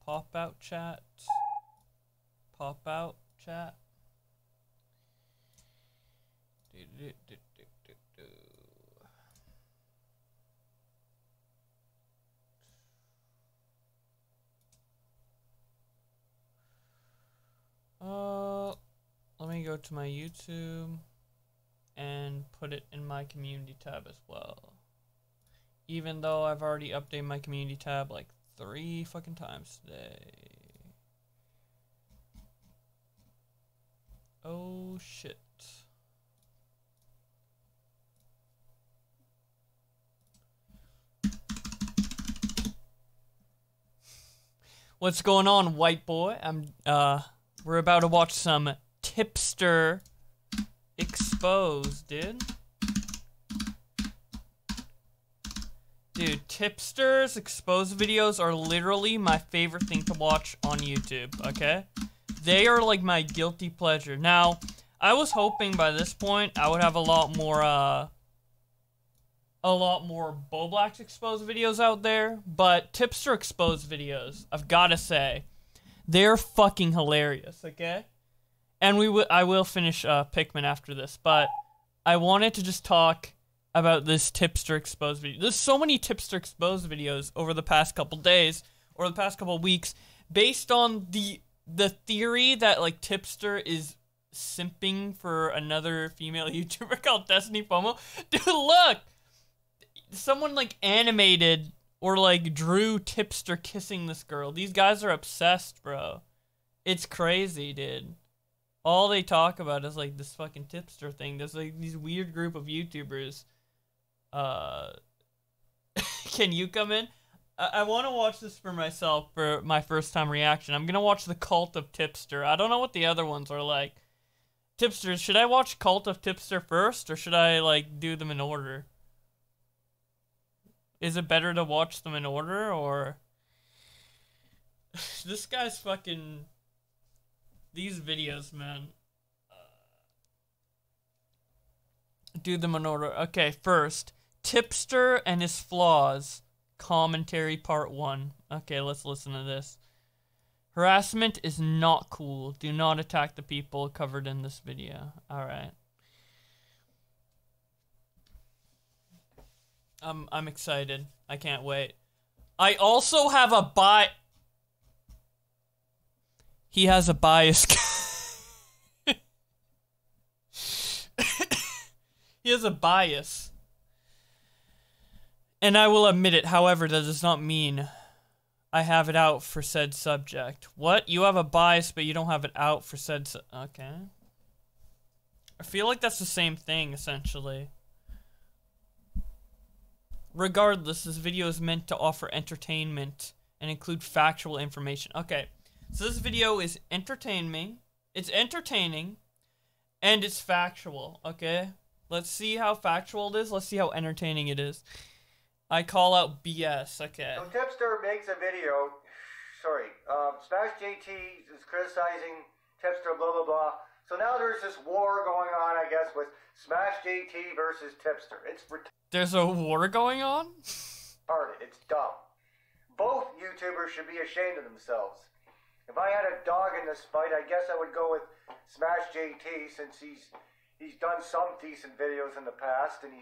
Pop out chat. Pop out chat. Let me go to my YouTube and put it in my community tab as well. Even though I've already updated my community tab like 3 fucking times today. Oh shit. What's going on, white boy? We're about to watch some Tipster Exposed, dude. Dude, Tipster's exposed videos are literally my favorite thing to watch on YouTube, okay? They are like my guilty pleasure. Now, I was hoping by this point I would have a lot more Bowblax exposed videos out there, but Tipster exposed videos, I've gotta say, they're fucking hilarious, okay? And I will finish Pikmin after this, but I wanted to just talk about this Tipster exposed video. There's so many Tipster exposed videos over the past couple days, or the past couple weeks, based on the theory that, like, Tipster is simping for another female YouTuber called Destiny FOMO. Dude, look! Someone, like, animated or, like, drew Tipster kissing this girl. These guys are obsessed, bro. It's crazy, dude. All they talk about is, like, this fucking Tipster thing. There's, like, these weird group of YouTubers. Can you come in? I want to watch this for myself for my first time reaction. I'm gonna watch the Cult of Tipster. I don't know what the other ones are like. Tipsters, should I watch Cult of Tipster first, or should I, like, do them in order? Is it better to watch them in order, or... This guy's fucking... These videos, man. Do them in order. Okay, first. Tipster and his flaws. Commentary part 1. Okay, let's listen to this. Harassment is not cool. Do not attack the people covered in this video. Alright. I'm excited. I can't wait. I also have a He has a bias. He has a bias. And I will admit it, however, that does not mean I have it out for said subject. What? You have a bias, but you don't have it out for said okay. I feel like that's the same thing, essentially. Regardless, this video is meant to offer entertainment and include factual information. Okay, so this video is entertaining, it's entertaining, and it's factual, okay? Let's see how factual it is, let's see how entertaining it is. I call out BS, okay. So Tipster makes a video, Smash JT is criticizing Tipster, blah, blah, blah. So now there's this war going on, I guess, with Smash JT versus Tipster. It's There's a war going on? retarded. It's dumb. Both YouTubers should be ashamed of themselves. If I had a dog in this fight, I guess I would go with Smash JT, since he's done some decent videos in the past, and he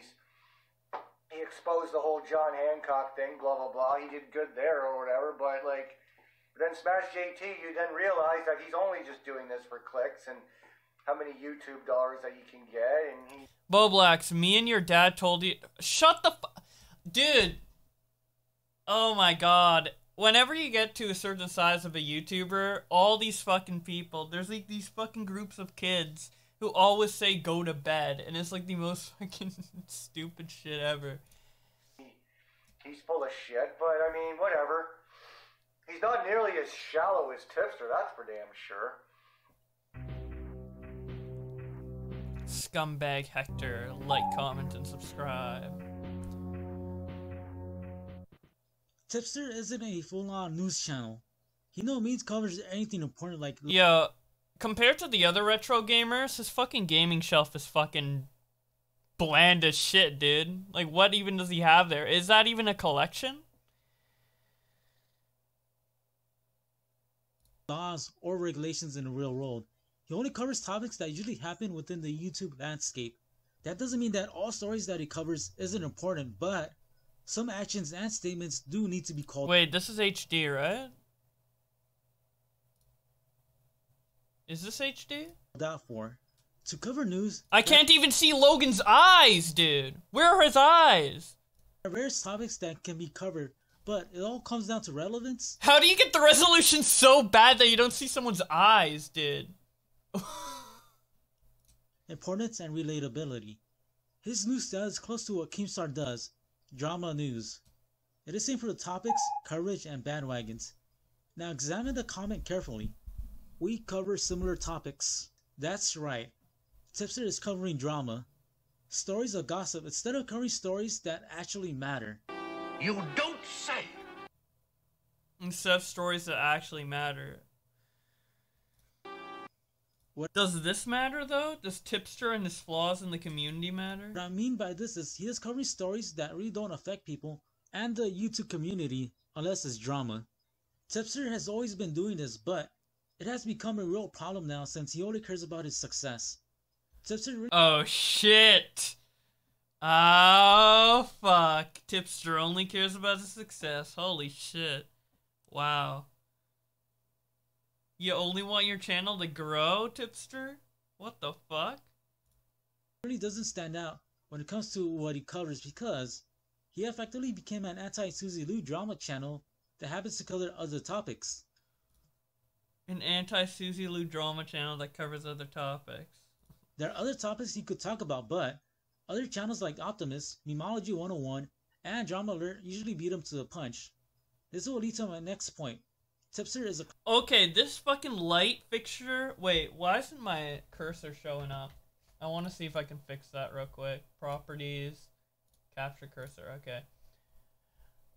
exposed the whole John Hancock thing, blah, blah, blah. He did good there or whatever, but, like, then Smash JT, you then realize that he's only just doing this for clicks and how many YouTube dollars that he can get, and he... Bowblax, me and your dad told you... Shut the Dude! Oh my god. Whenever you get to a certain size of a YouTuber, all these fucking people, there's like these fucking groups of kids who always say go to bed, and it's like the most fucking stupid shit ever. He's full of shit, but I mean, whatever. He's not nearly as shallow as Tipster, that's for damn sure. Scumbag Hector, like, comment, and subscribe. Tipster isn't a full-on news channel. He no means covers anything important like... Yeah, compared to the other retro gamers, his fucking gaming shelf is fucking bland as shit, dude. Like, what even does he have there? Is that even a collection? laws or regulations in the real world. He only covers topics that usually happen within the YouTube landscape. That doesn't mean that all stories that he covers isn't important, but some actions and statements do need to be called. Wait, this is HD, right? Is this HD? Out for. To cover news, I can't even see Logan's eyes, dude. Where are his eyes? there are various topics that can be covered, but it all comes down to relevance. How do you get the resolution so bad that you don't see someone's eyes, dude? Importance and relatability. His news style is close to what Keemstar does, drama news. It is same for the topics, coverage, and bandwagons. Now examine the comment carefully. We cover similar topics. That's right. Tipster is covering drama. Stories of gossip instead of covering stories that actually matter. You don't say! Instead of stories that actually matter. What Does this matter, though? Does Tipster and his flaws in the community matter? I mean by this is he is covering stories that really don't affect people and the YouTube community unless it's drama. Tipster has always been doing this, but it has become a real problem now since he only cares about his success. Tipster Oh, shit. Oh, fuck. Tipster only cares about his success. Holy shit. Wow. You only want your channel to grow, Tipster? What the fuck? really doesn't stand out when it comes to what he covers because he effectively became an anti-Suzy Lu drama channel that happens to cover other topics. An anti-Suzy Lu drama channel that covers other topics. There are other topics he could talk about, but other channels like Optimus, Memology 101, and Drama Alert usually beat him to the punch. This will lead to my next point. Tipster is a... Okay, this fucking light fixture... Wait, why isn't my cursor showing up? I want to see if I can fix that real quick. Properties. Capture cursor, okay.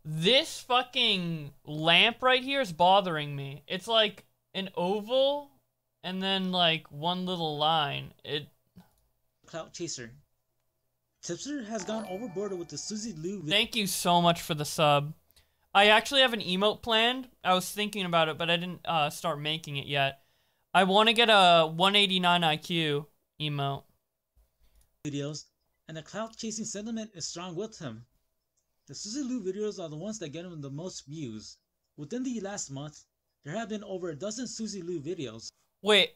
This fucking lamp right here is bothering me. It's like an oval and then like one little line. clout chaser. Tipster has gone overboard with the Suzy Lu... Thank you so much for the sub. I actually have an emote planned. I was thinking about it, but I didn't start making it yet. I want to get a 189 IQ emote. videos, and the clout chasing sentiment is strong with him. The Suzy Lu videos are the ones that get him the most views. Within the last month, there have been over a dozen Suzy Lu videos. Wait,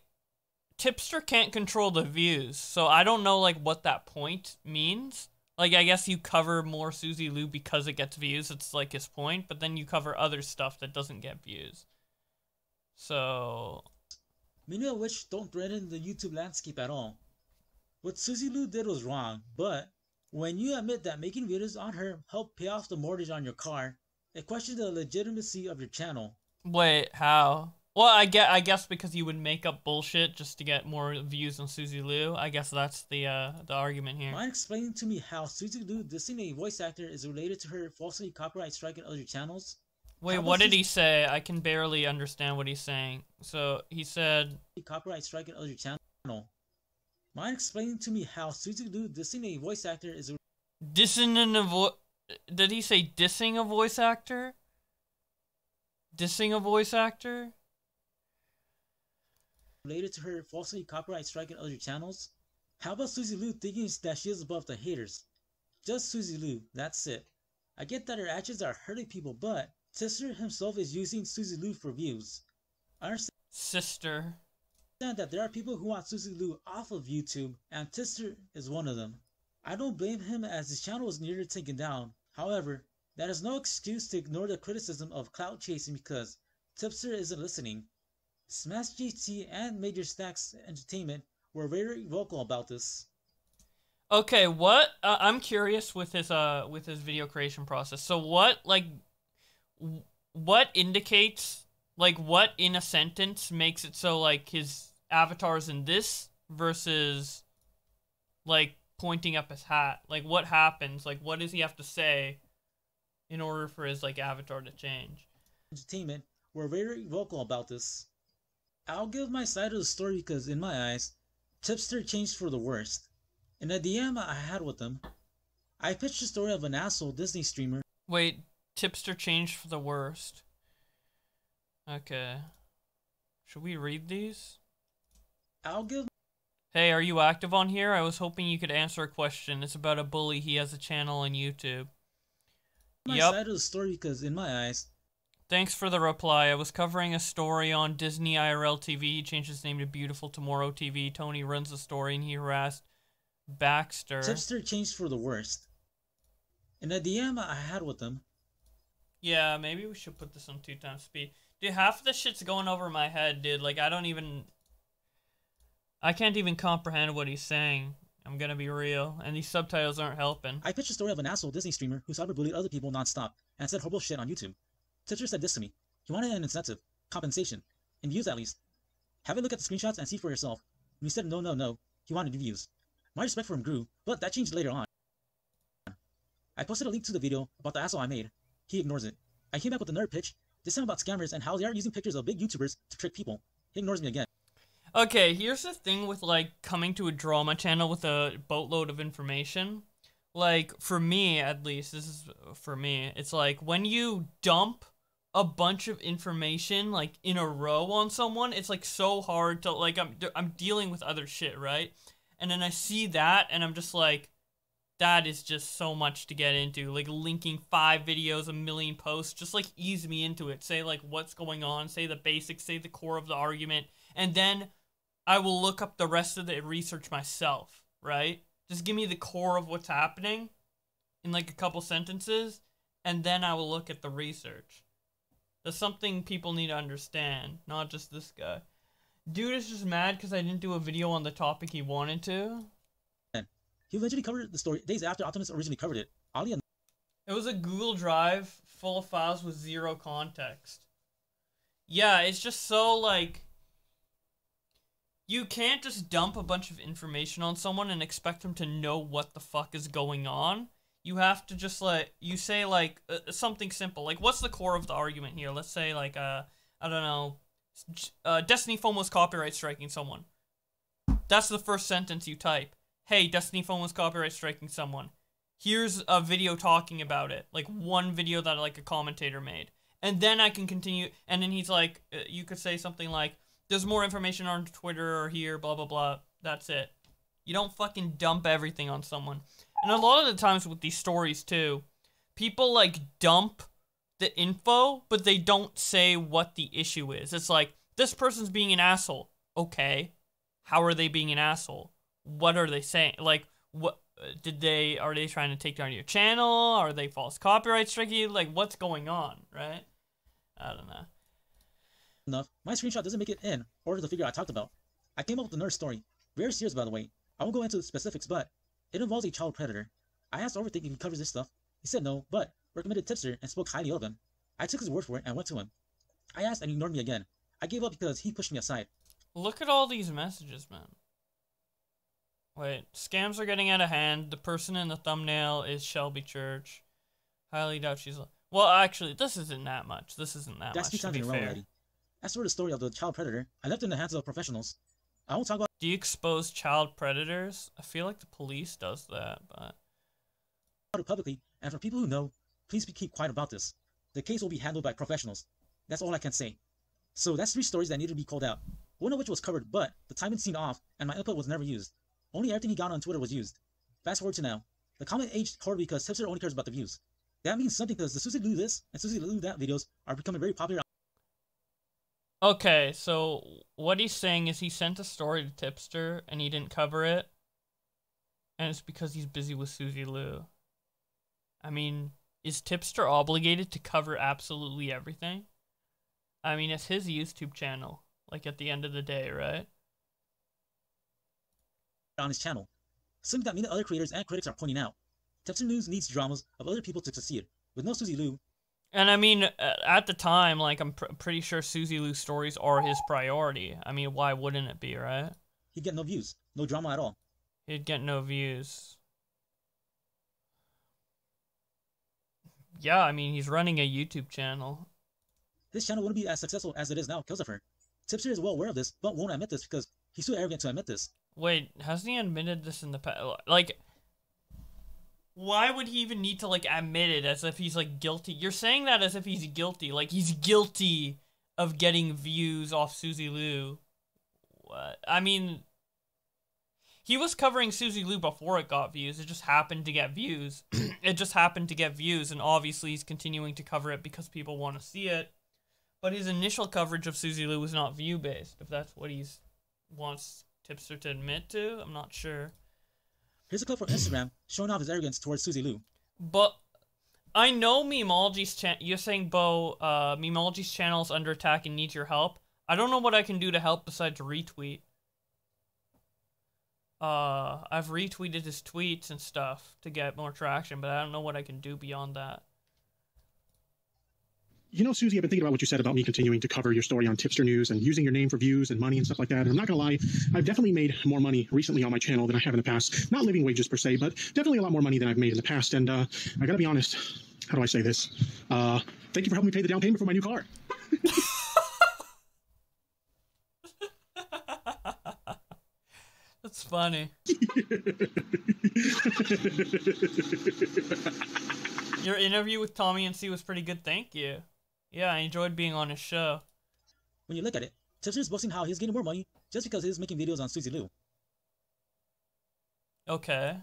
Tipster can't control the views, so I don't know like what that point means. Like, I guess you cover more Suzy Lu because it gets views, it's like his point, but then you cover other stuff that doesn't get views. So... many of which don't threaten the YouTube landscape at all. What Suzy Lu did was wrong, but when you admit that making videos on her helped pay off the mortgage on your car, it questions the legitimacy of your channel. Wait, how? Well, I guess because you would make up bullshit just to get more views on Suzy Lu. I guess that's the argument here. Mind explaining to me how Suzy Lu dissing a voice actor is related to her falsely copyright striking other channels? Wait, what did he say? I can barely understand what he's saying. So, he said... copyright striking other channel. Mind explaining to me how Suzy Lu dissing a voice actor is... dissing a voice... Did he say dissing a voice actor? Dissing a voice actor? related to her falsely copyright striking other channels? How about Suzy Lu thinking that she is above the haters? Just Suzy Lu, that's it. I get that her actions are hurting people, but Tipster himself is using Suzy Lu for views. I understand Sister. that there are people who want Suzy Lu off of YouTube, and Tipster is one of them. I don't blame him as his channel was nearly taken down. However, that is no excuse to ignore the criticism of clout chasing because Tipster isn't listening. Smash GT and Major Stacks Entertainment were very vocal about this. Okay, what? I'm curious with his video creation process. So what indicates, like, what in a sentence makes it so, like, his avatar is in this versus, like, pointing up his hat? Like, what happens? Like, what does he have to say in order for his, like, avatar to change? Entertainment were very vocal about this. I'll give my side of the story because, in my eyes, Tipster changed for the worst. In a DM I had with him, I pitched the story of an asshole Disney streamer. Wait, Tipster changed for the worst. Okay. Should we read these? I'll give Hey, are you active on here? I was hoping you could answer a question. It's about a bully. He has a channel on YouTube. my Yep. side of the story because, in my eyes, Thanks for the reply. I was covering a story on Disney IRL TV. He changed his name to Beautiful Tomorrow TV. Tony runs the story and he harassed Baxter. Tipster changed for the worst. In the DM I had with him, Yeah, maybe we should put this on 2x speed. Dude, half of this shit's going over my head, dude. Like, I can't even comprehend what he's saying. I'm gonna be real. And these subtitles aren't helping. I pitched a story of an asshole Disney streamer who cyberbullied other people nonstop and said horrible shit on YouTube. Tipster said this to me. He wanted an incentive, compensation, in views at least. Have a look at the screenshots and see for yourself. When he said no, he wanted views. My respect for him grew, but that changed later on. I posted a link to the video about the asshole I made. He ignores it. I came back with another pitch, this time about scammers and how they are using pictures of big YouTubers to trick people. He ignores me again. Okay, here's the thing with, like, coming to a drama channel with a boatload of information. Like, for me, at least, this is for me, it's like, when you dump a bunch of information, like, in a row on someone, it's, like, so hard to, like, I'm dealing with other shit, right? And then I see that, and I'm just like, that is just so much to get into. Like, linking 5 videos, a million posts, just, like, ease me into it. Say, like, what's going on, say the basics, say the core of the argument, and then I will look up the rest of the research myself, right? Just give me the core of what's happening in, like, a couple sentences, and then I will look at the research. That's something people need to understand, not just this guy. Dude is just mad because I didn't do a video on the topic he wanted to. He eventually covered the story days after Optimus originally covered it. Oddly enough, It was a Google Drive full of files with zero context. Yeah, it's just so, like, you can't just dump a bunch of information on someone and expect them to know what the fuck is going on. You have to just, like, you say, like, something simple. Like, what's the core of the argument here? Let's say, like, I don't know, Destiny Phone was copyright striking someone. That's the first sentence you type. Hey, Destiny Phone was copyright striking someone. Here's a video talking about it. Like, one video that, like, a commentator made. And then I can continue, and then he's like, you could say something like, there's more information on Twitter or here, blah, blah, blah. That's it. You don't fucking dump everything on someone. And a lot of the times with these stories, too, people, like, dump the info, but they don't say what the issue is. It's like, this person's being an asshole. Okay. How are they being an asshole? What are they saying? Like, what are they trying to take down your channel? Are they false copyright striking? Like, what's going on, right? I don't know. my screenshot doesn't make it in order the figure I talked about. I came up with another story. Very serious, by the way. I won't go into the specifics, but it involves a child predator. I asked Overthink if he covers this stuff. He said no, but recommended Tipster and spoke highly of him. I took his word for it and went to him. I asked and he ignored me again. I gave up because he pushed me aside. Look at all these messages, man. Wait, scams are getting out of hand. The person in the thumbnail is Shelby Church. Highly doubt she's... Well, actually, this isn't that much. This isn't that That's 2 much, to times be in a row fair. already. As for the story of the child predator, I left it in the hands of professionals. I won't talk about Do you expose child predators? I feel like the police does that, but... it publicly, and for people who know, please keep quiet about this. The case will be handled by professionals. That's all I can say. So that's 3 stories that needed to be called out. One of which was covered, but the timing seemed off, and my input was never used. Only everything he got on Twitter was used. Fast forward to now. The comment aged horribly because Tipster only cares about the views. That means something because the Susie Lou this and Susie Lou that videos are becoming very popular. Okay, so what he's saying is he sent a story to Tipster and he didn't cover it. And it's because he's busy with Susie Lou. I mean, is Tipster obligated to cover absolutely everything? I mean, it's his YouTube channel, like, at the end of the day, right? On his channel. Something that many other creators and critics are pointing out. Tipster News needs dramas of other people to succeed. With no Susie Lou. And I mean, at the time, like, I'm pretty sure Susie Lou's stories are his priority. I mean, why wouldn't it be, right? He'd get no views. No drama at all. He'd get no views. Yeah, I mean, he's running a YouTube channel. This channel wouldn't be as successful as it is now because of her. Tipster is well aware of this, but won't admit this because he's too arrogant to admit this. Wait, hasn't he admitted this in the past? Like, why would he even need to, like, admit it as if he's, like, guilty? You're saying that as if he's guilty. Like, he's guilty of getting views off Suzy Lou. What? I mean, he was covering Suzy Lou before it got views. It just happened to get views. It just happened to get views, and obviously he's continuing to cover it because people want to see it. But his initial coverage of Suzy Lou was not view-based, if that's what he wants Tipster to admit to. I'm not sure. Here's a clip from Instagram showing off his arrogance towards Suzy Lou. But I know Memeology's channel. You're saying, Bo, Memeology's channel is under attack and needs your help. I don't know what I can do to help besides retweet. I've retweeted his tweets and stuff to get more traction, but I don't know what I can do beyond that. You know, Suzy, I've been thinking about what you said about me continuing to cover your story on Tipster News and using your name for views and money and stuff like that. And I'm not going to lie, I've definitely made more money recently on my channel than I have in the past. Not living wages per se, but definitely a lot more money than I've made in the past. And I got to be honest, how do I say this? Thank you for helping me pay the down payment for my new car. That's funny. Your interview with Tommy and C was pretty good, thank you. Yeah, I enjoyed being on his show. When you look at it, Tipster is boasting how he's getting more money just because he's making videos on Suzy Lou. Okay.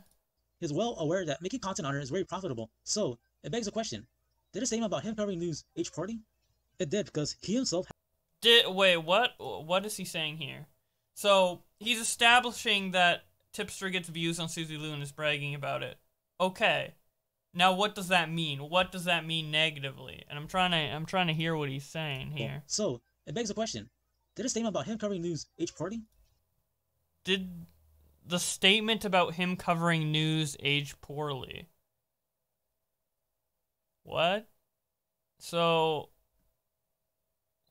He's well aware that making content on her is very profitable, so it begs a question. Did it say about him covering news age poorly? It did, because he himself... Wait, what? What is he saying here? So, he's establishing that Tipster gets views on Suzy Lou and is bragging about it. Okay. Now, what does that mean? What does that mean negatively? And I'm trying to hear what he's saying here. So, it begs a question. Did a statement about him covering news age poorly? Did the statement about him covering news age poorly? What? So,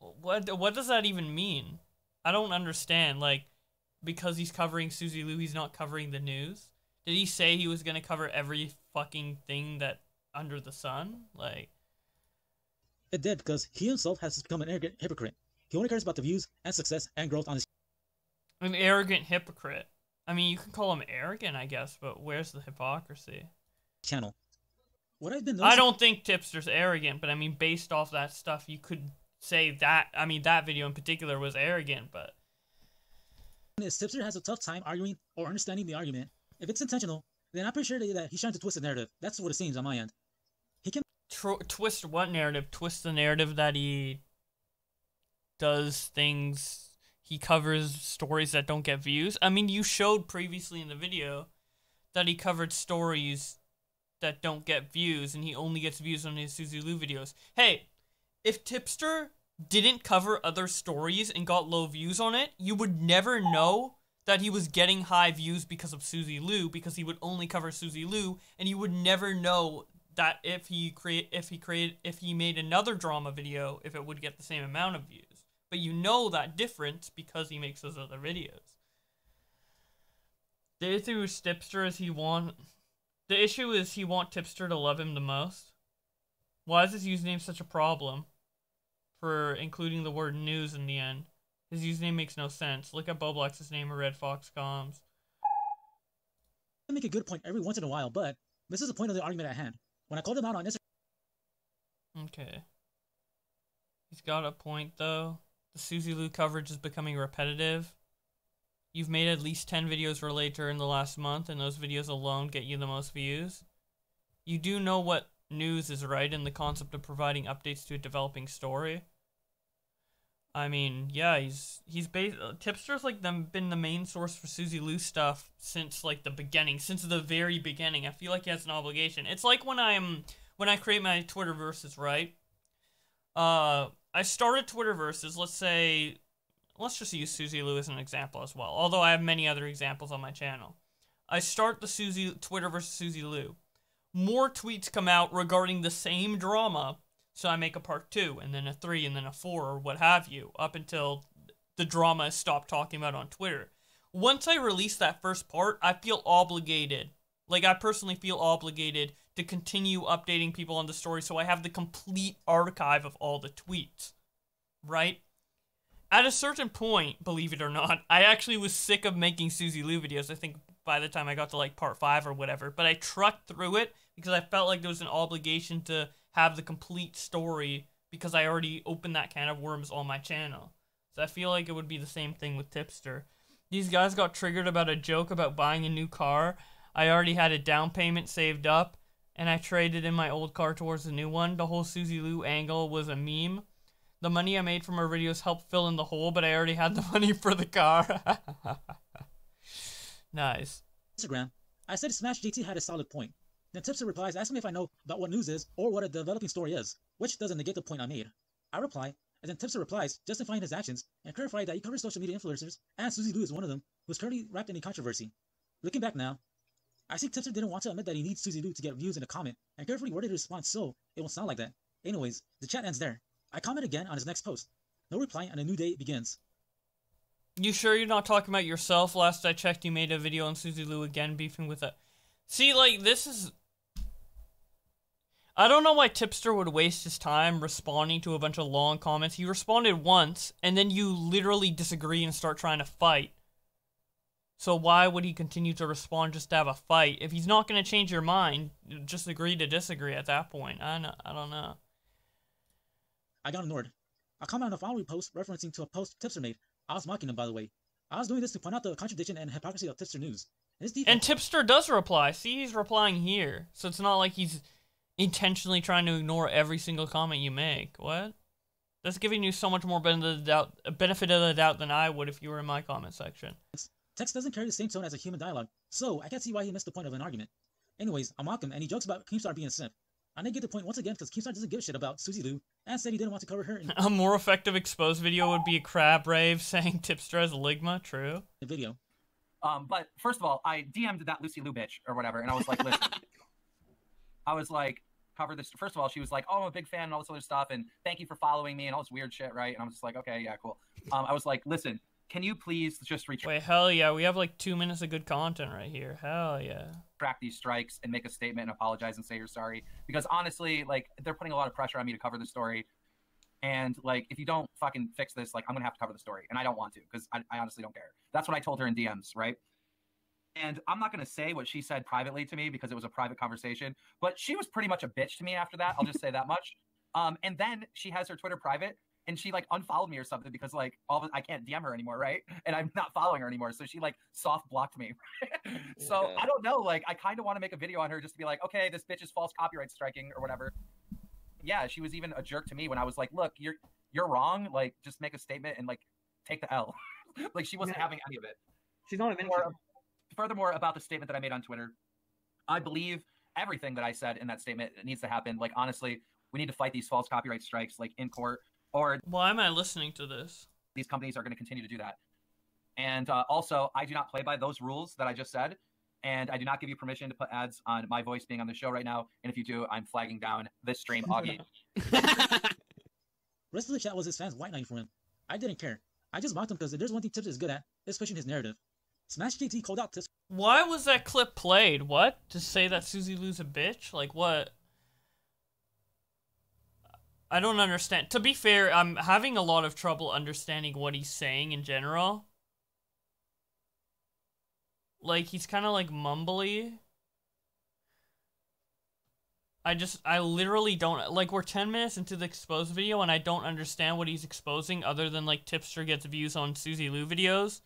what does that even mean? I don't understand. Like, because he's covering Suzy Lou, he's not covering the news? Did he say he was gonna cover every fucking thing that under the sun? Like, it did, because he himself has become an arrogant hypocrite. He only cares about the views and success and growth on his... An arrogant hypocrite. I mean, you can call him arrogant, I guess, but where's the hypocrisy? Channel. What I've been noticing... I don't think Tipster's arrogant, but I mean, based off that stuff, you could say that, I mean, that video in particular was arrogant, but... Tipster has a tough time arguing or understanding the argument. If it's intentional, then I'm pretty sure that he's trying to twist the narrative. That's what it seems on my end. He can... twist what narrative? Twist the narrative that he does things... He covers stories that don't get views? I mean, you showed previously in the video that he covered stories that don't get views, and he only gets views on his Suzy Lou videos. Hey, if Tipster didn't cover other stories and got low views on it, you would never know that he was getting high views because of Suzy Lou, because he would only cover Suzy Lou, and you would never know that if he made another drama video, if it would get the same amount of views. But you know that difference because he makes those other videos. The issue with Tipster is he wants Tipster to love him the most. Why is his username such a problem for including the word news in the end? His username makes no sense. Look at Bowblax's name or Red Fox Comms. I make a good point every once in a while, but this is the point of the argument at hand. When I called him out on Instagram... Okay. He's got a point, though. The Suzy Lou coverage is becoming repetitive. You've made at least 10 videos related to her in the last month, and those videos alone get you the most views. You do know what news is, right, in the concept of providing updates to a developing story? I mean, yeah, Tipster's like been the main source for Suzy Lou stuff since like the beginning, since the very beginning. I feel like he has an obligation. It's like when I create my Twitterverses, right? I started Twitterverses, let's just use Suzy Lou as an example as well, although I have many other examples on my channel. I start the Twitterverse Suzy Lou. More tweets come out regarding the same drama, so I make a part 2, and then a 3, and then a 4, or what have you, up until the drama is stopped talking about on Twitter. Once I release that first part, I feel obligated. Like, I personally feel obligated to continue updating people on the story so I have the complete archive of all the tweets. Right? At a certain point, believe it or not, I actually was sick of making Suzy Lou videos, I think by the time I got to like part 5 or whatever, but I trucked through it because I felt like there was an obligation to have the complete story because I already opened that can of worms on my channel. So I feel like it would be the same thing with Tipster. These guys got triggered about a joke about buying a new car. I already had a down payment saved up, and I traded in my old car towards the new one. The whole Susie Lou angle was a meme. The money I made from her videos helped fill in the hole, but I already had the money for the car. Nice. Instagram, I said Smash JT had a solid point. Then Tipster replies asking me if I know about what news is or what a developing story is, which doesn't negate the point I made. I reply, and then Tipster replies, justifying his actions, and clarifying that he covers social media influencers, and Susie Lou is one of them, who's currently wrapped in a controversy. Looking back now, I think Tipster didn't want to admit that he needs Susie Lou to get views in a comment, and carefully worded his response so it won't sound like that. Anyways, the chat ends there. I comment again on his next post. No reply, and a new day begins. You sure you're not talking about yourself? Last I checked, you made a video on Susie Lou again beefing with a... See, like, this is... I don't know why Tipster would waste his time responding to a bunch of long comments. He responded once, and then you literally disagree and start trying to fight. So why would he continue to respond just to have a fight? If he's not going to change your mind, just agree to disagree at that point. I don't know. I got ignored. I comment on a follow repost referencing to a post Tipster made. I was mocking him, by the way. I was doing this to point out the contradiction and hypocrisy of Tipster news. And Tipster does reply. See, he's replying here. So it's not like he's intentionally trying to ignore every single comment you make. What? That's giving you so much more benefit of the doubt than I would if you were in my comment section. Text doesn't carry the same tone as a human dialogue, so I can't see why he missed the point of an argument. Anyways, I mock him, and he jokes about Keemstar being a simp. I didn't get the point once again because Keemstar doesn't give a shit about Susie Lou, and said he didn't want to cover her in a more effective exposed video would be a crab rave saying Tipster has ligma, true? the video. But first of all, I DM'd that Lucy Lou bitch or whatever, and I was like, listen. I was like, cover this. First of all, she was like, oh, I'm a big fan and all this other stuff, and thank you for following me and all this weird shit, right? And I'm just like, okay, yeah, cool. I was like, listen, can you please just Wait, hell yeah, we have like 2 minutes of good content right here. Hell yeah. Track these strikes and make a statement and apologize and say you're sorry. Because honestly, like, they're putting a lot of pressure on me to cover the story. And, like, if you don't fucking fix this, like, I'm going to have to cover the story. And I don't want to, because I honestly don't care. That's what I told her in DMs, right? And I'm not going to say what she said privately to me because it was a private conversation. But she was pretty much a bitch to me after that. I'll just say that much. And then she has her Twitter private. And she, like, unfollowed me or something because, like, I can't DM her anymore, right? And I'm not following her anymore. So she, like, soft blocked me. So I don't know. Like, I kind of want to make a video on her just to be like, okay, this bitch is false copyright striking or whatever. Yeah, she was even a jerk to me when I was like, look, you're wrong. Like, just make a statement and, like, take the L. Like, she wasn't having any of it. She's not a minister. Furthermore, about the statement that I made on Twitter, I believe everything that I said in that statement needs to happen. Like, honestly, we need to fight these false copyright strikes, like, in court. Or why am I listening to this? These companies are going to continue to do that. And also, I do not play by those rules that I just said. And I do not give you permission to put ads on my voice being on the show right now. And if you do, I'm flagging down this stream, Augie. Rest of the chat was his fans white knighting for him. I didn't care. I just mocked him because if there's one thing Tipster is good at, it's pushing his narrative. Smash JT called out Tipster. Why was that clip played? What? To say that Susie Lou's a bitch? Like, what? I don't understand. To be fair, I'm having a lot of trouble understanding what he's saying in general. Like, he's kind of like mumbly. I literally don't, like, we're 10 minutes into the exposed video and I don't understand what he's exposing other than, like, Tipster gets views on Susie Lou videos,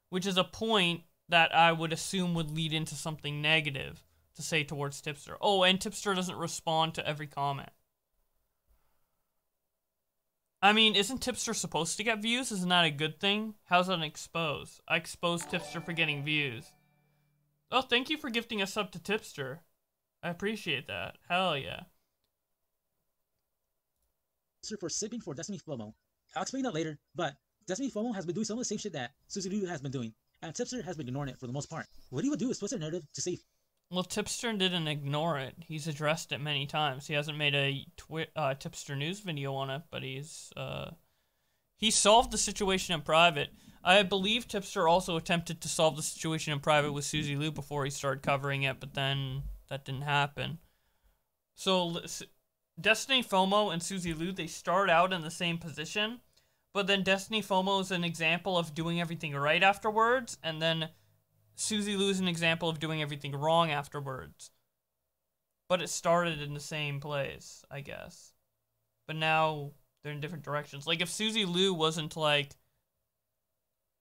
which is a point that I would assume would lead into something negative to say towards Tipster. Oh, and Tipster doesn't respond to every comment. I mean, isn't Tipster supposed to get views? Isn't that a good thing? How's that an expose? I exposed Tipster for getting views. Oh, thank you for gifting a sub to Tipster. I appreciate that. Hell yeah. For sipping for Destiny FOMO. I'll explain that later, but Destiny FOMO has been doing some of the same shit that Susie Lou has been doing, and Tipster has been ignoring it for the most part. What he would do is twist their narrative to save. Well, Tipster didn't ignore it. He's addressed it many times. He hasn't made a Tipster news video on it, but he solved the situation in private. I believe Tipster also attempted to solve the situation in private with Susie Lou before he started covering it, but then that didn't happen. So, Destiny FOMO and Susie Lou, they start out in the same position, but then Destiny FOMO is an example of doing everything right afterwards, and then Susie Lou is an example of doing everything wrong afterwards. But it started in the same place, I guess. but now they're in different directions. Like, if Suzy Lu wasn't like...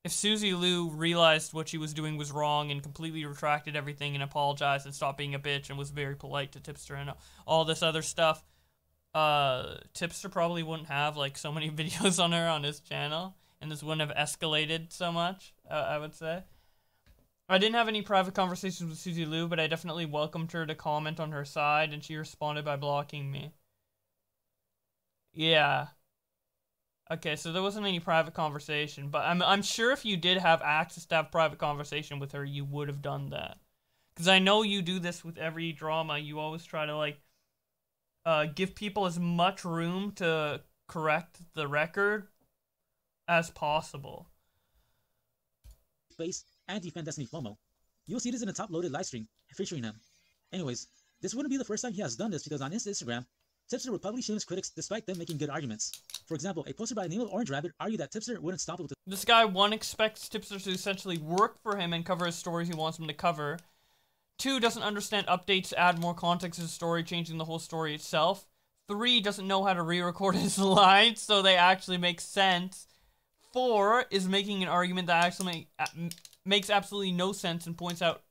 If Suzy Lu realized what she was doing was wrong and completely retracted everything and apologized and stopped being a bitch and was very polite to Tipster and all this other stuff, Tipster probably wouldn't have, like, so many videos on her on his channel, and this wouldn't have escalated so much, I would say. I didn't have any private conversations with Suzy Lu, but I definitely welcomed her to comment on her side, and she responded by blocking me. Yeah. Okay, so there wasn't any private conversation, but I'm sure if you did have access to have private conversation with her, you would have done that. Because I know you do this with every drama. You always try to, like, give people as much room to correct the record as possible. Space and defend Destiny FOMO. You'll see this in a top-loaded livestream featuring him. Anyways, this wouldn't be the first time he has done this, because on his Instagram, Tipster would publicly shame his critics despite them making good arguments. For example, a poster by the name of Orange Rabbit argued that Tipster wouldn't stop it with This guy, 1, expects Tipster to essentially work for him and cover his stories he wants him to cover. 2, doesn't understand updates to add more context to the story, changing the whole story itself. 3, doesn't know how to re-record his lines so they actually make sense. 4, is making an argument that actually makes absolutely no sense and points out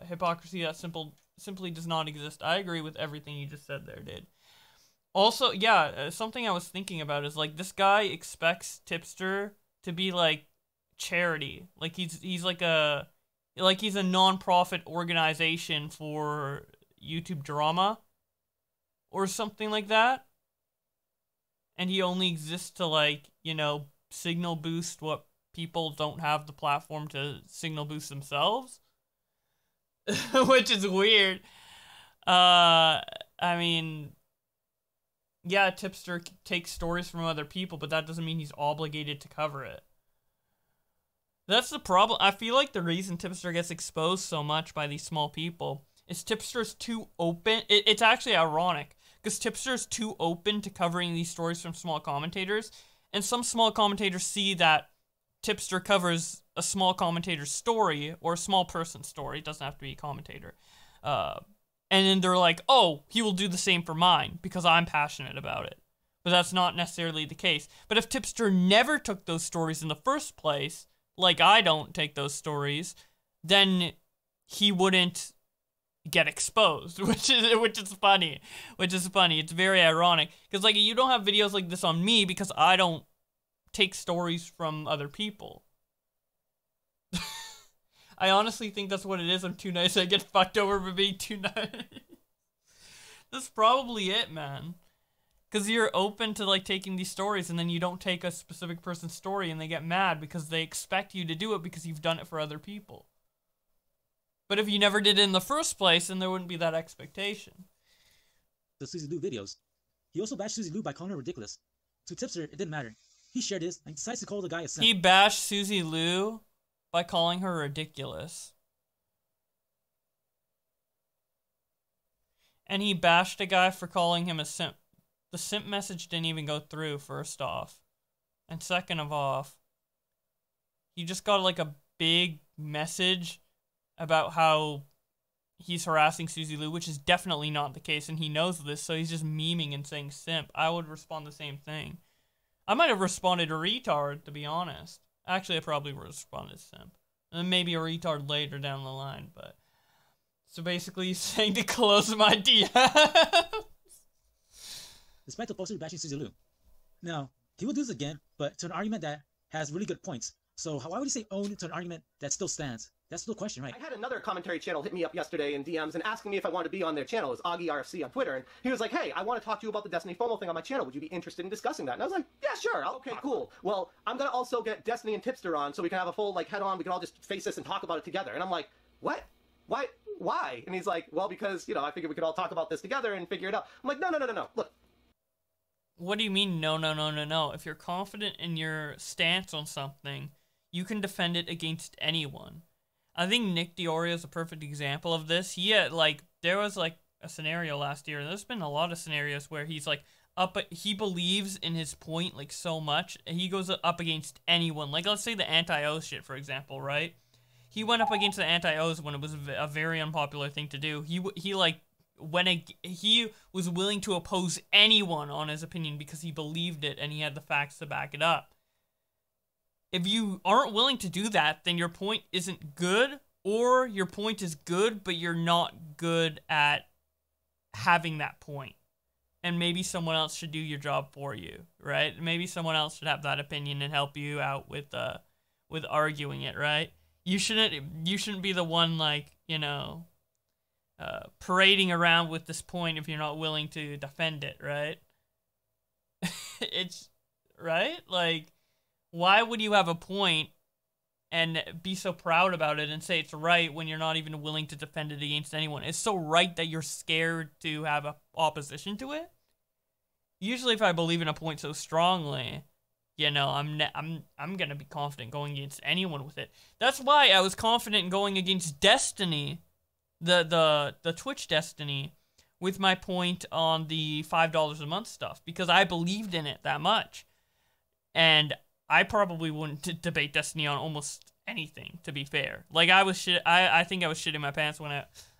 hypocrisy that simply does not exist. I agree with everything you just said there, dude. Also, yeah, something I was thinking about is, like, this guy expects Tipster to be, like, charity. Like, he's like a... Like, he's a non-profit organization for YouTube drama. Or something like that. And he only exists to, like, you know, signal boost what people don't have the platform to signal boost themselves. Which is weird. I mean... Yeah, Tipster takes stories from other people, but that doesn't mean he's obligated to cover it. That's the problem. I feel like the reason Tipster gets exposed so much by these small people is Tipster's too open. It's actually ironic, because Tipster's too open to covering these stories from small commentators, and some small commentators see that Tipster covers a small commentator's story, or a small person's story. It doesn't have to be a commentator. And then they're like, oh, he will do the same for mine because I'm passionate about it. But that's not necessarily the case. But if Tipster never took those stories in the first place, like I don't take those stories, then he wouldn't get exposed, which is funny. It's very ironic. Because, like, you don't have videos like this on me because I don't take stories from other people. I honestly think that's what it is. I'm too nice. I get fucked over for being too nice. That's probably it, man. Because you're open to, like, taking these stories, and then you don't take a specific person's story, and they get mad because they expect you to do it because you've done it for other people. But if you never did it in the first place, then there wouldn't be that expectation. the Suzy Lu videos. He also bashed Suzy Lu by calling her ridiculous. To Tipster, it didn't matter. He shared his and decides to call the guy a simp. He bashed Suzy Lu by calling her ridiculous. And he bashed a guy for calling him a simp. The simp message didn't even go through, first off. And second of all, he just got like a big message about how he's harassing Suzy Lu, which is definitely not the case, and he knows this, so he's just memeing and saying simp. I would respond the same thing. I might have responded a retard, to be honest. Actually, I probably would have responded simp. And then maybe a retard later down the line, but... So basically, he's saying to close my DMs. Despite the poster bashing Suzy Lu. Now, he will do this again, but to an argument that has really good points. So why would he say own to an argument that still stands? That's still the question, right? I had another commentary channel hit me up yesterday in DMs and asking me if I wanted to be on their channel. It's Augie RFC on Twitter, and he was like, hey, I want to talk to you about the Destiny FOMO thing on my channel. Would you be interested in discussing that? And I was like, yeah, sure. Okay, cool. Well, I'm going to also get Destiny and Tipster on so we can have a full, like, head-on, we can all just face this and talk about it together. And I'm like, what? Why? And he's like, well, because, you know, I figured we could all talk about this together and figure it out. I'm like, no. Look. What do you mean, no? If you're confident in your stance on something, you can defend it against anyone. I think Nick Diorio is a perfect example of this. He had, like, there was, like, a scenario last year, and there's been a lot of scenarios where he's, like, he believes in his point, like, so much, and he goes up against anyone. Like, let's say the anti-O's shit, for example, right? He went up against the anti-O's when it was a very unpopular thing to do. He like, he was willing to oppose anyone on his opinion because he believed it and he had the facts to back it up. If you aren't willing to do that, then your point isn't good, or your point is good, but you're not good at having that point. And maybe someone else should do your job for you, right? Maybe someone else should have that opinion and help you out with arguing it, right? You shouldn't be the one, like, you know, parading around with this point if you're not willing to defend it, right? It's right, like, why would you have a point and be so proud about it and say it's right when you're not even willing to defend it against anyone? It's so right that you're scared to have a opposition to it. Usually, if I believe in a point so strongly, you know, I'm gonna be confident going against anyone with it. That's why I was confident in going against Destiny, the Twitch Destiny, with my point on the $5 a month stuff, because I believed in it that much. And I probably wouldn't debate Destiny on almost anything, to be fair. Like, I think I was shitting my pants when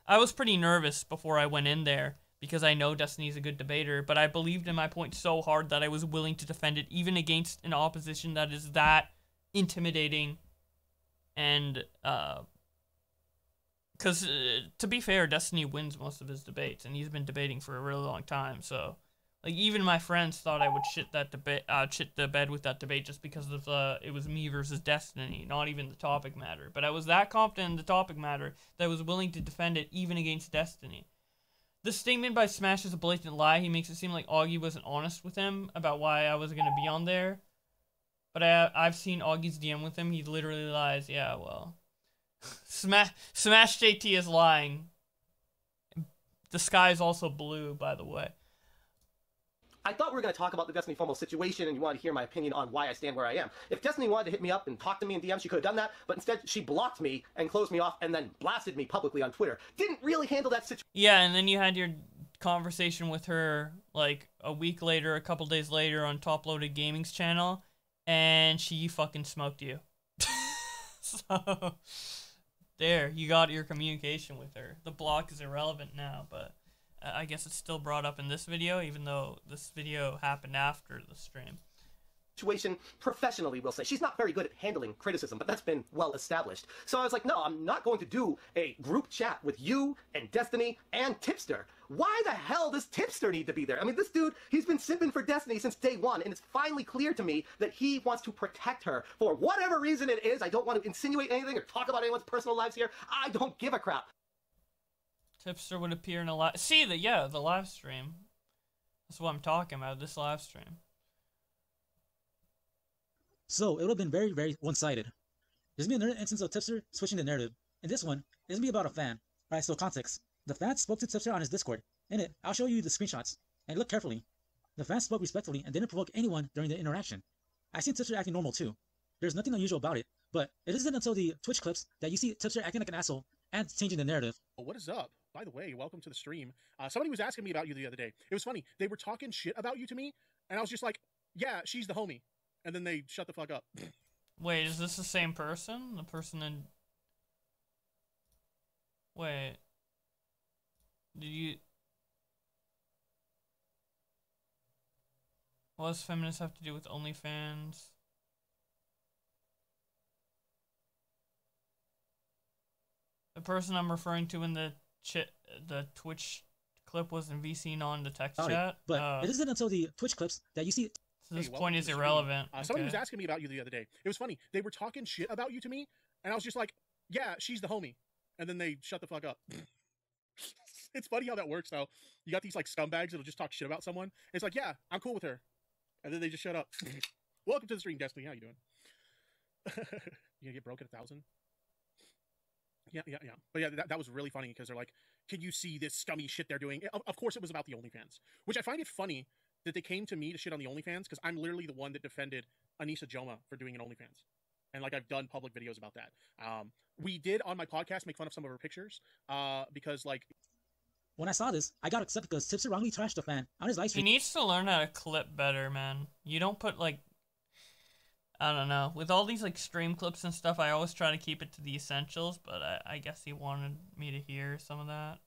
I was pretty nervous before I went in there, because I know Destiny's a good debater, but I believed in my point so hard that I was willing to defend it, even against an opposition that is that intimidating. And, because, to be fair, Destiny wins most of his debates, and he's been debating for a really long time, so... Like, even my friends thought I would shit the bed with that debate just because of it was me versus Destiny, not even the topic matter. But I was that confident in the topic matter that I was willing to defend it even against Destiny. The statement by Smash is a blatant lie. He makes it seem like Augie wasn't honest with him about why I was going to be on there. But I've seen Augie's DM with him. He literally lies. Yeah, well. Smash JT is lying. The sky is also blue, by the way. I thought we were going to talk about the Destiny FOMO situation and you wanted to hear my opinion on why I stand where I am. If Destiny wanted to hit me up and talk to me in DM, she could have done that, but instead she blocked me and closed me off and then blasted me publicly on Twitter. Didn't really handle that situation. Yeah, and then you had your conversation with her, like, a week later, a couple days later on Top Loaded Gaming's channel, and she fucking smoked you. So, there, you got your communication with her. The block is irrelevant now, but... I guess it's still brought up in this video, even though this video happened after the stream. Situation professionally, we'll say. She's not very good at handling criticism, but that's been well established. So I was like, no, I'm not going to do a group chat with you and Destiny and Tipster. Why the hell does Tipster need to be there? I mean, this dude, he's been simping for Destiny since day one, and it's finally clear to me that he wants to protect her for whatever reason it is. I don't want to insinuate anything or talk about anyone's personal lives here. I don't give a crap. Tipster would appear in a live... See, the live stream. That's what I'm talking about, this live stream. So, it would have been very, very one-sided. There's been another instance of Tipster switching the narrative. In this one, it's gonna be about a fan. Alright, so context. The fan spoke to Tipster on his Discord. In it, I'll show you the screenshots. And look carefully. The fan spoke respectfully and didn't provoke anyone during the interaction. I seen Tipster acting normal too. There's nothing unusual about it, but it isn't until the Twitch clips that you see Tipster acting like an asshole and changing the narrative. What is up? By the way, welcome to the stream. Somebody was asking me about you the other day. It was funny. They were talking shit about you to me, and I was just like, yeah, she's the homie. And then they shut the fuck up. Wait, is this the same person? The person in... Wait. Did you... What does feminists have to do with OnlyFans? The person I'm referring to in the Twitch clip was in VC on the text chat. But it isn't until the Twitch clips that you see... So this point is irrelevant. Somebody was asking me about you the other day. It was funny. They were talking shit about you to me, and I was just like, yeah, she's the homie. And then they shut the fuck up. It's funny how that works, though. You got these, like, scumbags that'll just talk shit about someone. It's like, yeah, I'm cool with her. And then they just shut up. Welcome to the stream, Destiny. How you doing? You gonna get broke at 1,000? Yeah. But yeah, that was really funny, because they're like, can you see this scummy shit they're doing? Of course it was about the OnlyFans. Which I find it funny that they came to me to shit on the OnlyFans, because I'm literally the one that defended Anissa Joma for doing an OnlyFans. And, like, I've done public videos about that. We did, on my podcast, make fun of some of her pictures, because, like... When I saw this, I got upset because Tipster wrongly trashed the fan on his live stream. He needs to learn how to clip better, man. You don't put, like... I don't know. With all these, like, stream clips and stuff, I always try to keep it to the essentials, but I guess he wanted me to hear some of that.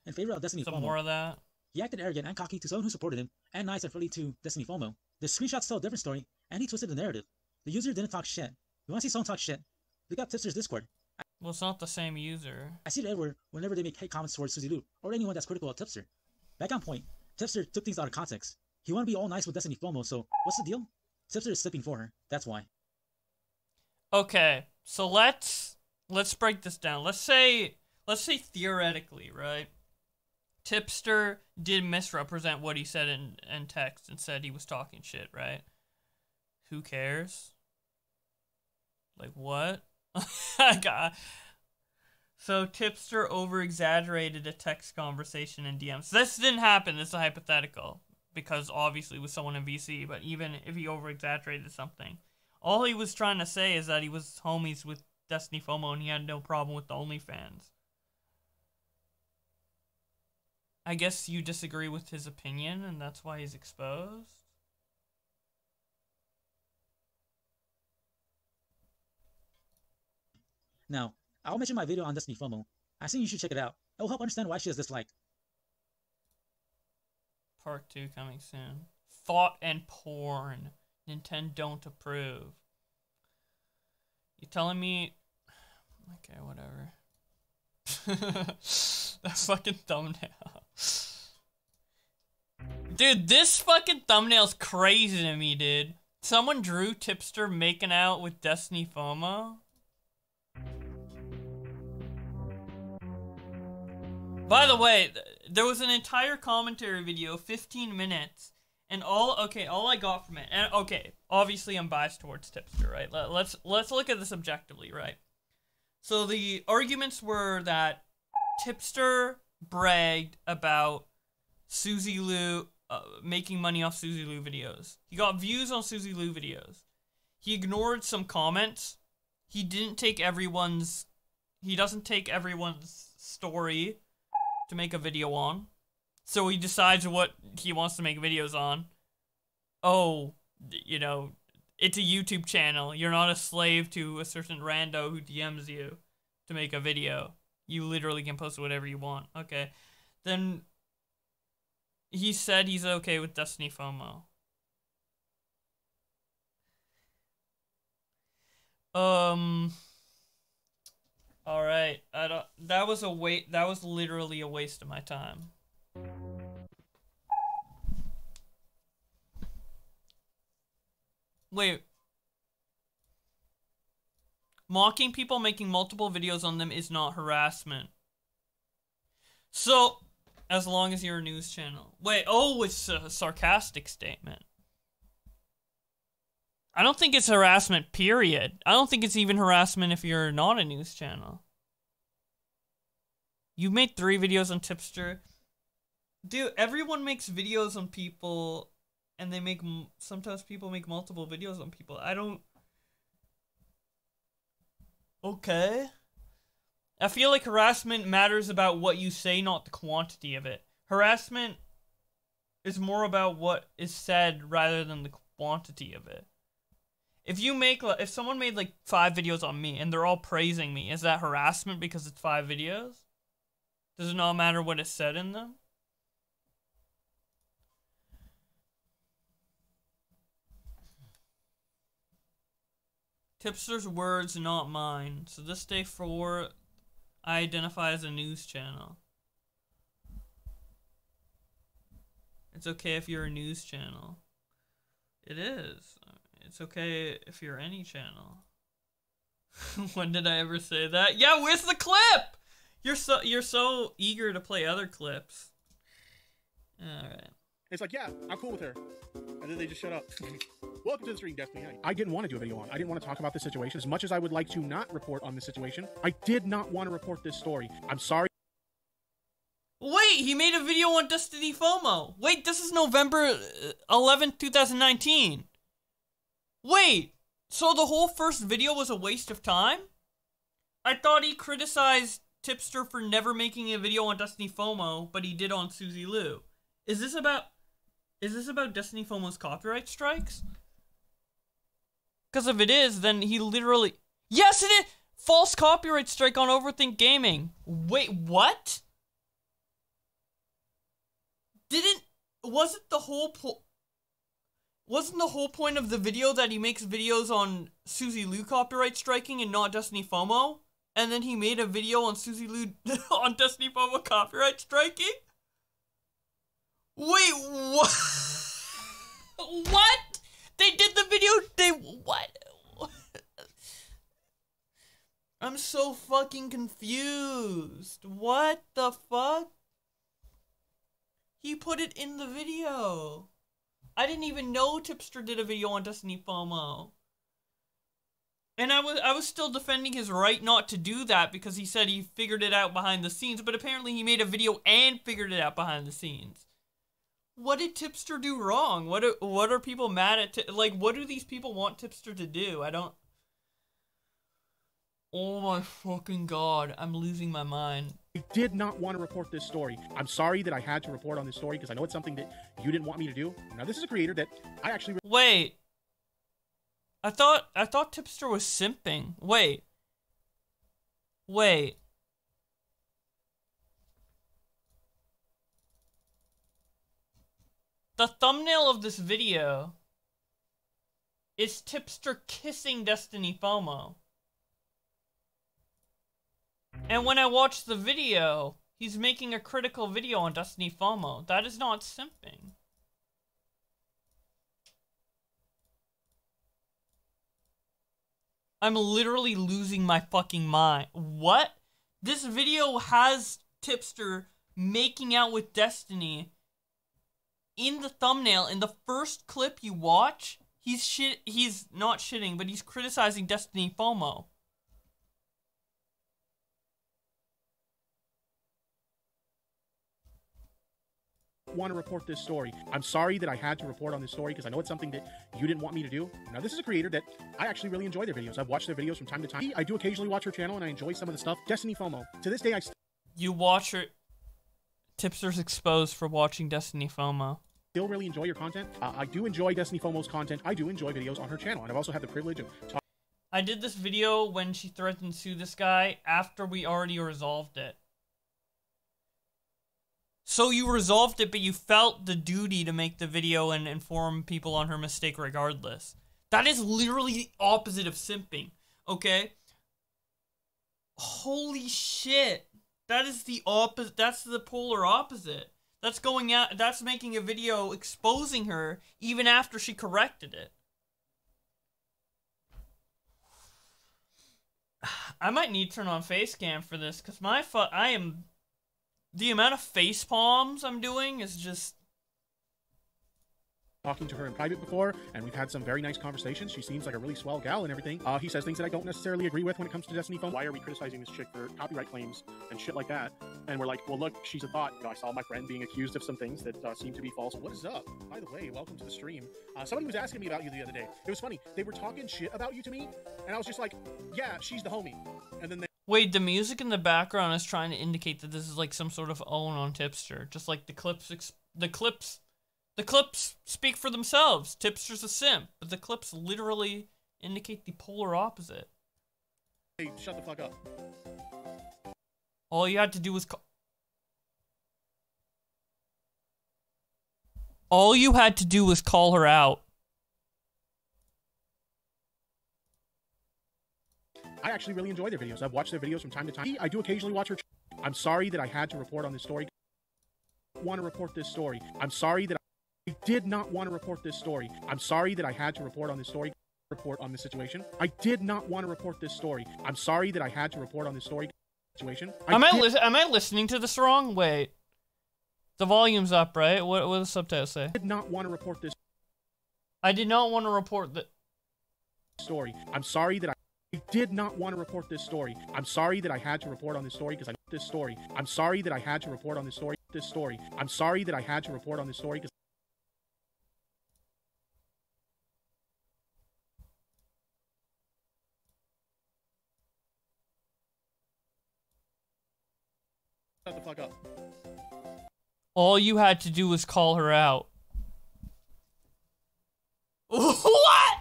in favor of Destiny Some FOMO. more of that. He acted arrogant and cocky to someone who supported him, and nice and friendly to Destiny FOMO. The screenshots tell a different story, and he twisted the narrative. The user didn't talk shit. You want to see someone talk shit? Look up Tipster's Discord. Well, it's not the same user. I see it everywhere whenever they make hate comments towards Suzy Lu, or anyone that's critical of Tipster. Back on point, Tipster took things out of context. He wanted to be all nice with Destiny FOMO, so what's the deal? Tipster is slipping for her, that's why. Okay, so let's break this down. Let's say theoretically, right? Tipster did misrepresent what he said in text and said he was talking shit, right? Who cares? Like, what? So Tipster over-exaggerated a text conversation in DMs. This didn't happen. This is a hypothetical. Because obviously with someone in VC, but even if he over-exaggerated something. All he was trying to say is that he was homies with Destiny FOMO and he had no problem with the OnlyFans. I guess you disagree with his opinion and that's why he's exposed? Now, I'll mention my video on Destiny FOMO. I think you should check it out. It will help understand why she has disliked. Part 2 coming soon. Thought and porn. Nintendo don't approve. You telling me... Okay, whatever. That fucking thumbnail. Dude, this fucking thumbnail's crazy to me, dude. Someone drew Tipster making out with Destiny FOMO? By the way, there was an entire commentary video, 15 minutes, and all I got from it, and okay, obviously I'm biased towards Tipster, right? Let's look at this objectively, right? So the arguments were that Tipster bragged about Suzy Lu making money off Suzy Lu videos. He got views on Suzy Lu videos. He ignored some comments. He doesn't take everyone's story to make a video on. So he decides what he wants to make videos on. Oh, you know, it's a YouTube channel. You're not a slave to a certain rando who DMs you to make a video. You literally can post whatever you want. Okay. Then he said he's okay with Destiny FOMO. Alright, that was literally a waste of my time. Wait. Mocking people making multiple videos on them is not harassment. So, as long as you're a news channel. Wait, oh, it's a sarcastic statement. I don't think it's harassment, period. I don't think it's even harassment if you're not a news channel. You made 3 videos on Tipster. Dude, everyone makes videos on people, and they make, sometimes people make multiple videos on people. I don't... Okay. I feel like harassment matters about what you say, not the quantity of it. Harassment is more about what is said rather than the quantity of it. If someone made like 5 videos on me and they're all praising me, is that harassment because it's 5 videos? Does it not matter what is said in them? Tipster's words, not mine. So this day 4, I identify as a news channel. It's okay if you're a news channel. It is. It's okay if you're any channel. When did I ever say that? Yeah, where's the clip? You're so eager to play other clips. Alright. It's like, yeah, I'm cool with her. And then they just shut up. Welcome to the stream, Destiny. I didn't want to do a video on. I didn't want to talk about this situation. As much as I would like to not report on this situation, I did not want to report this story. I'm sorry. Wait, he made a video on Destiny FOMO. Wait, this is November 11th, 2019. Wait, so the whole first video was a waste of time? I thought he criticized Tipster for never making a video on Destiny FOMO, but he did on Suzy Lu. Is this about Destiny FOMO's copyright strikes? Because if it is, then he literally... Yes, it is! False copyright strike on Overthink Gaming. Wait, what? Wasn't the whole point of the video that he makes videos on Suzy Liu copyright striking and not Destiny FOMO? And then he made a video on Suzy Liu on Destiny FOMO copyright striking? Wait, what? What? They did the video, what? I'm so fucking confused. What the fuck? He put it in the video. I didn't even know Tipster did a video on Destiny FOMO. And I was still defending his right not to do that because he said he figured it out behind the scenes, but apparently he made a video and figured it out behind the scenes. What did Tipster do wrong? What are people mad at? Like, what do these people want Tipster to do? I don't... Oh my fucking god, I'm losing my mind. I did not want to report this story. I'm sorry that I had to report on this story because I know it's something that you didn't want me to do. Now, this is a creator that I actually... Wait. I thought Tipster was simping. Wait. The thumbnail of this video is Tipster kissing Destiny FOMO. And when I watch the video, he's making a critical video on Destiny FOMO. That is not simping. I'm literally losing my fucking mind. What? This video has Tipster making out with Destiny in the thumbnail. In the first clip you watch, he's not shitting, but he's criticizing Destiny FOMO. Want to report this story. I'm sorry that I had to report on this story because I know it's something that you didn't want me to do. Now, this is a creator that I actually really enjoy their videos. I've watched their videos from time to time. I do occasionally watch her channel and I enjoy some of the stuff. Destiny FOMO. To this day, I You watch her... Tipster's exposed for watching Destiny FOMO. Still really enjoy your content. I do enjoy Destiny FOMO's content. I do enjoy videos on her channel, and I've also had the privilege of talking. I did this video when she threatened to sue this guy after we already resolved it. So you resolved it, but you felt the duty to make the video and inform people on her mistake regardless. That is literally the opposite of simping, okay? Holy shit. That is the opposite. That's the polar opposite. That's going out. That's making a video exposing her even after she corrected it. I might need to turn on face cam for this because the amount of face palms I'm doing is just... Talking to her in private before, and we've had some very nice conversations. She seems like a really swell gal and everything. He says things that I don't necessarily agree with when it comes to Destiny FOMO. Why are we criticizing this chick for copyright claims and shit like that? And we're like, well, look, she's a thought. I saw my friend being accused of some things that seem to be false. What is up? By the way, welcome to the stream. Somebody was asking me about you the other day. It was funny. They were talking shit about you to me, and I was just like, yeah, she's the homie. And then they... Wait, the music in the background is trying to indicate that this is like some sort of own on Tipster. Just like the clips speak for themselves. Tipster's a simp, but the clips literally indicate the polar opposite. Hey, shut the fuck up. All you had to do was All you had to do was call her out. I actually really enjoy their videos. I've watched their videos from time to time. I do occasionally watch her. I'm sorry that I had to report on this story. I want to report this story. I'm sorry that I did not want to report this story. I'm sorry that I had to report on this story. Report on this situation. I did not want to report this story. I'm sorry that I had to report on this story situation. Am I listening to this wrong? Wait. The volume's up, right? What does the subtitle say? I did not want to report this. I did not want to report the story. I'm sorry that I did not want to report this story. I'm sorry that I had to report on this story because I know this story. I'm sorry that I had to report on this story. This story. I'm sorry that I had to report on this story because shut the fuck up. All you had to do was call her out. What?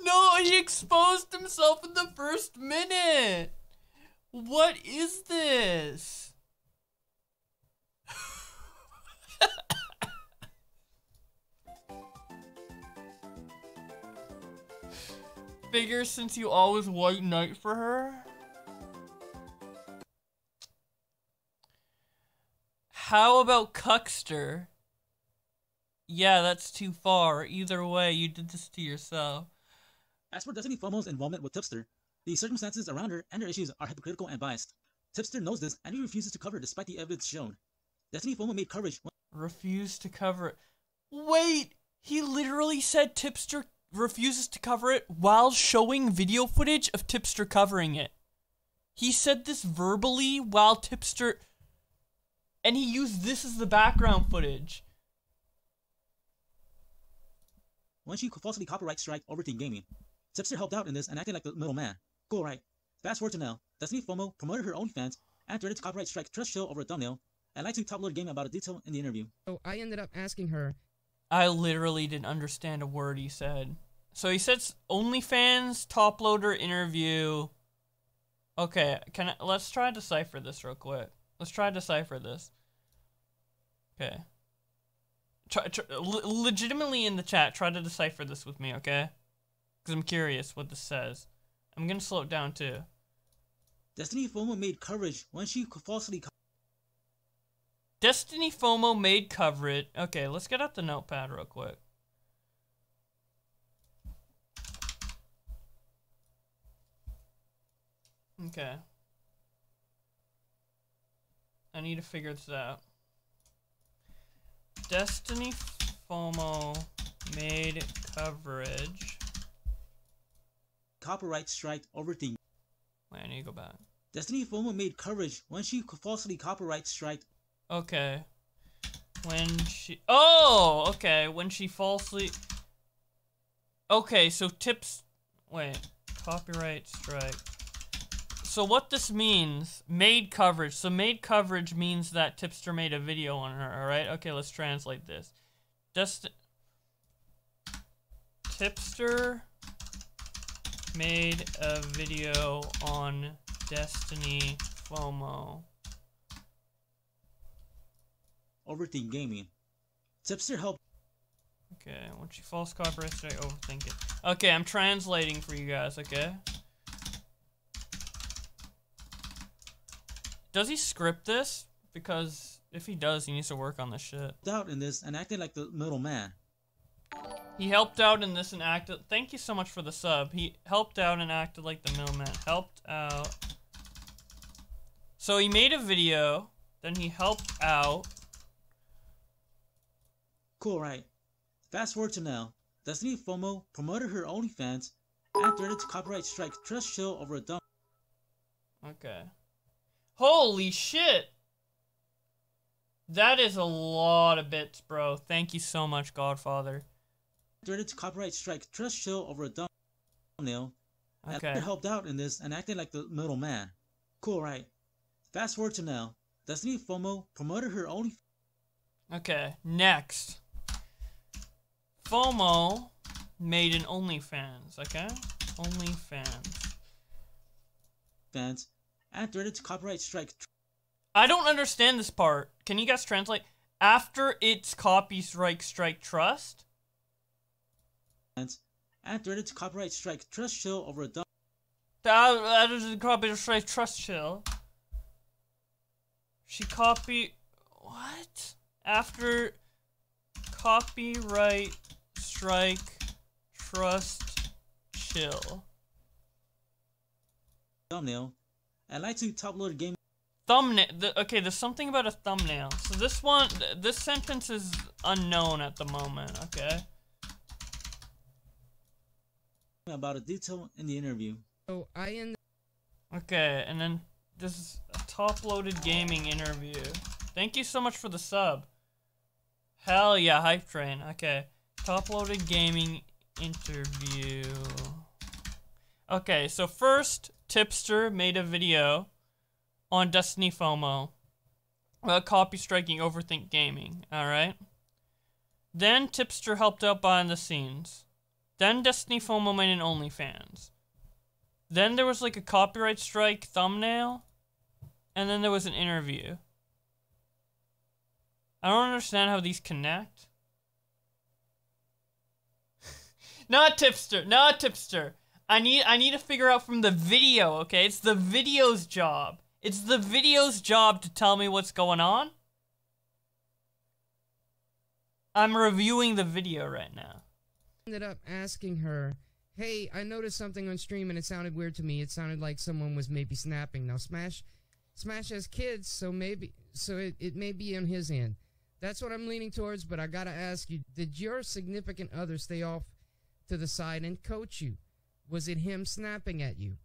No, he exposed himself. herself in the first minute. What is this? Figure since you always white knight for her. How about Cuckster? Yeah, that's too far. Either way, you did this to yourself. As for Destiny FOMO's involvement with Tipster, the circumstances around her and her issues are hypocritical and biased. Tipster knows this and he refuses to cover it despite the evidence shown. Destiny FOMO made coverage. Refused to cover it. Wait! He literally said Tipster refuses to cover it while showing video footage of Tipster covering it. He said this verbally while Tipster... And he used this as the background footage. When she falsely copyright strike Overthink Gaming, Tipster helped out in this and acted like the middleman. Cool, right? Fast forward to now. Destiny FOMO promoted her OnlyFans and threatened to copyright strike Trust Chill over a thumbnail and lied to Top Loader Gaming about a detail in the interview. So I ended up asking her. I literally didn't understand a word he said. So he said OnlyFans Top Loader interview. Okay, let's try to decipher this real quick. Let's try to decipher this. Okay. Legitimately in the chat, try to decipher this with me, okay? Because I'm curious what this says. I'm gonna slow it down too. Destiny FOMO made coverage when she falsely... Destiny FOMO made coverage. Okay, let's get out the notepad real quick. Okay. I need to figure this out. Destiny FOMO made coverage. Copyright strike Overthink. Wait, I need to go back. Destiny FOMO made coverage when she falsely copyright strike. Okay. When she... Oh! Okay, when she falsely... Okay, so tips... Wait. Copyright strike. So what this means, made coverage. So made coverage means that Tipster made a video on her, alright? Okay, let's translate this. Tipster made a video on Destiny FOMO. Overthink Gaming. Tipster helped. Okay, when she false copyright strike, overthink it. Okay, I'm translating for you guys, okay? Does he script this? Because if he does, he needs to work on this shit. Out in this and acted like the middleman. He helped out in this and acted... Thank you so much for the sub. He helped out and acted like the middleman. Helped out. So he made a video, then he helped out. Cool, right? Fast forward to now. Destiny FOMO promoted her OnlyFans and threatened to copyright strike Trust Chill over a dumb. Okay. Holy shit! That is a lot of bits, bro. Thank you so much, Godfather. Threatened to copyright strike Trust Chill over a thumbnail. Okay. And helped out in this and acted like the middleman. Cool, right? Fast forward to now. Destiny FOMO promoted her OnlyFans. Okay, next. FOMO made an OnlyFans, okay? OnlyFans. Fans and threatened to copyright strike. I don't understand this part. Can you guys translate? After its copyright strike trust? And threatened to copyright strike Trust Chill over a dumb. That is copyright strike trust chill. She copy... What? After copyright strike trust chill. Thumbnail. And lied to Top Loader Gaming. Thumbnail. Okay, there's something about a thumbnail. So this one, this sentence is unknown at the moment, okay? About a detail in the interview. So Okay, and then this is a top-loaded gaming interview. Thank you so much for the sub. Hell yeah, hype train. Okay, top-loaded gaming interview. Okay, so first, Tipster made a video on Destiny FOMO about copy striking Overthink Gaming, alright? Then Tipster helped out behind the scenes. Then Destiny FOMO made an OnlyFans. Then there was like a copyright strike thumbnail. And then there was an interview. I don't understand how these connect. Not Tipster. Not Tipster. I need to figure out from the video, okay? It's the video's job. It's the video's job to tell me what's going on. I'm reviewing the video right now. Ended up asking her, hey, I noticed something on stream and it sounded weird to me. It sounded like someone was maybe snapping. Now Smash has kids, so it may be on his end. That's what I'm leaning towards, but I gotta ask you, did your significant other stay off to the side and coach you? Was it him snapping at you?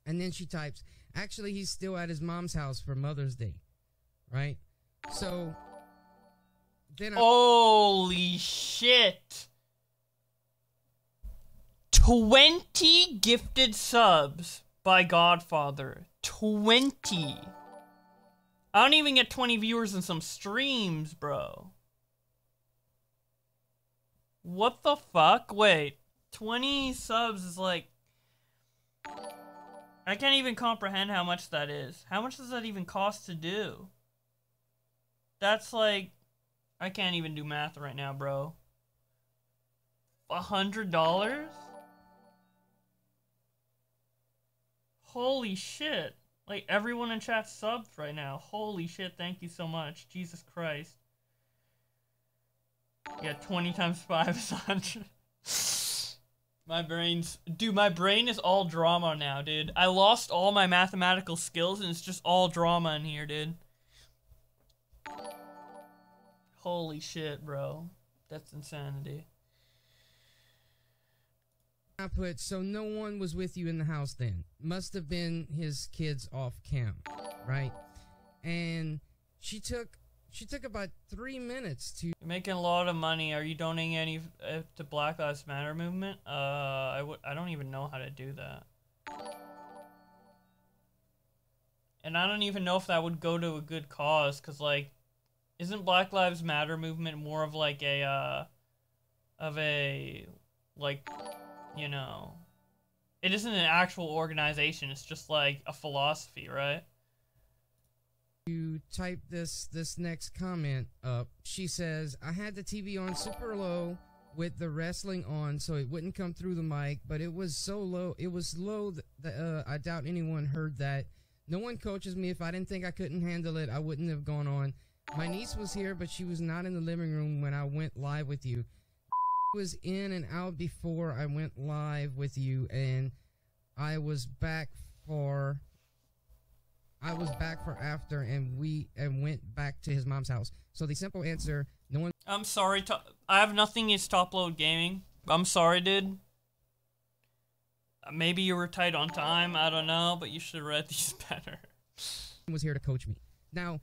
And then she types, actually, he's still at his mom's house for Mother's Day. Right? So, then holy shit. 20 gifted subs by Godfather. 20. I don't even get 20 viewers in some streams, bro. What the fuck? Wait. 20 subs is like... I can't even comprehend how much that is. How much does that even cost to do? That's like... I can't even do math right now, bro. $100? Holy shit. Like, everyone in chat subbed right now. Holy shit, thank you so much. Jesus Christ. Yeah, 20 times 5 is 100. My brain is all drama now, dude. I lost all my mathematical skills and it's just all drama in here, dude. Holy shit, bro. That's insanity. I put, so no one was with you in the house then. Must have been his kids off cam, right? And she took about 3 minutes to... You're making a lot of money. Are you donating any to Black Lives Matter movement? I don't even know how to do that. And I don't even know if that would go to a good cause, cause like, isn't Black Lives Matter movement more of like a, like, you know, it isn't an actual organization. It's just like a philosophy, right? You type this next comment up. She says, I had the TV on super low with the wrestling on so it wouldn't come through the mic, but it was so low, that I doubt anyone heard that. No one coaches me. If I didn't think I couldn't handle it, I wouldn't have gone on. My niece was here, but she was not in the living room when I went live with you. Was in and out before I went live with you, and I was back for after, and went back to his mom's house. So the simple answer, no one... I'm sorry, I have nothing against Top Load Gaming. I'm sorry, dude. Maybe you were tight on time, I don't know, but you should have read these better. Was here to coach me. Now,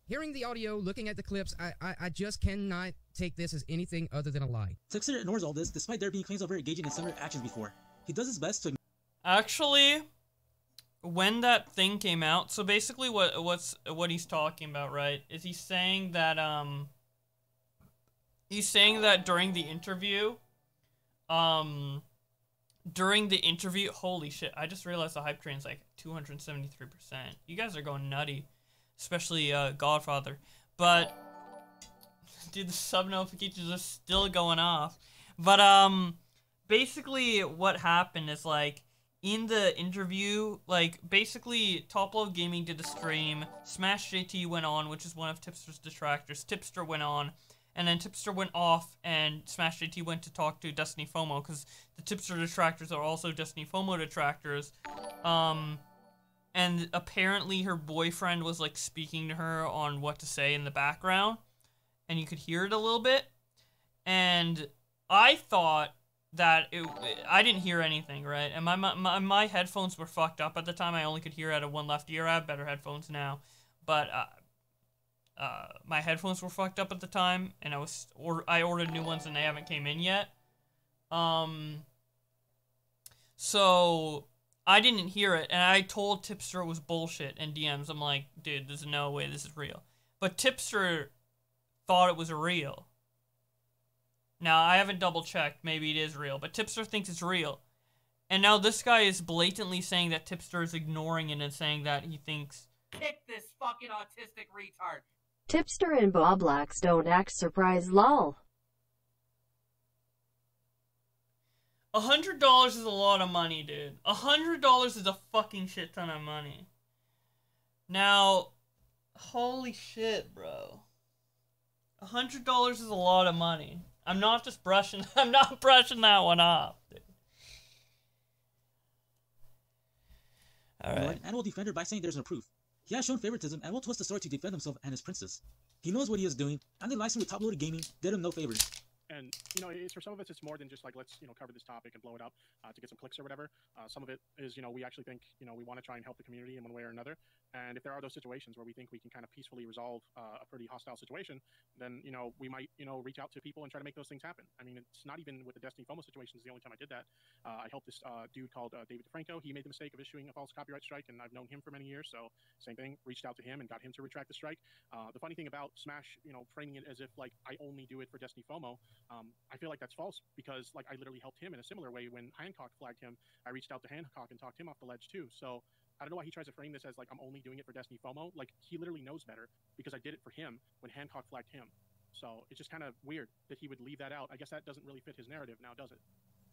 hearing the audio, looking at the clips, I just cannot take this as anything other than a lie. Tipster ignores all this, despite there being claims of her engaging in similar actions before. He does his best to... Actually, when that thing came out, so basically what he's talking about, right, is he's saying that during the interview, holy shit, I just realized the hype train's like 273%. You guys are going nutty. Especially, Godfather. But, dude, the sub notifications are still going off. But, basically what happened is, like, in the interview, like, basically, Top Load Gaming did a stream, Smash JT went on, which is one of Tipster's detractors, Tipster went on, and then Tipster went off, and Smash JT went to talk to Destiny FOMO, because the Tipster detractors are also Destiny FOMO detractors, and apparently her boyfriend was, like, speaking to her on what to say in the background, and you could hear it a little bit, and I thought that I didn't hear anything, right? And my headphones were fucked up at the time. I only could hear out of one left ear. I have better headphones now, but my headphones were fucked up at the time, and I ordered new ones and they haven't came in yet. So I didn't hear it, and I told Tipster it was bullshit in DMs. I'm like, dude, there's no way this is real. But Tipster thought it was real. Now, I haven't double-checked. Maybe it is real. But Tipster thinks it's real. And now this guy is blatantly saying that Tipster is ignoring it and saying that he thinks... Kick this fucking autistic retard. Tipster and Bowblax don't act surprised, lol. $100 is a lot of money, dude. $100 is a fucking shit ton of money. Now, holy shit, bro. $100 is a lot of money. I'm not brushing that one off, dude. Alright. And will defend her by saying there's no proof. He has shown favoritism and will twist the story to defend himself and his princess. He knows what he is doing, and the livestream with top-loaded gaming did him no favors. And, you know, it's, for some of us, it's more than just like, let's, you know, cover this topic and blow it up to get some clicks or whatever. Some of it is, you know, we actually think, you know, we want to try and help the community in one way or another. And if there are those situations where we think we can kind of peacefully resolve a pretty hostile situation, then, you know, we might, you know, reach out to people and try to make those things happen. I mean, it's not even with the Destiny FOMO situation is the only time I did that. I helped this dude called David DeFranco. He made the mistake of issuing a false copyright strike, and I've known him for many years. So same thing, reached out to him and got him to retract the strike. The funny thing about Smash, you know, framing it as if like I only do it for Destiny FOMO, I feel like that's false, because like I literally helped him in a similar way when Hancock flagged him. I reached out to Hancock and talked him off the ledge too. So I don't know why he tries to frame this as like I'm only doing it for Destiny FOMO. Like he literally knows better, because I did it for him when Hancock flagged him. So it's just kind of weird that he would leave that out. I guess that doesn't really fit his narrative now, does it?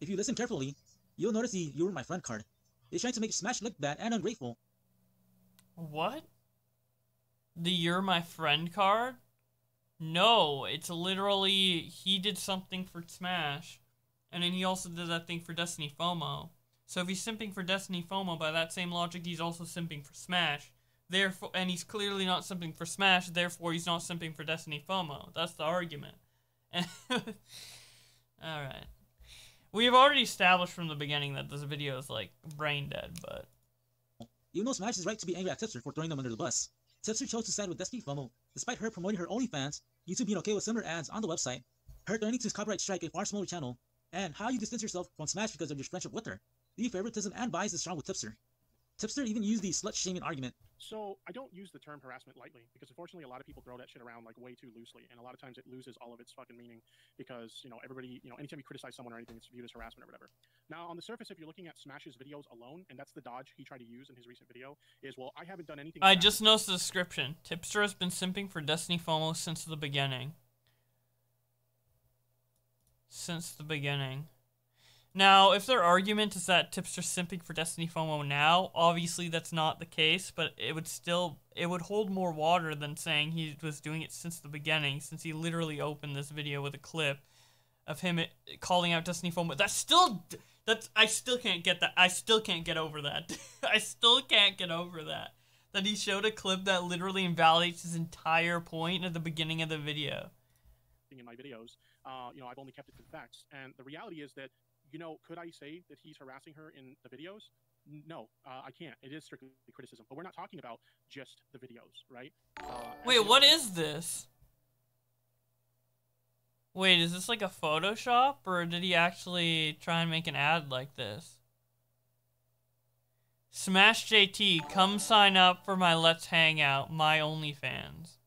If you listen carefully, you'll notice the "you're my friend" card. It's trying to make Smash look bad and ungrateful. What? The "you're my friend" card? No, it's literally he did something for Smash, and then he also did that thing for Destiny FOMO. So if he's simping for Destiny FOMO, by that same logic, he's also simping for Smash. Therefore, and he's clearly not simping for Smash, therefore he's not simping for Destiny FOMO. That's the argument. Alright. We've already established from the beginning that this video is, like, brain dead, but... Even though Smash is right to be angry at Tipster for throwing them under the bus, Tipster chose to side with Destiny FOMO, despite her promoting her OnlyFans, YouTube being okay with similar ads on the website, her threatening to copyright strike a far smaller channel, and how you distance yourself from Smash because of your friendship with her. The favoritism and bias is strong with Tipster. Tipster even used the slut-shaming argument. So I don't use the term harassment lightly, because unfortunately a lot of people throw that shit around like way too loosely, and a lot of times it loses all of its fucking meaning, because, you know, everybody, you know, anytime you criticize someone or anything, it's viewed as harassment or whatever. Now, on the surface, if you're looking at Smash's videos alone, and that's the dodge he tried to use in his recent video, is, well, I haven't done anything... I just noticed the description. Tipster has been simping for Destiny FOMO since the beginning. Since the beginning. Now, if their argument is that Tipster's simping for Destiny FOMO now, obviously that's not the case, but it would hold more water than saying he was doing it since the beginning, since he literally opened this video with a clip of him calling out Destiny FOMO. I still can't get that. I still can't get over that. I still can't get over that. That he showed a clip that literally invalidates his entire point at the beginning of the video. In my videos, you know, I've only kept it to the facts, and the reality is that, you know, could I say that he's harassing her in the videos? No, I can't. It is strictly criticism. But we're not talking about just the videos, right? Wait, what is this? Wait, is this like a Photoshop? Or did he actually try and make an ad like this? Smash JT, come sign up for my Let's Hang Out, my OnlyFans.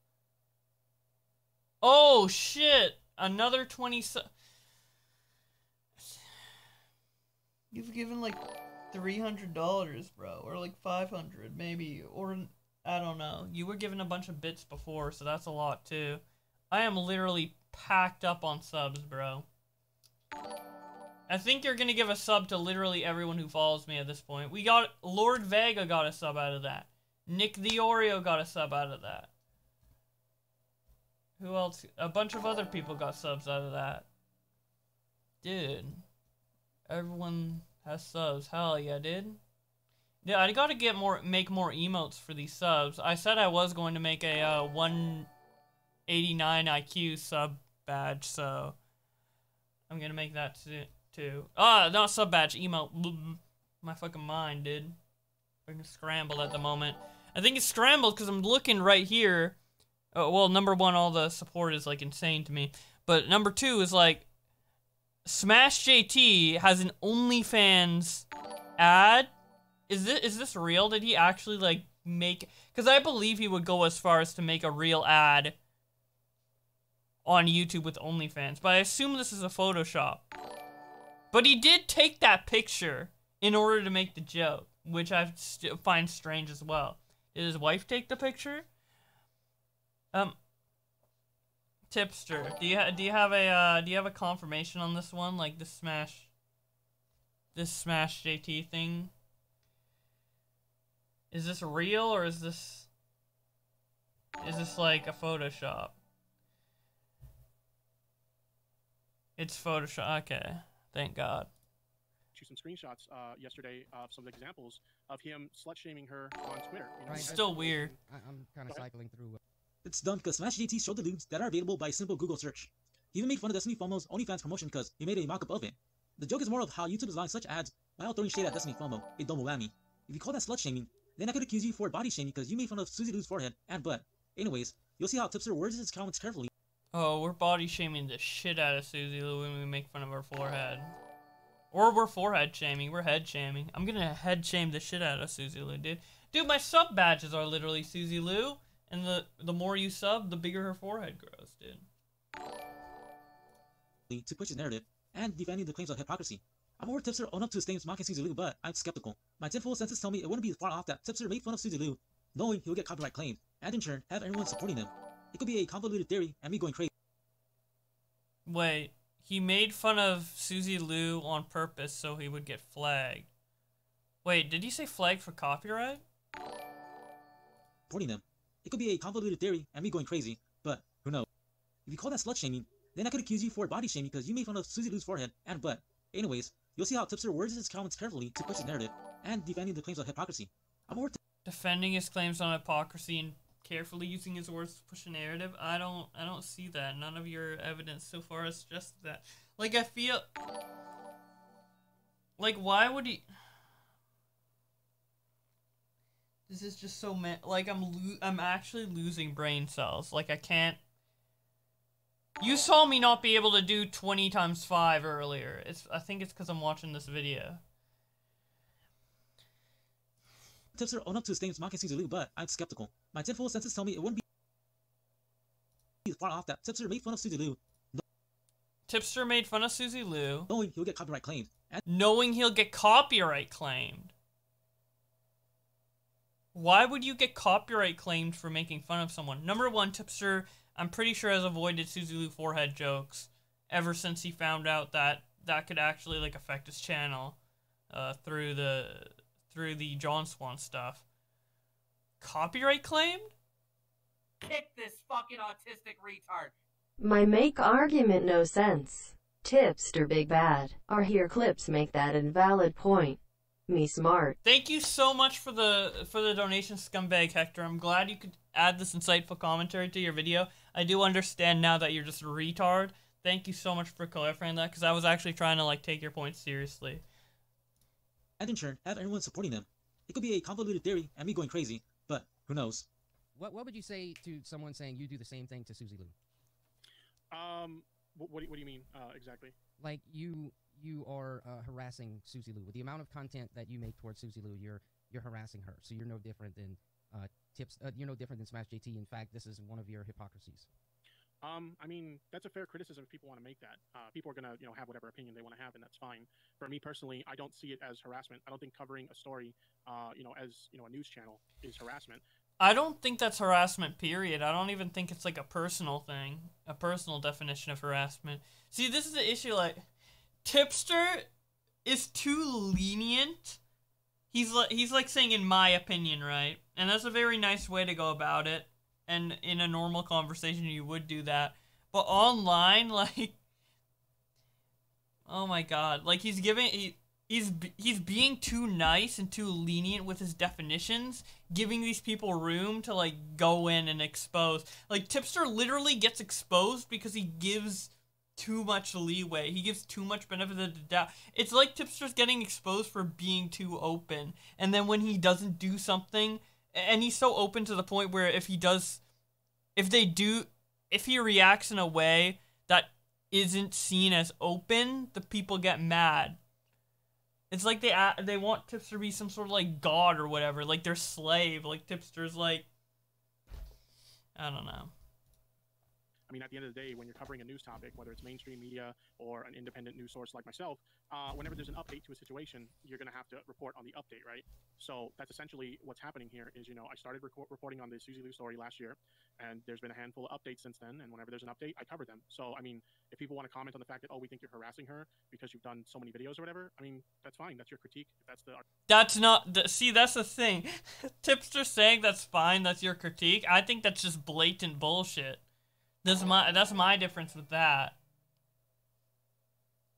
Oh, shit! Another 20... You've given like $300, bro, or like $500 maybe, or I don't know. You were given a bunch of bits before, so that's a lot too. I am literally packed up on subs, bro. I think you're gonna give a sub to literally everyone who follows me at this point. We got Lord Vega got a sub out of that. Nick the Oreo got a sub out of that. Who else? A bunch of other people got subs out of that. Dude. Everyone has subs. Hell yeah, dude. Yeah, I gotta make more emotes for these subs. I said I was going to make a 189 IQ sub badge, so I'm gonna make that too. Ah, not sub badge, emote. My fucking mind, dude. Fucking scrambled at the moment. I think it's scrambled because I'm looking right here. Well, number one, all the support is like insane to me, but number two is like, Smash JT has an OnlyFans ad. Is this real? Did he actually like make? Because I believe he would go as far as to make a real ad on YouTube with OnlyFans. But I assume this is a Photoshop. But he did take that picture in order to make the joke, which I find strange as well. Did his wife take the picture? Tipster, do you have a confirmation on this one, like this Smash JT thing? Is this real or is this like a Photoshop? It's Photoshop. Okay, thank God. Some screenshots yesterday of some examples of him slut-shaming her on Twitter. Right, still weird. I'm kind of cycling through. It's dumb because Smash JT showed the nudes that are available by a simple Google search. He even made fun of Destiny FOMO's OnlyFans promotion because he made a mock-up of it. The joke is more of how YouTube is allowing such ads while throwing shade at Destiny FOMO, a double whammy. If you call that slut-shaming, then I could accuse you for body shaming because you made fun of Susie Lou's forehead and butt. Anyways, you'll see how Tipster words his comments carefully. Oh, we're body shaming the shit out of Susie Lou when we make fun of her forehead. Or we're forehead shaming, we're head shaming. I'm gonna head shame the shit out of Susie Lou, dude. Dude, my sub badges are literally Susie Lou, and the more you sub, the bigger her forehead grows, dude. To push his narrative, and defending the claims of hypocrisy. I'm aware Tipster owned up to his claims mocking Susie Lou, but I'm skeptical. My tenfold senses tell me it wouldn't be far off that Tipster made fun of Susie Lou, knowing he would get copyright claimed, and in turn, have everyone supporting him. It could be a convoluted theory, and me going crazy. Wait, he made fun of Susie Lou on purpose so he would get flagged. Wait, did he say flagged for copyright? Supporting them. It could be a convoluted theory, and me going crazy, but who knows. If you call that slut shaming, then I could accuse you for body shaming because you made fun of Susie Lou's forehead and butt. Anyways, you'll see how Tipster words his comments carefully to push his narrative, and defending the claims of hypocrisy. I'm aware Defending his claims on hypocrisy and carefully using his words to push a narrative? I don't see that. None of your evidence so far has suggested that. Like, I feel... Like, why would he... This is just so like, I'm actually losing brain cells. Like, I can't... You saw me not be able to do 20 times 5 earlier. I think it's because I'm watching this video. Tipster owned up to his claims mocking Susie Lou, but I'm skeptical. My tenfold senses tell me it wouldn't be far off that Tipster made fun of Susie Lou. Tipster made fun of Susie Lou. Knowing he'll get copyright claimed. Knowing he'll get copyright claimed. Why would you get copyright claimed for making fun of someone? Number one, Tipster, I'm pretty sure, has avoided Susie Lou forehead jokes ever since he found out that that could actually, like, affect his channel through the John Swan stuff. Copyright claimed? Kick this fucking autistic retard. My make argument no sense. Tipster big bad. Our here clips make that invalid point. Me smart. Thank you so much for the donation, Scumbag Hector. I'm glad you could add this insightful commentary to your video. I do understand now that you're just a retard. Thank you so much for clarifying that, because I was actually trying to, like, take your point seriously. And in turn, have everyone supporting them. It could be a convoluted theory, and me going crazy, but who knows. What would you say to someone saying you do the same thing to Susie Lou? What do you mean exactly? Like you are harassing Susie Lou with the amount of content that you make towards Susie Lou. You're harassing her, so you're no different than you're no different than Smash JT. In fact, this is one of your hypocrisies. I mean, that's a fair criticism if people want to make that. People are going to, have whatever opinion they want to have, and that's fine. For me personally, I don't see it as harassment. I don't think covering a story, as, a news channel is harassment. I don't think that's harassment, period. I don't even think it's, like, a personal thing. A personal definition of harassment. See, this is the issue, like, Tipster is too lenient. He's like saying, in my opinion, right? And that's a very nice way to go about it. And in a normal conversation, you would do that. But online, like, oh my god, like, he's being too nice and too lenient with his definitions, giving these people room to, like, go in and expose. Like, Tipster literally gets exposed because he gives too much leeway. He gives too much benefit of the doubt. It's like Tipster's getting exposed for being too open. And then when he doesn't do something... And he's so open to the point where if he reacts in a way that isn't seen as open, the people get mad. It's like they want Tipster to be some sort of, like, god or whatever, like their slave. Like, Tipster's like, I don't know. I mean, at the end of the day, when you're covering a news topic, whether it's mainstream media or an independent news source like myself, whenever there's an update to a situation, you're going to have to report on the update, right? So that's essentially what's happening here is, I started reporting on the Susie Liu story last year, and there's been a handful of updates since then, and whenever there's an update, I cover them. So, I mean, if people want to comment on the fact that, oh, we think you're harassing her because you've done so many videos or whatever, I mean, that's fine. That's your critique. If that's the... That's not... See, that's the thing. Tipster saying that's fine, that's your critique. I think that's just blatant bullshit. That's my difference with that.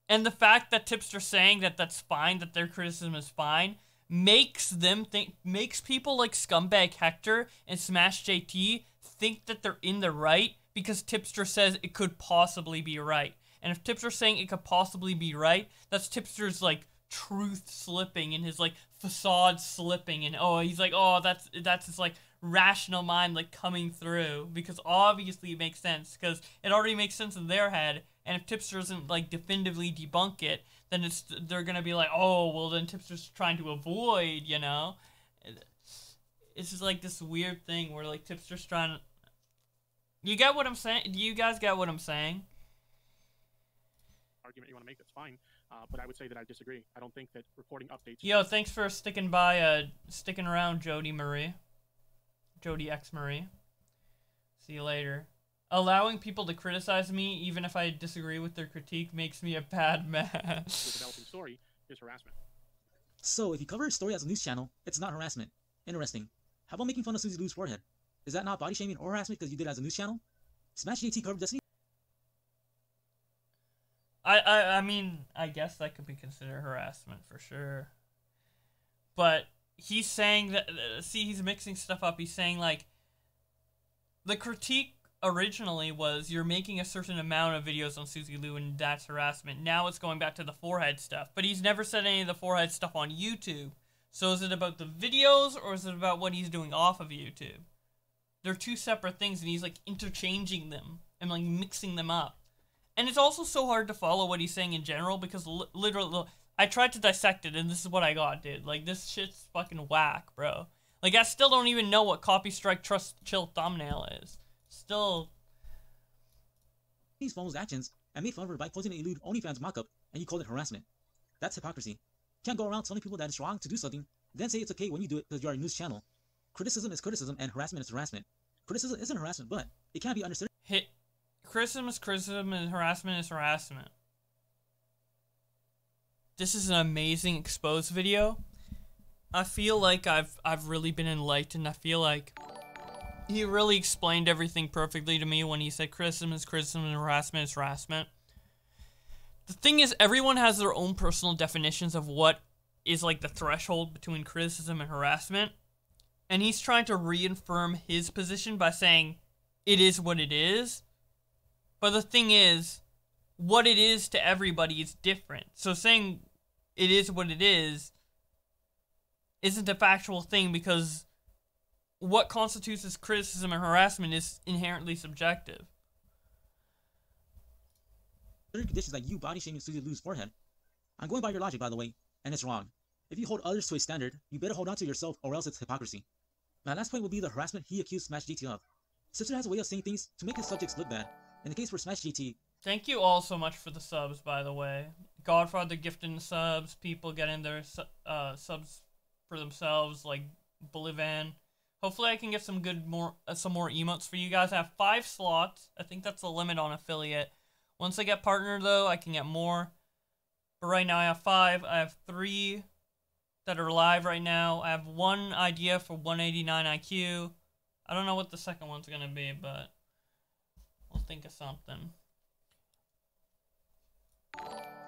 And the fact that Tipster saying that that's fine, that their criticism is fine, makes people like Scumbag Hector and Smash JT think that they're in the right because Tipster says it could possibly be right. And if Tipster's saying it could possibly be right, that's Tipster's, like, truth slipping and his, like, facade slipping, and, oh, he's like, oh, that's his, like, rational mind, like, coming through, because obviously it makes sense, because it already makes sense in their head, and if Tipster doesn't, like, definitively debunk it, then they're gonna be like, oh, well, then Tipster's trying to avoid, It's just, like, this weird thing where, like, Tipster's trying to... You get what I'm saying? Do you guys get what I'm saying? Argument you want to make, that's fine. But I would say that I disagree. I don't think that reporting updates... Yo, thanks for sticking around, Jody Marie. Jody X Marie. See you later. Allowing people to criticize me, even if I disagree with their critique, makes me a bad man. The developing story is harassment. So, if you cover a story as a news channel, it's not harassment. Interesting. How about making fun of Susie Liu's forehead? Is that not body shaming or harassment because you did it as a news channel? Smash JT covered Destiny. I mean, I guess that could be considered harassment for sure. But he's saying that, see, he's mixing stuff up. He's saying, like, the critique originally was you're making a certain amount of videos on Susie Liu and that's harassment. Now it's going back to the forehead stuff. But he's never said any of the forehead stuff on YouTube. So is it about the videos or is it about what he's doing off of YouTube? They're two separate things and he's, like, interchanging them and, like, mixing them up. And it's also so hard to follow what he's saying in general because literally, I tried to dissect it and this is what I got, dude. Like, this shit's fucking whack, bro. Like, I still don't even know what copy strike trust chill thumbnail is. Still. He's followed actions and made fun of her by posting an elude OnlyFans mockup and you called it harassment. That's hypocrisy. You can't go around telling people that it's wrong to do something, then say it's okay when you do it because you're a news channel. Criticism is criticism and harassment is harassment. Criticism isn't harassment, but it can't be understood. Criticism is criticism and harassment is harassment. This is an amazing exposed video. I feel like I've really been enlightened. I feel like he really explained everything perfectly to me when he said criticism is criticism and harassment is harassment. The thing is, everyone has their own personal definitions of what is, like, the threshold between criticism and harassment. And he's trying to reaffirm his position by saying it is what it is. But the thing is, what it is to everybody is different. So saying it is what it is isn't a factual thing because what constitutes as criticism and harassment is inherently subjective. There are conditions like you body shaming Susie Liu's forehead. I'm going by your logic, by the way, and it's wrong. If you hold others to a standard, you better hold on to yourself or else it's hypocrisy. My last point will be the harassment he accused Smash GT of. Sister has a way of saying things to make his subjects look bad. In the case for Smash GT... Thank you all so much for the subs, by the way. Godfather gifting the subs, people getting their subs for themselves, like Bolivan. Hopefully I can get some more emotes for you guys. I have 5 slots. I think that's the limit on affiliate. Once I get partner, though, I can get more. But right now I have 5. I have 3 that are live right now. I have 1 idea for 189 IQ. I don't know what the second one's gonna be, but we'll think of something.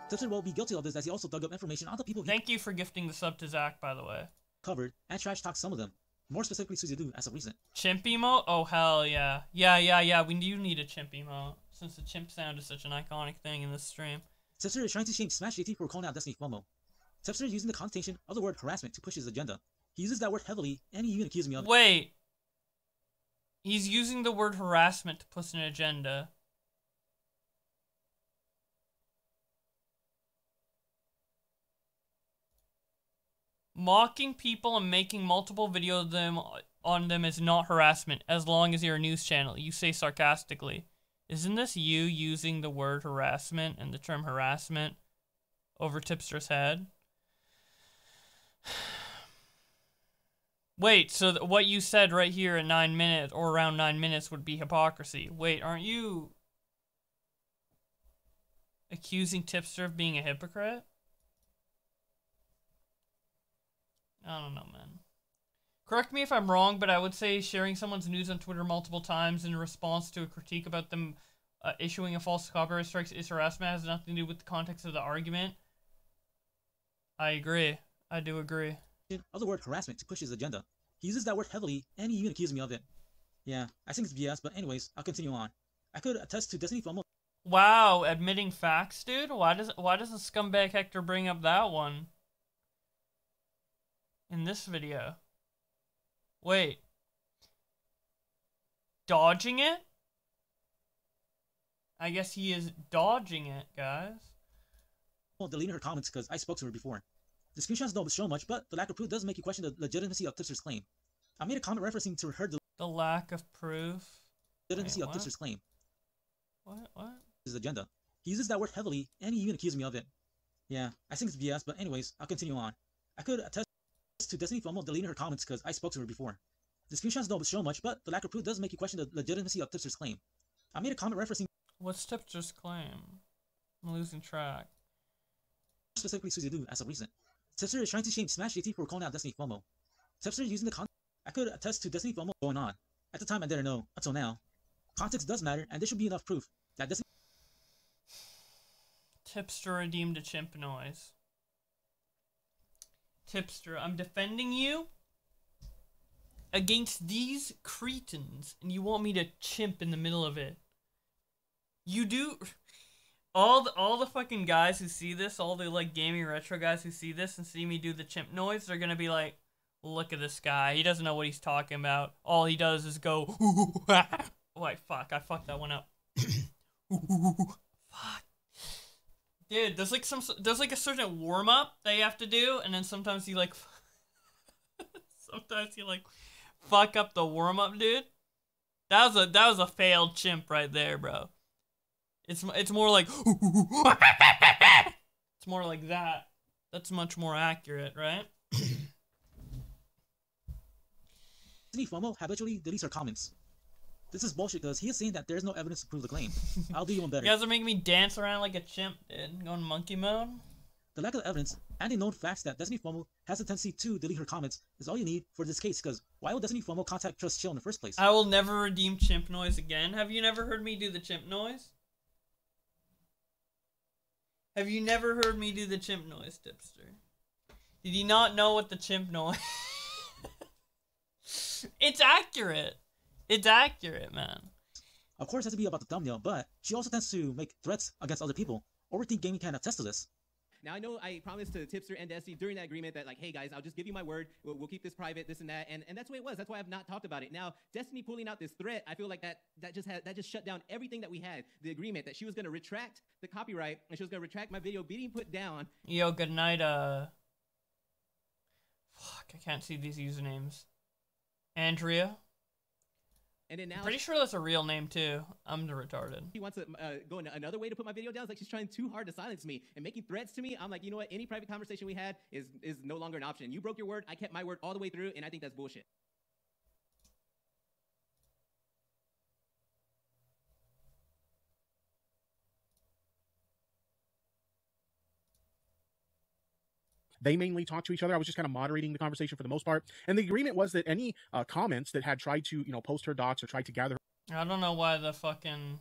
Tipster will be guilty of this as he also dug up information on the people he Thank you for gifting the sub to Zach, by the way. covered and trash talked some of them. More specifically Susie Liu as of recent. Chimp emote? Oh, hell yeah. Yeah. We do need a chimp emote, since the chimp sound is such an iconic thing in this stream. Tipster is trying to shame Smash JT for calling out Destiny FOMO. Tipster is using the connotation of the word harassment to push his agenda. He uses that word heavily, and he even accused me of it. Wait. He's using the word harassment to push an agenda. Mocking people and making multiple videos on them is not harassment, as long as you're a news channel, you say sarcastically. Isn't this you using the word harassment and the term harassment over Tipster's head? Wait, so what you said right here in 9 minutes, or around 9 minutes, would be hypocrisy. Wait, aren't you accusing Tipster of being a hypocrite? I don't know, man. Correct me if I'm wrong, but I would say sharing someone's news on Twitter multiple times in response to a critique about them issuing a false copyright strike is harassment. Has nothing to do with the context of the argument. I agree. I do agree. Of the word harassment to push his agenda. He uses that word heavily, and he even accused me of it. Yeah, I think it's BS, but anyways, I'll continue on. I could attest to Destiny FOMO. Wow, admitting facts, dude? Why does the scumbag Hector bring up that one in this video? Wait. Dodging it? I guess he is dodging it, guys. Well, deleting her comments because I spoke to her before. The screenshots don't show much, but the lack of proof does make you question the legitimacy of Tipster's claim. I made a comment referencing to her the lack of proof. Legitimacy of Tipster's claim. What? His agenda. He uses that word heavily, and he even accused me of it. Yeah, I think it's BS, but anyways, I'll continue on. I could attest to Destiny FOMO deleting her comments because I spoke to her before. The screenshots don't show much, but the lack of proof does make you question the legitimacy of Tipster's claim. I made a comment referencing... What's Tipster's claim? I'm losing track. Specifically Suzy Lou as of recent. Tipster is trying to shame Smash JT for calling out Destiny FOMO. Tipster is using the context. I could attest to Destiny FOMO going on. At the time I didn't know, until now. Context does matter, and there should be enough proof that Destiny... Tipster redeemed a chimp noise. Tipster, I'm defending you against these cretins, and you want me to chimp in the middle of it. You do... All the fucking guys who see this, all the like gaming retro guys who see this and see me do the chimp noise, they're gonna be like, look at this guy, he doesn't know what he's talking about. All he does is go, wait, fuck, I fucked that one up. Fuck. Dude, there's like a certain warm-up that you have to do, and then sometimes you like, fuck up the warm-up, dude. That was a failed chimp right there, bro. It's more like it's more like that. That's much more accurate, right? Destiny FOMO habitually deletes her comments. This is bullshit because he is saying that there is no evidence to prove the claim. I'll do you one better. You guys are making me dance around like a chimp, dude. Going monkey mode. The lack of evidence and the known facts that Destiny FOMO has a tendency to delete her comments is all you need for this case, because why would Destiny FOMO contact Trust Chill in the first place? I will never redeem chimp noise again. Have you never heard me do the chimp noise? Have you never heard me do the chimp noise, Tipster? Did you not know what the chimp noise... It's accurate. It's accurate, man. Of course, it has to be about the thumbnail, but she also tends to make threats against other people. Overthink Gaming can attest to this. Now, I know I promised to Tipster and Destiny during that agreement that, like, hey, guys, I'll just give you my word. We'll keep this private, this and that. And that's the way it was. That's why I've not talked about it. Now, Destiny pulling out this threat, I feel like that just shut down everything that we had. The agreement that she was going to retract the copyright, and she was going to retract my video being put down. Yo, good night, Fuck, I can't see these usernames. Andrea? And then now I'm pretty sure that's a real name too. I'm the retarded. She wants to go another way to put my video down. It's like she's trying too hard to silence me and making threats to me. I'm like, you know what? Any private conversation we had is no longer an option. You broke your word. I kept my word all the way through, and I think that's bullshit. They mainly talk to each other. I was just kind of moderating the conversation for the most part. And the agreement was that any comments that had tried to, post her docs or tried to gather... I don't know why the fucking...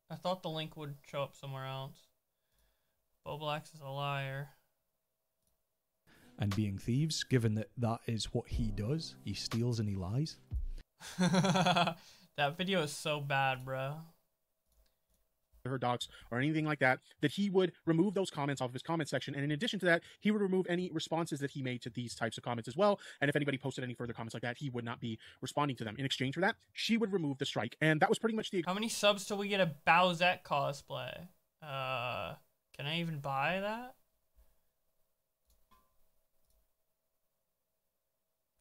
I thought the link would show up somewhere else. Bowblax is a liar. And being thieves, given that that is what he does. He steals and he lies. That video is so bad, bro. Her docs or anything like that, that he would remove those comments off of his comment section, and in addition to that, he would remove any responses that he made to these types of comments as well. And if anybody posted any further comments like that, he would not be responding to them. In exchange for that, she would remove the strike, and that was pretty much the... How many subs till we get a Bowsette cosplay? Can I even buy that?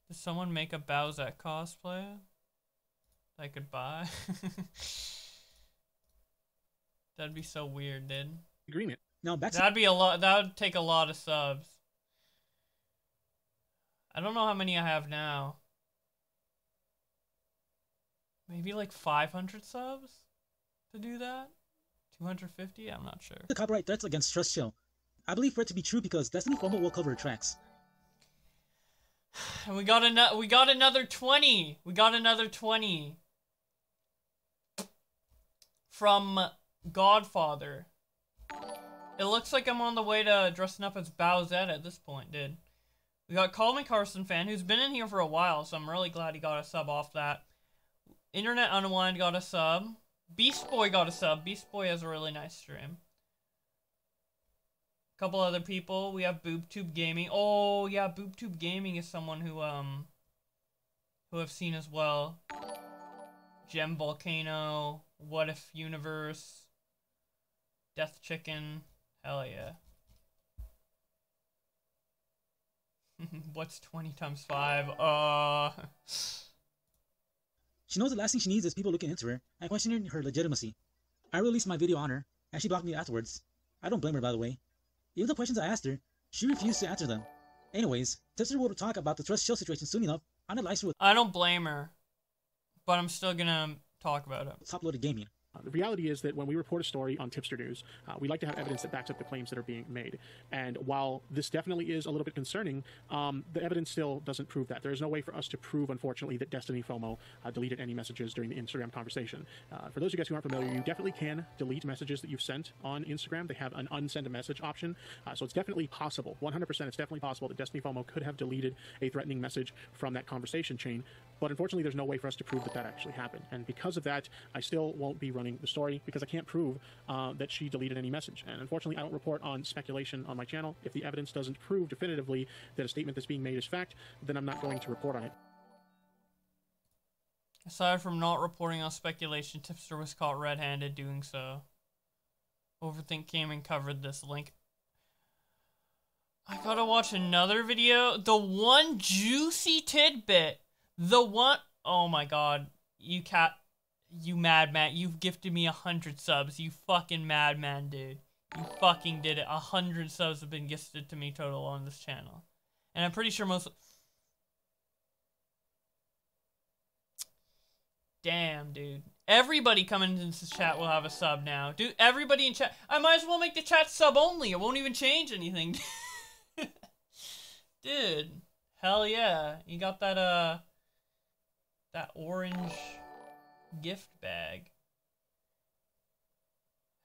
Did someone make a Bowsette cosplay that I could buy? That'd be so weird, dude. Agreement. Now back to That'd be a lot. That would take a lot of subs. I don't know how many I have now. Maybe like 500 subs to do that? 250? I'm not sure. the copyright threats against Trust Show. I believe for it to be true because Destiny FOMO will cover her tracks. And we got another 20. We got another 20 from Godfather. It looks like I'm on the way to dressing up as Bowsette at this point, dude. We got Call Me Carson fan, who's been in here for a while, so I'm really glad he got a sub off that. Internet Unwind got a sub. Beast Boy got a sub. Beast Boy has a really nice stream. A couple other people. We have BoobTube Gaming. Oh, yeah, BoobTube Gaming is someone who I've seen as well. Gem Volcano. What If Universe. Death Chicken. Hell yeah. What's 20 times 5? She knows the last thing she needs is people looking into her and questioning her legitimacy. I released my video on her, and she blocked me afterwards. I don't blame her, by the way. Even the questions I asked her, she refused to answer them. Anyways, Tipster will talk about the Trust Show situation soon enough on a live stream with I don't blame her, but I'm still gonna talk about it. top-loaded gaming. The reality is that when we report a story on Tipster News, we like to have evidence that backs up the claims that are being made. And while this definitely is a little bit concerning, the evidence still doesn't prove that. There is no way for us to prove, unfortunately, that Destiny FOMO deleted any messages during the Instagram conversation. For those of you guys who aren't familiar, you definitely can delete messages that you've sent on Instagram. They have an unsend a message option. So it's definitely possible, 100% it's definitely possible that Destiny FOMO could have deleted a threatening message from that conversation chain. But unfortunately, there's no way for us to prove that that actually happened. And because of that, I still won't be running the story because I can't prove that she deleted any message. And unfortunately, I don't report on speculation on my channel. If the evidence doesn't prove definitively that a statement that's being made is fact, then I'm not going to report on it. Aside from not reporting on speculation, Tipster was caught red-handed doing so. Overthink Gaming covered this link. I gotta watch another video. The one juicy tidbit. The one, oh my god, you madman, you've gifted me 100 subs, you fucking madman, dude. You fucking did it. 100 subs have been gifted to me total on this channel. And I'm pretty sure most... Damn, dude. Everybody coming into this chat will have a sub now. Dude, everybody in chat, I might as well make the chat sub only, it won't even change anything. Dude, hell yeah. You got that, that orange gift bag.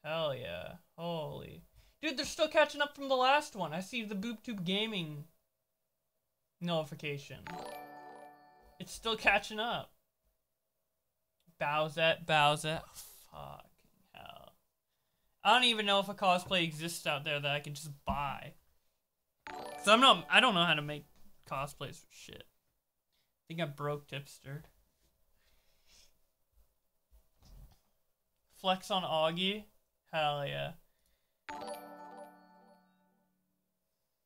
Hell yeah. Holy. Dude, they're still catching up from the last one. I see the BoobTube Gaming notification. It's still catching up. Bowsette. Fucking hell. I don't even know if a cosplay exists out there that I can just buy. Cause I don't know how to make cosplays for shit. I think I broke Tipster. Flex on Augie? Hell yeah.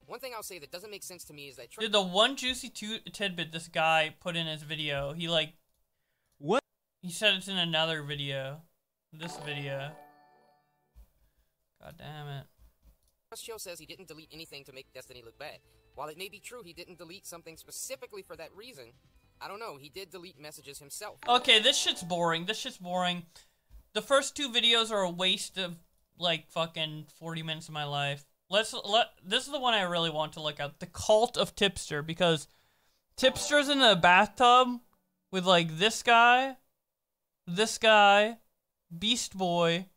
One thing I'll say that doesn't make sense to me is that... Dude, the one juicy tidbit this guy put in his video, he like... What? He said it's in another video. This video. God damn it. Show says he didn't delete anything to make Destiny look bad. While it may be true he didn't delete something specifically for that reason, I don't know, he did delete messages himself. Okay, this shit's boring. The first two videos are a waste of, like, fucking 40 minutes of my life. This is the one I really want to look at. The Cult of Tipster, because Tipster's in the bathtub with, like, this guy, Beast Boy,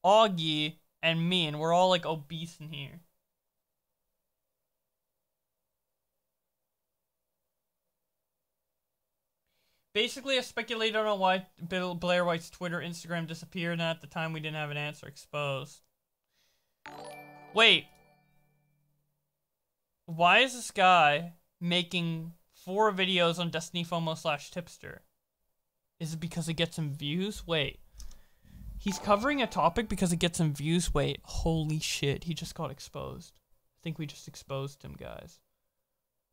Augie, and me, and we're all, like, obese in here. Basically, I speculated on why Blair White's Twitter, Instagram disappeared, and at the time we didn't have an answer exposed. Wait. Why is this guy making 4 videos on Destiny FOMO / Tipster? Is it because it gets some views? Wait. He's covering a topic because it gets some views? Wait. Holy shit. He just got exposed. I think we just exposed him, guys.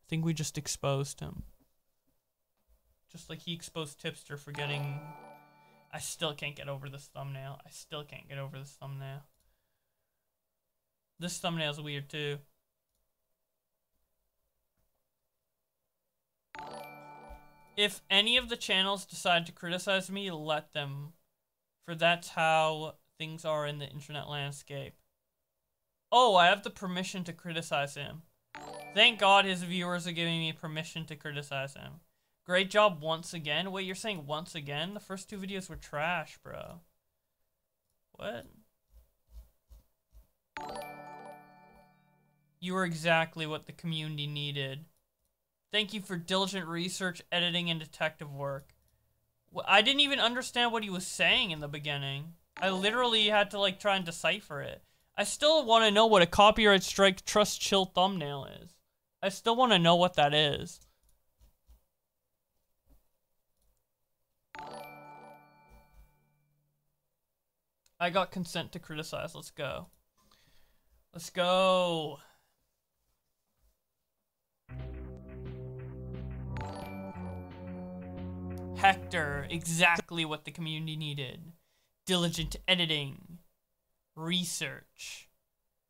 I think we just exposed him. Just like he exposed Tipster for getting I still can't get over this thumbnail. I still can't get over this thumbnail. This thumbnail's weird too. If any of the channels decide to criticize me, let them. For that's how things are in the internet landscape. Oh, I have the permission to criticize him. Thank God his viewers are giving me permission to criticize him. Great job once again. Wait, you're saying once again? The first 2 videos were trash, bro. What? You were exactly what the community needed. Thank you for diligent research, editing, and detective work. I didn't even understand what he was saying in the beginning. I literally had to like try and decipher it. I still want to know what a copyright strike trust chill thumbnail is. I still want to know what that is. I got consent to criticize. Let's go. Let's go. Hector, exactly what the community needed. Diligent editing. Research.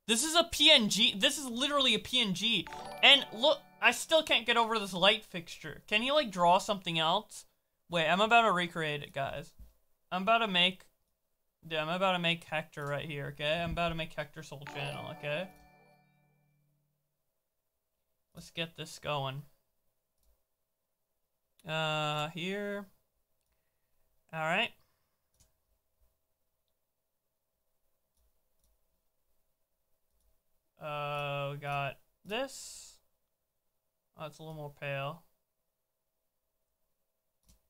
This is a PNG. This is literally a PNG. And look, I still can't get over this light fixture. Can you like draw something else? Wait, I'm about to recreate it, guys. I'm about to make Hector right here, okay? I'm about to make Hector's whole channel, okay? Let's get this going. Here. Alright. We got this. Oh, it's a little more pale.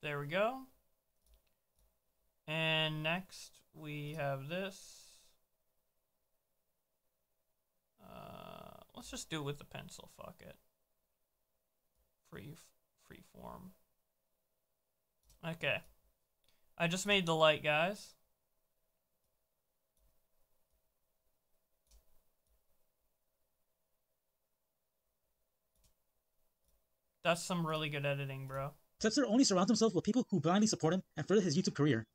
There we go. And next we have this. Let's just do it with the pencil, fuck it. Free form. Okay. I just made the light, guys. That's some really good editing, bro. Tipster only surrounds himself with people who blindly support him and further his YouTube career.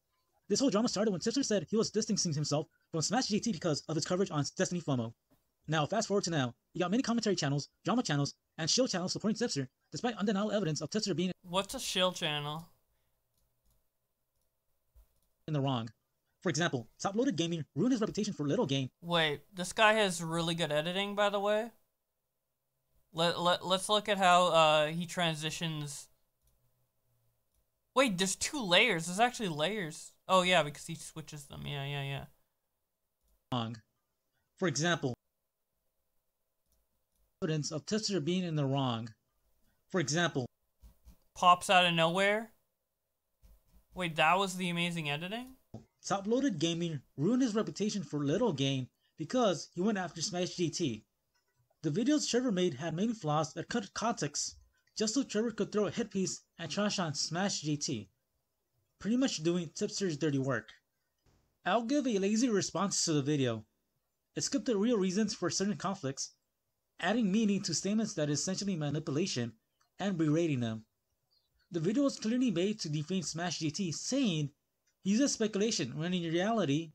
This whole drama started when Tipster said he was distancing himself from Smash GT because of his coverage on Destiny FOMO. Now, fast forward to now, you got many commentary channels, drama channels, and shill channels supporting Tipster, despite undeniable evidence of Tipster being What's a shill channel? in the wrong. For example, top-loaded gaming ruined his reputation for little game. Wait, this guy has really good editing, by the way. Let's look at how he transitions. Wait, there's 2 layers. There's actually layers. Oh yeah, because he switches them. Yeah. Wrong. For example, evidence of Tipster being in the wrong. For example, pops out of nowhere. Wait, that was the amazing editing? top-loaded gaming ruined his reputation for little game because he went after Smash GT. The videos Trevor made had many flaws that cut context, just so Trevor could throw a hit piece and trash on Smash GT. Pretty much doing Tipster's dirty work. I'll give a lazy response to the video. It skipped the real reasons for certain conflicts, adding meaning to statements that is essentially manipulation, and berating them. The video was clearly made to defame Smash GT, saying he uses speculation when in reality,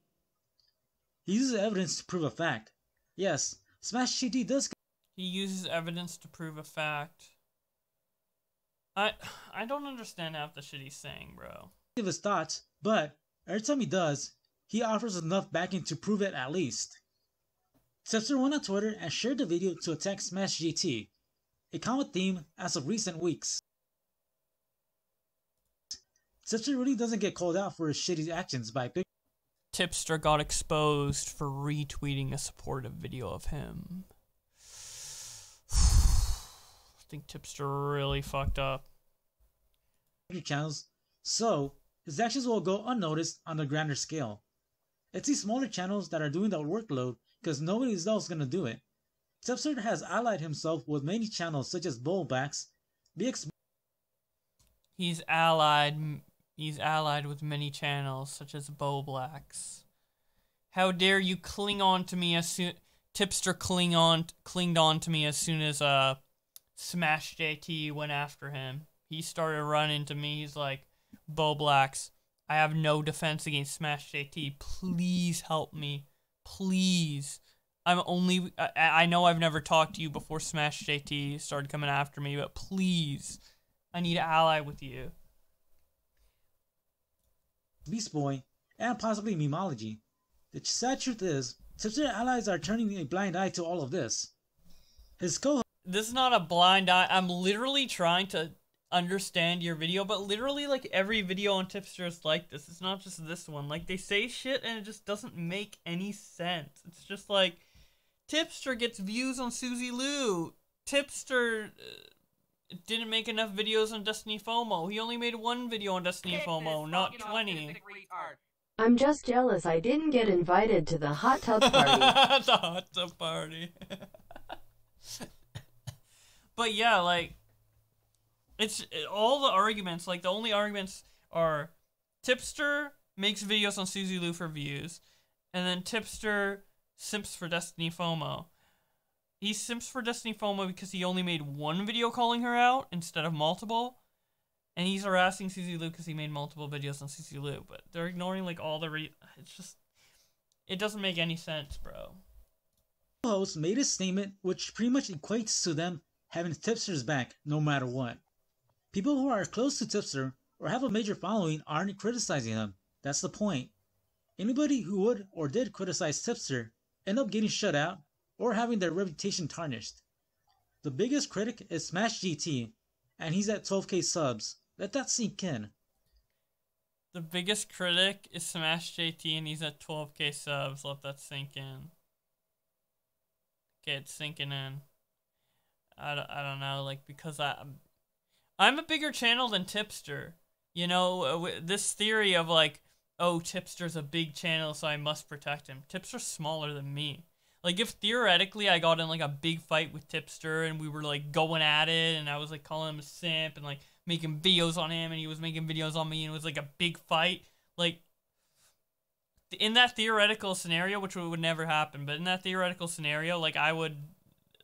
he uses evidence to prove a fact. Yes, Smash GT does. He uses evidence to prove a fact. I don't understand half the shit he's saying, bro. Give his thoughts, but every time he does, he offers enough backing to prove it at least. Tipster went on Twitter and shared the video to attack Smash GT, a common theme as of recent weeks. Tipster really doesn't get called out for his shitty actions by big. Tipster got exposed for retweeting a supportive video of him. I think Tipster really fucked up. Channels, so his actions will go unnoticed on a grander scale. It's these smaller channels that are doing the workload because nobody else is gonna do it. Tipster has allied himself with many channels such as Bowblax, BX. He's allied with many channels such as Bowblax. How dare you cling on to me as soon Tipster clinged on to me as soon as Smash JT went after him. He started running to me. He's like, Bowblax, I have no defense against Smash JT. Please help me. Please. I know I've never talked to you before Smash JT started coming after me, but please, I need to ally with you. Beast Boy, and possibly memology. The sad truth is, Tipster allies are turning a blind eye to all of this. His co-host... This is not a blind eye. I'm literally trying to understand your video, but literally, like, every video on Tipster is like this. It's not just this one. Like, they say shit and it just doesn't make any sense. It's just like, Tipster gets views on Suzy Lou. Tipster didn't make enough videos on Destiny FOMO. He only made one video on Destiny FOMO, not 20. I'm just jealous I didn't get invited to the hot tub party. The hot tub party. But yeah, like, all the arguments, like, the only arguments are Tipster makes videos on Suzy Lou for views, and then Tipster simps for Destiny FOMO. He simps for Destiny FOMO because he only made one video calling her out instead of multiple, and he's harassing Suzy Lou because he made multiple videos on Suzy Lou, but they're ignoring, like, all the it's just, it doesn't make any sense, bro. The host made a statement which pretty much equates to them having Tipster's back no matter what. People who are close to Tipster or have a major following aren't criticizing him. That's the point. Anybody who would or did criticize Tipster end up getting shut out or having their reputation tarnished. The biggest critic is Smash GT, and he's at 12k subs. Let that sink in. The biggest critic is Smash JT, and he's at 12k subs. Let that sink in. Okay, it's sinking in. I don't know, like, because I'm a bigger channel than Tipster. You know, this theory of, like, oh, Tipster's a big channel, so I must protect him. Tipster's smaller than me. Like, if theoretically I got in, like, a big fight with Tipster and we were, like, going at it and I was, like, calling him a simp and, like, making videos on him and he was making videos on me and it was, like, a big fight, like, in that theoretical scenario, which would never happen, but in that theoretical scenario, like, I would,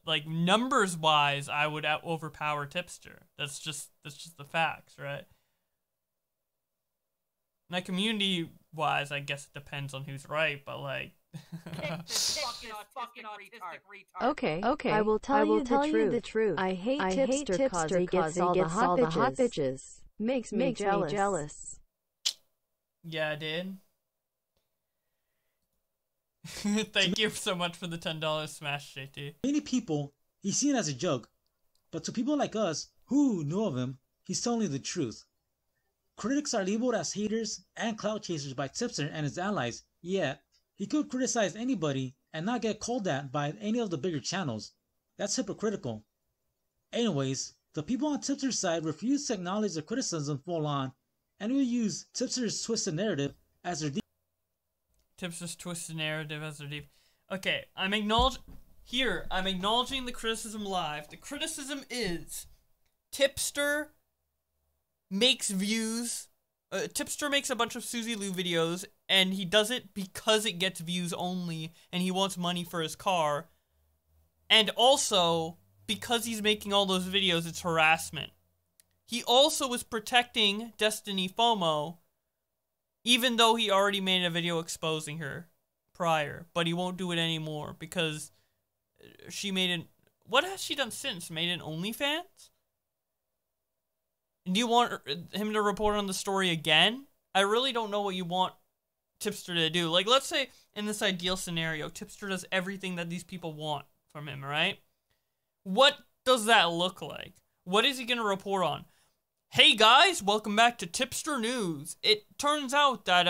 like, numbers-wise, I would overpower Tipster. That's just the facts, right? Now, community-wise, I guess it depends on who's right, but, like... Okay, I will tell you the truth. I hate Tipster cause he gets all the hot bitches. Makes me jealous. Yeah, I did. Thank you so much for the $10, Smash JT. Many people, he's seen as a joke, but to people like us who know of him, he's telling the truth. Critics are labeled as haters and clout chasers by Tipster and his allies, yet he could criticize anybody and not get called at by any of the bigger channels. That's hypocritical. Anyways, the people on Tipster's side refuse to acknowledge the criticism full on and will use Tipster's twisted narrative as their Tipster's twisted narrative as their deep. Okay, I'm acknowledging the criticism live. The criticism is Tipster makes views. Tipster makes a bunch of Suzy Lou videos, and he does it because it gets views only, and he wants money for his car. And also, because he's making all those videos, it's harassment. He also is protecting Destiny FOMO, even though he already made a video exposing her prior, but he won't do it anymore because she made an... What has she done since? Made an OnlyFans? Do you want him to report on the story again? I really don't know what you want Tipster to do. Like, let's say in this ideal scenario, Tipster does everything that these people want from him, right? What does that look like? What is he going to report on? Hey guys, welcome back to Tipster News. It turns out that,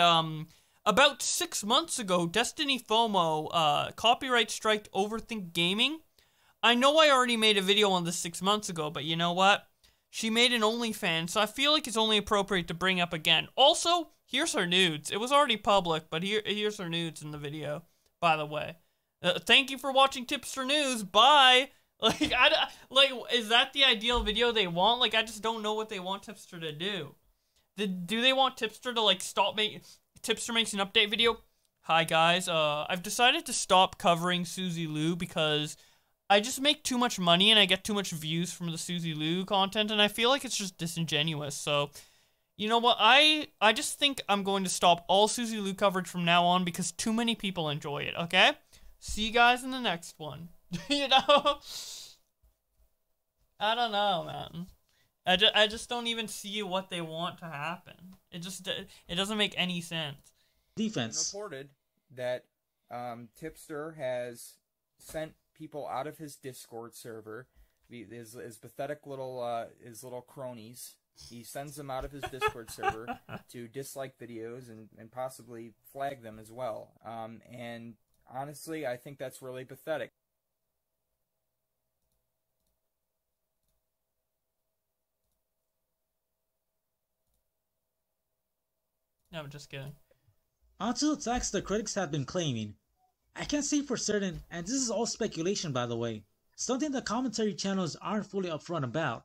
about 6 months ago, Destiny FOMO, copyright striked Overthink Gaming. I know I already made a video on this 6 months ago, but you know what? She made an OnlyFans, so I feel like it's only appropriate to bring up again. Also, here's her nudes. It was already public, but here's her nudes in the video, by the way. Thank you for watching Tipster News. Bye! Like, is that the ideal video they want? Like, I just don't know what they want Tipster to do. Do they want Tipster to, like, stop making... Tipster makes an update video. Hi, guys. I've decided to stop covering Suzy Lou because I just make too much money and I get too much views from the Suzy Lou content, and I feel like it's just disingenuous. So, You know what? I just think I'm going to stop all Suzy Lou coverage from now on because too many people enjoy it, okay? See you guys in the next one. You know? I don't know, man. I just don't even see what they want to happen. It doesn't make any sense. Defense. Reported that Tipster has sent people out of his Discord server. His pathetic little his little cronies. He sends them out of his Discord server to dislike videos and possibly flag them as well. And honestly, I think that's really pathetic. No, I'm just kidding. Onto attacks the critics have been claiming. I can't say for certain, and this is all speculation by the way, something the commentary channels aren't fully upfront about.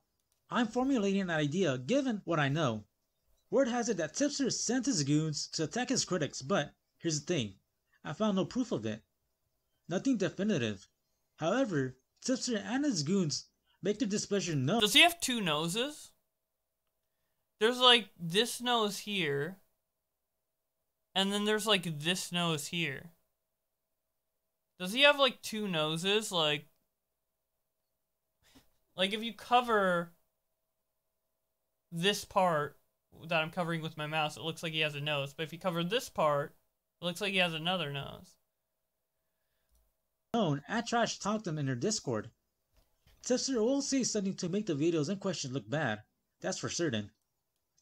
I'm formulating an idea given what I know. Word has it that Tipster sent his goons to attack his critics, but here's the thing, I found no proof of it. Nothing definitive. However, Tipster and his goons make their displeasure known. Does he have two noses? There's like this nose here, and then there's like this nose here. Does he have like two noses? Like if you cover this part that I'm covering with my mouse, it looks like he has a nose. But if you cover this part, it looks like he has another nose. And trash talk them in their Discord. Tipster will say something to make the videos in question look bad. That's for certain.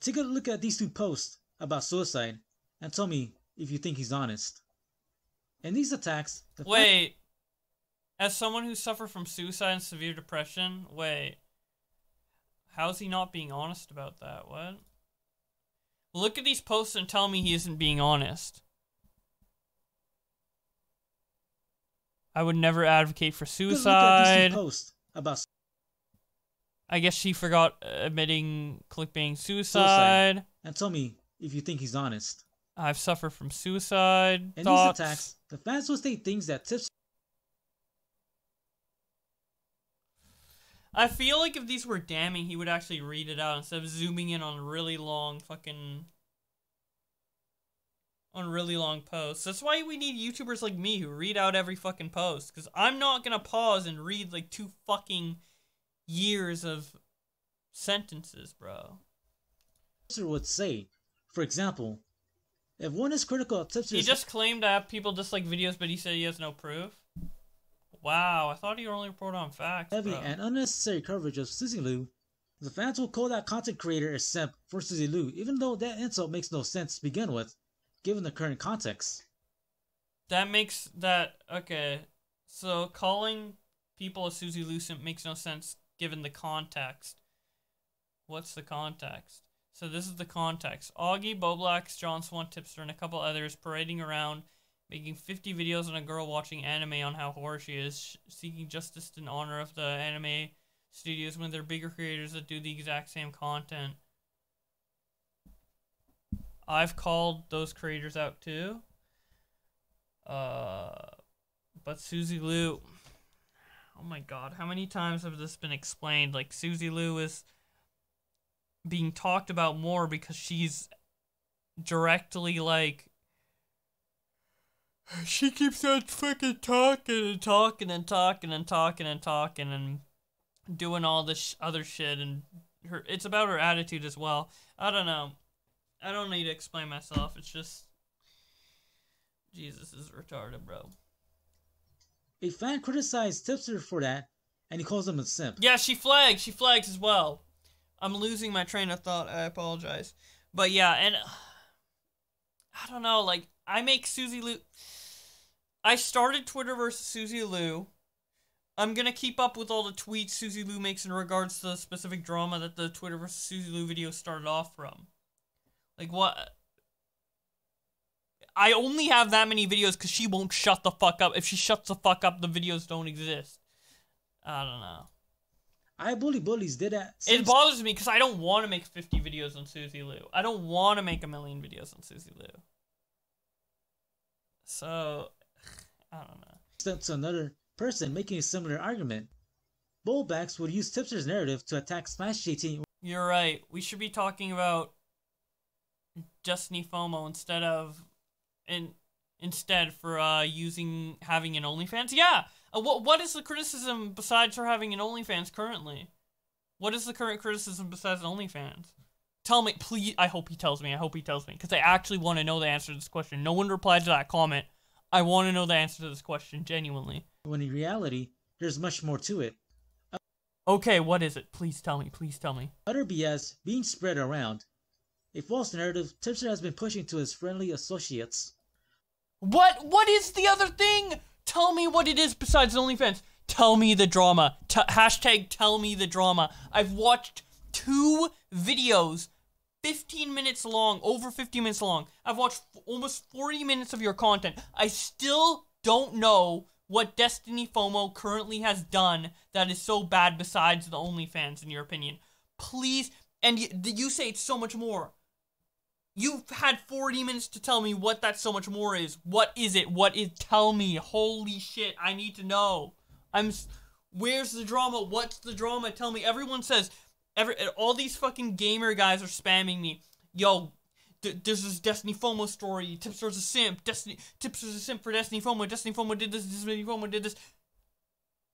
Take a look at these two posts about suicide and tell me if you think he's honest. In these attacks... Wait. As someone who suffered from suicide and severe depression, wait. How's he not being honest about that? What? Look at these posts and tell me he isn't being honest. I would never advocate for suicide. Posts about I guess she forgot admitting clickbaiting suicide. And tell me if you think he's honest. I've suffered from suicide In thoughts. these attacks, the fans will state things that Tipster... I feel like if these were damning, he would actually read it out instead of zooming in on really long posts. That's why we need YouTubers like me who read out every fucking post. Because I'm not gonna pause and read like 2 fucking years of sentences, bro. Tipster would say, for example, if one is critical of Tipster's... He just claimed to have people dislike videos, but he said he has no proof. Wow, I thought he only reported on facts, heavy bro. and unnecessary coverage of Suzy Lou, the fans will call that content creator a simp for Suzy Lou, even though that insult makes no sense to begin with, given the current context. That makes that... Okay, so calling people a Suzy Lou simp makes no sense given the context. What's the context? So this is the context. Augie, Bowblax, John Swan, Tipster, and a couple others parading around, making 50 videos on a girl watching anime on how horror she is, seeking justice in honor of the anime studios when they're bigger creators that do the exact same content. I've called those creators out too. But Suzy Lou... Oh my god, how many times have this been explained? Like, Suzy Lou is being talked about more because she's directly, like... She keeps on fucking talking and talking and talking and talking and talking and doing all this other shit, and it's about her attitude as well. I don't know. I don't need to explain myself. It's just... Jesus is retarded, bro. A fan criticized Tipster for that, and he calls him a simp. Yeah, she flags. She flags as well. I'm losing my train of thought. I apologize. But yeah, and... I don't know, like, I make Suzy Lou... I started Twitter versus Suzy Lou. I'm gonna keep up with all the tweets Suzy Lou makes in regards to the specific drama that the Twitter versus Suzy Lou video started off from. Like, what? I only have that many videos because she won't shut the fuck up. If she shuts the fuck up, the videos don't exist. I don't know. I Bully Bullies did that. It bothers me because I don't want to make 50 videos on Suzy Lou. I don't want to make 1 million videos on Suzy Lou. So, I don't know. Step to another person making a similar argument. Bowblax would use Tipster's narrative to attack Smash JT. You're right. We should be talking about Destiny FOMO instead for having an OnlyFans? Yeah. What is the criticism besides her having an OnlyFans currently? What is the current criticism besides OnlyFans? Tell me, please. I hope he tells me. Because I actually want to know the answer to this question. No one replied to that comment. I want to know the answer to this question, genuinely. When in reality, there's much more to it. Okay, what is it? Please tell me. Utter BS being spread around. A false narrative Tipster has been pushing to his friendly associates. What is the other thing? Tell me what it is besides OnlyFans. Tell me the drama. Hashtag tell me the drama. I've watched 2 videos, 15 minutes long, over 15 minutes long. I've watched almost 40 minutes of your content. I still don't know what Destiny FOMO currently has done that is so bad besides the OnlyFans, in your opinion. Please, and you say it's so much more. You've had 40 minutes to tell me what that so much more is. What is it? Tell me. Holy shit, I need to know. Where's the drama? What's the drama? Tell me. Everyone says, all these fucking gamer guys are spamming me. Yo, there's this Destiny FOMO story. Tipster's a simp. Tipster's a simp for Destiny FOMO. Destiny FOMO did this. Destiny FOMO did this.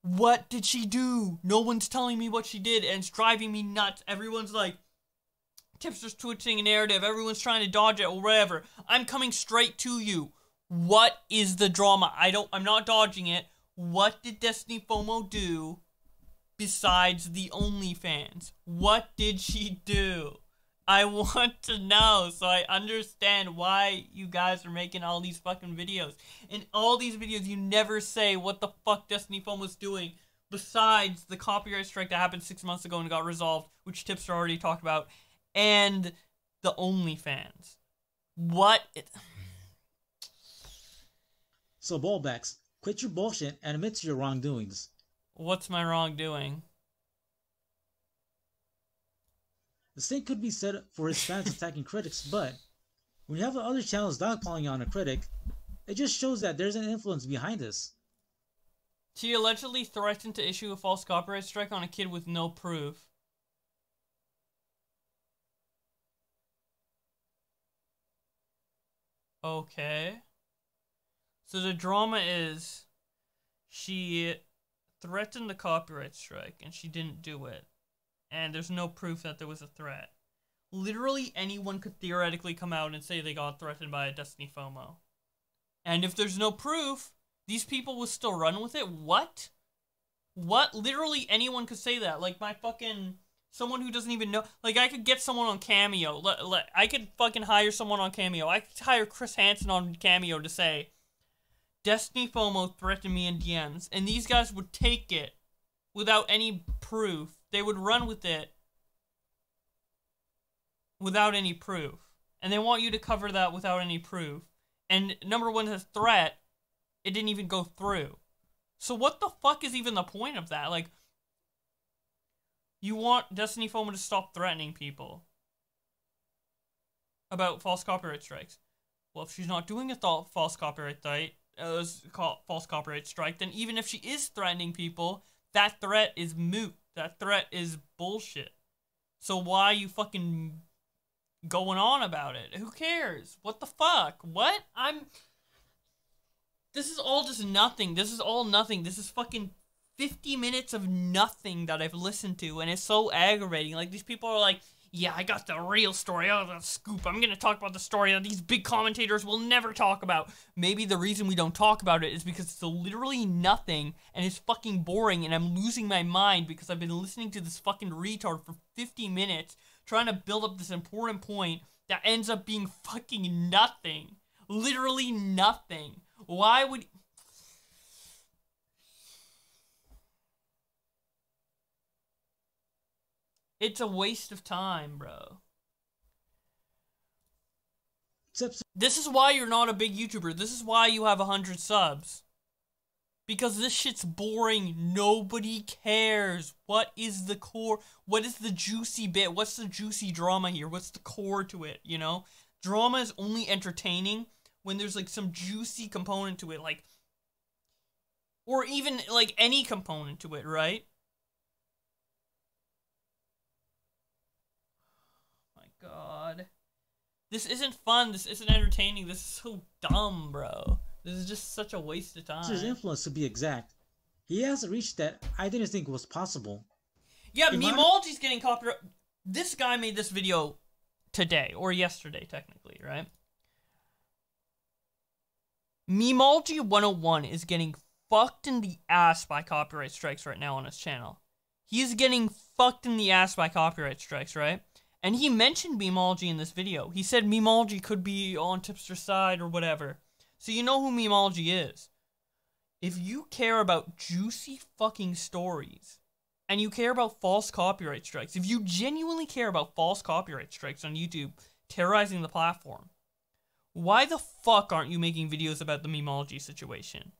What did she do? No one's telling me what she did, and it's driving me nuts. Everyone's like, Tipster's twitching a narrative. Everyone's trying to dodge it or whatever. I'm coming straight to you. What is the drama? I'm not dodging it. What did Destiny FOMO do besides the OnlyFans? What did she do? I want to know so I understand why you guys are making all these fucking videos. In all these videos, you never say what the fuck Destiny FOMO's doing besides the copyright strike that happened 6 months ago and got resolved, which Tipster already talked about, and the OnlyFans. So, Bowblax, quit your bullshit and admit to your wrongdoings. What's my wrongdoing? The same could be said for his fans attacking critics, but when you have other channels dogpiling on a critic, it just shows that there's an influence behind this. She allegedly threatened to issue a false copyright strike on a kid with no proof. Okay. So the drama is she threatened the copyright strike and she didn't do it. And there's no proof that there was a threat. Literally anyone could theoretically come out and say they got threatened by a Destiny FOMO. And if there's no proof, these people will still run with it? What? What? Literally anyone could say that. Like my fucking... Someone who doesn't even know... Like, I could get someone on Cameo. I could fucking hire someone on Cameo. I could hire Chris Hansen on Cameo to say, Destiny FOMO threatened me in DMs. And these guys would take it without any proof. They would run with it without any proof. And they want you to cover that without any proof. And number one, the threat, it didn't even go through. So what the fuck is even the point of that? Like... You want Destiny FOMO to stop threatening people about false copyright strikes. Well, if she's not doing a false copyright strike, then even if she is threatening people, that threat is moot. That threat is bullshit. So why are you fucking going on about it? Who cares? What the fuck? What? This is all just nothing. This is all nothing. This is fucking 50 minutes of nothing that I've listened to, and it's so aggravating. Like, these people are like, yeah, I got the real story. Oh, the scoop. I'm gonna talk about the story that these big commentators will never talk about. Maybe the reason we don't talk about it is because it's literally nothing, and it's fucking boring, and I'm losing my mind because I've been listening to this fucking retard for 50 minutes trying to build up this important point that ends up being fucking nothing. Literally nothing. Why would... It's a waste of time, bro. This is why you're not a big YouTuber. This is why you have 100 subs. Because this shit's boring. Nobody cares. What is the core? What is the juicy bit? What's the juicy drama here? What's the core to it, you know? Drama is only entertaining when there's, like, some juicy component to it, like... Or even, like, any component to it, right? God. This isn't fun. This isn't entertaining. This is so dumb, bro. This is just such a waste of time. His influence, to be exact. He has a reach that I didn't think was possible. Yeah, Memeology's getting copyright. This guy made this video today, or yesterday, technically, right? Memeology 101 is getting fucked in the ass by copyright strikes right now on his channel. He's getting fucked in the ass by copyright strikes, right? And he mentioned Memeology in this video. He said Memeology could be on Tipster's side or whatever. So you know who Memeology is. If you care about juicy fucking stories, and you care about false copyright strikes, if you genuinely care about false copyright strikes on YouTube terrorizing the platform, why the fuck aren't you making videos about the Memeology situation?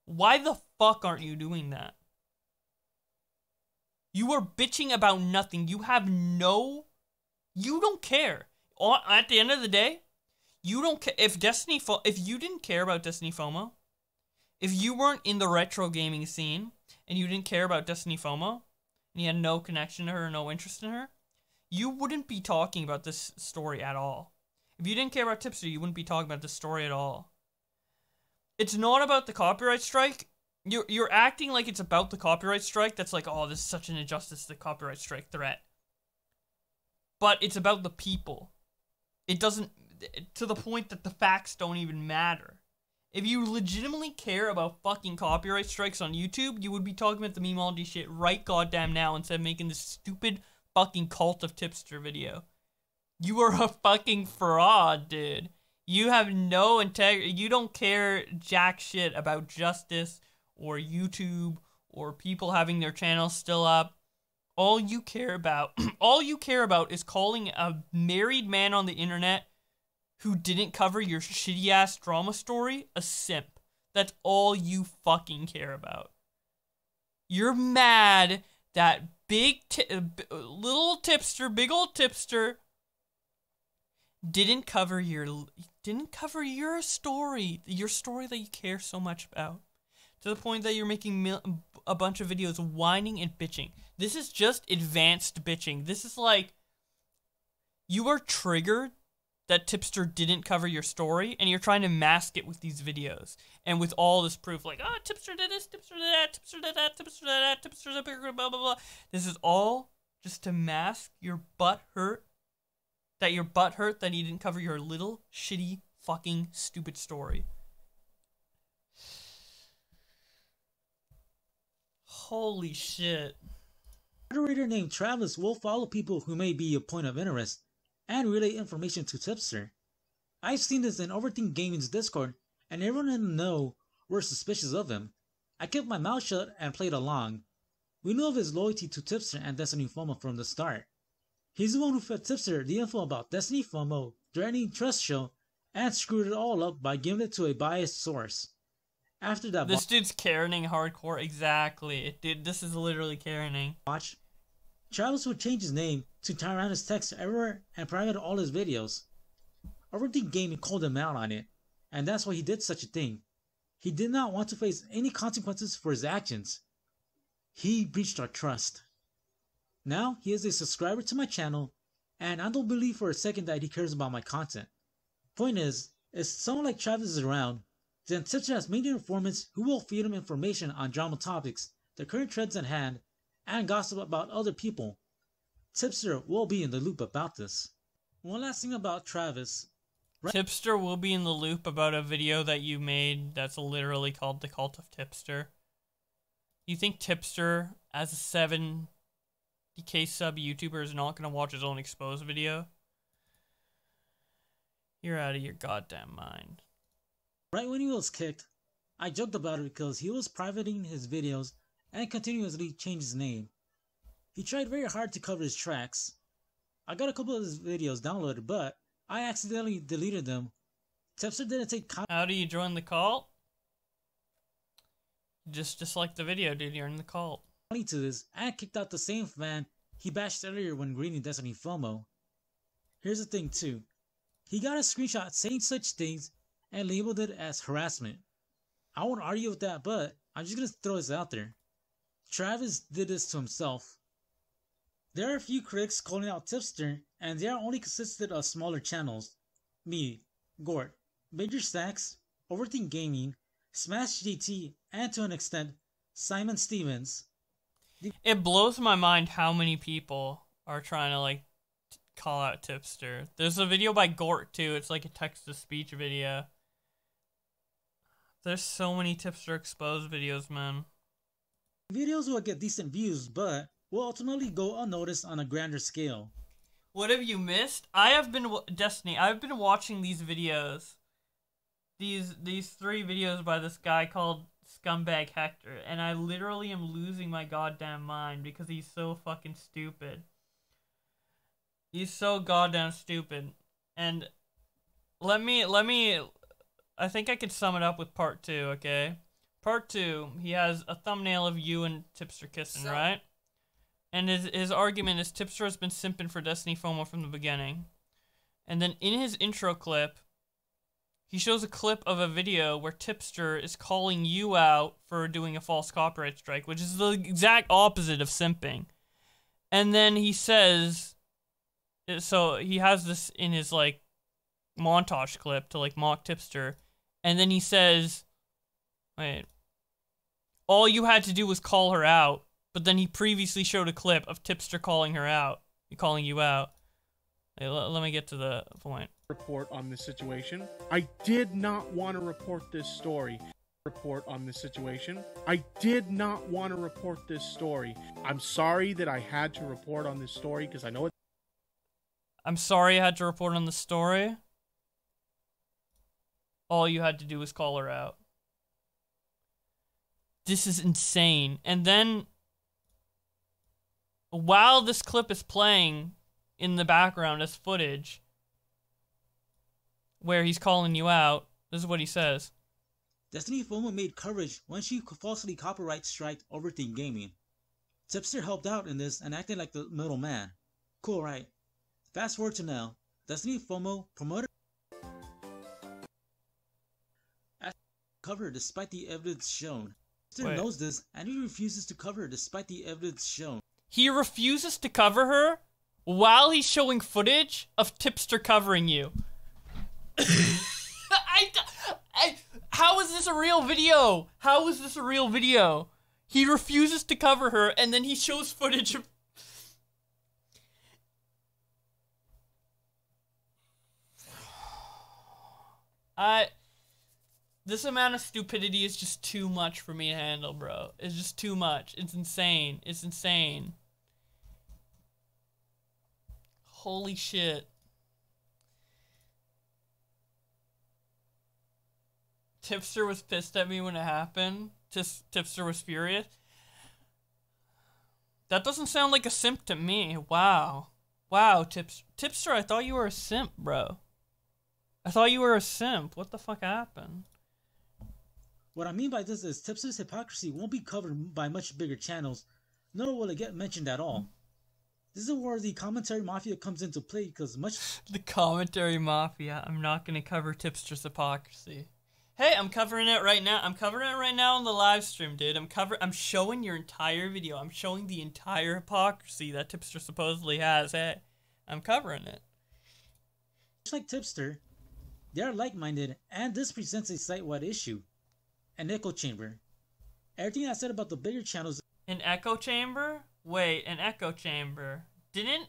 Why the fuck aren't you doing that? You are bitching about nothing. You have no... You don't care. At the end of the day, you don't care. If you didn't care about Destiny FOMO, if you weren't in the retro gaming scene, and you didn't care about Destiny FOMO, and you had no connection to her, no interest in her, you wouldn't be talking about this story at all. If you didn't care about Tipster, you wouldn't be talking about this story at all. It's not about the copyright strike. You're acting like it's about the copyright strike. That's like, oh, this is such an injustice, the copyright strike threat. But it's about the people. It doesn't, to the point that the facts don't even matter. If you legitimately care about fucking copyright strikes on YouTube, you would be talking about the Memeology shit right goddamn now instead of making this stupid fucking Cult of Tipster video. You are a fucking fraud, dude. You have no integrity. You don't care jack shit about justice or YouTube or people having their channels still up. All you care about, is calling a married man on the internet who didn't cover your shitty ass drama story a simp. That's all you fucking care about. You're mad that big old tipster didn't cover your story that you care so much about, to the point that you're making a bunch of videos whining and bitching. This is just advanced bitching. This is like, you are triggered that Tipster didn't cover your story, and you're trying to mask it with these videos and with all this proof, like, oh, Tipster did this, Tipster did that, Tipster did that, Tipster did that, Tipster did that, blah blah blah. This is all just to mask your butt hurt that he didn't cover your little shitty fucking stupid story. Holy shit. A moderator named Travis will follow people who may be a point of interest and relay information to Tipster. I've seen this in Overthink Gaming's Discord, and everyone in the know were suspicious of him. I kept my mouth shut and played along. We knew of his loyalty to Tipster and Destiny FOMO from the start. He's the one who fed Tipster the info about Destiny FOMO, threatening Trust Show, and screwed it all up by giving it to a biased source. After that, this dude's Karening hardcore. Exactly, dude. This is literally Karening. Watch. Travis would change his name to Tyrannus Text everywhere and private all his videos. Overthink Gaming called him out on it, and that's why he did such a thing. He did not want to face any consequences for his actions. He breached our trust. Now he is a subscriber to my channel, and I don't believe for a second that he cares about my content. Point is, if someone like Travis is around, then Tipster has made informants who will feed him information on drama topics, the current trends at hand, and gossip about other people. Tipster will be in the loop about this. One last thing about Travis. Tipster will be in the loop about a video that you made that's literally called The Cult of Tipster. You think Tipster, as a 70k sub YouTuber, is not going to watch his own exposed video? You're out of your goddamn mind. Right when he was kicked, I joked about it because he was privating his videos and continuously changed his name. He tried very hard to cover his tracks. I got a couple of his videos downloaded, but I accidentally deleted them. Tipster didn't take How do you join the cult? Just dislike the video, dude. You're in the cult. To this, and kicked out the same fan he bashed earlier when greeting Destiny FOMO. Here's the thing too. He got a screenshot saying such things and labeled it as harassment. I won't argue with that, but I'm just gonna throw this out there. Travis did this to himself. There are a few critics calling out Tipster, and they are only consisted of smaller channels. me, Gort, Major Stacks, Overthink Gaming, Smash GT, and to an extent, Simon Stevens. It blows my mind how many people are trying to, like, call out Tipster. There's a video by Gort, too. It's like a text-to-speech video. There's so many Tipster exposed videos, man. Videos will get decent views, but will ultimately go unnoticed on a grander scale. What have you missed? I have been Destiny. I've been watching these videos, these 3 videos by this guy called Scumbag Hector, and I literally am losing my goddamn mind because he's so fucking stupid. He's so goddamn stupid. And let me. I think I could sum it up with part 2. Okay, part 2. He has a thumbnail of you and Tipster kissing, right? And his argument is Tipster has been simping for Destiny FOMO from the beginning. And then in his intro clip, he shows a clip of a video where Tipster is calling you out for doing a false copyright strike, which is the exact opposite of simping. And then he says, so he has this in his, like, montage clip to, like, mock Tipster. And then he says, wait, all you had to do was call her out. But then he previously showed a clip of Tipster calling her out, calling you out. Hey, let me get to the point. Report on this situation. I did not want to report this story. Report on this situation. I did not want to report this story. I'm sorry that I had to report on this story because I know it. I'm sorry I had to report on the story. All you had to do was call her out. This is insane. And then, while this clip is playing in the background as footage where he's calling you out, this is what he says. Destiny FOMO made coverage when she falsely copyright striked Overthink Gaming. Tipster helped out in this and acted like the middleman. Cool, right? Fast forward to now. Destiny FOMO promoted cover despite the evidence shown. Tipster knows this and he refuses to cover despite the evidence shown. He refuses to cover her while he's showing footage of Tipster covering you. How is this a real video? How is this a real video? He refuses to cover her and then he shows footage of... This amount of stupidity is just too much for me to handle, bro. It's just too much. It's insane. It's insane. Holy shit. Tipster was pissed at me when it happened. Tipster was furious. That doesn't sound like a simp to me. Wow. Wow, Tipster, I thought you were a simp, bro. I thought you were a simp. What the fuck happened? What I mean by this is Tipster's hypocrisy won't be covered by much bigger channels, nor will it get mentioned at all. This is where the commentary mafia comes into play because much... The commentary mafia. I'm not going to cover Tipster's hypocrisy. Hey, I'm covering it right now. I'm covering it right now on the live stream, dude. I'm showing your entire video. I'm showing the entire hypocrisy that Tipster supposedly has. Hey, I'm covering it. Much like Tipster, they are like-minded, and this presents a site-wide issue. An echo chamber. Everything I said about the bigger channels... An echo chamber? Wait, an echo chamber. Didn't...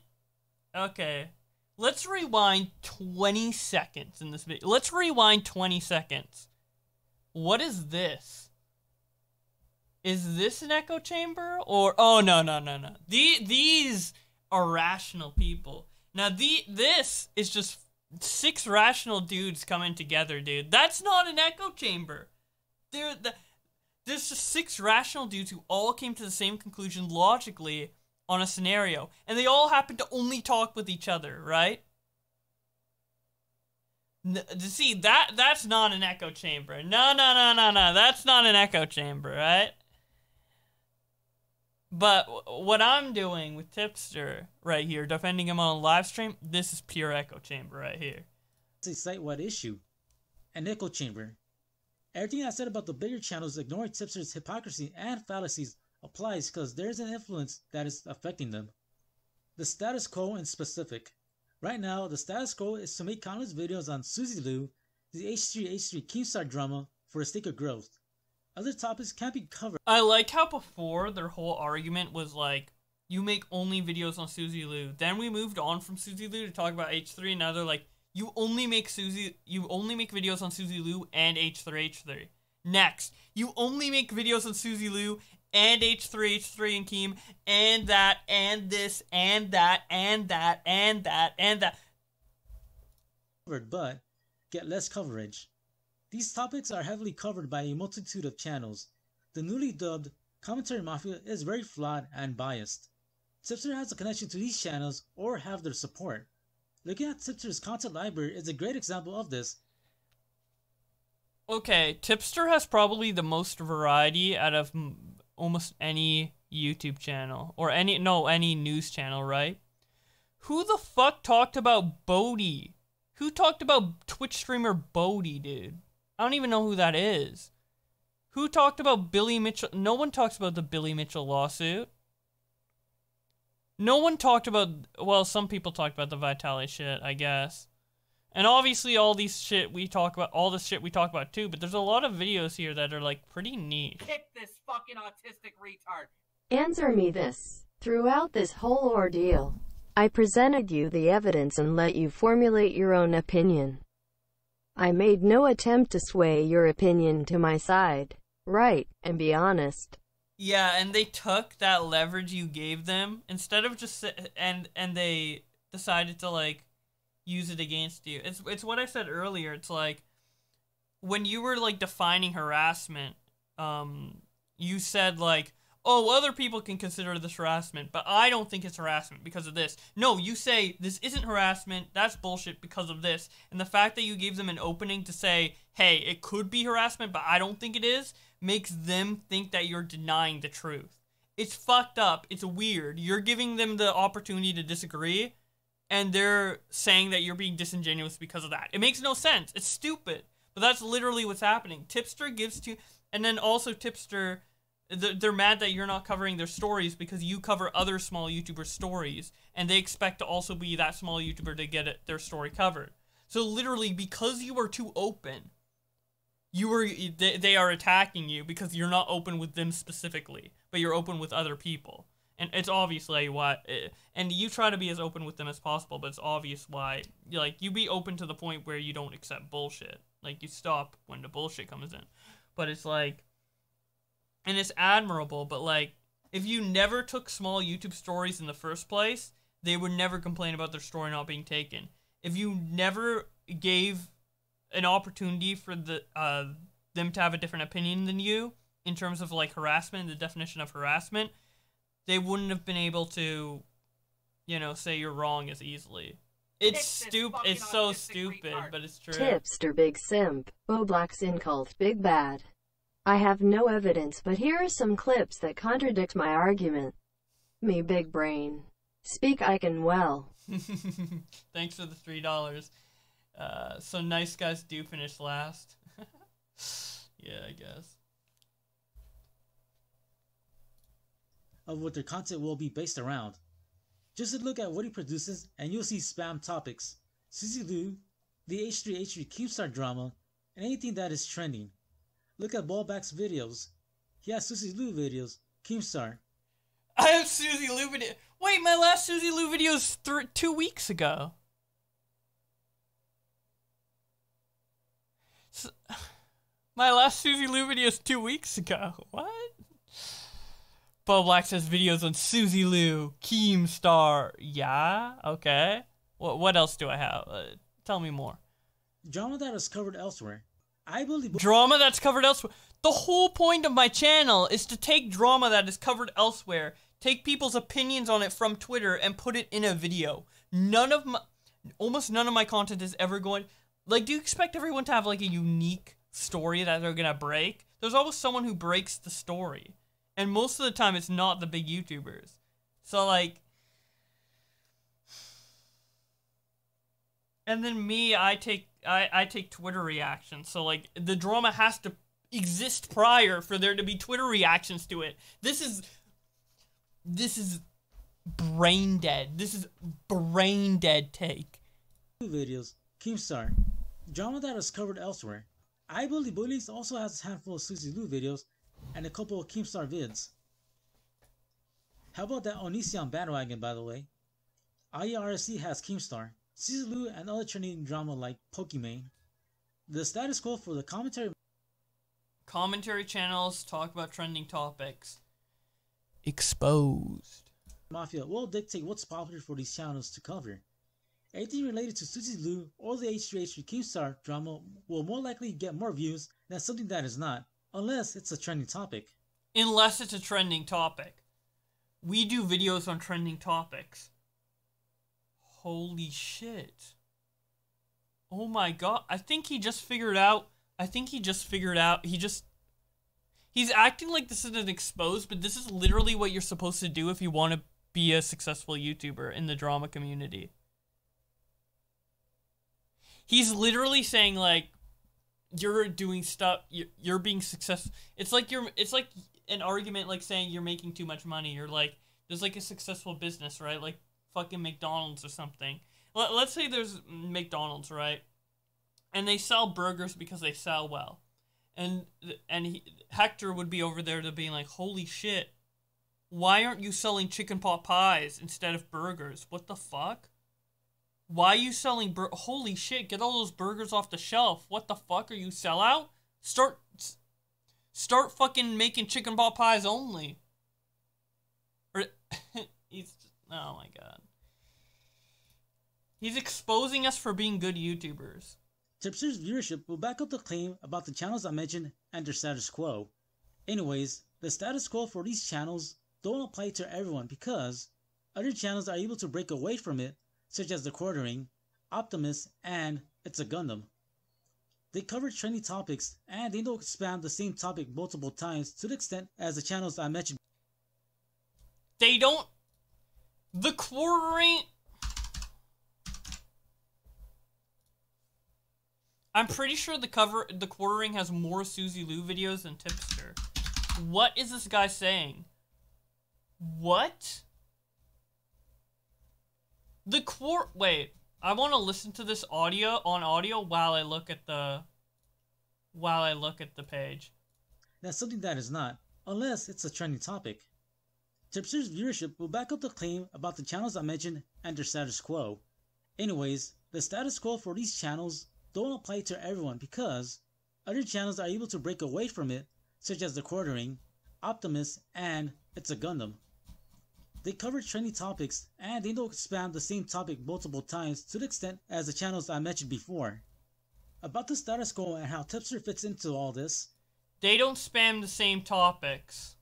Okay. Let's rewind 20 seconds in this video. Let's rewind 20 seconds. What is this? Is this an echo chamber? Or... Oh, no. These are rational people. Now, this is just 6 rational dudes coming together, dude. That's not an echo chamber. There's just 6 rational dudes who all came to the same conclusion logically on a scenario. And they all happen to only talk with each other, right? See, that's not an echo chamber. No. That's not an echo chamber, right? But what I'm doing with Tipster right here, defending him on live stream, this is pure echo chamber right here. It's a site-wide issue. An echo chamber. Everything I said about the bigger channels ignoring Tipster's hypocrisy and fallacies applies because there's an influence that is affecting them. The status quo in specific. Right now, the status quo is to make countless videos on Suzy Lu, the H3H3 Keemstar drama, for the sake of growth. Other topics can't be covered. I like how before their whole argument was like, you make only videos on Suzy Lu. Then we moved on from Suzy Lu to talk about H3, and now they're like, you only make videos on Suzy Lu and H3H3. Next, you only make videos on Suzy Lu and H3H3 and Keem, and that, and this, and that, and that, and that, and that. But get less coverage. These topics are heavily covered by a multitude of channels. The newly dubbed Commentary Mafia is very flawed and biased. Tipster has a connection to these channels or have their support. Looking at Tipster's content library is a great example of this. Okay, Tipster has probably the most variety out of almost any YouTube channel, or any news channel, right? Who the fuck talked about Bodhi? Who talked about Twitch streamer Bodhi, dude? I don't even know who that is. Who talked about Billy Mitchell? No one talks about the Billy Mitchell lawsuit. No one talked about, well, some people talked about the Vitale shit, I guess. And obviously all this shit we talk about too, but there's a lot of videos here that are like pretty neat. Kick this fucking autistic retard. Answer me this. Throughout this whole ordeal, I presented you the evidence and let you formulate your own opinion. I made no attempt to sway your opinion to my side. Right, and be honest. Yeah, and they took that leverage you gave them instead of just and they decided to like use it against you. It's what I said earlier. It's like when you were like defining harassment, you said like, oh, other people can consider this harassment, but I don't think it's harassment because of this. No, you say this isn't harassment, that's bullshit because of this. And the fact that you gave them an opening to say, hey, it could be harassment, but I don't think it is, makes them think that you're denying the truth. It's fucked up. It's weird. You're giving them the opportunity to disagree, and they're saying that you're being disingenuous because of that. It makes no sense. It's stupid. But that's literally what's happening. Tipster gives to... And then also Tipster... They're mad that you're not covering their stories because you cover other small YouTubers' stories, and they expect to also be that small YouTuber to get their story covered. So literally, because you are too open, they are attacking you because you're not open with them specifically, but you're open with other people. And it's obviously why, and you try to be as open with them as possible, but it's obvious why, like, you be open to the point where you don't accept bullshit. Like, you stop when the bullshit comes in. But it's like, and it's admirable, but like, if you never took small YouTube stories in the first place, they would never complain about their story not being taken. If you never gave an opportunity for them to have a different opinion than you, in terms of like harassment, the definition of harassment, they wouldn't have been able to, you know, say you're wrong as easily. It's stupid. It's so stupid, but it's true. Tipster big simp. Bowblax in cult big bad. I have no evidence, but here are some clips that contradict my argument. Me big brain. Speak I can well. Thanks for the $3. So nice guys do finish last. Yeah, I guess. Of what their content will be based around. Just look at what he produces and you'll see spam topics, Suzy Lu, the H3H3 Keemstar drama, and anything that is trending. Look at Bowblax videos. He has Suzy Lu videos, Keemstar. I have Suzy Lu video. Wait, my last Suzy Lu video is 2 weeks ago. My last Suzy Lu video is 2 weeks ago. What? Bowblax has videos on Suzy Lu, Keemstar. Yeah? Okay. What else do I have? Tell me more. Drama that is covered elsewhere. I believe drama that's covered elsewhere. The whole point of my channel is to take drama that is covered elsewhere, take people's opinions on it from Twitter, and put it in a video. Almost none of my content is ever going... Like, do you expect everyone to have, like, a unique story that they're gonna break? There's always someone who breaks the story. And most of the time, it's not the big YouTubers. So, like... And then me, I take Twitter reactions. So, like, the drama has to exist prior for there to be Twitter reactions to it. This is brain dead. This is brain dead take. Videos, Keemstar, drama that is covered elsewhere. I Bully Bullies also has a handful of Susie Lou videos and a couple of Keemstar vids. How about that Onision bandwagon, by the way? IRC has Keemstar, Susie Lou, and other trending drama like Pokimane. The status quo for the commentary channels talk about trending topics. Exposed. Mafia will dictate what's popular for these channels to cover. Anything related to Susie Lou or the H3H3 Keemstar drama will more likely get more views than something that is not, unless it's a trending topic. Unless it's a trending topic. We do videos on trending topics. Holy shit. Oh my god. I think he just figured out. He's acting like this isn't exposed, but this is literally what you're supposed to do if you want to be a successful YouTuber in the drama community. He's literally saying, like, you're doing stuff, you're being successful. It's like an argument like saying you're making too much money. You're like, there's like a successful business, right? Like fucking McDonald's or something. Let's say there's McDonald's, right? And they sell burgers because they sell well. And Hector would be over there to being like, holy shit, why aren't you selling chicken pot pies instead of burgers? What the fuck? Why are you selling holy shit, get all those burgers off the shelf. What the fuck, are you sellout? Start fucking making chicken pot pies only. Or oh my god. He's exposing us for being good YouTubers. Tipster's viewership will back up the claim about the channels I mentioned and their status quo. Anyways, the status quo for these channels don't apply to everyone because other channels are able to break away from it, such as The Quartering, Optimus, and It's a Gundam. They cover trending topics and they don't expand the same topic multiple times to the extent as the channels I mentioned. They don't. The Quartering. I'm pretty sure the Quartering has more Susie Lou videos than Tipster. What is this guy saying? What? Wait, I want to listen to this audio while I look at the page. That's something that is not, unless it's a trending topic. Tipster's viewership will back up the claim about the channels I mentioned and their status quo. Anyways, the status quo for these channels don't apply to everyone because other channels are able to break away from it, such as The Quartering, Optimus, and It's a Gundam. They cover trending topics and they don't expand the same topic multiple times to the extent as the channels I mentioned before. About the status quo and how Tipster fits into all this. They don't spam the same topics.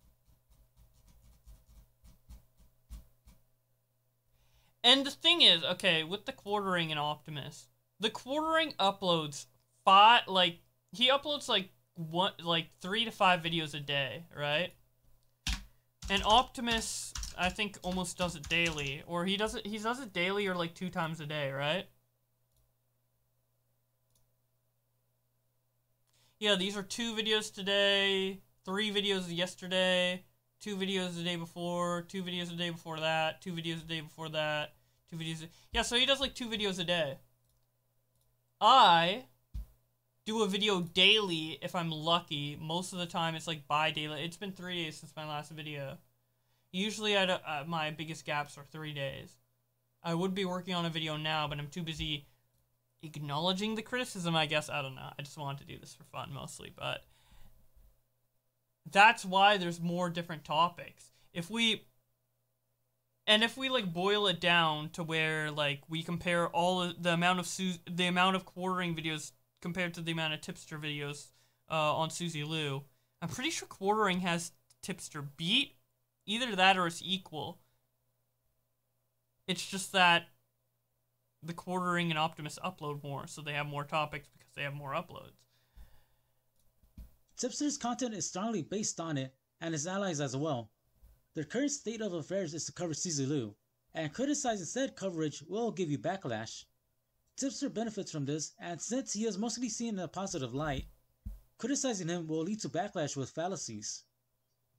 And the thing is, okay, with The Quartering and Optimus, The Quartering uploads he uploads like 3 to 5 videos a day, right? And Optimus, I think, almost does it daily, or he does it daily or like 2 times a day, right? Yeah, these are 2 videos today, 3 videos yesterday, 2 videos the day before, 2 videos the day before that, 2 videos the day before that, 2 videos. Yeah, so he does like 2 videos a day. I do a video daily if I'm lucky. Most of the time it's like bi-daily. It's been 3 days since my last video. Usually my biggest gaps are 3 days. I would be working on a video now, but I'm too busy acknowledging the criticism, I guess. I don't know. I just wanted to do this for fun mostly, but that's why there's more different topics. If we like boil it down to where like we compare the amount of Quartering videos compared to the amount of Tipster videos on Susie Lou, I'm pretty sure Quartering has Tipster beat. Either that or it's equal. It's just that the Quartering and Optimus upload more, so they have more topics because they have more uploads. Tipster's content is strongly based on it and his allies as well. Their current state of affairs is to cover Susie Lou, and criticizing said coverage will give you backlash. Tipster benefits from this, and since he is mostly seen in a positive light, criticizing him will lead to backlash with fallacies.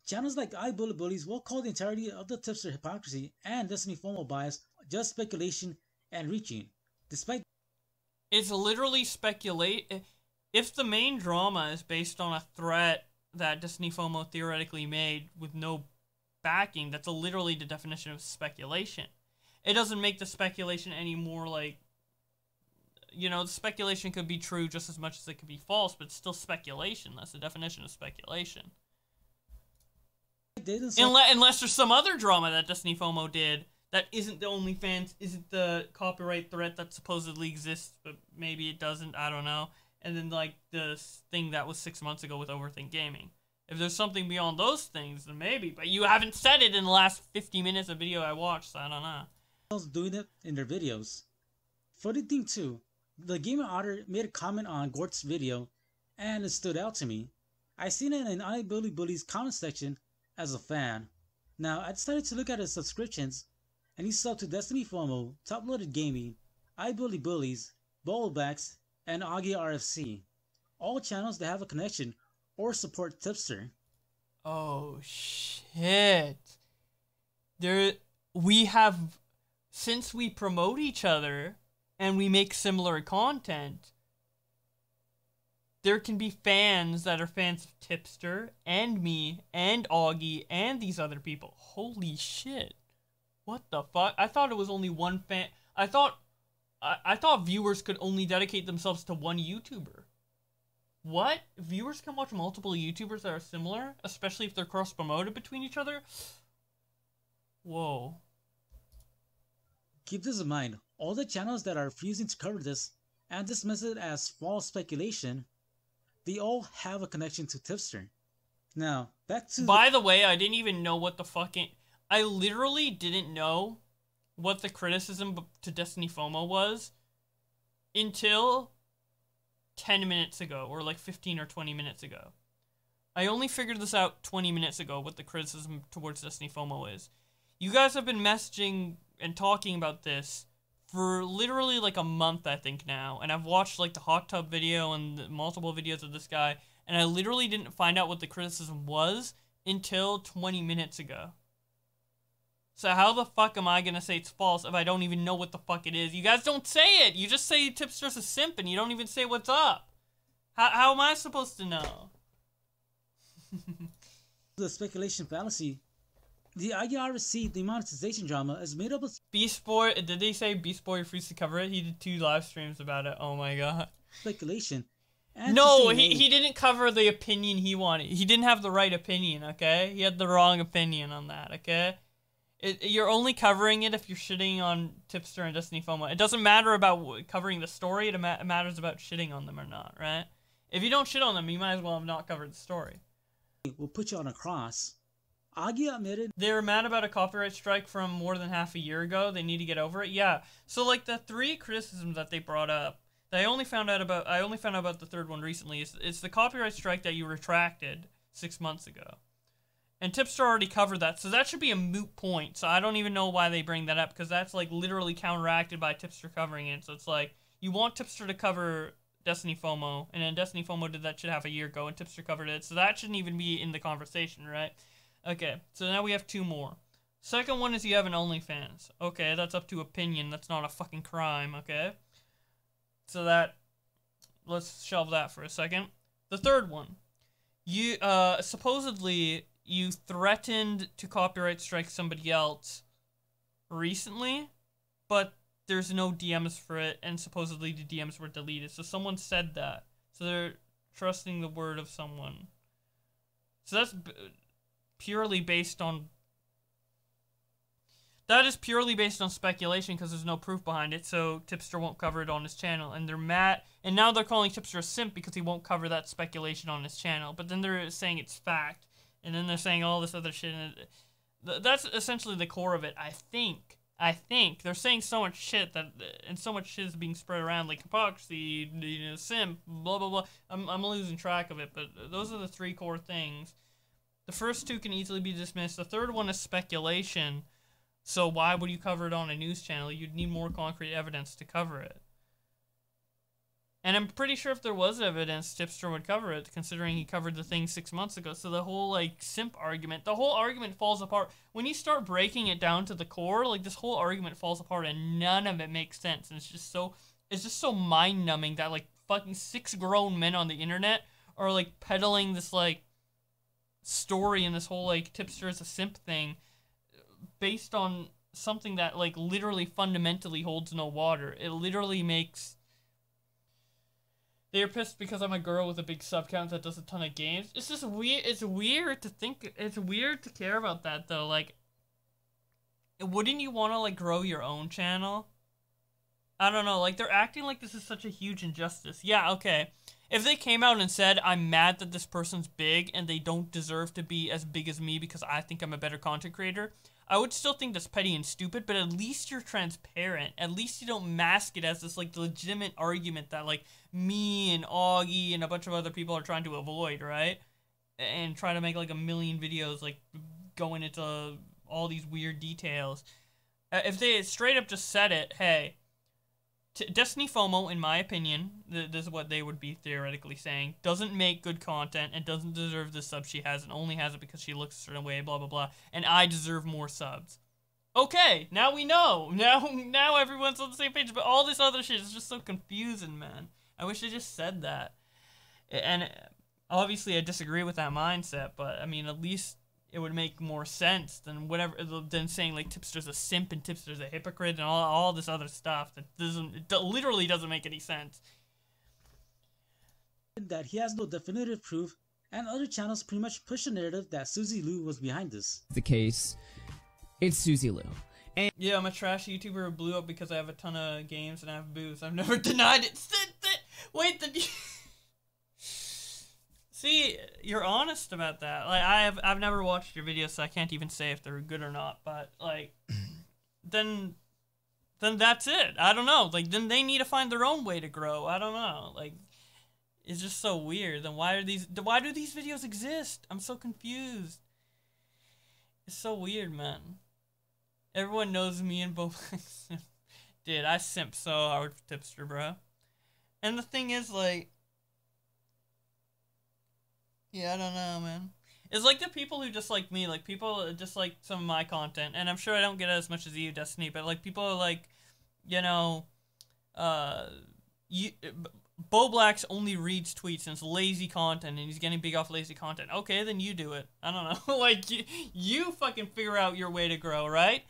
Channels like iBullyBullies will call the entirety of the tipster hypocrisy and Destiny FOMO bias just speculation and reaching, despite It's literally speculate. If the main drama is based on a threat that Destiny FOMO theoretically made with no backing, that's literally the definition of speculation. It doesn't make the speculation any more like, you know, the speculation could be true just as much as it could be false, but it's still speculation. That's the definition of speculation. Unless there's some other drama that Destiny FOMO did that isn't the OnlyFans, isn't the copyright threat that supposedly exists, but maybe it doesn't, I don't know. And then, like, the thing that was 6 months ago with Overthink Gaming. If there's something beyond those things, then maybe. But you haven't said it in the last 50 minutes of video I watched, so I don't know. Doing it in their videos. Funny thing too, the Gamer Otter made a comment on Gort's video, and it stood out to me. I seen it in iBullyBully's comment section as a fan. Now, I decided to look at his subscriptions, and he subbed to Destiny FOMO, Top Loaded Gaming, iBullyBullies, Bowblax, and Augie RFC. All channels that have a connection or support Tipster. Oh, shit. We have, since we promote each other, and we make similar content, there can be fans that are fans of Tipster, and me, and Augie, and these other people. Holy shit. What the fuck? I thought it was only one fan. I thought viewers could only dedicate themselves to one YouTuber. What? Viewers can watch multiple YouTubers that are similar? Especially if they're cross-promoted between each other? Whoa. Keep this in mind, all the channels that are refusing to cover this and dismiss it as false speculation, they all have a connection to Tipster. Now, back to... By the way, I didn't even know what the fucking... I literally didn't know what the criticism to Destiny FOMO was until 10 minutes ago, or like 15 or 20 minutes ago. I only figured this out 20 minutes ago, what the criticism towards Destiny FOMO is. You guys have been messaging and talking about this for literally like a month, I think now, and I've watched like the hot tub video and the multiple videos of this guy, and I literally didn't find out what the criticism was until 20 minutes ago. So how the fuck am I gonna say it's false if I don't even know what the fuck it is? You guys don't say it! You just say Tipster's a simp and you don't even say what's up! How am I supposed to know? The speculation fallacy. The IRC demonetization drama is made up of... Beast Boy, did they say Beast Boy refused to cover it? He did 2 live streams about it, oh my god. Speculation. And no, he didn't cover the opinion he wanted. He didn't have the right opinion, okay? He had the wrong opinion on that, okay? You're only covering it if you're shitting on Tipster and Destiny FOMO. It doesn't matter about covering the story, it matters about shitting on them or not, right? If you don't shit on them, you might as well have not covered the story. Will put you on a cross. Augie admitted they were mad about a copyright strike from more than half a year ago. They need to get over it. Yeah. So like the 3 criticisms that they brought up, that I only found out about the third one recently. It's the copyright strike that you retracted 6 months ago. And Tipster already covered that, so that should be a moot point. So I don't even know why they bring that up, because that's like literally counteracted by Tipster covering it. So it's like, you want Tipster to cover Destiny FOMO, and then Destiny FOMO did that shit half a year ago, and Tipster covered it. So that shouldn't even be in the conversation, right? Okay, so now we have 2 more. Second one is you have an OnlyFans. Okay, that's up to opinion. That's not a fucking crime, okay? So that, let's shelve that for a second. The third one. You, supposedly, you threatened to copyright strike somebody else recently, but there's no DMs for it, and supposedly the DMs were deleted. So someone said that. So they're trusting the word of someone. So that's... purely based on... That is purely based on speculation because there's no proof behind it, so Tipster won't cover it on his channel. And they're mad... And now they're calling Tipster a simp because he won't cover that speculation on his channel. But then they're saying it's fact. And then they're saying all this other shit. And that's essentially the core of it, I think. They're saying so much shit that... And so much shit is being spread around, like hypocrisy, you know, simp, blah, blah, blah. I'm losing track of it, but those are the 3 core things. The first 2 can easily be dismissed. The third one is speculation. So why would you cover it on a news channel? You'd need more concrete evidence to cover it. And I'm pretty sure if there was evidence, Tipster would cover it, considering he covered the thing 6 months ago. So the whole, like, simp argument, the whole argument falls apart. When you start breaking it down to the core, like, this whole argument falls apart and none of it makes sense. And it's just so mind-numbing that, like, fucking 6 grown men on the internet are, like, peddling this, like, story and this whole, like, Tipster is a simp thing based on something that, like, literally fundamentally holds no water. It literally makes... They're pissed because I'm a girl with a big sub count that does a ton of games. It's just weird. It's weird to think. It's weird to care about that, though. Like, wouldn't you want to, like, grow your own channel? I don't know. Like, they're acting like this is such a huge injustice. Yeah, okay. If they came out and said, I'm mad that this person's big and they don't deserve to be as big as me because I think I'm a better content creator, I would still think that's petty and stupid, but at least you're transparent. At least you don't mask it as this, like, legitimate argument that, like, me and Augie and a bunch of other people are trying to avoid, right? And try to make, like, a million videos, like, going into all these weird details. If they straight up just said it, hey, Destiny FOMO, in my opinion, this is what they would be theoretically saying, doesn't make good content and doesn't deserve the sub she has and only has it because she looks a certain way, blah, blah, blah, and I deserve more subs. Okay, now we know. Now everyone's on the same page, but all this other shit is just so confusing, man. I wish they just said that. And obviously I disagree with that mindset, but, I mean, at least it would make more sense than whatever, than saying, like, Tipster's a simp and Tipster's a hypocrite and all this other stuff that literally doesn't make any sense. That he has no definitive proof, and other channels pretty much push the narrative that Suzy Lu was behind this. The case, it's Suzy Lu. And yeah, I'm a trash YouTuber who blew up because I have a ton of games and I have booze. I've never denied it. Wait, see, you're honest about that. Like, I've never watched your videos, so I can't even say if they're good or not. But, like, then that's it. I don't know. Like, then they need to find their own way to grow. I don't know. Like, it's just so weird. Then why do these videos exist? I'm so confused. It's so weird, man. Everyone knows me and Bowblax. Dude, I simp so hard for Tipster, bro. And the thing is, like, yeah, I don't know, man. It's like the people who just like me, like, people just like some of my content, and I'm sure I don't get as much as you, Destiny, but, like, people are like, you know, Bowblax only reads tweets and it's lazy content and he's getting big off lazy content. Okay, then you do it. I don't know. Like, you fucking figure out your way to grow, right?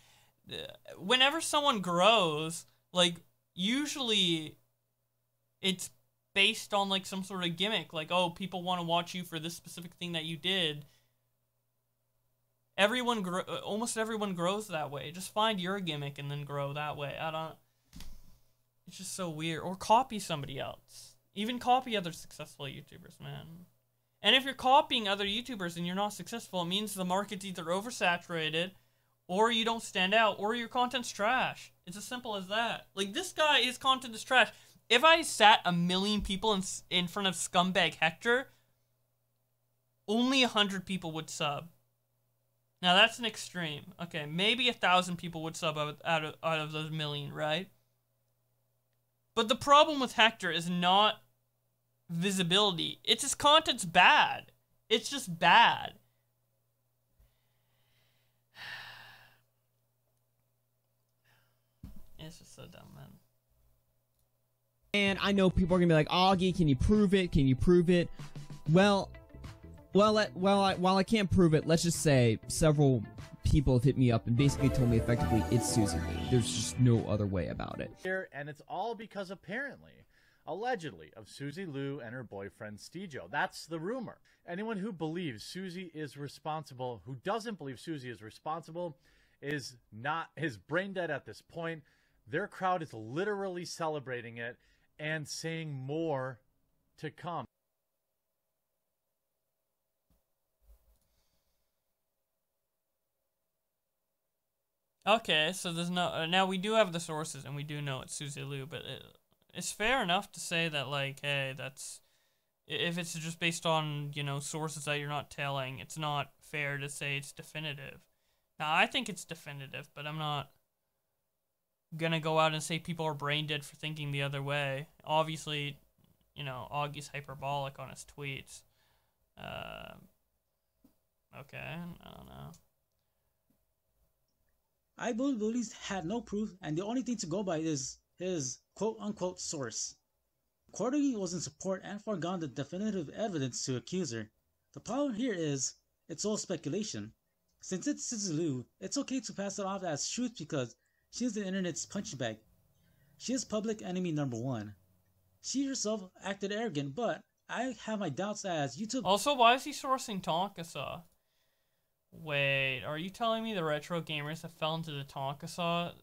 Whenever someone grows, like, usually it's based on, like, some sort of gimmick. Like, oh, people want to watch you for this specific thing that you did. Almost everyone grows that way. Just find your gimmick and then grow that way. It's just so weird. Or copy somebody else. Even copy other successful YouTubers, man. And if you're copying other YouTubers and you're not successful, it means the market's either oversaturated, or you don't stand out, or your content's trash. It's as simple as that. Like, this guy, his content is trash. If I sat 1 million people in front of Scumbag Hector, only 100 people would sub. Now, that's an extreme. Okay, maybe 1,000 people would sub out of those 1 million, right? But the problem with Hector is not visibility. It's his content's bad. It's just bad. It's just so dumb, man. And I know people are gonna be like, Augie, can you prove it? Can you prove it? Well, while I can't prove it, let's just say several people have hit me up and basically told me effectively it's Suzy Lu. There's just no other way about it. And it's all because apparently, allegedly, of Suzy Lu and her boyfriend Stejo. That's the rumor. Anyone who believes Suzy is responsible, who doesn't believe Suzy is responsible, is brain dead at this point. Their crowd is literally celebrating it and saying more to come. Okay, so there's no... now, we do have the sources, and we do know it's Suzy Lu, but it's fair enough to say that, like, hey, that's... if it's just based on, you know, sources that you're not telling, it's not fair to say it's definitive. Now, I think it's definitive, but I'm not gonna go out and say people are brain dead for thinking the other way. Obviously, you know, Augie's hyperbolic on his tweets. Okay, I don't know. I believe police had no proof, and the only thing to go by is his quote-unquote source. Accordingly, he was in support and foregone the definitive evidence to accuse her. The problem here is, it's all speculation. Since it's Suzy Lu, it's okay to pass it off as truth because she is the internet's punching bag. She is public enemy number one. She herself acted arrogant, but I have my doubts as YouTube... Also, why is he sourcing Tonkasaw? Wait, are you telling me the retro gamers have fell into the Tonkasaw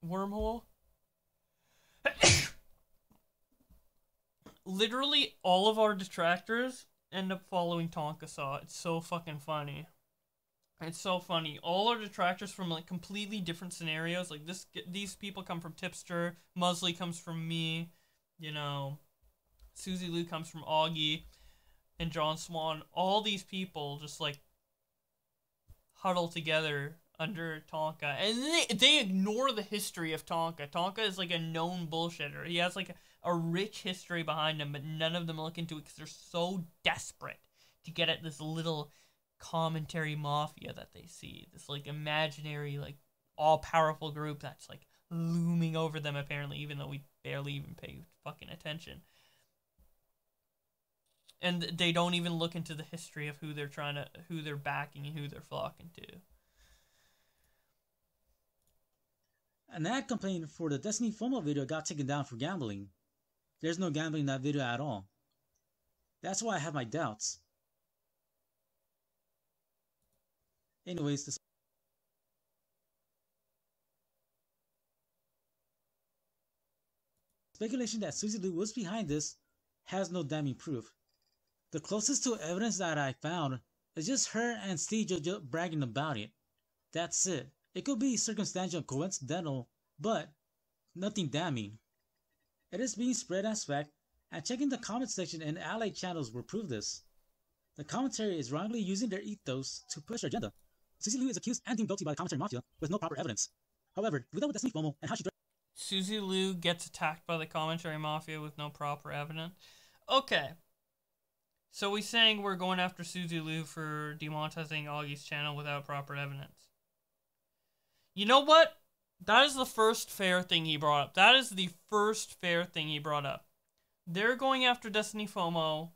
wormhole? Literally, all of our detractors end up following Tonkasaw. It's so fucking funny. It's so funny. All our detractors from like completely different scenarios. Like these people come from Tipster. Musley comes from me. You know, Suzy Lu comes from Augie, and John Swan. All these people just like huddle together under Tonka, and they ignore the history of Tonka. Tonka is like a known bullshitter. He has like a rich history behind him, but none of them look into it because they're so desperate to get at this little commentary mafia that they see. This like imaginary, like all-powerful group that's like looming over them apparently, even though we barely even pay fucking attention. And they don't even look into the history of who they're backing and who they're flocking to. An ad campaign for the Destiny FOMO video got taken down for gambling. There's no gambling in that video at all. That's why I have my doubts. Anyways, the speculation that Suzy Lu was behind this has no damning proof. The closest to evidence that I found is just her and Steve bragging about it. That's it. It could be circumstantial and coincidental, but nothing damning. It is being spread as fact, and checking the comment section and allied channels will prove this. The commentary is wrongly using their ethos to push their agenda. Suzy Lu is accused and deemed guilty by the commentary mafia with no proper evidence. However, we dealt with Destiny FOMO and how she... Suzy Lu gets attacked by the commentary mafia with no proper evidence. Okay. So we're saying we're going after Suzy Lu for demonetizing Augie's channel without proper evidence. You know what? That is the first fair thing he brought up. That is the first fair thing he brought up. They're going after Destiny FOMO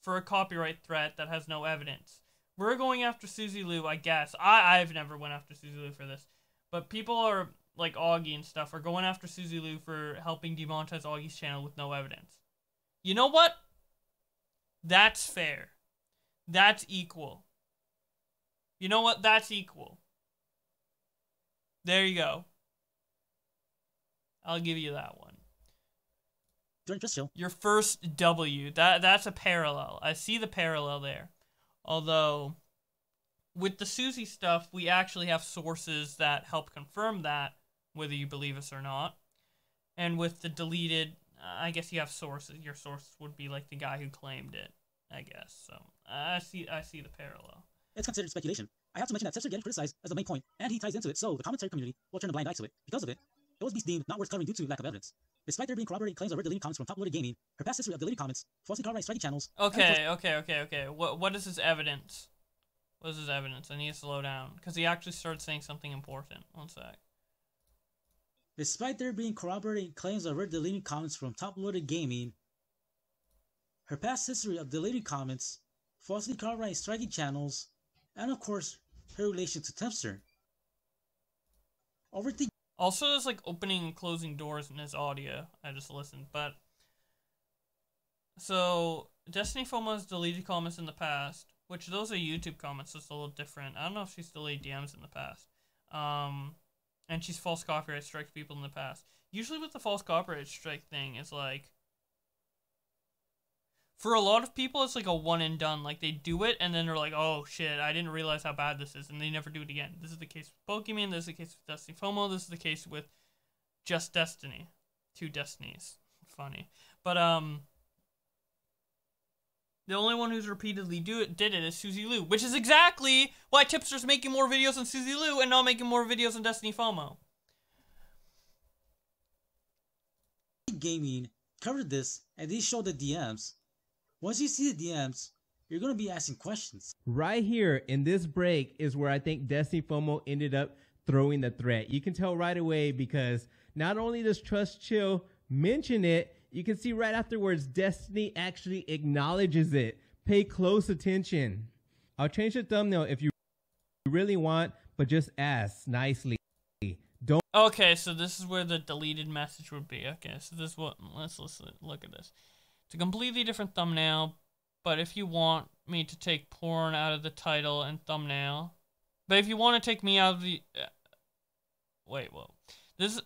for a copyright threat that has no evidence. We're going after Suzy Lu, I guess. I've never went after Suzy Lu for this. But people are, like Augie and stuff, are going after Suzy Lu for helping demonetize Augie's channel with no evidence. You know what? That's fair. That's equal. You know what? That's equal. There you go. I'll give you that one. Your first W. That's a parallel. I see the parallel there. Although, with the Suzy stuff, we actually have sources that help confirm that, whether you believe us or not. And with the deleted, I guess you have sources. Your source would be like the guy who claimed it, I guess. So, I see the parallel. It's considered speculation. I have to mention that Tipster getting criticized as the main point, and he ties into it, so the commentary community will turn a blind eye to it. Because of it, it was deemed not worth covering due to lack of evidence. Despite there being corroborating claims of her deleting comments from top-loaded gaming, her past history of deleting comments, falsely copyright striking channels... Okay. What is his evidence? What is his evidence? I need to slow down, because he actually started saying something important. One sec. Despite there being corroborating claims of her deleting comments from top-loaded gaming, her past history of deleting comments, falsely copyright striking channels, and of course, her relation to Tipster. Also, there's like opening and closing doors in his audio. I just listened, but... So, Destiny FOMO has deleted comments in the past, which those are YouTube comments, so it's a little different. I don't know if she's deleted DMs in the past. And she's false copyright striked people in the past. Usually with the false copyright strike thing, it's like... For a lot of people, it's like a one and done. Like, they do it, and then they're like, oh, shit, I didn't realize how bad this is, and they never do it again. This is the case with Pokemon, this is the case with Destiny FOMO, this is the case with just Destiny. 2 Destinies. Funny. But, the only one who's repeatedly did it is Suzy Lu, which is exactly why Tipster's making more videos on Suzy Lu and not making more videos on Destiny FOMO. Gaming covered this, and these show the DMs. Once you see the DMs, you're going to be asking questions. Right here in this break is where I think Destiny FOMO ended up throwing the threat. You can tell right away because not only does Trust Chill mention it, you can see right afterwards Destiny actually acknowledges it. Pay close attention. I'll change the thumbnail if you really want, but just ask nicely. Don't. Okay, so this is where the deleted message would be. Okay, so this is what, let's look at this. It's a completely different thumbnail, but if you want me to take porn out of the title and thumbnail, but if you want to take me out of the, wait, whoa, this is,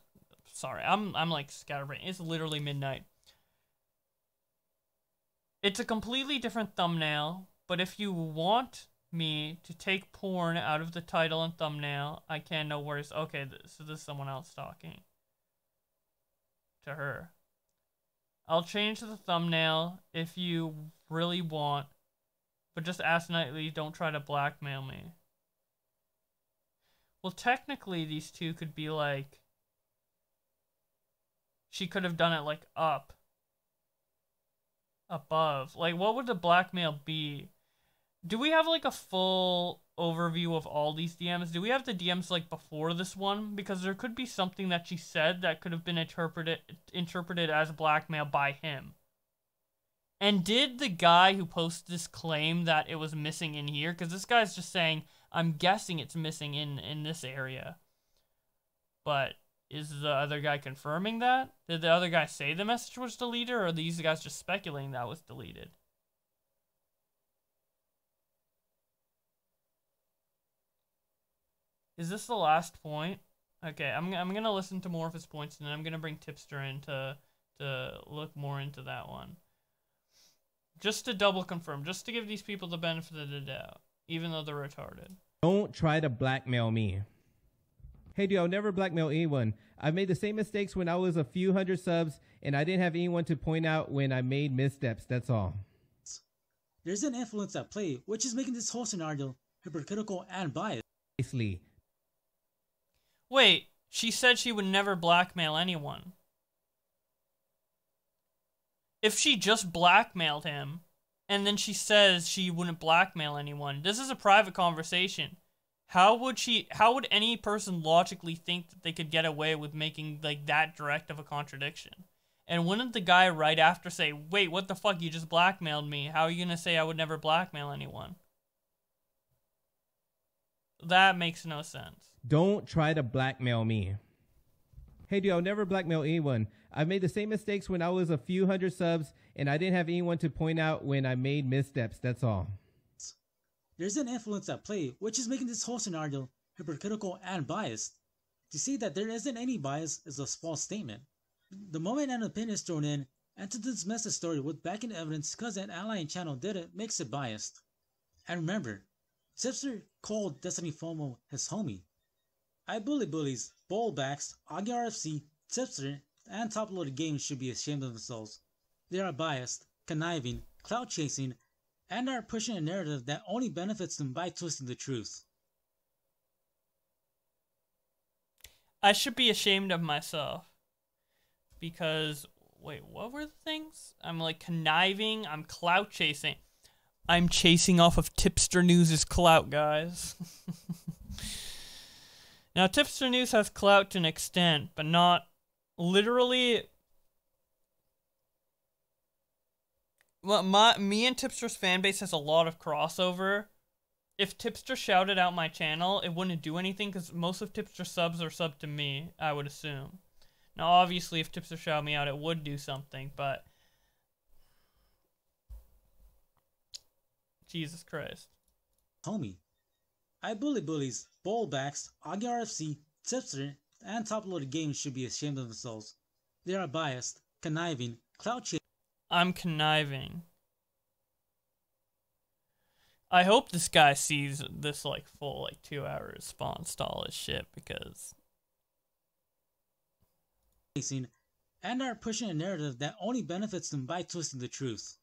sorry, I'm like scatterbrained. It's literally midnight. It's a completely different thumbnail, but if you want me to take porn out of the title and thumbnail, I can, no worries. Okay, so this is someone else talking to her. I'll change the thumbnail if you really want, but just ask nightly, don't try to blackmail me. Well, technically, these two could be like, she could have done it like up, above. Like, what would the blackmail be? Do we have like a full overview of all these DMs? Do we have the DMs like before this one? Because there could be something that she said that could have been interpreted as blackmail by him. And did the guy who posted this claim that it was missing in here? Because this guy's just saying, I'm guessing it's missing in this area. But is the other guy confirming that? Did the other guy say the message was deleted, or are these guys just speculating that it was deleted? Is this the last point? Okay, I'm gonna listen to more of his points, and then I'm gonna bring Tipster in to look more into that one. Just to double confirm, just to give these people the benefit of the doubt, even though they're retarded. Don't try to blackmail me. Hey, dude, I'll never blackmail anyone. I've made the same mistakes when I was a few hundred subs, and I didn't have anyone to point out when I made missteps. That's all. There's an influence at play, which is making this whole scenario hypocritical and biased. Wait, she said she would never blackmail anyone. If she just blackmailed him, and then she says she wouldn't blackmail anyone, this is a private conversation. How would any person logically think that they could get away with making like that direct of a contradiction? And wouldn't the guy right after say, wait, what the fuck, you just blackmailed me, how are you gonna say I would never blackmail anyone? That makes no sense. Don't try to blackmail me. Hey, dude, I'll never blackmail anyone. I've made the same mistakes when I was a few hundred subs, and I didn't have anyone to point out when I made missteps. That's all. There's an influence at play, which is making this whole scenario hypocritical and biased. To say that there isn't any bias is a false statement. The moment an opinion is thrown in, and to dismiss a story with backing evidence because an allying channel did it makes it biased. And remember, Tipster called Destiny FOMO his homie. I bully bullies, Bowblax, Augie RFC, Tipster, and top-loaded games should be ashamed of themselves. They are biased, conniving, clout chasing, and are pushing a narrative that only benefits them by twisting the truth. I should be ashamed of myself. Because, wait, what were the things? I'm like conniving, I'm clout chasing. I'm chasing off of Tipster News' clout, guys. Now, Tipster News has clout to an extent, but not literally. Well, me and Tipster's fanbase has a lot of crossover. If Tipster shouted out my channel, it wouldn't do anything because most of Tipster's subs are subbed to me, I would assume. Now, obviously, if Tipster shouted me out, it would do something, but Jesus Christ. Homie. I bully bullies, Bowblax, Augie RFC, Tipster, and top-loaded games should be ashamed of themselves. They are biased, conniving, clout chasing. I'm conniving. I hope this guy sees this like full like 2-hour response to all his shit because and are pushing a narrative that only benefits them by twisting the truth.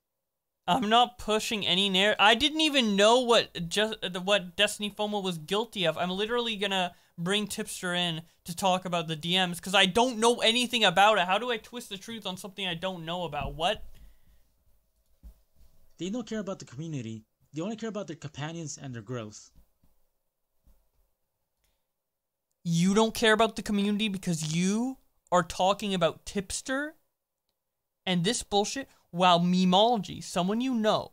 I'm not pushing any narrative. I didn't even know what Destiny FOMO was guilty of. I'm literally gonna bring Tipster in to talk about the DMs because I don't know anything about it. How do I twist the truth on something I don't know about? What? They don't care about the community. They only care about their companions and their growth. You don't care about the community because you are talking about Tipster and this bullshit while Memology, someone you know,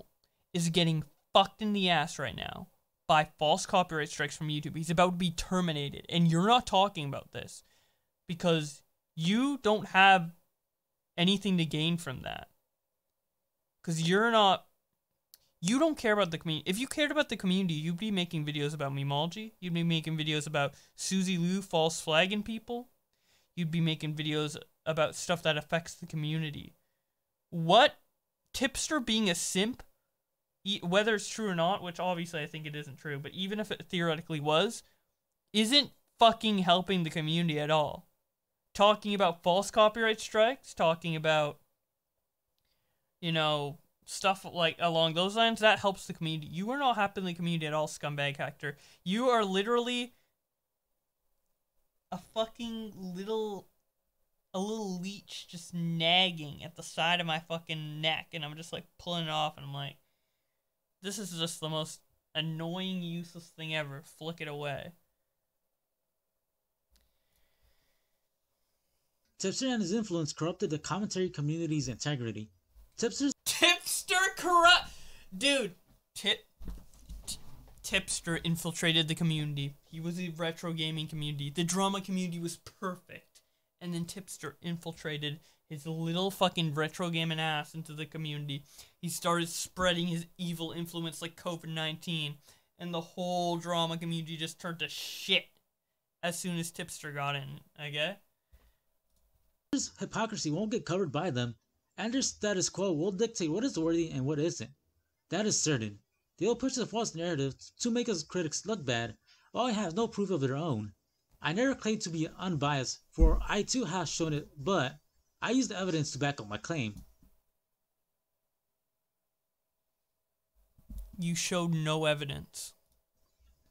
is getting fucked in the ass right now by false copyright strikes from YouTube. He's about to be terminated, and you're not talking about this because you don't have anything to gain from that. Because you don't care about the community. If you cared about the community, you'd be making videos about Memology. You'd be making videos about Susie Lou false flagging people. You'd be making videos about stuff that affects the community. What? Tipster being a simp? Whether it's true or not, which obviously I think it isn't true, but even if it theoretically was, isn't fucking helping the community at all. Talking about false copyright strikes, talking about, you know, stuff like along those lines, that helps the community. You are not helping the community at all, scumbag Hector. You are literally a fucking little leech just nagging at the side of my fucking neck, and I'm just like pulling it off, and I'm like, this is just the most annoying, useless thing ever. Flick it away. Tipster and his influence corrupted the commentary community's integrity. Tipster corrupt... Dude, Tipster infiltrated the community. He was the retro gaming community. The drama community was perfect. And then Tipster infiltrated his little fucking retro gaming ass into the community. He started spreading his evil influence like COVID-19. And the whole drama community just turned to shit as soon as Tipster got in, okay? Hypocrisy won't get covered by them, and their status quo will dictate what is worthy and what isn't. That is certain. They'll push the false narrative to make us critics look bad, while I have no proof of their own. I never claimed to be unbiased, for I too have shown it, but I used evidence to back up my claim. You showed no evidence.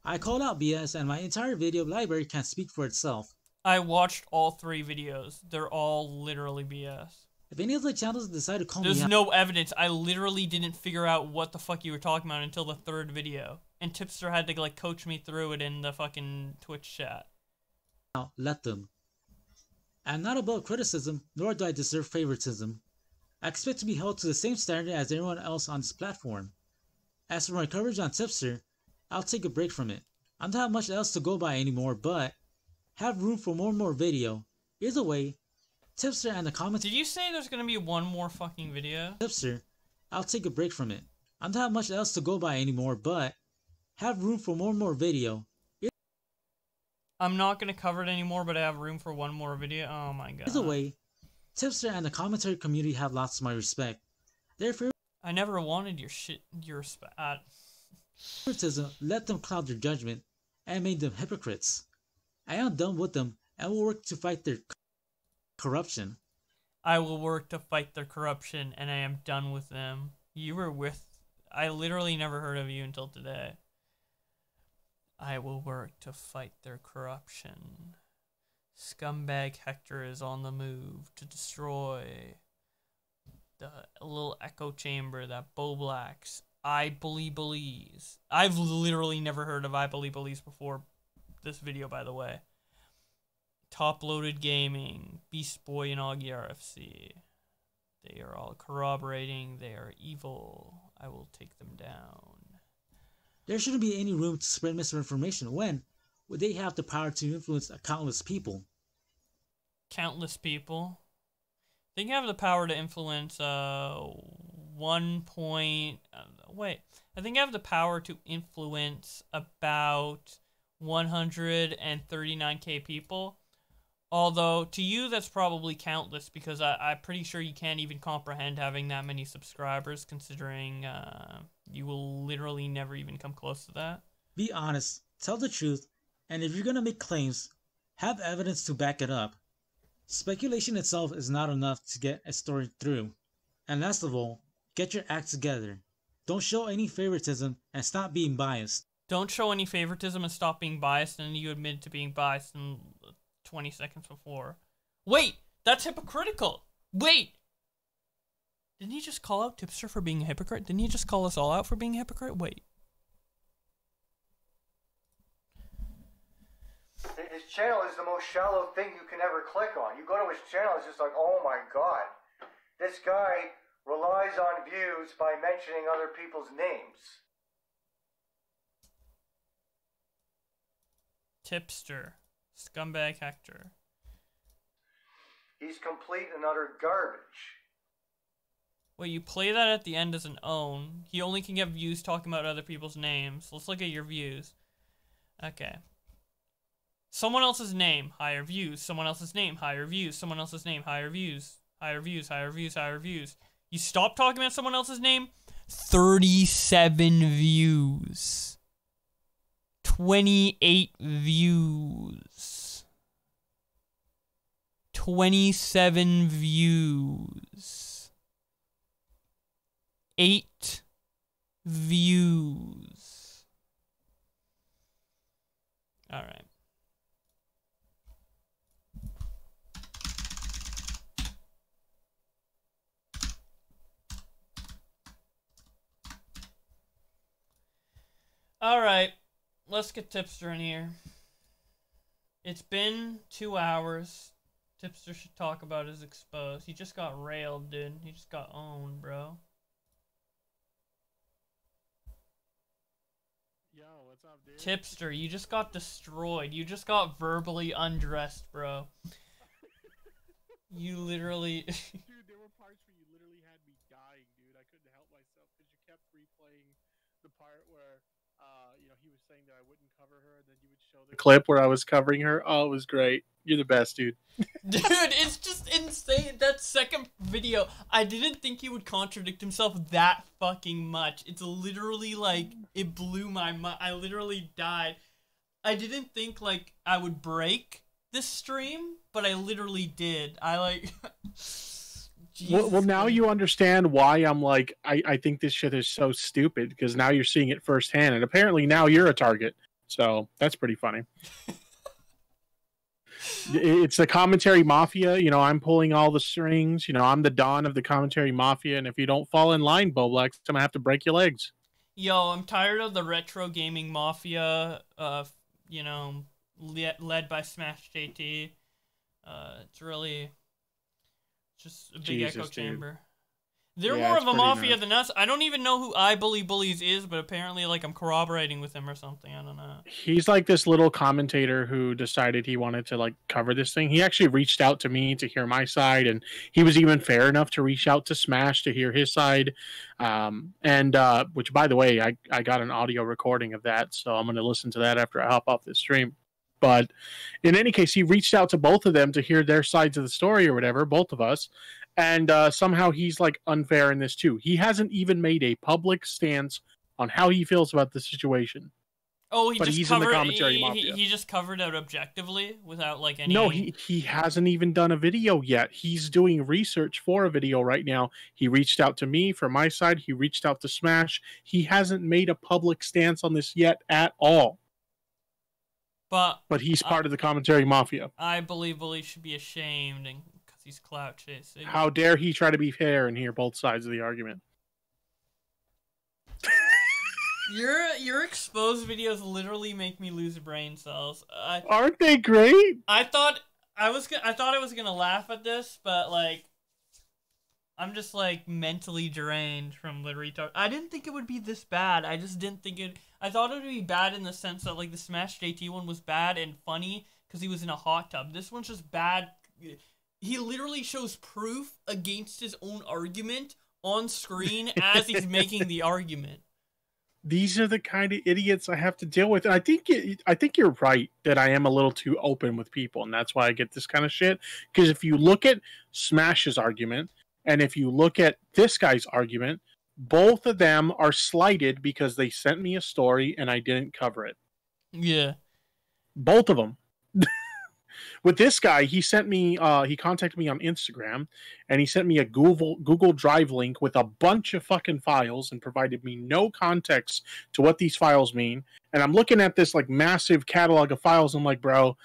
I called out BS, and my entire video library can speak for itself. I watched all 3 videos. They're all literally BS. If any of the channels decide to call me out... There's no evidence. I literally didn't figure out what the fuck you were talking about until the 3rd video. And Tipster had to, like, coach me through it in the fucking Twitch chat. Now, let them. I'm not above criticism, nor do I deserve favoritism. I expect to be held to the same standard as everyone else on this platform. As for my coverage on Tipster, I'll take a break from it. I don't have much else to go by anymore, but have room for more video. Either way, Tipster and the comments... Did you say there's gonna be one more fucking video? Tipster, I'll take a break from it. I don't have much else to go by anymore, but have room for more video. I'm not gonna cover it anymore, but I have room for one more video. Oh my god. Either way, Tipster and the commentary community have lots of my respect. Therefore, I never wanted your shit, your respect. Favoritism let them cloud their judgment and made them hypocrites. I am done with them and will work to fight their corruption. I will work to fight their corruption, and I am done with them. You were with... I literally never heard of you until today. I will work to fight their corruption. Scumbag Hector is on the move to destroy the little echo chamber that Bowblax believes. I've literally never heard of believes before this video, by the way. Top Loaded Gaming, Beast Boy, and Augie RFC. They are all corroborating. They are evil. I will take them down. There shouldn't be any room to spread misinformation when they have the power to influence countless people. Countless people? They have the power to influence, I think I have the power to influence about 139k people. Although, to you, that's probably countless, because I'm pretty sure you can't even comprehend having that many subscribers, considering you will literally never even come close to that. Be honest, tell the truth, and if you're gonna make claims, have evidence to back it up. Speculation itself is not enough to get a story through. And last of all, get your act together. Don't show any favoritism and stop being biased. Don't show any favoritism and stop being biased, and you admit to being biased in 20 seconds before. Wait, that's hypocritical. Wait. Didn't he just call out Tipster for being a hypocrite? Didn't he just call us all out for being a hypocrite? Wait. His channel is the most shallow thing you can ever click on. You go to his channel, it's just like, oh my god. This guy relies on views by mentioning other people's names. Tipster. Scumbag Hector. He's complete and utter garbage. Wait, you play that at the end as an own. He only can get views talking about other people's names. Let's look at your views. Okay. Someone else's name, higher views. Someone else's name, higher views. Someone else's name, higher views. Higher views, higher views, higher views. You stop talking about someone else's name? 37 views. 28 views. 27 views. 8 views. Alright. Alright, let's get Tipster in here. It's been 2 hours. Tipster should talk about his exposed. He just got railed, dude. He just got owned, bro. Yo, what's up, dude? Tipster, you just got destroyed. You just got verbally undressed, bro. You literally... Dude, there were parts where you literally had me dying, dude. I couldn't help myself because you kept replaying the part where, he was saying that I wouldn't cover her, and then you would show the clip where I was covering her. Oh, it was great. You're the best, dude. Dude, it's just insane. That second video, I didn't think he would contradict himself that fucking much. It's literally like, it blew my mind. I literally died. I didn't think, like, I would break this stream, but I literally did. I, like... Well, now you understand why I'm like, I think this shit is so stupid, because now you're seeing it firsthand, and apparently now you're a target. So that's pretty funny. It's the commentary mafia. I'm pulling all the strings. I'm the Don of the commentary mafia, and if you don't fall in line, Bowblax, I'm gonna have to break your legs. Yo, I'm tired of the retro gaming mafia, led by Smash JT. It's really... just a big echo chamber. They're more of a mafia than us. I don't even know who I Bully Bullies is, but apparently, like, I'm corroborating with him or something. I don't know. He's like this little commentator who decided he wanted to, like, cover this thing. He actually reached out to me to hear my side, and he was even fair enough to reach out to Smash to hear his side. Which, by the way, I got an audio recording of that, so I'm going to listen to that after I hop off this stream. But in any case, he reached out to both of them to hear their sides of the story or whatever, both of us. And somehow he's like unfair in this too. He hasn't even made a public stance on how he feels about the situation. Oh, he's in the commentary mafia. He just covered it objectively without like any... No, he hasn't even done a video yet. He's doing research for a video right now. He reached out to me for my side. He reached out to Smash. He hasn't made a public stance on this yet at all. But he's part of the commentary mafia. I believe Bully should be ashamed because he's clout chasing. How dare he try to be fair and hear both sides of the argument? Your exposed videos literally make me lose brain cells. Aren't they great? I thought I was gonna laugh at this, but like, I'm just like mentally drained from the retard. I didn't think it would be this bad. I just didn't think it. I thought it would be bad in the sense that like the Smash JT one was bad and funny because he was in a hot tub. This one's just bad. He literally shows proof against his own argument on screen as he's making the argument. These are the kind of idiots I have to deal with. And I think you're right that I am a little too open with people, and that's why I get this kind of shit. Because if you look at Smash's argument, and if you look at this guy's argument, both of them are slighted because they sent me a story and I didn't cover it. Yeah. Both of them. With this guy, he sent me, he contacted me on Instagram, and he sent me a Google Drive link with a bunch of fucking files and provided me no context to what these files mean. And I'm looking at this like massive catalog of files. I'm like, bro,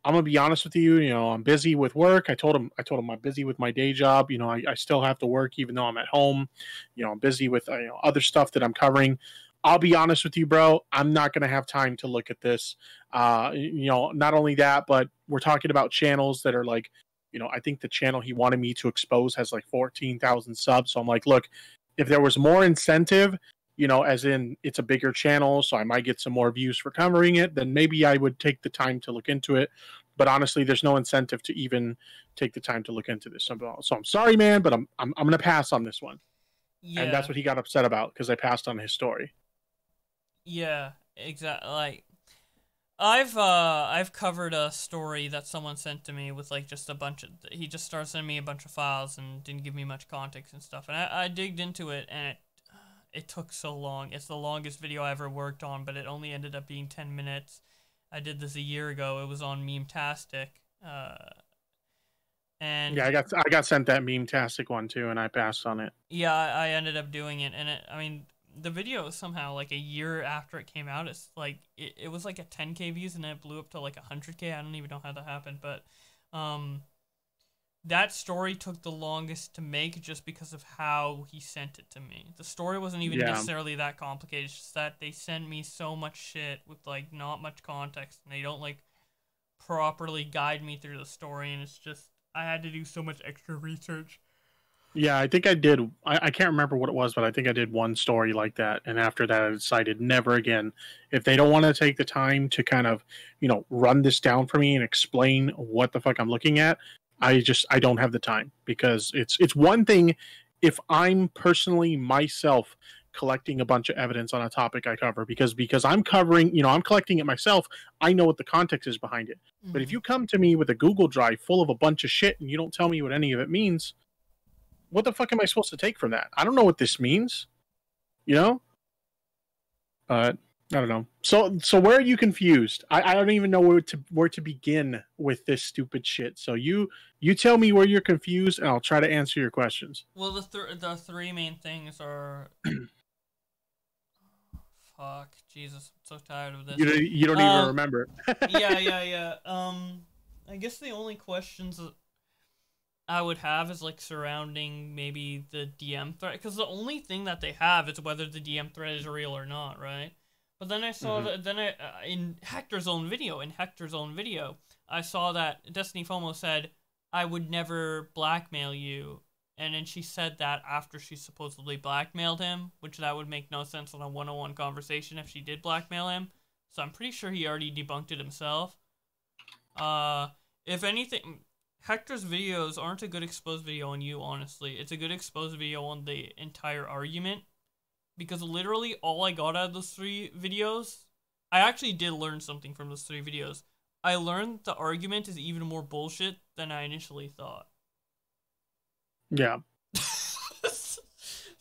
I'm gonna be honest with you. You know, I'm busy with work. I told him I'm busy with my day job. You know, I still have to work even though I'm at home. You know, I'm busy with other stuff that I'm covering. I'll be honest with you, bro. I'm not going to have time to look at this. You know, not only that, but we're talking about channels that are like, you know, I think the channel he wanted me to expose has like 14,000 subs. So I'm like, look, if there was more incentive, you know, as in it's a bigger channel, so I might get some more views for covering it, then maybe I would take the time to look into it. But honestly, there's no incentive to even take the time to look into this. So I'm sorry, man, but I'm going to pass on this one. Yeah. And that's what he got upset about, because I passed on his story. Yeah, exactly. Like, I've covered a story that someone sent to me with like just a bunch of. He just started sending me a bunch of files and didn't give me much context and stuff. And I digged into it, and it took so long. It's the longest video I ever worked on, but it only ended up being 10 minutes. I did this a year ago. It was on Meme-tastic. And yeah, I got sent that Meme-tastic one too, and I passed on it. Yeah, I ended up doing it, and I mean. The video somehow, like a year after it came out, it's like it was like at 10K views, and then it blew up to like 100K. I don't even know how that happened, but that story took the longest to make just because of how he sent it to me. The story wasn't even necessarily that complicated. It's just that they send me so much shit with like not much context, and they don't like properly guide me through the story, and it's just I had to do so much extra research. Yeah, I think I did. I can't remember what it was, but I think I did one story like that. And after that, I decided never again. If they don't want to take the time to kind of, you know, run this down for me and explain what the fuck I'm looking at, I don't have the time. Because it's one thing if I'm personally myself collecting a bunch of evidence on a topic I cover, because I'm covering, you know, I'm collecting it myself. I know what the context is behind it. Mm-hmm. But if you come to me with a Google Drive full of a bunch of shit and you don't tell me what any of it means, what the fuck am I supposed to take from that? I don't know what this means, you know? I don't know. So where are you confused? I don't even know where to begin with this stupid shit. So you tell me where you're confused, and I'll try to answer your questions. Well, the three main things are. Fuck, Jesus, I'm so tired of this. You don't even remember. Yeah. I guess the only questions I would have is like surrounding maybe the DM thread, because the only thing that they have is whether the DM thread is real or not, right? But then I saw in Hector's own video, I saw that Destiny FOMO said, "I would never blackmail you," and then she said that after she supposedly blackmailed him, which that would make no sense on a one-on-one conversation if she did blackmail him. So I'm pretty sure he already debunked it himself. If anything. Hector's videos aren't a good exposed video on you, honestly. It's a good exposed video on the entire argument. Because literally all I got out of those 3 videos, I actually did learn something from those 3 videos. I learned the argument is even more bullshit than I initially thought. Yeah.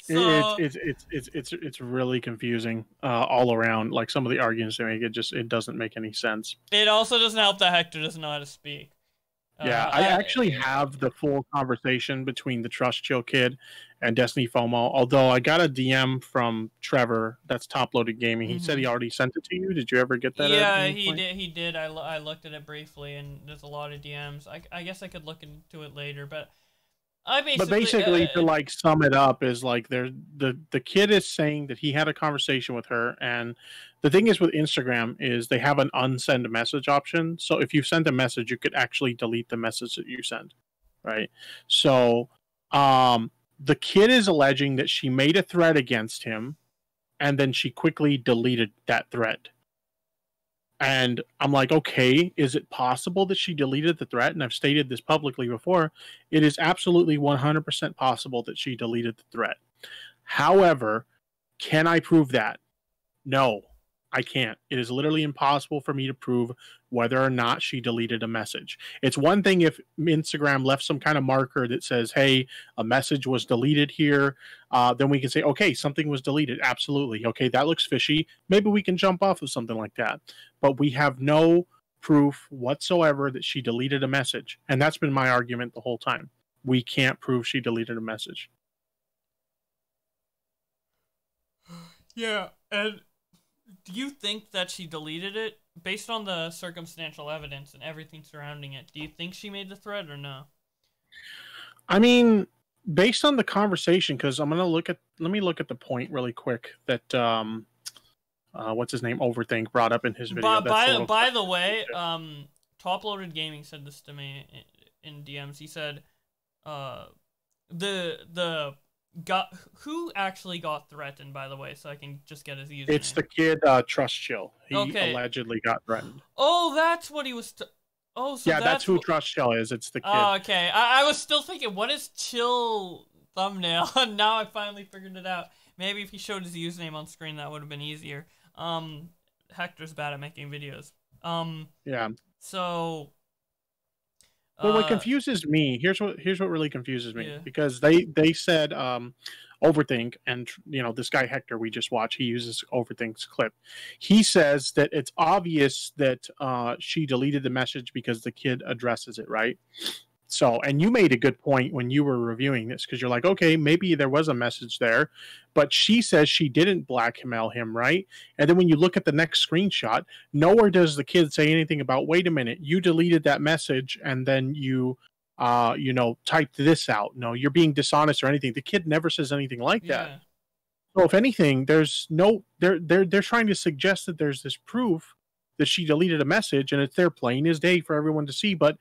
It's really confusing all around. Like some of the arguments they make, it doesn't make any sense. It also doesn't help that Hector doesn't know how to speak. Yeah, I actually have the full conversation between the Trust Chill Kid and Destiny FOMO, although I got a DM from Trevor, that's Top Loaded Gaming. He said he already sent it to you. Did you ever get that? Yeah, he did. I looked at it briefly, and there's a lot of DMs. I guess I could look into it later, but basically to like sum it up is like the kid is saying that he had a conversation with her, and the thing is with Instagram is they have an unsend message option. So if you send a message, you could actually delete the message that you send, right? So the kid is alleging that she made a threat against him, and then she quickly deleted that threat. And I'm like, okay, is it possible that she deleted the threat? And I've stated this publicly before. It is absolutely 100% possible that she deleted the threat. However, can I prove that? No, I can't. It is literally impossible for me to prove whether or not she deleted a message. It's one thing if Instagram left some kind of marker that says, hey, a message was deleted here. Then we can say, okay, something was deleted. Absolutely. Okay, that looks fishy. Maybe we can jump off of something like that. But we have no proof whatsoever that she deleted a message. And that's been my argument the whole time. We can't prove she deleted a message. Yeah, and do you think that she deleted it? Based on the circumstantial evidence and everything surrounding it, do you think she made the thread or no? I mean, based on the conversation, because let me look at the point really quick that what's his name, Overthink, brought up in his video. By the way, Top Loaded Gaming said this to me in DMs. He said, the who actually got threatened, by the way, so I can just get his username. It's the kid, Trust Chill. He allegedly got threatened. Oh, that's what he was. So yeah, that's who Trust Chill is. It's the kid. Oh, okay. I was still thinking, what is Chill thumbnail? Now I finally figured it out. Maybe if he showed his username on screen, that would have been easier. Hector's bad at making videos. Yeah. So. Well, what confuses me, here's what really confuses me, because they said Overthink, and this guy Hector we just watched, he uses Overthink's clip. He says that it's obvious that she deleted the message because the kid addresses it, right? So, and you made a good point when you were reviewing this, because you're like, okay, maybe there was a message there, but she says she didn't blackmail him, right? And then when you look at the next screenshot, nowhere does the kid say anything about, wait a minute, you deleted that message and then you, typed this out. No, you're being dishonest or anything. The kid never says anything like that. So if anything, there's no, they're trying to suggest that there's this proof that she deleted a message and it's there plain as day for everyone to see, but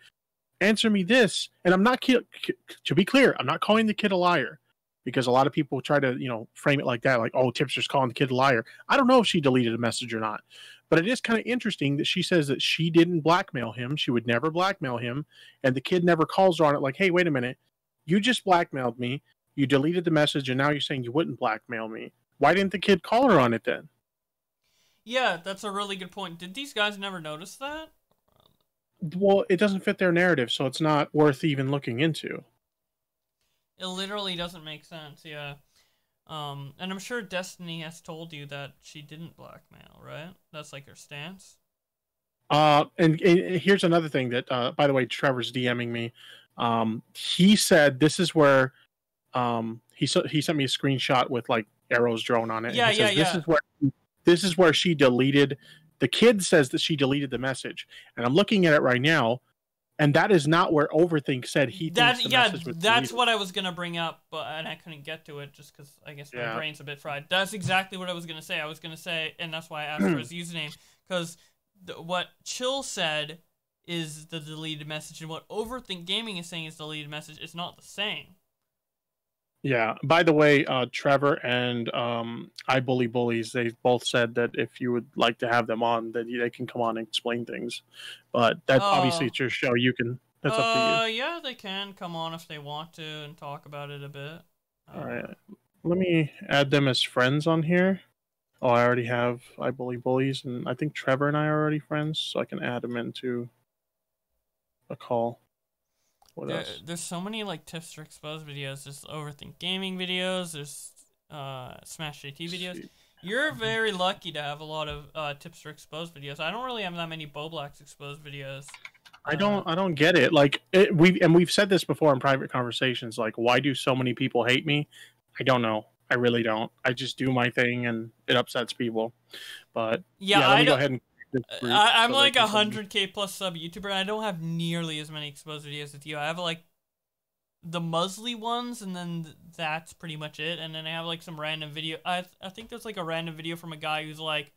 answer me this, and I'm not, to be clear, I'm not calling the kid a liar, because a lot of people try to, frame it like that, like, oh, Tipster's calling the kid a liar. I don't know if she deleted a message or not, but it is kind of interesting that she says that she didn't blackmail him. She would never blackmail him, and the kid never calls her on it like, hey, wait a minute, you just blackmailed me, you deleted the message, and now you're saying you wouldn't blackmail me. Why didn't the kid call her on it then? Yeah, that's a really good point. Did these guys never notice that? Well, it doesn't fit their narrative, so it's not worth even looking into. It literally doesn't make sense, yeah. And I'm sure Destiny has told you that she didn't blackmail, right? That's like her stance. And here's another thing that, by the way, Trevor's DMing me. He said this is where, he sent me a screenshot with like arrows drawn on it. Yeah, yeah. This is where she deleted. The kid says that she deleted the message, and I'm looking at it right now, and that is not where Overthink said he thinks the message was that's deleted. what I was gonna bring up, and I couldn't get to it just because I guess my brain's a bit fried. That's exactly what I was gonna say. I was gonna say, and that's why I asked for his username, because what Chill said is the deleted message, and what Overthink Gaming is saying is deleted message. It's not the same. Yeah. By the way, Trevor and I Bully Bullies, they both said that if you would like to have them on, that they can come on and explain things. But that obviously it's your show. You can. That's up to you. Yeah, they can come on if they want to and talk about it a bit. All right. Let me add them as friends on here. Oh, I already have I Bully Bullies, and I think Trevor and I are already friends, so I can add them into a call. There's so many like Tipster Exposed videos. There's Overthink Gaming videos. There's Smash JT videos. You're very lucky to have a lot of Tipster Exposed videos. I don't really have that many Bowblax Exposed videos. I don't get it. Like we've said this before in private conversations. Like, why do so many people hate me? I don't know. I really don't. I just do my thing, and it upsets people. But yeah, let me go ahead and. I'm like 100K plus sub YouTuber. I don't have nearly as many exposed videos as you. I have like the Musley ones, and then that's pretty much it. And then I have like some random video. I think there's like a random video from a guy who's like,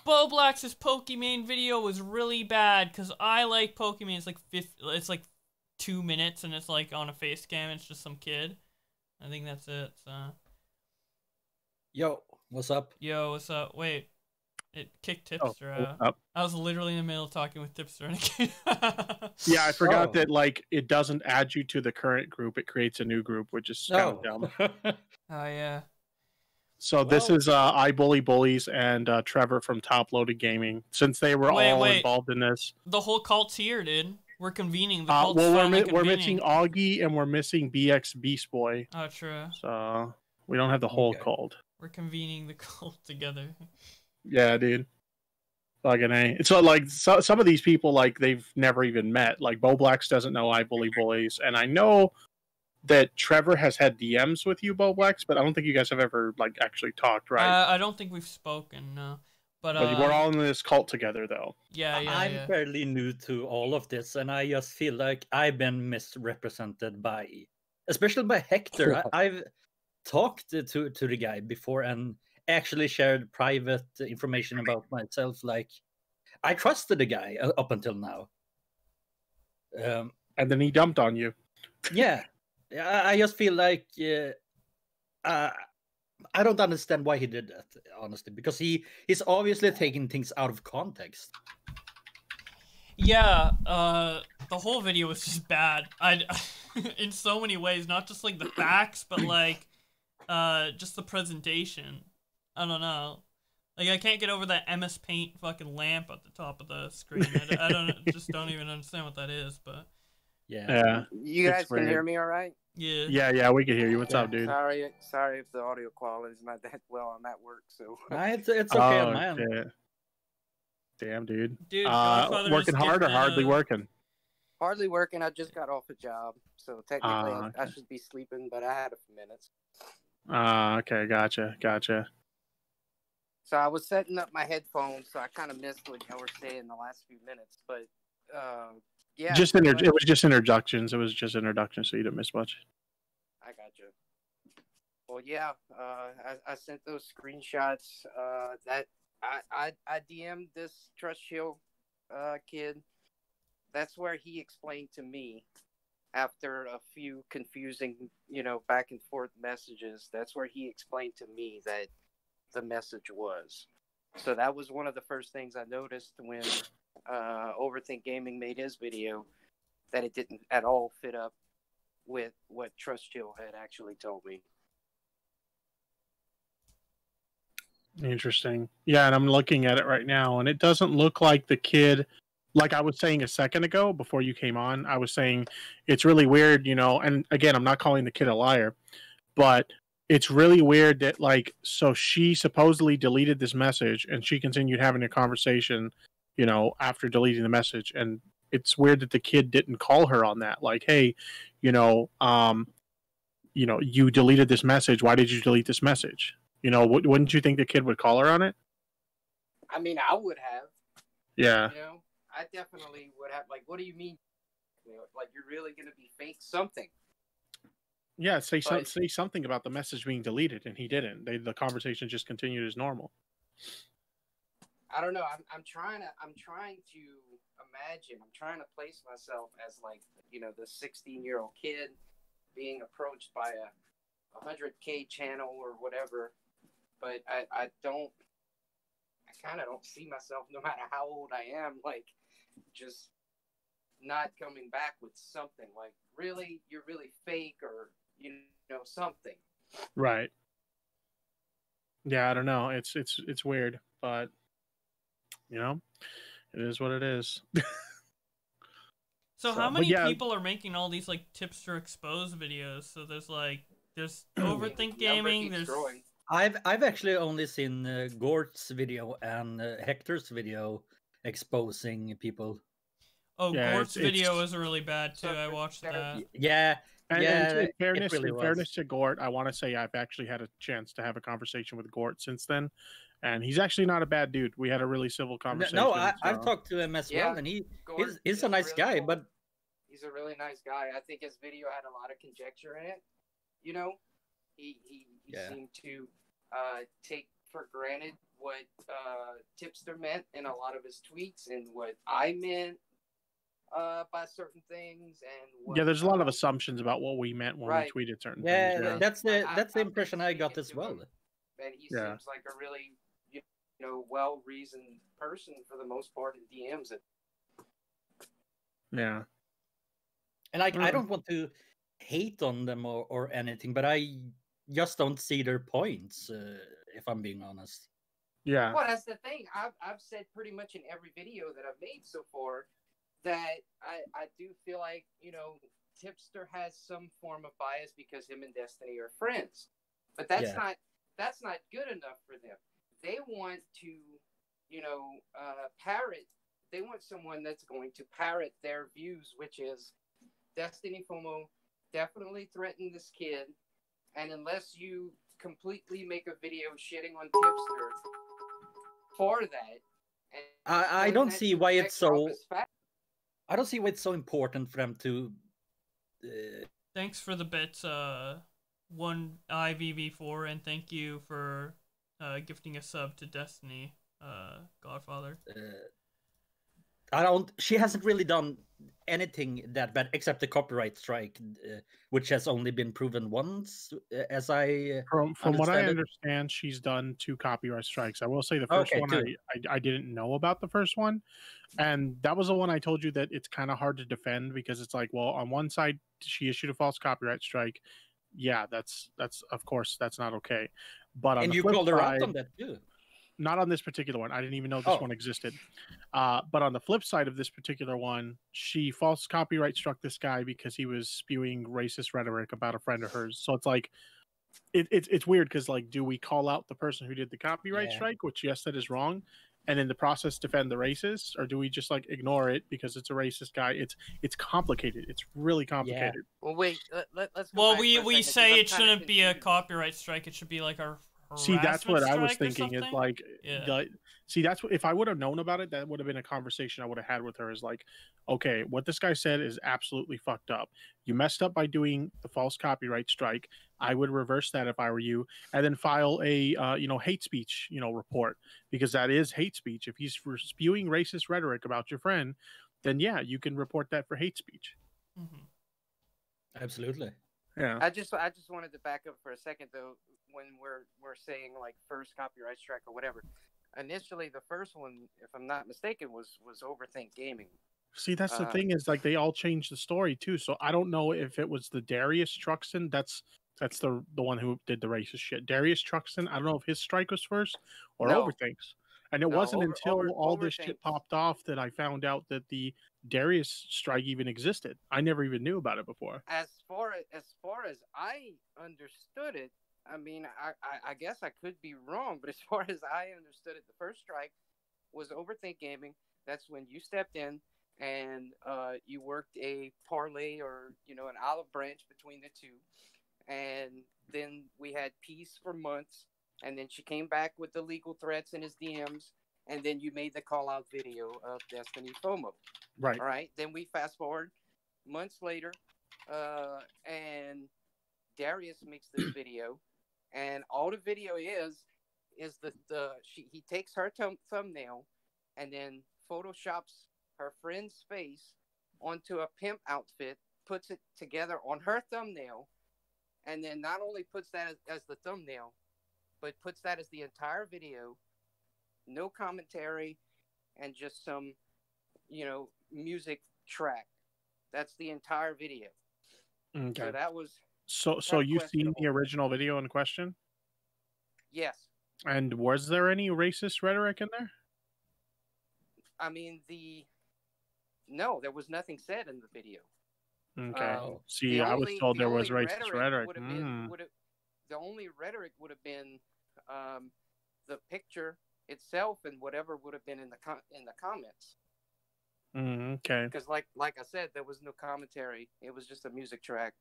Bowblax's Pokemon video was really bad because I like Pokemon. It's like 2 minutes, and it's like on a face cam. It's just some kid. I think that's it. So. Yo, what's up? Yo, what's up? Wait. It kicked Tipster out. I was literally in the middle of talking with Tipster. Yeah, I forgot that like it doesn't add you to the current group. It creates a new group, which is kind of dumb. Oh, yeah. So this is I Bully Bullies and Trevor from Top Loaded Gaming. Since they were all involved in this. The whole cult's here, dude. We're convening. The cult's well, we're missing Augie and we're missing BX Beast Boy. Oh, true. So we don't have the whole cult. We're convening the cult together. Yeah, dude. Fucking A. It's not like some of these people, like, they've never even met. Like, Bowblax doesn't know I bully bullies. And I know that Trevor has had DMs with you, Bowblax, but I don't think you guys have ever, like, actually talked, right? I don't think we've spoken, no. But we're all in this cult together, though. I'm fairly new to all of this, and I just feel like I've been misrepresented especially by Hector. I've talked to the guy before and actually shared private information about myself. Like, I trusted the guy up until now. And then he dumped on you. Yeah. I just feel like I don't understand why he did that, honestly, because he's obviously taking things out of context. Yeah, the whole video was just bad. In so many ways, not just like the facts, but like just the presentation. I don't know. Like, I can't get over that MS Paint fucking lamp at the top of the screen. I don't even understand what that is, but yeah. You guys can hear me all right? Yeah. Yeah, we can hear you. What's up, dude? Sorry if the audio quality is not that well. I'm at work, so. It's okay on my end. Yeah. Damn, dude. Dude, working hard or hardly working? Hardly working. I just got off a job, so technically I should be sleeping, but I had a few minutes. Okay, gotcha. So I was setting up my headphones, so I kind of missed what y'all were saying the last few minutes, but yeah. It was just introductions. So you didn't miss much. I got you. Well, yeah. I sent those screenshots. That I DM'd this Trust Shield kid. That's where he explained to me, after a few confusing, back and forth messages. That's where he explained to me that the message was. So that was one of the first things I noticed when Overthink Gaming made his video, that it didn't at all fit up with what Trust Chill had actually told me. Interesting. Yeah, and I'm looking at it right now, and it doesn't look like the kid, like I was saying a second ago before you came on, I was saying it's really weird, and again, I'm not calling the kid a liar, but it's really weird that, like, so she supposedly deleted this message and she continued having a conversation, after deleting the message. And it's weird that the kid didn't call her on that. Like, hey, you deleted this message. Why did you delete this message? Wouldn't you think the kid would call her on it? I mean, I would have. Yeah. I definitely would have. Like, what do you mean? Like, you're really going to be fake something? Yeah, say something about the message being deleted, and he didn't. The conversation just continued as normal. I don't know. I'm trying to imagine. I'm trying to place myself as, like, the 16-year-old kid being approached by a 100K channel or whatever. But I kind of don't see myself, no matter how old I am, like, just not coming back with something like, really, you're really fake, or something. Right. Yeah, I don't know. It's weird, but it is what it is. So how many people are making all these, like, Tipster Exposed videos? So there's Overthink Gaming. I've actually only seen Gort's video and Hector's video exposing people. Oh, yeah, Gort's video was really bad too. I watched that. Yeah. And in fairness, really to Gort, I want to say I've actually had a chance to have a conversation with Gort since then, and he's actually not a bad dude. We had a really civil conversation. No, I've talked to him as well, and he's a nice guy, cool. But he's a really nice guy. I think his video had a lot of conjecture in it. He seemed to take for granted what Tipster meant in a lot of his tweets, and what I meant by certain things, and what, there's a lot of assumptions about what we meant when we tweeted certain things. Yeah, that's the impression I got as well. And he seems like a really well-reasoned person for the most part in DMs. Yeah, and I don't want to hate on them or anything, but I just don't see their points, if I'm being honest. Yeah. Well, that's the thing. I've said pretty much in every video that I've made so far that I do feel like, Tipster has some form of bias because him and Destiny are friends. But that's not good enough for them. They want to, parrot. They want someone that's going to parrot their views, which is Destiny FOMO definitely threatened this kid, and unless you completely make a video shitting on Tipster for that, I don't see why it's so. I don't see why it's so important for them to. Thanks for the bits, one IVV4, and thank you for gifting a sub to Destiny, Godfather. I don't. She hasn't really done anything that bad except the copyright strike, which has only been proven once, as I from what I understand, she's done 2 copyright strikes. I will say the first one I didn't know about the first one, and that was the one I told you that it's kind of hard to defend because it's like, well, on one side she issued a false copyright strike. Yeah, that's of course that's not okay. But on and the you flip called her side, out on that too. Not on this particular one. I didn't even know this one existed. But on the flip side of this particular one, she false copyright struck this guy because he was spewing racist rhetoric about a friend of hers. So it's like, it's weird because like, do we call out the person who did the copyright strike, which yes, that is wrong, and in the process defend the racist, or do we just like ignore it because it's a racist guy? It's complicated. It's really complicated. Yeah. Well, wait. Let's. Well, we say it shouldn't be a copyright strike. It should be like our. See, that's what I was thinking. Is something? like, see, that's what if I would have known about it, that would have been a conversation I would have had with her. Is like, okay, what this guy said is absolutely fucked up. You messed up by doing the false copyright strike. I would reverse that if I were you, and then file a hate speech report, because that is hate speech. If he's spewing racist rhetoric about your friend, then yeah, you can report that for hate speech. Mm-hmm. Absolutely. Yeah. I just wanted to back up for a second though. When we're saying like first copyright strike or whatever, initially the first one, if I'm not mistaken, was Overthink Gaming. See, that's the thing is like they all changed the story too. So I don't know if it was the Darius Truxton. That's the one who did the racist shit. Darius Truxton. I don't know if his strike was first or Overthinks. And it wasn't until all this shit popped off that I found out that the Darius strike even existed. I never even knew about it before. As far as I understood it, I mean, I guess I could be wrong, but as far as I understood it, the first strike was Overthink Gaming. That's when you stepped in and you worked a parlay or an olive branch between the two, and then we had peace for months. And then she came back with the legal threats in his DMs, and then you made the call-out video of Destiny FOMO. Right. All right. Then we fast forward months later, and Darius makes this video, and all the video is he takes her thumbnail, and then photoshops her friend's face onto a pimp outfit, puts it together on her thumbnail, and then not only puts that as the thumbnail, but puts that as the entire video, no commentary, and just some, music track. That's the entire video. Okay. So that was. So you've seen the original video in question? Yes. And was there any racist rhetoric in there? I mean, no, there was nothing said in the video. Okay. See, I was told there was racist rhetoric. The only rhetoric would have been the picture itself and whatever would have been in the comments. Okay. Because like I said, there was no commentary. It was just a music track.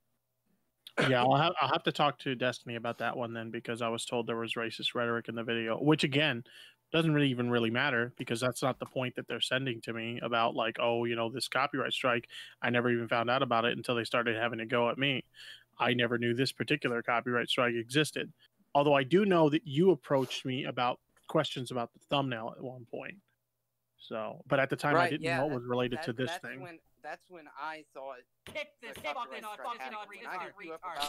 Yeah, I'll have to talk to Destiny about that one then, because I was told there was racist rhetoric in the video, which again doesn't really matter, because that's not the point that they're sending to me about like, oh, this copyright strike. I never even found out about it until they started having a go at me. I never knew this particular copyright strike existed. Although I do know that you approached me about questions about the thumbnail at one point. So, but at the time I didn't know it was related to this thing. That's when I thought.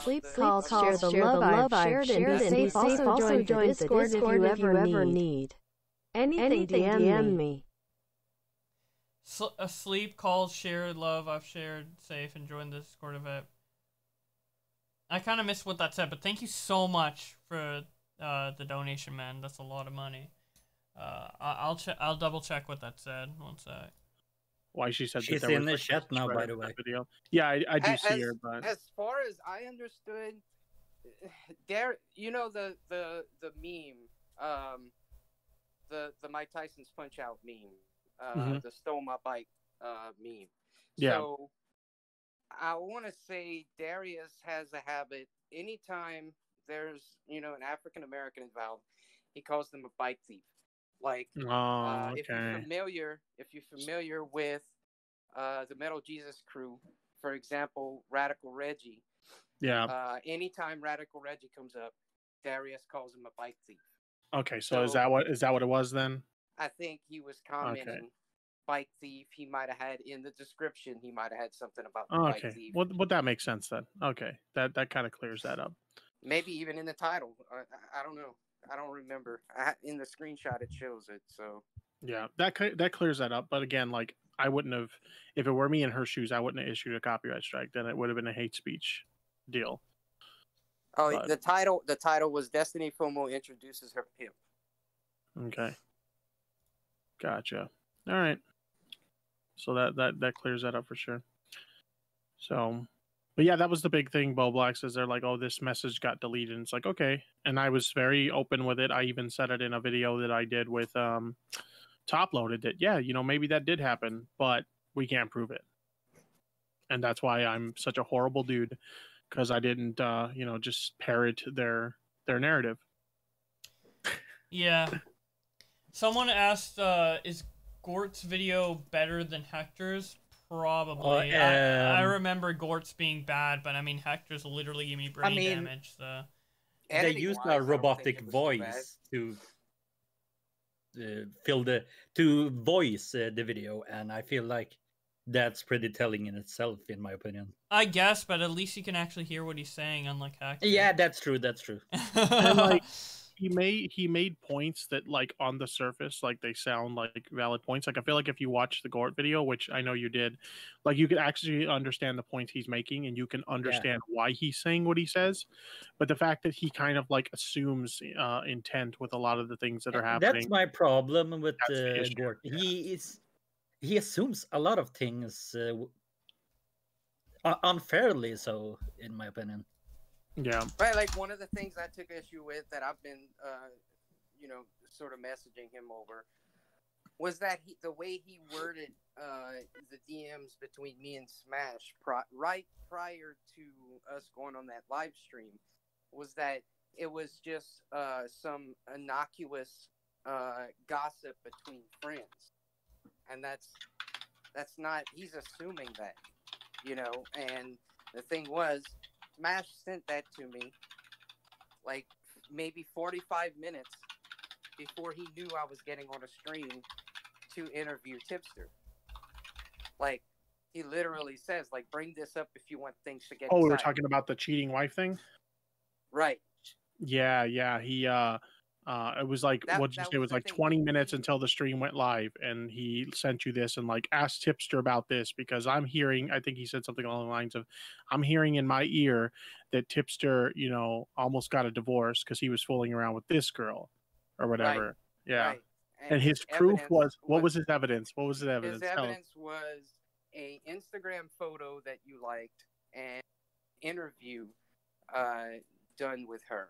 Sleep calls share the love I've shared, and Safe also join the Discord if you ever need. Anything DM me. Sleep calls share love I've shared, Safe, and join the Discord event. I kind of missed what that said, but thank you so much for the donation, man. That's a lot of money. I'll double check what that said. One sec. Why she said she's that there in was the chat now, by the way. Video. Yeah, I do see her, but as far as I understood, there, the meme, the Mike Tyson's Punch Out meme, Mhm. the Stole My Bike meme. Yeah. So I want to say Darius has a habit. Anytime there's an African American involved, he calls them a bike thief. Like Oh, if okay. you're familiar with the Metal Jesus crew, for example, Radical Reggie. Yeah. Anytime Radical Reggie comes up, Darius calls him a bike thief. Okay, so is that what it was then? I think he was Okay. commenting bike thief. He might have had in the description. He might have had something about the Oh, bike okay. thief. Well, that makes sense then. Okay, that kind of clears that up. Maybe even in the title. I don't know. I don't remember. In the screenshot, it shows it. So Yeah, that clears that up. But again, like I wouldn't have, if it were me in her shoes, I wouldn't have issued a copyright strike. Then it would have been a hate speech deal. oh, But- the title was Destiny FOMO introduces her pimp. Okay. Gotcha. All right. So that clears that up for sure. So, but yeah, that was the big thing. Bowblax is they're like, oh, this message got deleted. And it's like, okay. And I was very open with it. I even said it in a video that I did with Top Loaded that yeah, maybe that did happen, but we can't prove it. And that's why I'm such a horrible dude, because I didn't just parrot their narrative. Yeah. Someone asked, is Gort's video better than Hector's? Probably. I remember Gort's being bad, but I mean, Hector's literally giving me brain damage, so... They used a robotic voice to voice the video, and I feel like that's pretty telling in itself, in my opinion. I guess, but at least you can actually hear what he's saying, unlike Hector. Yeah, that's true. And like he made points that like on the surface like they sound like valid points. Like I feel like if you watch the Gort video, which I know you did, like you could actually understand the points he's making and you can understand why he's saying what he says. But the fact that he kind of like assumes intent with a lot of the things that are happening. That's my problem with Gort. Yeah. He assumes a lot of things unfairly, so in my opinion. Yeah. Right, like one of the things I took issue with that I've been, sort of messaging him over was that the way he worded the DMs between me and Smash right prior to us going on that live stream was that it was just some innocuous gossip between friends, and that's not. He's assuming that, and the thing was. Smash sent that to me like maybe 45 minutes before he knew I was getting on a stream to interview Tipster. Like, he literally says, like, bring this up if you want things to get Oh, we were excited. talking about the cheating wife thing? Right. Yeah, he it was like what'd you say? It was like 20 minutes until the stream went live, and he sent you this and like asked Tipster about this because I'm hearing. I think he said something along the lines of, "I'm hearing in my ear that Tipster, almost got a divorce because he was fooling around with this girl, or whatever." Right. Yeah. Right. And his proof was what was his evidence? What was his evidence? His evidence was a Instagram photo that you liked and interview done with her.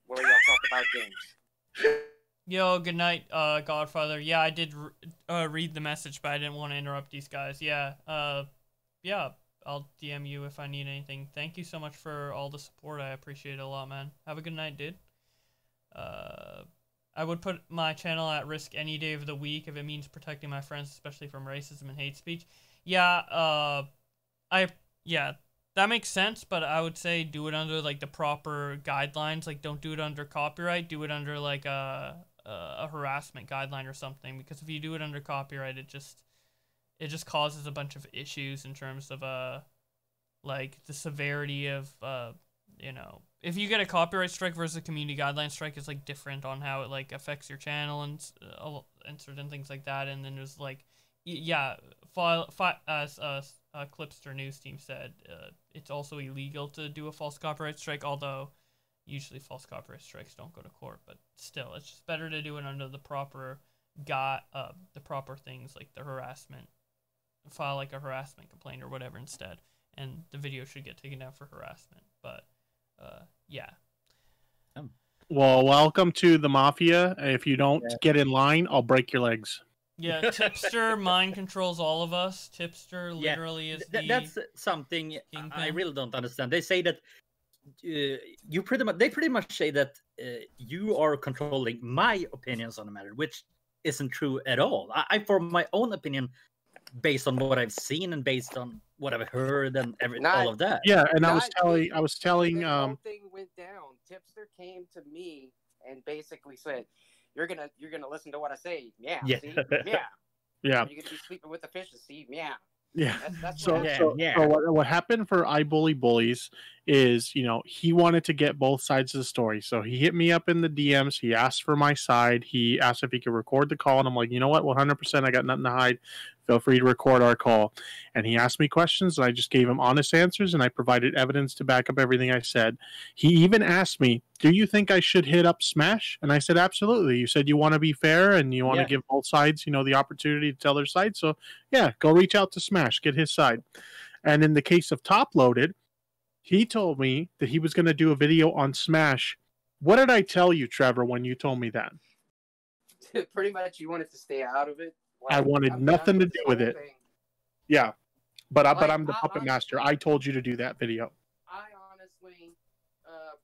Where y'all talk about games. Yo, good night, Godfather. Yeah, I did read the message, but I didn't want to interrupt these guys. Yeah, I'll DM you if I need anything. Thank you so much for all the support. I appreciate it a lot, man. Have a good night, dude. I would put my channel at risk any day of the week if it means protecting my friends, especially from racism and hate speech. Yeah, that makes sense, but I would say do it under like the proper guidelines. Like, don't do it under copyright. Do it under like a harassment guideline or something. Because if you do it under copyright, it just causes a bunch of issues in terms of like the severity of if you get a copyright strike versus a community guideline strike, it's like different on how it like affects your channel and certain things like that. And then there's like as Clipster News team said, it's also illegal to do a false copyright strike, although usually false copyright strikes don't go to court, but still, it's just better to do it under the proper proper things like the harassment, file like a harassment complaint or whatever instead, and the video should get taken down for harassment. But yeah. Well, welcome to the mafia. If you don't get in line, I'll break your legs. Yeah, Tipster mind controls all of us. Tipster literally is That's something I kingpin. really don't understand. They say that you pretty much say that you are controlling my opinions on the matter, which isn't true at all. I form my own opinion based on what I've seen and based on what I've heard and all of that. Yeah, and I was telling, the whole thing went down. Tipster came to me and basically said, "You're gonna listen to what I say, yeah, Yeah. see, yeah, yeah. You're gonna be sleeping with the fishes, see, yeah." Yeah. That's So, what happened. so what happened for I Bully Bullies is, he wanted to get both sides of the story. So he hit me up in the DMs. He asked for my side. He asked if he could record the call. And I'm like, you know what? 100%. I got nothing to hide. Feel free to record our call. And he asked me questions. And I just gave him honest answers. And I provided evidence to back up everything I said. He even asked me, do you think I should hit up Smash? And I said, absolutely. You said you want to be fair and you want to give both sides, the opportunity to tell their side. So, yeah, go reach out to Smash. Get his side. And in the case of Top Loaded, he told me that he was going to do a video on Smash. What did I tell you, Trevor, when you told me that? Pretty much, you wanted to stay out of it. I wanted nothing to do with it. Yeah, but I'm the puppet master. I told you to do that video. I honestly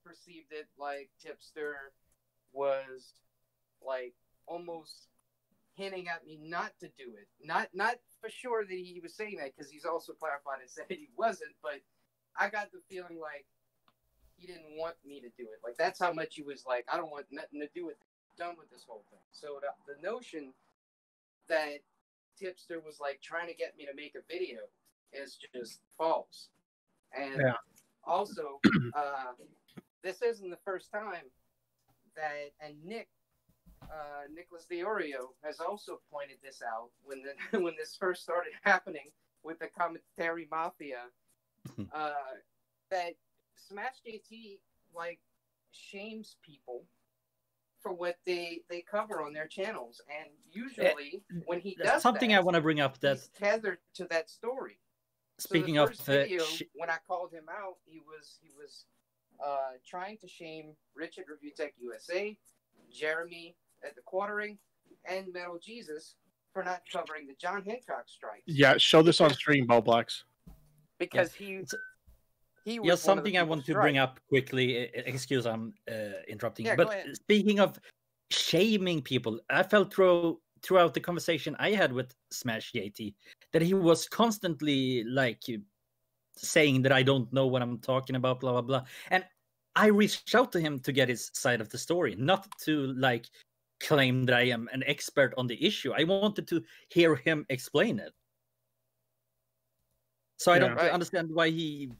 perceived it like Tipster was like almost hinting at me not to do it. Not for sure that he was saying that, because he's also clarified and said he wasn't, but I got the feeling like he didn't want me to do it. Like, that's how much he was like, I don't want nothing to do with it. I'm done with this whole thing. So the notion that Tipster was like trying to get me to make a video is just false. And also, this isn't the first time that, and Nicholas Diorio has also pointed this out when this first started happening with the commentary mafia, that Smash JT like shames people for what they cover on their channels, and usually when he does something that, I want to bring up, that he's tethered to that story. Speaking so the of first video, when I called him out, he was trying to shame Richard Review Tech USA, Jeremy at the Quartering, and Metal Jesus for not covering the John Hancock strike. Yeah, show this on stream, Bowblax. Because he was something I want to bring up quickly. Excuse, I'm interrupting. Yeah, but go ahead. Speaking of shaming people, I felt throughout the conversation I had with Smash JT that he was constantly like saying that I don't know what I'm talking about, blah blah blah. And I reached out to him to get his side of the story, not to like claim that I am an expert on the issue. I wanted to hear him explain it. So I don't understand why he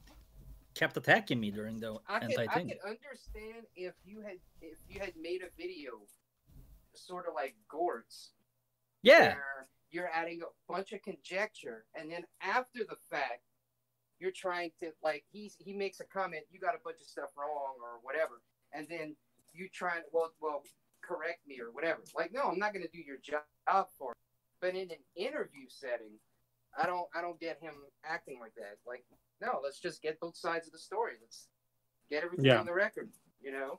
kept attacking me during the entire thing. I could understand if you had made a video sort of like Gort's. Yeah. Where you're adding a bunch of conjecture, and then after the fact, you're trying to, like, he makes a comment, you got a bunch of stuff wrong or whatever, and then you try, well, correct me or whatever. Like, no, I'm not going to do your job for it. But in an interview setting, I don't get him acting like that. Like, no, let's just get both sides of the story. Let's get everything on the record,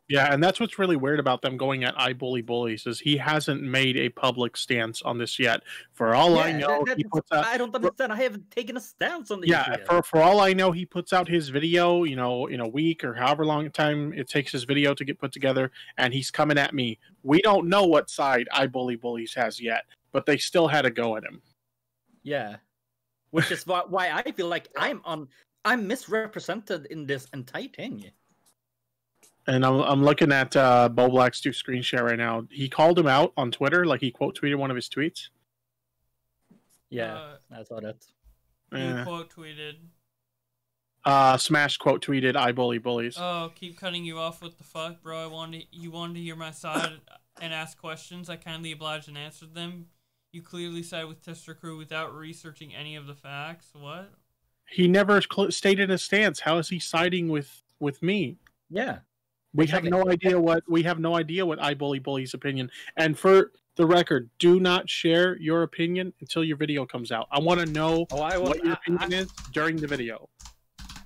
Yeah, and that's what's really weird about them going at I Bully Bullies is he hasn't made a public stance on this yet. For all I know, he puts out, I don't understand. I haven't taken a stance on the issue yet. For all I know, he puts out his video, in a week or however long time it takes his video to get put together, and he's coming at me. We don't know what side I Bully Bullies has yet, but they still had a go at him. Yeah, which is why I feel like I'm misrepresented in this entire thing. And I'm looking at Bowblax do screen share right now. He called him out on Twitter, like he quote tweeted one of his tweets. Yeah, I saw that. You quote tweeted. Smash quote tweeted I Bully Bullies. Oh, keep cutting you off. What the fuck, bro? You wanted to hear my side and ask questions. I kindly obliged and answered them. You clearly side with Tipster Crew without researching any of the facts. What? He never stated a stance. How is he siding with me? Yeah. We have no idea what I Bully Bully's opinion. And for the record, do not share your opinion until your video comes out. I want to know what your opinion is during the video.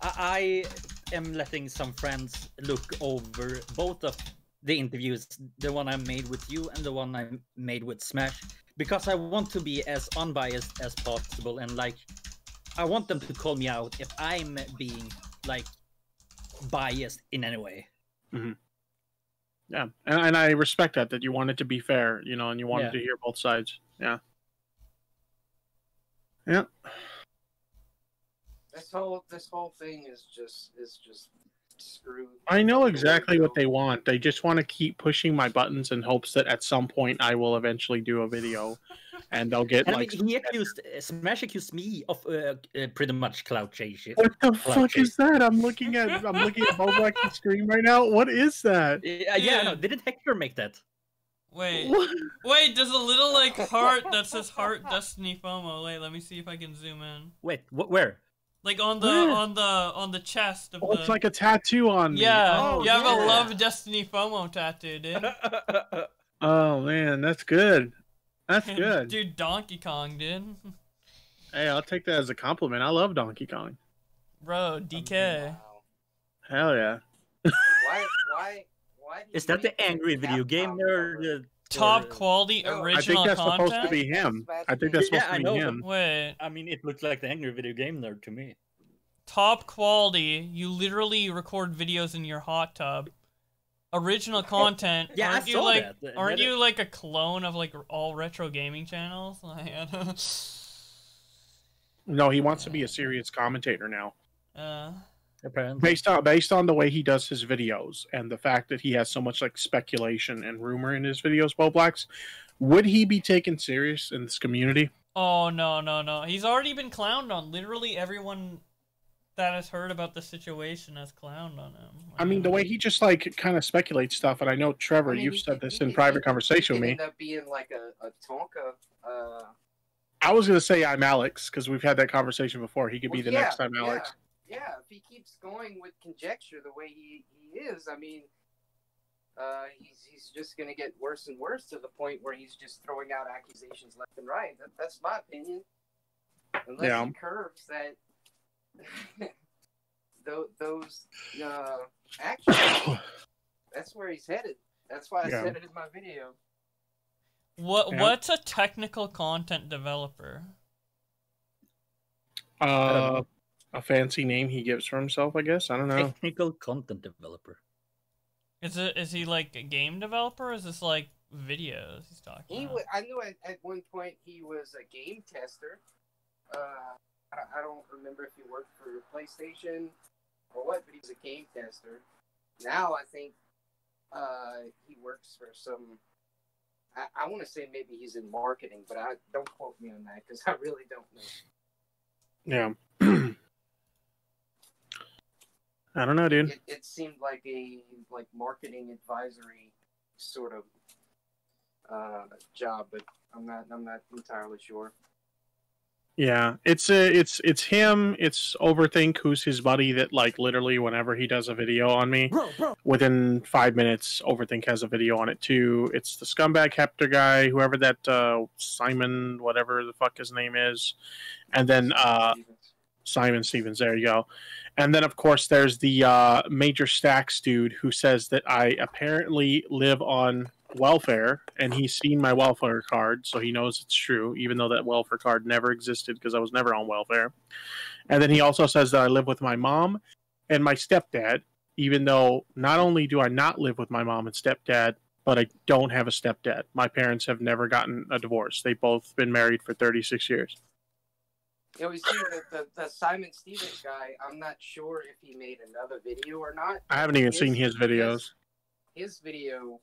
I am letting some friends look over both of the interviews, the one I made with you and the one I made with Smash, because I want to be as unbiased as possible, and like I want them to call me out if I'm being like biased in any way. Mm-hmm. Yeah, and I respect that you want it to be fair, you know, and you wanted to hear both sides. Yeah. Yeah. This whole thing is just screwed. I know exactly what they want. They just want to keep pushing my buttons in hopes that at some point I will eventually do a video, and they'll get And like. I mean, he accused Smash accused me of pretty much clout chasing. What the fuck is that? I'm looking at Bowblax's stream right now. What is that? Yeah, no, didn't Hector make that? Wait, wait, there's a little like heart that says Heart Destiny FOMO. Wait, let me see if I can zoom in. Wait, where? Like on the chest of Oh, it's like a tattoo on me. Yeah, Oh, you have yeah. a Love Destiny FOMO tattoo, dude. Oh man, that's good. That's good. Dude, Donkey Kong, dude. Hey, I'll take that as a compliment. I love Donkey Kong. Bro, DK. Hell yeah. Why? Is that the angry video game or the Top quality original I think that's content? supposed to be him. I think that's supposed to be him. Wait. I mean, it looks like the angry video game nerd to me. Top quality, you literally record videos in your hot tub. Original content. Yeah, aren't I you saw like that. aren't you like a clone of like all retro gaming channels? Like, I don't... No, he wants to be a serious commentator now. Apparently. Based on the way he does his videos and the fact that he has so much like speculation and rumor in his videos, Bowblax, would he be taken serious in this community? Oh no. He's already been clowned on. Literally everyone that has heard about the situation has clowned on him. I mean, the way he just like kind of speculates stuff, and I know Trevor, you've said this in private conversation with me. End up being like a Tonka. I was gonna say I'm Alex because we've had that conversation before. He could be the next time Alex. Yeah, if he keeps going with conjecture the way he is, I mean, he's just going to get worse and worse to the point where he's just throwing out accusations left and right. That's my opinion. Unless he curves that those actions, that's where he's headed. That's why I said it in my video. What's a technical content developer? A fancy name he gives for himself, I guess. I don't know. Technical content developer. Is he like a game developer? Or is this like videos he's talking about? I knew at one point he was a game tester. I don't remember if he worked for PlayStation or what, but he was a game tester. Now I think he works for some. I want to say maybe he's in marketing, but don't quote me on that because I really don't know. Yeah. I don't know, dude. It seemed like a marketing advisory sort of job, but I'm not entirely sure. Yeah, it's him. It's Overthink, who's his buddy that like literally whenever he does a video on me, within 5 minutes, Overthink has a video on it too. It's the scumbag Hector guy, whoever that Simon, whatever the fuck his name is, and then Simon Stevens. There you go. And then, of course, there's the Major Stacks dude who says that I apparently live on welfare, and he's seen my welfare card, so he knows it's true, even though that welfare card never existed because I was never on welfare. And then he also says that I live with my mom and my stepdad, even though not only do I not live with my mom and stepdad, but I don't have a stepdad. My parents have never gotten a divorce. They've both been married for 36 years. You know, we see the Simon Stevens guy, I'm not sure if he made another video or not. I haven't even seen his videos. His video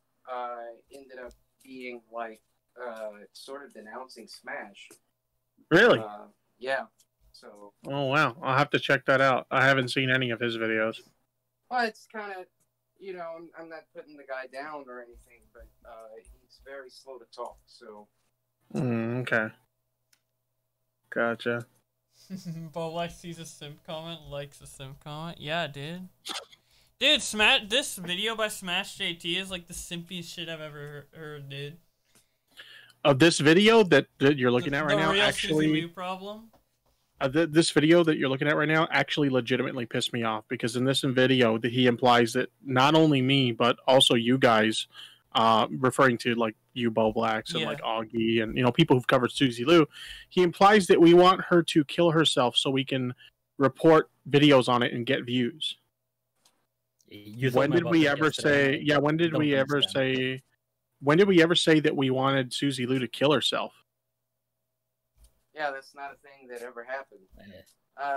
ended up being like sort of denouncing Smash. Really? Yeah. So. Oh, wow. I'll have to check that out. I haven't seen any of his videos. Well, it's kind of, you know, I'm not putting the guy down or anything, but he's very slow to talk, so. Okay. Gotcha. Bowblax sees a simp comment, likes a simp comment. Yeah, dude. Dude, this video by Smash JT is like the simpiest shit I've ever heard, dude. Of this video that you're looking at right now, real actually, problem? This video that you're looking at right now actually legitimately pissed me off because in this video that he implies that not only me but also you guys, referring to like you Bowblax and like Augie and people who've covered Susie Lou, he implies that we want her to kill herself so we can report videos on it and get views. When did we ever say? Yeah, when did we ever say? When did we ever say that we wanted Susie Lou to kill herself? Yeah, that's not a thing that ever happened.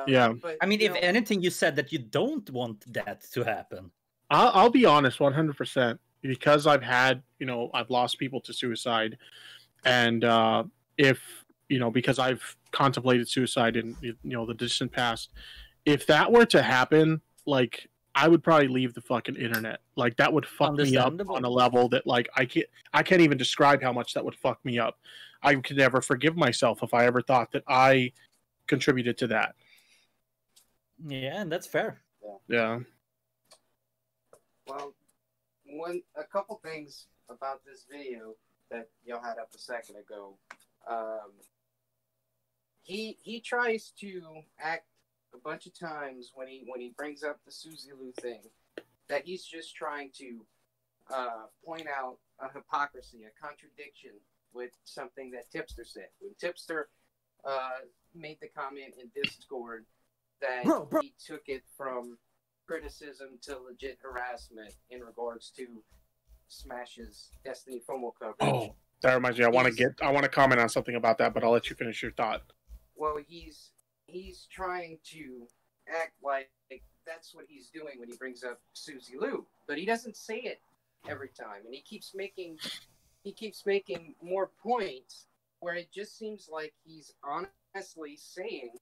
Yeah. But, I mean, if anything, you said that you don't want that to happen. I'll be honest, 100%, because I've had, I've lost people to suicide, and because I've contemplated suicide in the distant past, if that were to happen, like I would probably leave the fucking internet. Like that would fuck me up on a level that like I can't even describe how much that would fuck me up. I could never forgive myself if I ever thought that I contributed to that. Yeah, and that's fair. Yeah. Well, a couple things about this video that y'all had up a second ago. He tries to act a bunch of times when he brings up the Susie Lou thing that he's just trying to point out a hypocrisy, a contradiction with something that Tipster said. When Tipster made the comment in Discord that he took it from criticism to legit harassment in regards to Smash's Destiny FOMO coverage. Oh, that reminds me. I want to comment on something about that, but I'll let you finish your thought. Well, he's trying to act like that's what he's doing when he brings up Susie Lou, but he doesn't say it every time, and he keeps making more points where it just seems like he's honestly saying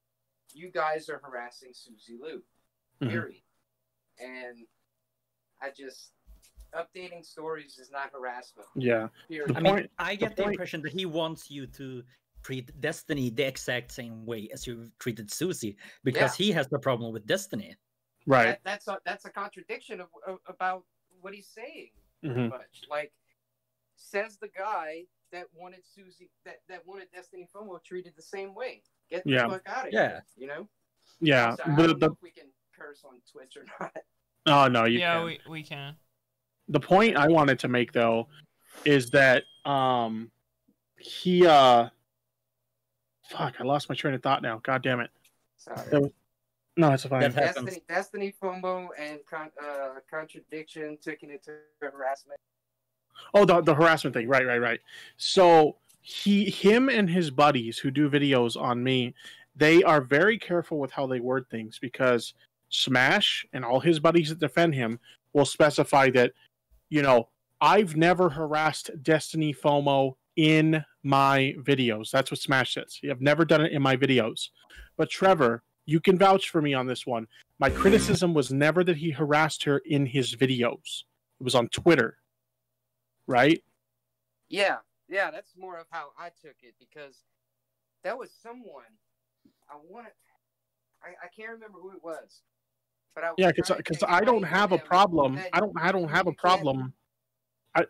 you guys are harassing Susie Lou, period. And I just updating stories is not harassment. Yeah. I mean, I get the impression that he wants you to treat Destiny the exact same way as you treated Susie because he has the problem with Destiny. Right. That's a contradiction about what he's saying. Pretty Mhm. much, like says the guy that wanted Susie that wanted Destiny FOMO treated the same way. Get the fuck out of here. You know. Yeah. Sorry, I don't know if we can curse on Twitch or not. Oh no, you can. we can. The point I wanted to make though is that he fuck, I lost my train of thought now. God damn it. Sorry. No, it's fine. Destiny FOMO and contradiction taking it to harassment. Oh, the harassment thing. Right. So him and his buddies who do videos on me, they are very careful with how they word things because Smash and all his buddies that defend him will specify that, I've never harassed Destiny FOMO in my videos. That's what Smash says. I've never done it in my videos. But Trevor, you can vouch for me on this one. My criticism was never that he harassed her in his videos. It was on Twitter. Right? Yeah, that's more of how I took it because that was someone I can't remember who it was. But because I don't have a problem. I don't have a problem. I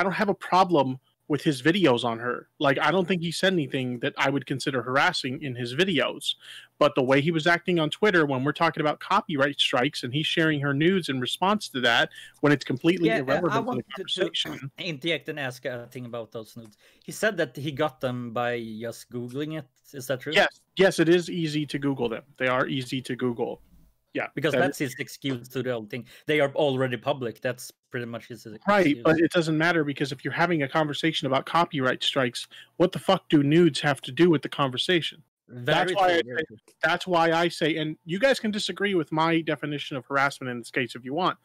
don't have a problem with his videos on her. Like, I don't think he said anything that I would consider harassing in his videos. But the way he was acting on Twitter when we're talking about copyright strikes and he's sharing her nudes in response to that, when it's completely irrelevant I to want the conversation. to interject and ask a thing about those nudes. He said that he got them by just Googling it. Is that true? Yes, it is easy to Google them. They are easy to Google. Yeah, because that's his excuse to the whole thing. They are already public. That's pretty much his excuse. Right, but it doesn't matter because if you're having a conversation about copyright strikes, what the fuck do nudes have to do with the conversation? That's why I say, and you guys can disagree with my definition of harassment in this case if you want,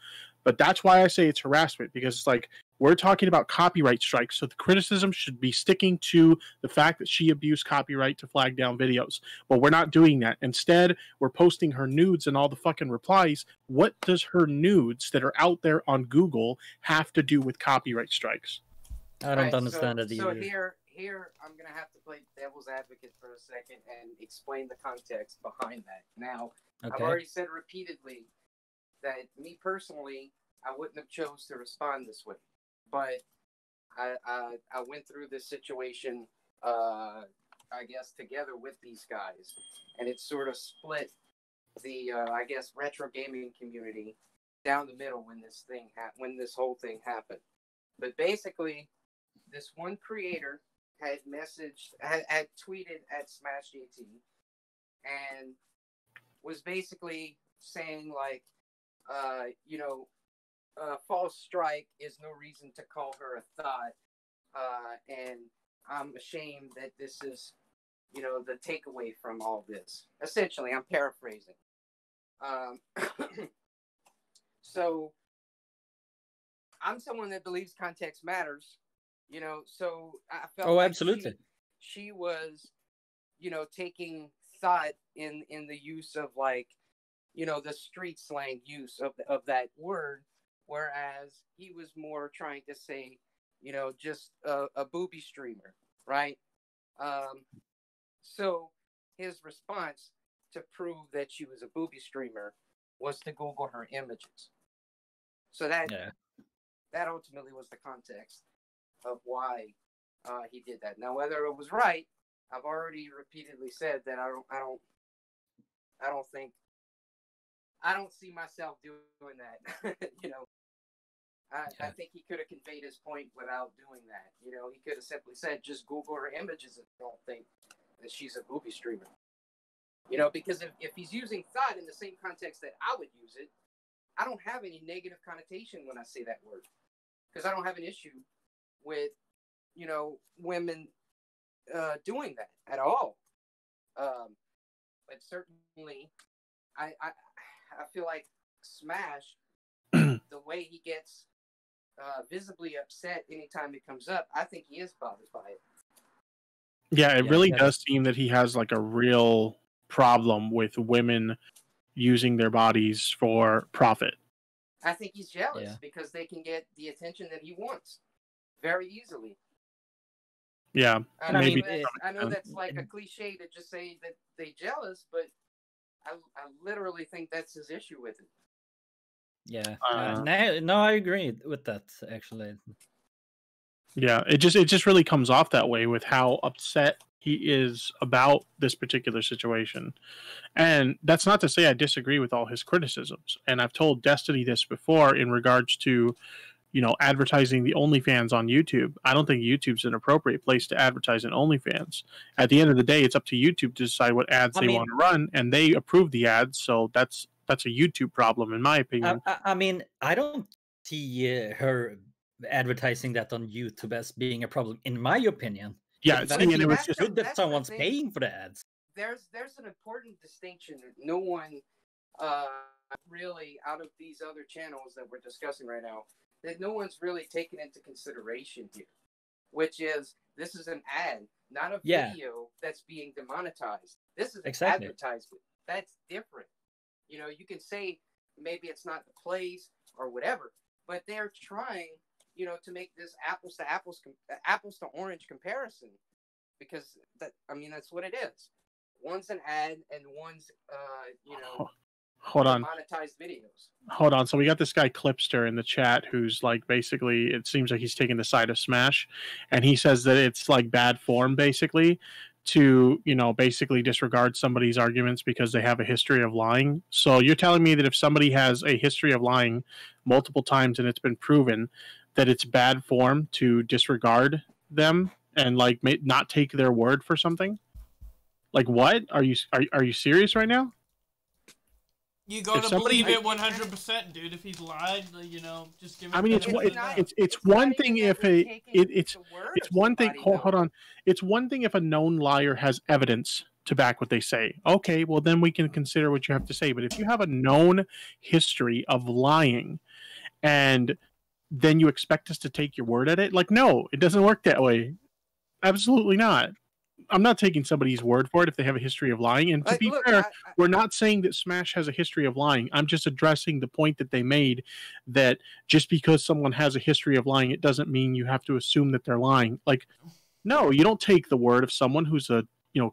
but that's why I say it's harassment because it's like we're talking about copyright strikes, so the criticism should be sticking to the fact that she abused copyright to flag down videos. But we're not doing that. Instead, we're posting her nudes and all the fucking replies. What does her nudes that are out there on Google have to do with copyright strikes? I don't understand it either. So here I'm gonna have to play devil's advocate for a second and explain the context behind that. Now, I've already said repeatedly that me personally, I wouldn't have chose to respond this way. But I went through this situation I guess, together with these guys, and it sort of split the, I guess, retro gaming community down the middle when this whole thing happened. But basically, this one creator had tweeted at Smash JT and was basically saying like, false strike is no reason to call her a thought, and I'm ashamed that this is, the takeaway from all this. Essentially, I'm paraphrasing. So I'm someone that believes context matters, so I felt like absolutely. She was, taking thought in the use of like, the street slang use of that word, whereas he was more trying to say, just a booby streamer, right? So his response to prove that she was a booby streamer was to Google her images. So that ultimately was the context of why he did that. Now, whether it was right, I've already repeatedly said that I don't see myself doing that. I think he could have conveyed his point without doing that. He could have simply said, just Google her images if you don't think that she's a booby streamer. Because if he's using thought in the same context that I would use it, I don't have any negative connotation when I say that word. Because I don't have an issue with, women doing that at all. But certainly, I feel like Smash, the way he gets visibly upset anytime it comes up, I think he is bothered by it. Yeah, it really does seem that he has like a real problem with women using their bodies for profit. I think he's jealous because they can get the attention that he wants very easily. Yeah, maybe. I know that's like a cliche to just say that they're jealous, but I literally think that's his issue with it. Yeah. No, I agree with that, actually. Yeah, it just really comes off that way with how upset he is about this particular situation. And that's not to say I disagree with all his criticisms. And I've told Destiny this before in regards to, advertising the OnlyFans on YouTube. I don't think YouTube's an appropriate place to advertise an OnlyFans. At the end of the day, it's up to YouTube to decide what ads they want to run, and they approve the ads, so that's a YouTube problem, in my opinion. I don't see her advertising that on YouTube as being a problem, in my opinion. Yeah, and it was just good that someone's paying for the ads. There's an important distinction that no one really, out of these other channels that we're discussing right now, that no one's really taken into consideration here, which is this is an ad, not a video that's being demonetized. This is an advertisement. That's different. You can say maybe it's not the place or whatever, but they're trying, to make this apples to orange comparison, because that's what it is. One's an ad and one's Hold on. monetized videos. Hold on. So we got this guy Clipster in the chat who's like, basically, it seems like he's taking the side of Smash, and he says that it's like bad form basically to, basically disregard somebody's arguments because they have a history of lying. So you're telling me that if somebody has a history of lying multiple times and it's been proven, that it's bad form to disregard them and like not take their word for something? Like, what? Are you serious right now? You gotta believe it 100%, dude. If he's lied, just give it. It's one thing if it's one thing. Hold on. It's one thing if a known liar has evidence to back what they say. Okay, well then we can consider what you have to say. But if you have a known history of lying, and then you expect us to take your word at it, like, no, it doesn't work that way. Absolutely not. I'm not taking somebody's word for it if they have a history of lying. And to be fair, we're not saying that Smash has a history of lying. I'm just addressing the point that they made, that just because someone has a history of lying, it doesn't mean you have to assume that they're lying. Like, no, you don't take the word of someone who's a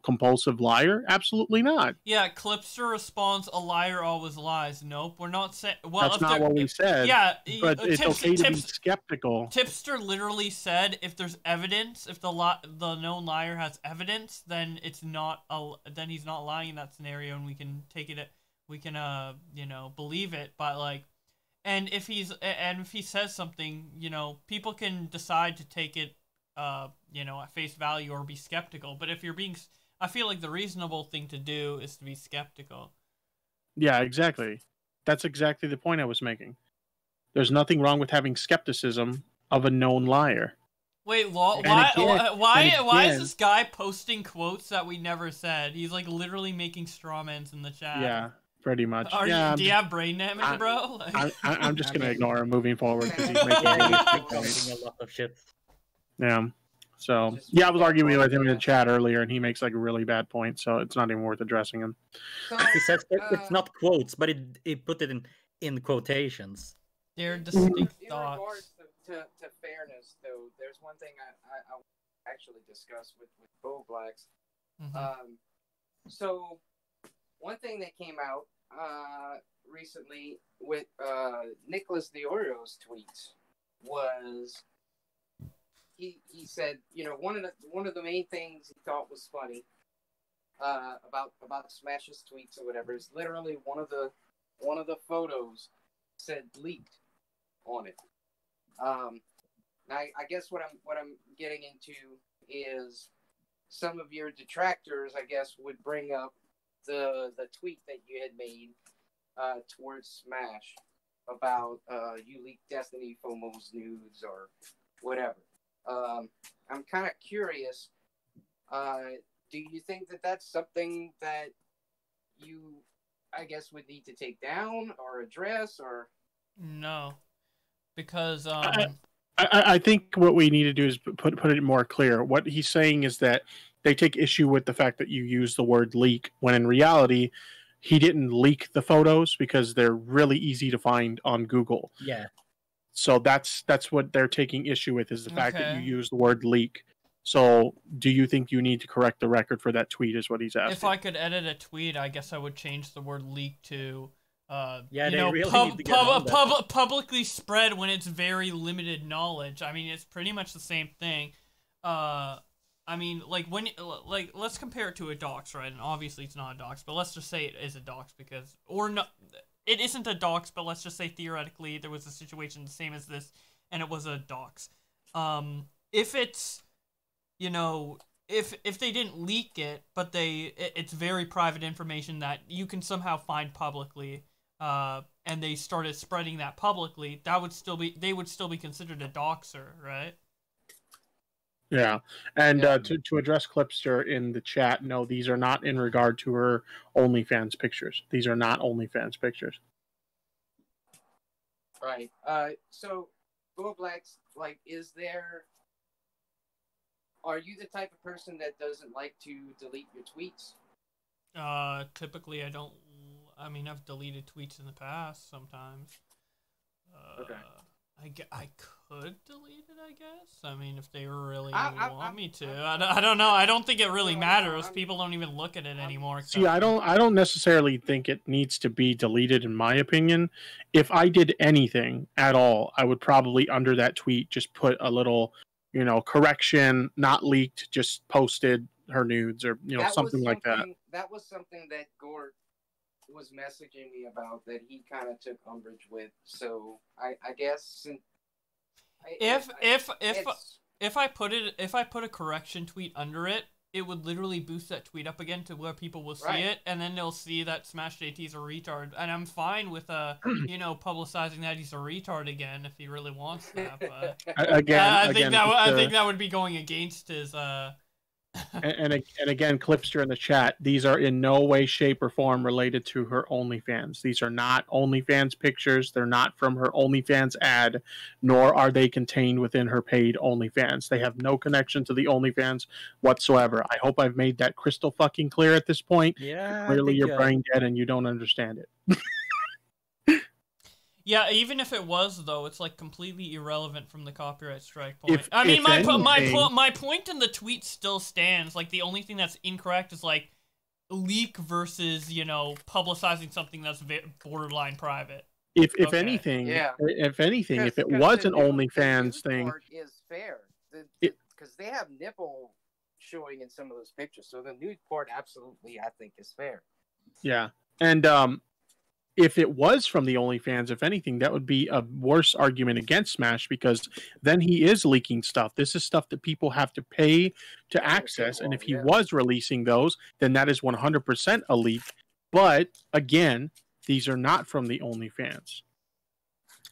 compulsive liar? Absolutely not. Yeah, Clipster responds, "A liar always lies." Nope, we're not saying. Well, That's not what we said. Yeah, but it's okay to be skeptical. Tipster literally said, if there's evidence, if the known liar has evidence, then it's not then he's not lying in that scenario, and we can take it. We can believe it. But like, and if he says something, people can decide to take it, at face value or be skeptical. But if you're being, I feel like the reasonable thing to do is to be skeptical. Yeah, exactly. That's exactly the point I was making. There's nothing wrong with having skepticism of a known liar. Wait, why is this guy posting quotes that we never said? He's like literally making strawmans in the chat. Yeah, pretty much. Do you have brain damage, bro? I'm just gonna ignore him moving forward because he's making a lot of shit. Yeah. So I was arguing with him in the chat earlier, and he makes like a really bad point. So it's not even worth addressing him. He says it's not quotes, but he put it in quotations. They're distinct in thoughts. regards to fairness, though, there's one thing I actually discussed with Bowblax. So one thing that came out recently with Nicholas the Oreo's tweets was he said, one of the main things he thought was funny about Smash's tweets or whatever is literally one of the photos said leaked on it. Now I guess what I'm getting into is some of your detractors, I guess, would bring up the tweet that you had made towards Smash about you leaked Destiny FOMO's nudes or whatever. I'm kind of curious. Do you think that that's something that you, I guess, would need to take down or address or? No, because I think what we need to do is put it more clear. What he's saying is that they take issue with the fact that you use the word leak, when in reality, he didn't leak the photos because they're really easy to find on Google. Yeah. So that's what they're taking issue with, is the fact that you use the word leak. So do you think you need to correct the record for that tweet, is what he's asking. If I could edit a tweet, I guess I would change the word leak to publicly spread when it's very limited knowledge. I mean, it's pretty much the same thing. I mean, let's compare it to a dox, right? And obviously it's not a dox, but let's just say it is a dox it isn't a dox, but let's just say theoretically there was a situation the same as this, and it was a dox. If it's, if they didn't leak it, but it's very private information that you can somehow find publicly, and they started spreading that publicly, they would still be considered a doxer, right? Yeah, and to address Clipster in the chat, no, these are not in regard to her OnlyFans pictures. These are not OnlyFans pictures. Right. So, Bowblax, are you the type of person that doesn't like to delete your tweets? Typically I don't. I mean, I've deleted tweets in the past sometimes. Okay. I could delete it, I guess. I mean, if they really want me to. I don't know. I don't think it really matters. People don't even look at it anymore. See, I don't necessarily think it needs to be deleted, in my opinion. If I did anything at all, I would probably, under that tweet, just put a little, correction, not leaked, just posted her nudes, or something like that. That was something that Gort was messaging me about, that he kind of took umbrage with. So I guess if I put a correction tweet under it, it would literally boost that tweet up again to where people will see it, and then they'll see that Smash JT's a retard. And I'm fine with publicizing that he's a retard again if he really wants that. But I think that would be going against his. And again, Clipster in the chat, these are in no way, shape, or form related to her OnlyFans. These are not OnlyFans pictures. They're not from her OnlyFans ad, nor are they contained within her paid OnlyFans. They have no connection to the OnlyFans whatsoever. I hope I've made that crystal fucking clear at this point. Yeah. Clearly you're brain dead and you don't understand it. Yeah, even if it was though, it's like completely irrelevant from the copyright strike point. If- I mean, if my anything- my point in the tweet still stands. Like the only thing that's incorrect is like leak versus publicizing something that's borderline private. If Okay. anything, Yeah. if anything, if it 'Cause was the an nude OnlyFans thing, part is fair because they have nipple showing in some of those pictures, so the nude part absolutely I think is fair. yeah, and if it was from the OnlyFans, if anything, that would be a worse argument against Smash because then he is leaking stuff. This is stuff that people have to pay to access, and if he was releasing those, then that is 100% a leak. But again, these are not from the OnlyFans.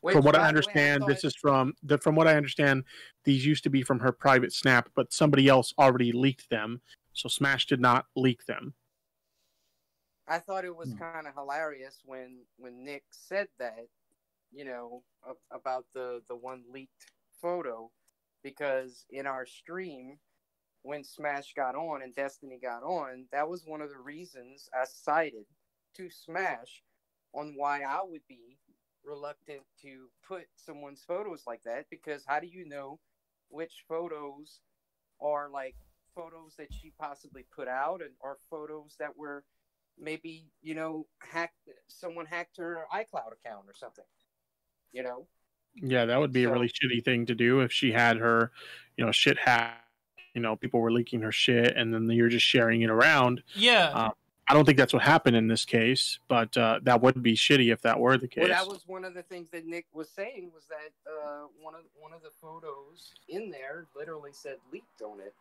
From what I understand, this is from what I understand, these used to be from her private Snap, but somebody else already leaked them, so Smash did not leak them. I thought it was kind of hilarious when Nick said that, about the one leaked photo, because in our stream, when Smash got on and Destiny got on, that was one of the reasons I cited to Smash on why I would be reluctant to put someone's photos like that, because how do you know which photos are like photos that she possibly put out or photos that were maybe someone hacked her iCloud account or something, Yeah, that would be a really shitty thing to do if she had her shit hacked, people were leaking her shit and then you're just sharing it around. Yeah. I don't think that's what happened in this case, but that would be shitty if that were the case. Well, that was one of the things that Nick was saying, was that one of the photos in there literally said leaked on it.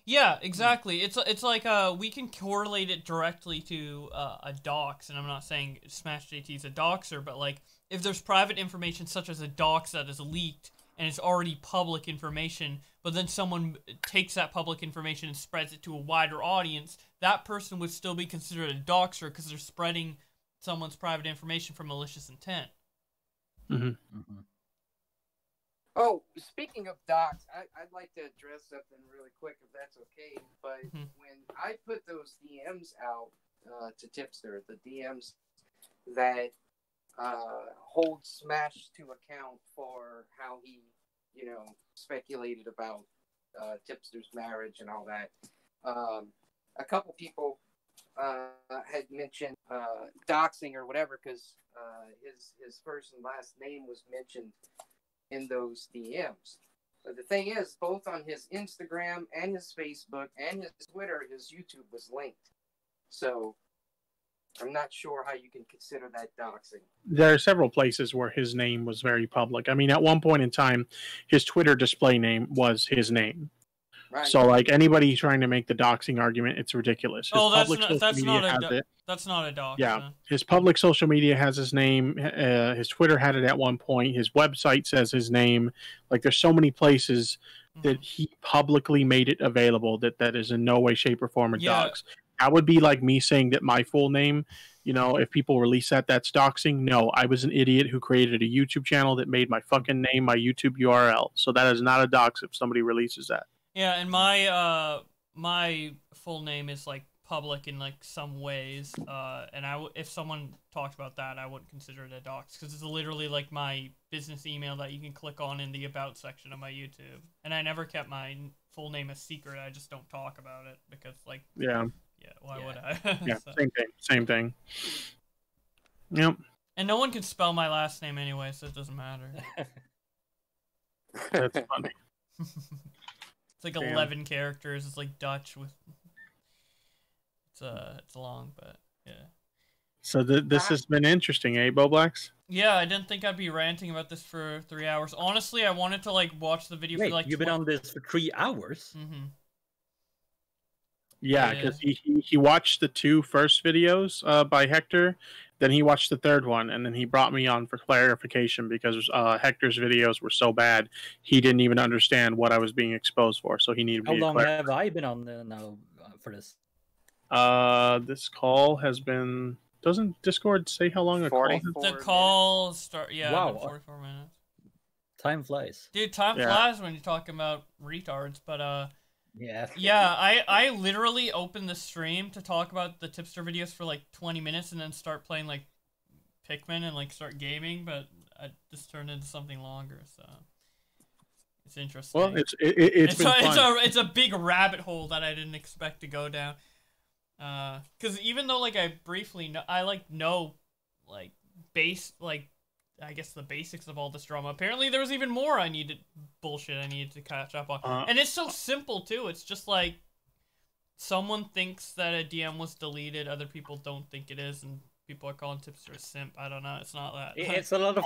Yeah, exactly. It's like we can correlate it directly to a dox, and I'm not saying Smash JT is a doxer, but like if there's private information such as a dox that is leaked and it's already public information, but then someone takes that public information and spreads it to a wider audience, that person would still be considered a doxer because they're spreading someone's private information for malicious intent. Oh, speaking of docs, I'd like to address something really quick, if that's okay. But when I put those DMs out to Tipster, the DMs that hold Smash to account for how he, speculated about Tipster's marriage and all that, a couple people had mentioned doxing or whatever, because his first and last name was mentioned in those DMs. But the thing is, both on his Instagram and his Facebook and his Twitter, his YouTube was linked. So I'm not sure how you can consider that doxing. There are several places where his name was very public. I mean, at one point in time, his Twitter display name was his name. Right. So, like, anybody trying to make the doxing argument, it's ridiculous. His That's public social media has it. That's not a dox. Yeah, his public social media has his name. His Twitter had it at one point. His website says his name. Like, there's so many places that he publicly made it available that is in no way, shape, or form a dox. That would be like me saying that my full name, if people release that's doxing. No, I was an idiot who created a YouTube channel that made my fucking name my YouTube URL. So that is not a dox if somebody releases that. Yeah, and my full name is like public in like some ways, and if someone talked about that, I wouldn't consider it a dox because it's literally like my business email that you can click on in the about section of my YouTube, and I never kept my full name a secret. I just don't talk about it because like why would I? Yeah, So. same thing. Yep. And no one can spell my last name anyway, so it doesn't matter. That's funny. It's like 11 characters. It's like Dutch with. It's long, but yeah. So this has been interesting, eh, Bowblax? Yeah, I didn't think I'd be ranting about this for 3 hours. Honestly, I wanted to like watch the video for like. You've been on this for 3 hours. Mm-hmm. Yeah, because he watched the 2 first videos by Hector, then he watched the 3rd one, and then he brought me on for clarification because Hector's videos were so bad he didn't even understand what I was being exposed for. So he needed. How long have I been on now for this? This call has been. Doesn't Discord say how long a call? The call start. Yeah, wow. 44 minutes. Time flies, dude. Time flies when you're talking about retards, but Yeah. Yeah, I literally opened the stream to talk about the Tipster videos for like 20 minutes and then start playing like Pikmin and like start gaming, but I just turned into something longer, so it's interesting. Well, it's been fun. It's a big rabbit hole that I didn't expect to go down. Because even though like I briefly know, I know like I guess the basics of all this drama. Apparently there was even more bullshit I needed to catch up on. And it's so simple too. It's just like someone thinks that a DM was deleted, other people don't think it is, and people are calling Tipster a simp. I don't know. It's not that. It's a lot of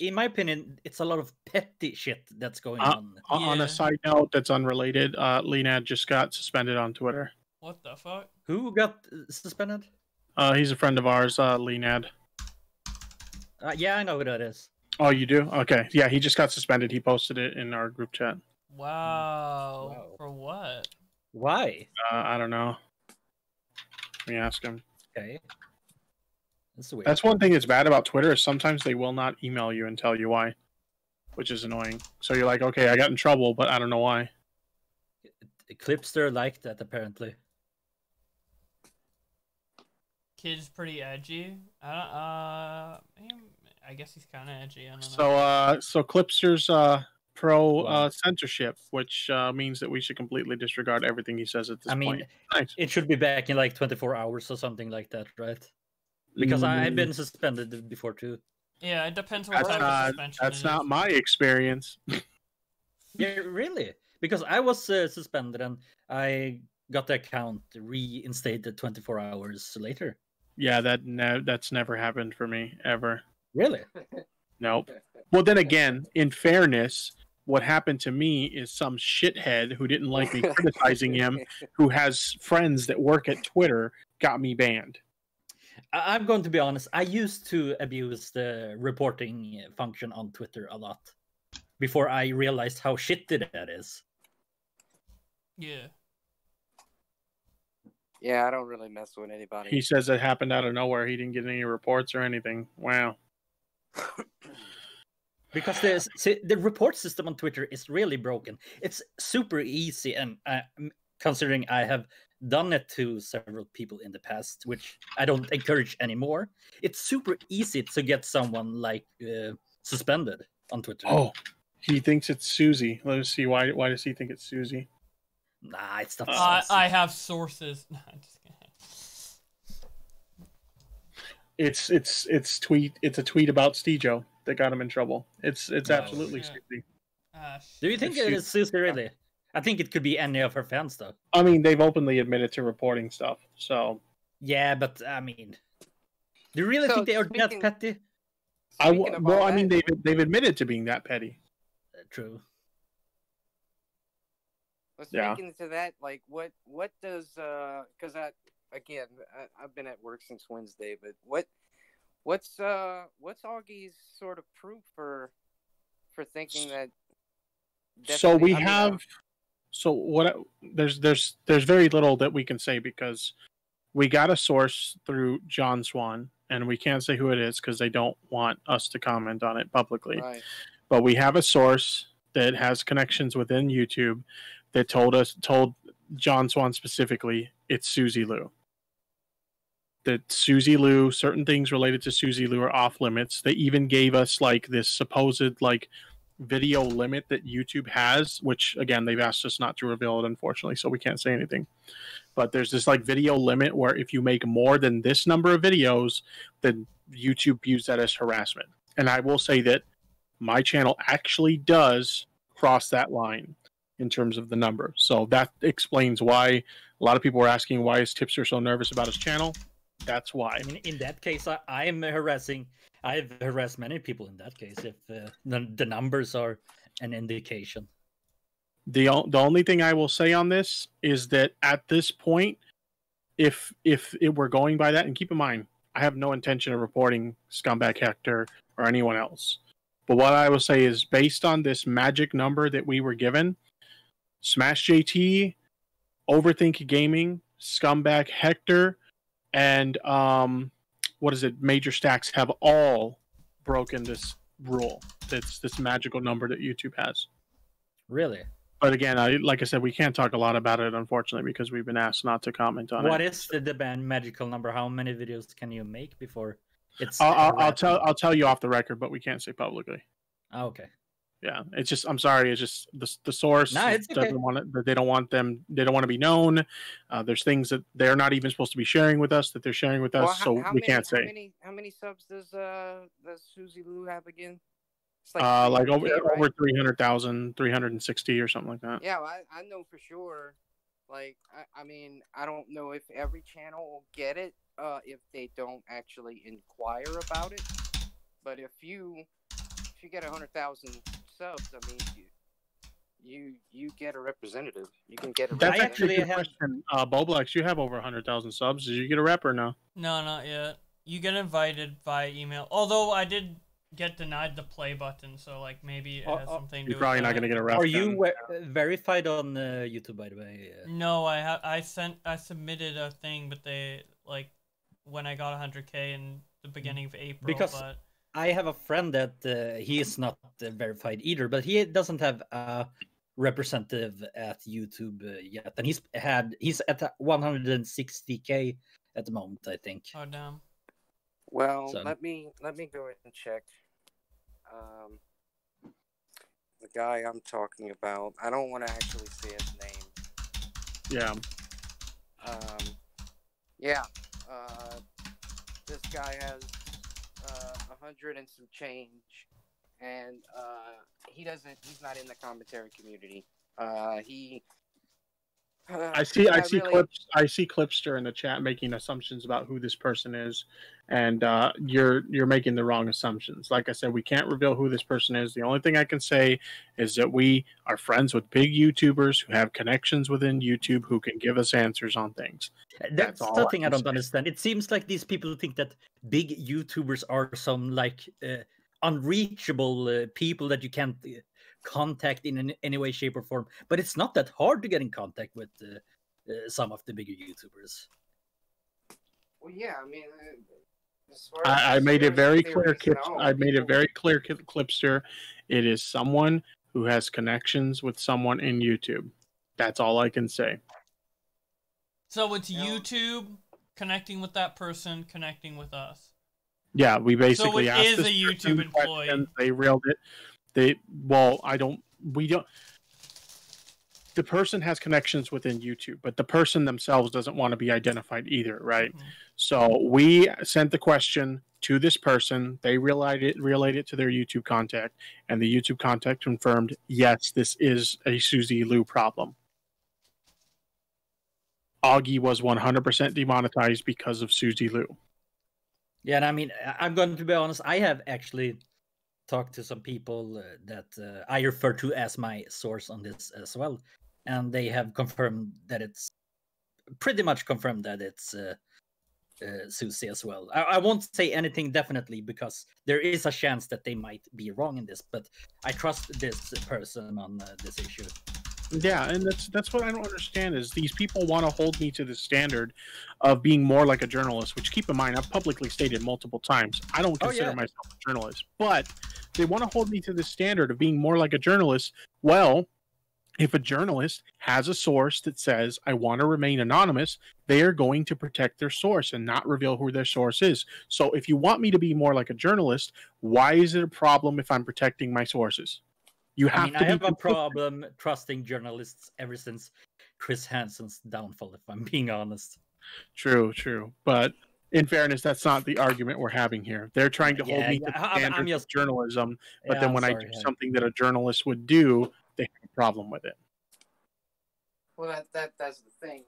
in my opinion, it's a lot of petty shit that's going on. On a side note that's unrelated, Leonad just got suspended on Twitter. What the fuck? Who got suspended? He's a friend of ours, Leonad. Yeah, I know who that is. Oh, you do? Okay. Yeah, he just got suspended. He posted it in our group chat. Wow. For what? Why? I don't know. Let me ask him. Okay. That's weird. That's one thing that's bad about Twitter is sometimes they will not email you and tell you why, which is annoying. So you're like, okay, I got in trouble, but I don't know why. Clipster liked that, apparently. Kid's pretty edgy. I guess he's kind of edgy. I don't know. So Clipster's pro censorship, which means that we should completely disregard everything he says at this point. Nice. It should be back in like 24 hours or something like that, right? Because I've been suspended before too. Yeah, it depends what type of suspension. That's not my experience. Yeah, really? Because I was suspended and I got the account reinstated 24 hours later. Yeah, that's never happened for me ever. Really? Nope. Well, then again, in fairness, what happened to me is some shithead who didn't like me criticizing him, who has friends that work at Twitter, got me banned. I'm going to be honest. I used to abuse the reporting function on Twitter a lot before I realized how shitty that is. Yeah. Yeah, I don't really mess with anybody. He says it happened out of nowhere. He didn't get any reports or anything. Wow. Because the report system on Twitter is really broken. It's super easy, and considering I have done it to several people in the past, which I don't encourage anymore, it's super easy to get someone like suspended on Twitter. Oh, he thinks it's Susie. Let us see. Why does he think it's Susie? Nah, it's not. I have sources. Nah, I'm just kidding. It's a tweet about Stejo that got him in trouble. It's absolutely Susie. Do you think it is Susie really? I think it could be any of her fans though. I mean, they've openly admitted to reporting stuff, so. Yeah, but I mean, do you really think they are that petty? I mean, they've admitted to being that petty. True. Well, speaking to that, like, what does because I've been at work since Wednesday, but what's Augie's sort of proof for thinking that? So we have. So what? There's very little that we can say because we got a source through John Swan, and we can't say who it is because they don't want us to comment on it publicly. Right. But we have a source that has connections within YouTube that told John Swan specifically it's Susie Lou. That Susie Lou, certain things related to Susie Lou are off limits. They even gave us like this supposed like video limit that YouTube has, which again they've asked us not to reveal it, unfortunately, so we can't say anything. But there's this like video limit where if you make more than this number of videos, then YouTube views that as harassment. And I will say that my channel actually does cross that line in terms of the number. So that explains why a lot of people were asking why is Tipster so nervous about his channel. That's why. I mean, in that case, I've harassed many people in that case if the numbers are an indication. The only thing I will say on this is that at this point, if it were going by that, and keep in mind, I have no intention of reporting Scumbag Hector or anyone else. But what I will say is based on this magic number that we were given, Smash JT, Overthink Gaming, Scumbag Hector, and Major Stacks have all broken this rule. It's this magical number that YouTube has. Really? But again, like I said, we can't talk a lot about it, unfortunately, because we've been asked not to comment on it. What is the magical number? How many videos can you make before It's I'll tell you off the record, but we can't say publicly. Oh, okay. Yeah, it's just I'm sorry. It's just the source it's okay. doesn't want it. They don't want them. They don't want to be known. There's things that they're not even supposed to be sharing with us that they're sharing with us, so we can't say. How many subs does Susie Lou have again? It's Like over right? over 300,000, 360 or something like that. Yeah, I know for sure. Like I mean, I don't know if every channel will get it if they don't actually inquire about it. But if you get 100,000 subs, I mean, you get a representative. You can get a That's representative. actually a good question. Bowblax, you have over 100,000 subs. Did you get a rep or no? No, not yet. You get invited via email. Although I did get denied the play button, so like maybe it has something to do with You're probably not going to get a rep. Are you verified on YouTube, by the way? No, I submitted a thing, but they like when I got 100K in the beginning of April. Because but I have a friend that he is not verified either, but he doesn't have a representative at YouTube yet, and he's at 160K at the moment, I think. Oh damn. Well, So- let me go ahead and check. The guy I'm talking about, I don't want to actually say his name. Yeah. Yeah. This guy has 100 and some change, and he's not in the commentary community. I see Clipster in the chat making assumptions about who this person is, and you're making the wrong assumptions. Like I said, we can't reveal who this person is. The only thing I can say is that we are friends with big YouTubers who have connections within YouTube who can give us answers on things. That's all the I thing I can don't say. understand. It seems like these people think that big YouTubers are some like unreachable people that you can't contact in any way, shape, or form. But it's not that hard to get in contact with some of the bigger YouTubers. Well, yeah, I mean, I made it very clear, Clipster. Clipster. It is someone who has connections with someone in YouTube. That's all I can say. So it's YouTube connecting with that person, connecting with us. Yeah, we basically so it asked is this a YouTube person employee. questions, they reeled it. The person has connections within YouTube, but the person themselves doesn't want to be identified either, right? Mm-hmm. So we sent the question to this person. They relayed it to their YouTube contact, and the YouTube contact confirmed, yes, this is a Susie Lou problem. Augie was 100% demonetized because of Susie Lou. Yeah, and I mean, I'm going to be honest. I have actually talked to some people that I refer to as my source on this as well, and they have confirmed that it's pretty much confirmed that it's Susie as well. I won't say anything definitely because there is a chance that they might be wrong in this, but I trust this person on this issue. Yeah, and that's what I don't understand is these people want to hold me to the standard of being more like a journalist, which keep in mind I've publicly stated multiple times I don't consider myself a journalist, but they want to hold me to the standard of being more like a journalist. Well, if a journalist has a source that says I want to remain anonymous, they are going to protect their source and not reveal who their source is. So if you want me to be more like a journalist, why is it a problem if I'm protecting my sources? I have a problem trusting journalists ever since Chris Hansen's downfall, if I'm being honest. True. But in fairness, that's not the argument we're having here. They're trying to hold me to the standards of journalism, but then when I do something that a journalist would do, they have a problem with it. Well, that's the thing.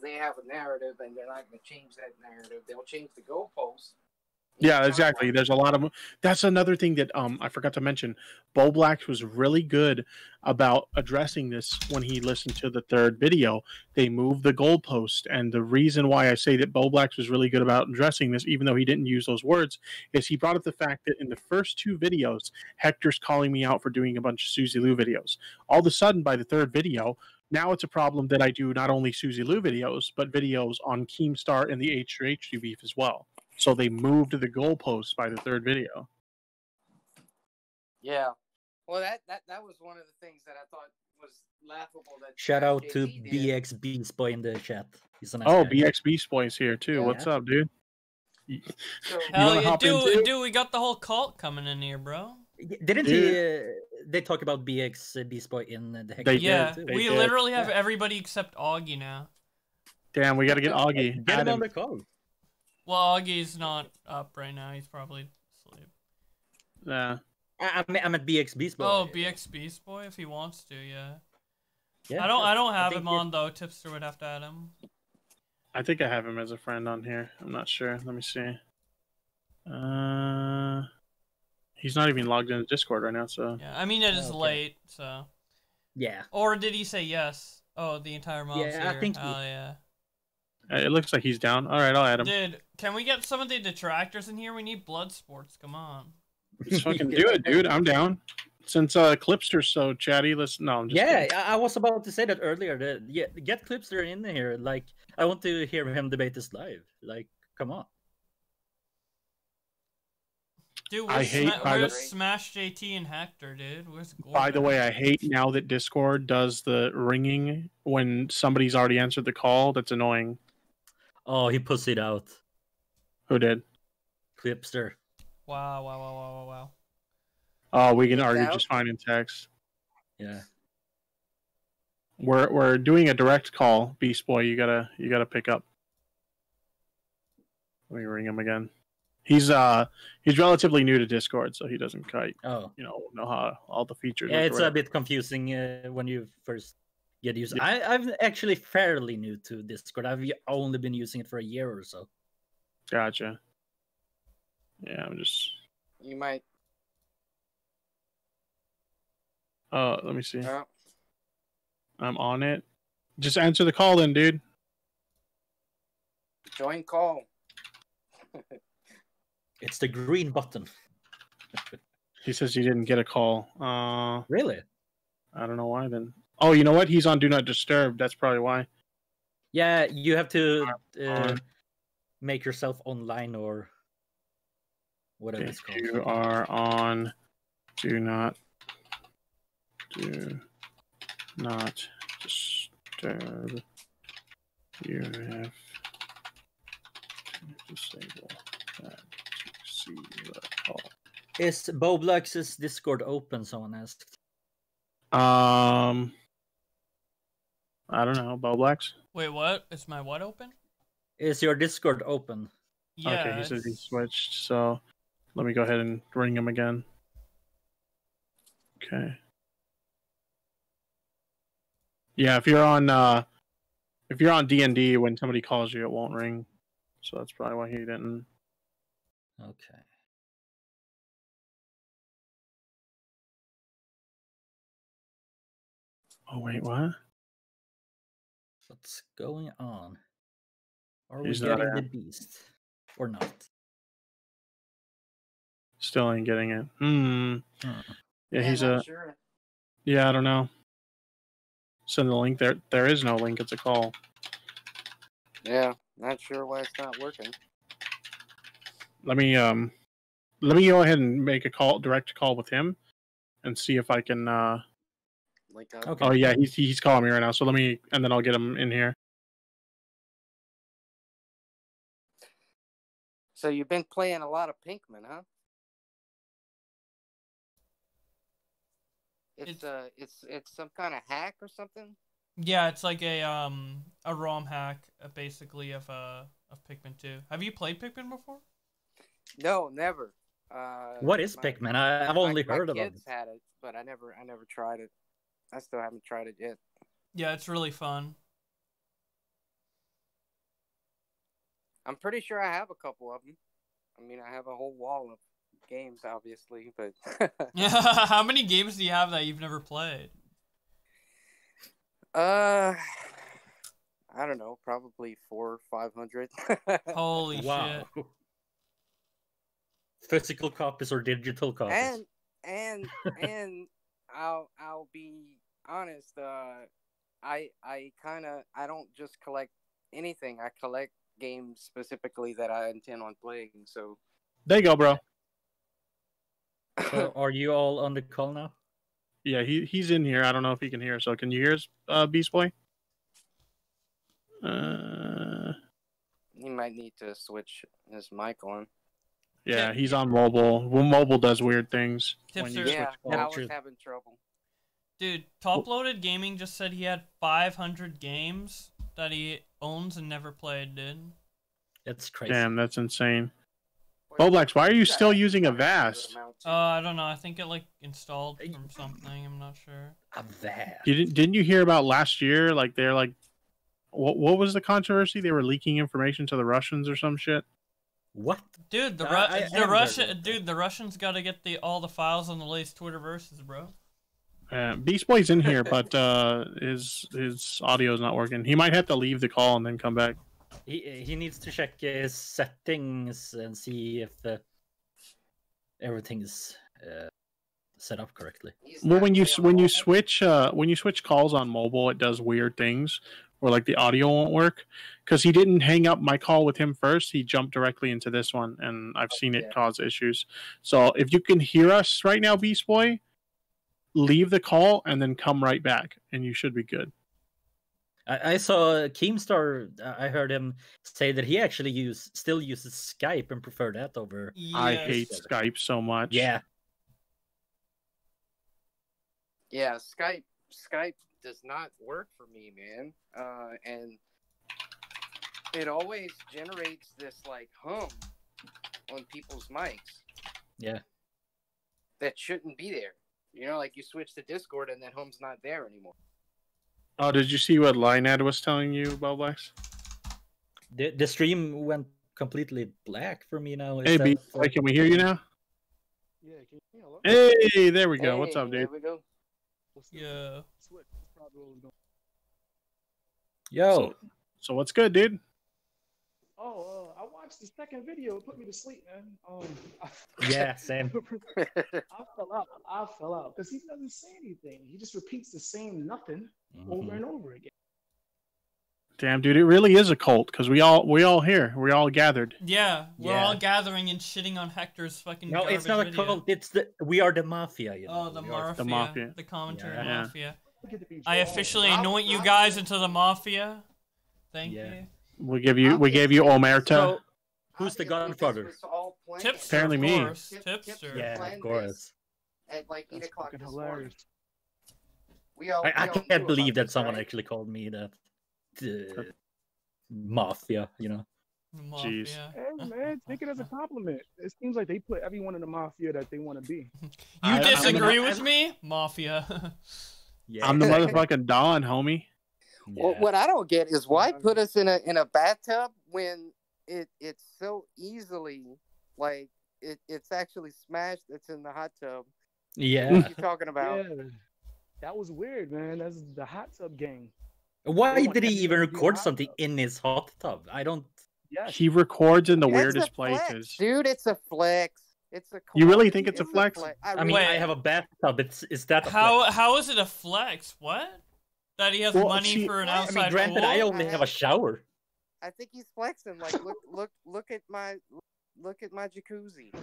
They have a narrative, and they're not going to change that narrative. They'll change the goalposts. Yeah, exactly. There's a lot of that's another thing that I forgot to mention. Bowblax was really good about addressing this when he listened to the third video. They moved the goalpost, and the reason why I say that Bowblax was really good about addressing this, even though he didn't use those words, is he brought up the fact that in the first two videos, Hector's calling me out for doing a bunch of Susie Lou videos. All of a sudden, by the third video, now it's a problem that I do not only Susie Lou videos, but videos on Keemstar and the H3H2 beef as well. So they moved the goalposts by the third video. Yeah. Well, that was one of the things that I thought was laughable. That Shout out to JT did. BX Beast Boy in the chat. He's a nice Oh, guy. BX Beast Boy's here too. Yeah. What's up, dude? Hell wanna yeah, hop into it? dude, we got the whole cult coming in here, bro. Didn't he? They talk about BX Beast Boy in the Hector. Yeah, too. we literally have everybody except Augie now. Damn, we gotta get Augie. Get Add him on the call. Well, Augie's not up right now. He's probably asleep. Yeah. I'm at BX Beast Boy. Oh, BX Beast Boy, if he wants to, yeah. Yeah, I don't have think him on though. Tipster would have to add him. I think I have him as a friend on here. I'm not sure. Let me see. He's not even logged into Discord right now, so. Yeah, I mean it is late, so. Yeah. Or did he say yes? Oh, the entire mob's here. I think. Oh yeah. It looks like he's down. All right, I'll add him. Dude, can we get some of the detractors in here? We need blood sports. Come on. Let's fucking do it, dude. I'm down. Since Clipster's so chatty, let's no. I'm just kidding. I was about to say that earlier. Get Clipster in here. Like, I want to hear him debate this live. Like, come on. Dude, where's Smash JT and Hector, dude? Where's Gordon? By the way, I hate now that Discord does the ringing when somebody's already answered the call. That's annoying. Oh, he pussied out. Who did? Clipster. Wow. Oh, we can argue just fine in text. Yeah. We're doing a direct call, Beast Boy. You gotta pick up. Let me ring him again. He's relatively new to Discord, so he doesn't quite know how all the features. Yeah, it's a bit confusing when you first get used. Yeah. I'm actually fairly new to Discord. I've only been using it for a year or so. Gotcha. Yeah, I'm just. You might. Let me see. I'm on it. Just answer the call then, dude. Join call. It's the green button. He says he didn't get a call. Really? I don't know why then. Oh, you know what? He's on Do Not Disturb. That's probably why. Yeah, you have to make yourself online or whatever it's called. You are on Do Not Disturb. You have to disable that to see the call. Is Bowblax's Discord open? Someone asked. I don't know. Bowblax? Wait, what? Is my what open? Is your Discord open? Yeah. Okay, he says he switched, so let me go ahead and ring him again. Okay. Yeah, if you're on D&D, when somebody calls you, it won't ring. So that's probably why he didn't. Okay. Oh wait, what? What's going on? Are He's we not getting the in. beast or not? Still ain't getting it. Yeah, he's not sure. Yeah, I don't know. Send the link there. There is no link. It's a call. Yeah, not sure why it's not working. Let me go ahead and make a direct call with him, and see if I can. Link up. Okay. Oh yeah, he's calling me right now. So and then I'll get him in here. So you've been playing a lot of Pinkman, huh? It's some kind of hack or something. Yeah, it's like a ROM hack, basically of Pikmin 2. Have you played Pikmin before? No, never. What is Pikmin? I've only heard about it. My kids had it, but I never tried it. I still haven't tried it yet. Yeah, it's really fun. I'm pretty sure I have a couple of them. I mean, I have a whole wall of games, obviously, but How many games do you have that you've never played? I don't know, probably 400 or 500. Holy shit! Physical copies or digital copies? And I'll be honest. I don't just collect anything. I collect games specifically that I intend on playing. So there you go, bro. So are you all on the call now? Yeah, he's in here. I don't know if he can hear. So can you hear us, Beast Boy? He might need to switch his mic on. Yeah, he's on mobile. Well, mobile does weird things when you Tipster. Yeah, switch I calls. was having trouble. Dude, Top Loaded Gaming just said he had 500 games that he owns and never played, dude. It's crazy. Damn, that's insane. Bowblax, why are you still using a Vast? I don't know. I think it like installed from something. I'm not sure. A Vast. Didn't you hear about last year? Like they're like, what was the controversy? They were leaking information to the Russians or some shit. What? Dude, the Russians got to get all the files on the latest Twitterverses, bro. Beast Boy's in here, but his audio is not working. He might have to leave the call and then come back. He needs to check his settings and see if everything is set up correctly. Well, when you switch calls on mobile, it does weird things, or like the audio won't work. Because he didn't hang up my call with him first; he jumped directly into this one, and I've seen it cause issues. So if you can hear us right now, Beast Boy, leave the call and then come right back, and you should be good. I saw Keemstar. I heard him say that he actually still uses Skype and prefer that over. I hate Skype so much. Yeah. Yeah, Skype does not work for me, man. And it always generates this like hum on people's mics. Yeah. That shouldn't be there. You know, like you switch to Discord and that hum's not there anymore. Oh, did you see what Linead was telling you, Bowblax? The stream went completely black for me now. Hey, Beast Boy, can we hear you now? Yeah, can you hear me? Hey, there we go. What's up, dude? There we go. Yeah. Yo. So what's good, dude? Oh, I watched the second video. It put me to sleep, man. Yeah, same. I fell out because he doesn't say anything. He just repeats the same nothing over and over again. Damn, dude, it really is a cult because we all here. We all gathered. Yeah, we're all gathering and shitting on Hector's fucking. No, it's not a video. cult. We are the mafia. You know? Oh, the mafia. The commentary Yeah. mafia. I officially anoint you guys into the mafia. Thank you. We gave you Omerta. So, who's the godfather? Tipster, Apparently of me. course. Tipster. Yeah, of course. At like 8 o'clock this morning. I can't believe that someone actually called me that. Mafia, you know. Jeez. Hey, man, take it as a compliment. It seems like they put everyone in the mafia that they want to be. You disagree with me? Mafia. Yeah. I'm the motherfucking Don, homie. Well, what I don't get is why put us in a bathtub when it's so easily like it's actually smashed. It's in the hot tub. Yeah. What are you talking about? Yeah, that was weird, man. That's the hot tub gang. Why did he even record something in his hot tub? I don't. Yes. He records in the It's weirdest a flex, places. dude. It's a flex. It's a. You really think it's a flex? I mean, I have a bathtub. Is that a How is it a flex? What? That he has money for an outside I mean, granted, pool? I only have a shower. I think he's flexing. Like, look at my jacuzzi.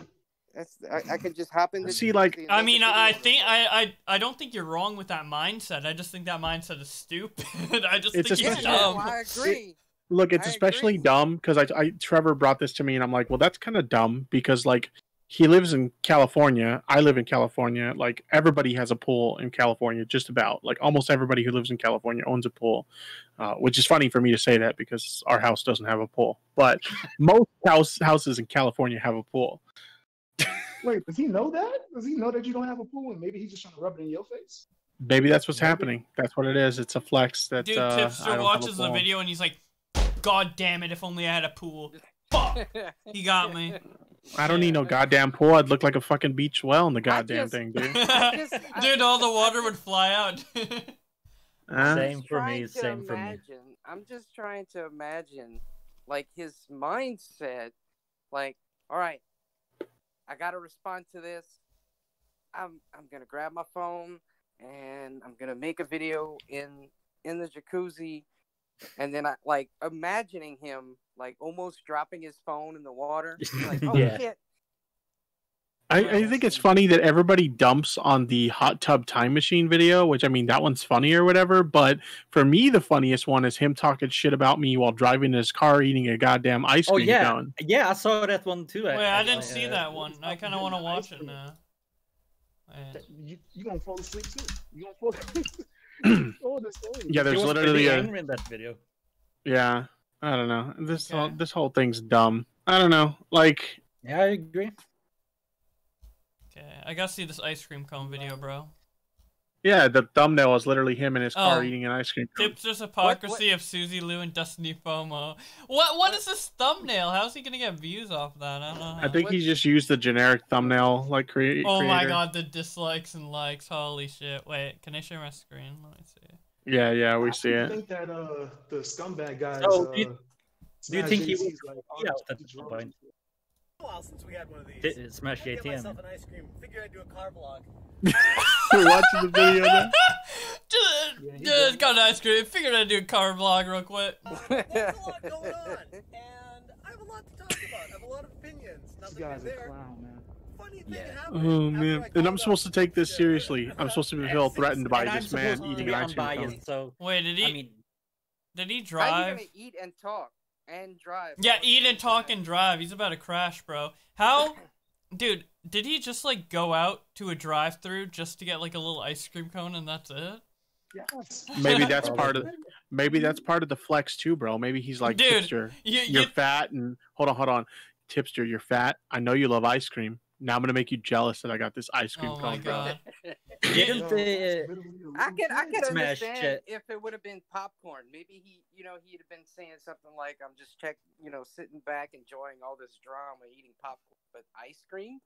That's I could just hop into. See, like, I mean, I don't think you're wrong with that mindset. I just think that mindset is stupid. I just It's think he's especially- dumb. I agree. Look, it's especially dumb because Trevor brought this to me and I'm like, well, that's kind of dumb because like he lives in California. I live in California. Like everybody has a pool in California, just about. Like almost everybody who lives in California owns a pool, which is funny for me to say that because our house doesn't have a pool. But most houses in California have a pool. Wait, does he know that? Does he know that you don't have a pool and maybe he's just trying to rub it in your face? Maybe that's what's happening. That's what it is. It's a flex that Dude, I Tipster don't watches have a the pool. video and he's like, God damn it, if only I had a pool. Fuck! He got me. I don't need no goddamn pool. I'd look like a fucking beach well in the goddamn thing, dude. Dude, all the water would fly out. Same for me. Same for me. I'm just trying to imagine, like his mindset. Like, all right, I gotta respond to this. I'm gonna grab my phone and I'm gonna make a video in the jacuzzi, and then I like imagining him like almost dropping his phone in the water. Like, oh Yeah. shit! I think it's funny that everybody dumps on the hot tub time machine video, which I mean that one's funny or whatever. But for me, the funniest one is him talking shit about me while driving in his car eating a goddamn ice cream cone. Yeah, I saw that one too. Wait, I didn't see that one. I kind of want to watch it now. You gonna fall asleep too? You gonna fall asleep? Yeah, there's He was literally pretty a angry in that video. yeah. I don't know. This whole thing's dumb. I don't know. Like yeah, I agree. Okay, I gotta see this ice cream cone video, bro. yeah, the thumbnail is literally him in his car eating an ice cream cone. Tipster's hypocrisy of Susie Lou and Destiny FOMO. What is this thumbnail? How's he gonna get views off that? I don't know. I think he just used the generic thumbnail like creator. Oh my god, the dislikes and likes. Holy shit. Wait, can I share my screen? Let me see. Yeah, we see I it. think that the scumbag guys. So, do you think he Smash was JT's, like, yeah, honest at to some draw. point? A while since we had one of these. Smash I get ATM. myself an ice cream. Figured I'd do a car vlog. We're watching the video now. Just got an ice cream. Figured I'd do a car vlog real quick. There's a lot going on, and I have a lot to talk about. I have a lot of opinions. This Nothing guy's a there. clown, man. Funny thing happened. Oh man, and I'm supposed to take this seriously. I'm supposed to feel threatened by And I'm this man supposed to eating be an ice cream cone. unbiased, so Wait, did he? I mean, did he How you drive? gonna eat and talk and drive? Yeah, eat and talk and drive. He's about to crash, bro. How? Dude, did he just like go out to a drive-through just to get like a little ice cream cone and that's it? Yes. Maybe that's part of the flex too, bro. Maybe he's like, Dude, Tipster, you- you're you- fat and hold on. Tipster, you're fat. I know you love ice cream. Now I'm gonna make you jealous that I got this ice cream Oh my cone, bro. god. didn't I could Smash understand Jet. if it would have been popcorn. Maybe he'd have been saying something like, "I'm just sitting back enjoying all this drama, eating popcorn." But ice cream,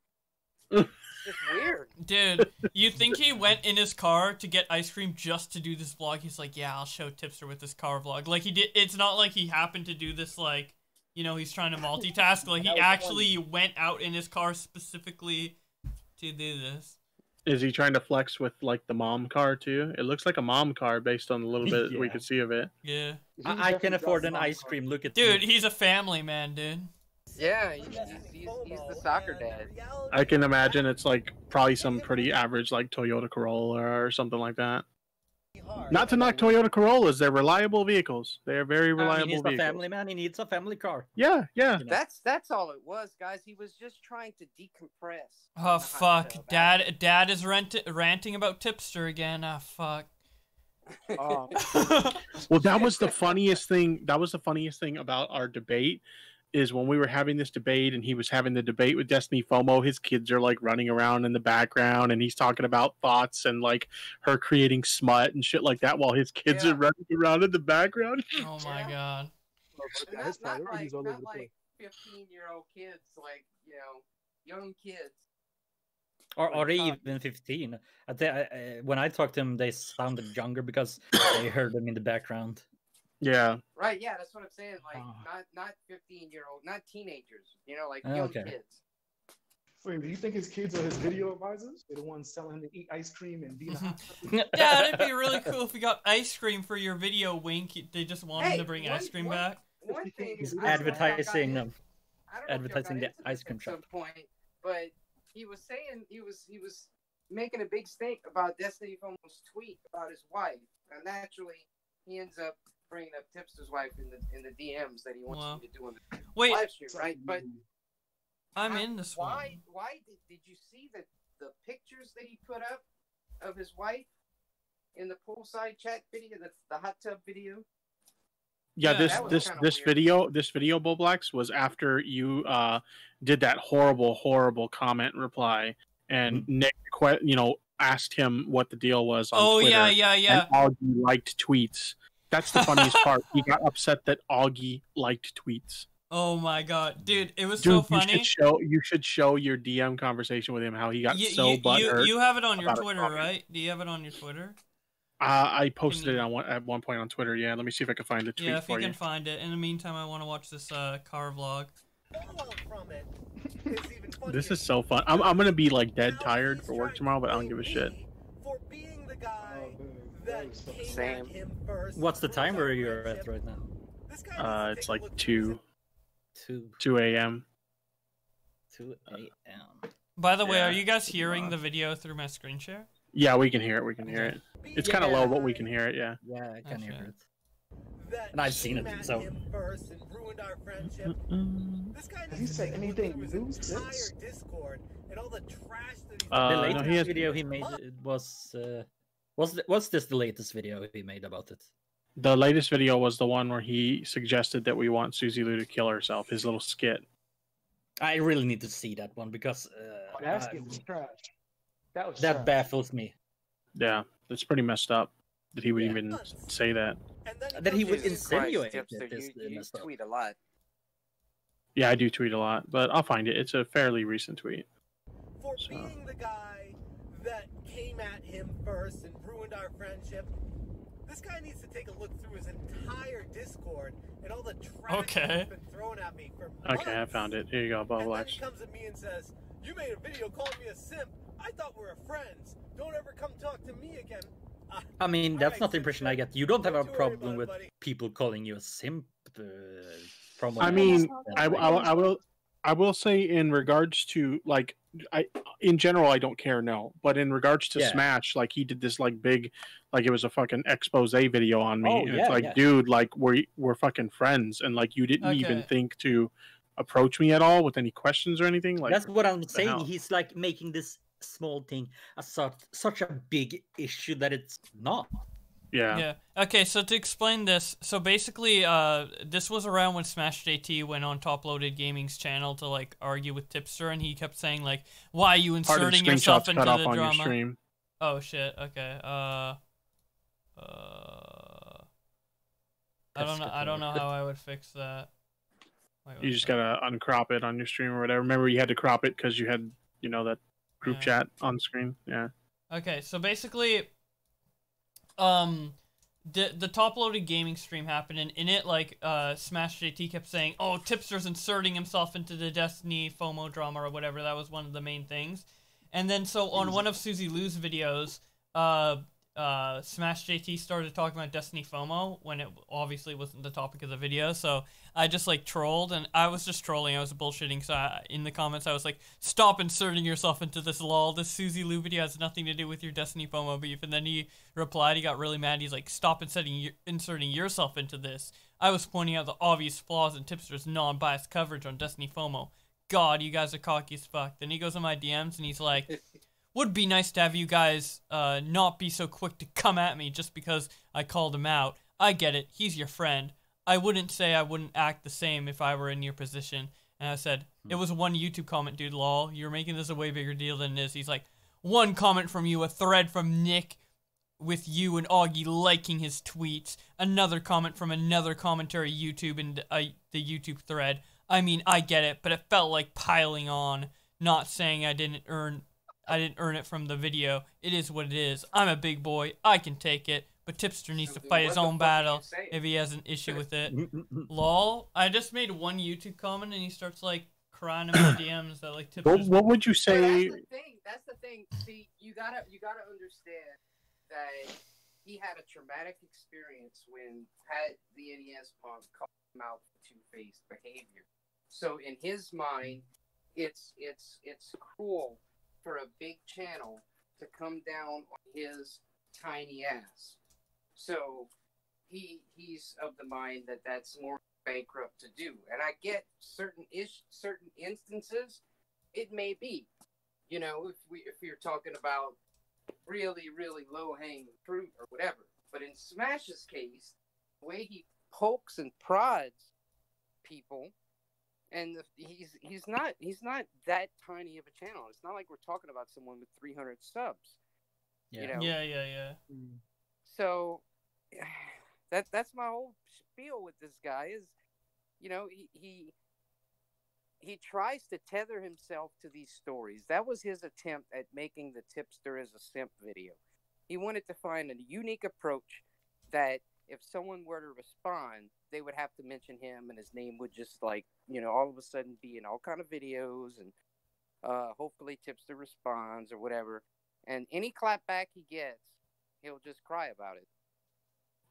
it's just weird. Dude, you think he went in his car to get ice cream just to do this vlog? He's like, yeah, I'll show Tipster with this car vlog. Like he did. It's not like he happened to do this like, he's trying to multitask. Like he actually went out in his car specifically to do this. Is he trying to flex with like the mom car too? It looks like a mom car based on the little bit we could see of it. Yeah. I can afford an ice cream. Look at Dude, me. he's a family man, dude. Yeah, he's the soccer dad. I can imagine it's like probably some pretty average like Toyota Corolla or something like that. Not to knock Toyota Corollas, they're reliable vehicles. They are very reliable He's a vehicles. family man. He needs a family car. Yeah. That's all it was, guys. He was just trying to decompress. Oh fuck, Dad is ranting about Tipster again. Ah fuck. Well, that was the funniest thing. That was the funniest thing about our debate. Is when we were having this debate and he was having the debate with Destiny FOMO, his kids are like running around in the background and he's talking about thoughts and like her creating smut and shit like that while his kids are running around in the background. Oh my god. His priorities all over the place. 15-year-old kids, young kids. Or even 15. When I talked to them, they sounded younger because they heard them in the background. Yeah. Right, yeah, that's what I'm saying. Like, not 15-year-old, not teenagers. Young kids. Wait, do you think his kids are his video advisors? They're the ones telling him to eat ice cream and be in the hot tub? Dad, it'd be really cool if we got ice cream for your video. Wink. They just want him to bring ice cream back. One thing is Advertising them. Advertising the ice cream at shop. some point, but he was saying he was making a big stink about Destiny FOMO's tweet about his wife, and naturally he ends up bringing up Tipster's wife in the DMs that he wants you to do on the live stream, right? But I'm in this why did you see the pictures that he put up of his wife in the poolside chat video, the hot tub video? Yeah, this video, Bowblax, was after you did that horrible comment reply, and Nick, asked him what the deal was on Twitter. Yeah. And Augie liked tweets. That's the funniest part. He got upset that Augie liked tweets. Oh my god, dude, it was so funny. You should show your DM conversation with him how he got so butthurt. You have it on your Twitter, right? Do you have it on your Twitter? I posted it at one point on Twitter. Yeah, let me see if I can find the tweet for you. Yeah, if you can you. find it. In the meantime, I want to watch this car vlog. This is so fun. I'm gonna be like dead tired for work tomorrow, but I don't give a shit. Same. What's the time where you're at right now? It's like 2 a.m. 2 a.m. By the way, Yeah. are you guys hearing the video through my screen share? Yeah, we can hear it. We can hear it. It's kind of low, but we can hear it. Yeah. Yeah, I can hear Okay. it. And I've seen it, so. First and ruined our friendship. This guy Has he said anything new since? Discord and all the trash that he's The no, latest he has- video he made was this the latest video he made about it? The latest video was the one where he suggested that we want Susie Lou to kill herself. His little skit. I really need to see that one because That skit was trash. That was that trash. baffles me. Yeah, that's pretty messed up that he would even say that. That he would Jesus Christ, insinuate Tipster, that this you messed up. tweet a lot. Yeah, I do tweet a lot, but I'll find it. It's a fairly recent tweet. For being the guy that came at him first and ruined our friendship. This guy needs to take a look through his entire Discord and all the trash he's been throwing at me for months. Okay, I found it. Here you go, And then Bowblax. he comes at me and says, "You made a video calling me a simp. I thought we were friends. Don't ever come talk to me again." I mean, that's not the impression I get. You don't have a problem with people calling you a simp. From what I mean, I will say in regards to like, in general I don't care, no, but in regards to Yeah. Smash, like he did this like big, like it was a fucking expose video on me, Oh, and yeah, it's like, yeah. dude, like we're fucking friends, and like you didn't even Okay. think to approach me at all with any questions or anything. Like That's what I'm the saying. hell? He's like making this small thing such a big issue that it's not. Yeah. Okay, so to explain this, so basically, this was around when Smash JT went on Top Loaded Gaming's channel to like argue with Tipster, and he kept saying like, "Why are you Part of the inserting yourself screenshots into cut off the on your drama?" stream. Oh shit. Okay. I don't know how I would fix that. You just gotta uncrop it on your stream or whatever. Remember, you had to crop it because you had, that group Yeah. chat on screen. Yeah. Okay, so basically, the top loaded gaming stream happened, and in it, like, Smash JT kept saying, "Oh, Tipster's inserting himself into the Destiny FOMO drama or whatever." That was one of the main things. And then, so on one of Susie Lou's videos, Smash JT started talking about Destiny FOMO when it obviously wasn't the topic of the video. So I just like trolled, and I was just trolling. I was bullshitting. So in the comments, I was like, "Stop inserting yourself into this lol. This Susie Lou video has nothing to do with your Destiny FOMO beef." And then he replied. He got really mad. He's like, "Stop inserting yourself into this. I was pointing out the obvious flaws in Tipster's non-biased coverage on Destiny FOMO. God, you guys are cocky as fuck." Then he goes on my DMs and he's like, "Would be nice to have you guys not be so quick to come at me just because I called him out. I get it. He's your friend. I wouldn't say I wouldn't act the same if I were in your position." And I said, "It was one YouTube comment, dude, lol. You're making this a way bigger deal than it is." He's like, "One comment from you, a thread from Nick with you and Augie liking his tweets. Another comment from another commentary YouTube and the YouTube thread. I mean, I get it, but it felt like piling on. Not saying I didn't earn it from the video. It is what it is. I'm a big boy. I can take it. But Tipster needs to fight his own battle if he has an issue with it." Lol. I just made one YouTube comment and he starts like crying in my DMs that like Tipster's. What would you say? That's the thing. See, you gotta understand that he had a traumatic experience when Pat the NES punk called him out for two-faced behavior. So in his mind, it's cruel for a big channel to come down on his tiny ass. So he's of the mind that that's more bankrupt to do. And I get certain instances, it may be. If you're talking about really, really low-hanging fruit or whatever. But in Smash's case, the way he pokes and prods people, and he's not that tiny of a channel. It's not like we're talking about someone with 300 subs. Yeah. Yeah. So that's my whole spiel with this guy is, he tries to tether himself to these stories. That was his attempt at making the Tipster is a Simp video. He wanted to find a unique approach that if someone were to respond, they would have to mention him and his name would just all of a sudden be in all kind of videos, and hopefully Tipster responds or whatever. And any clapback he gets, he'll just cry about it.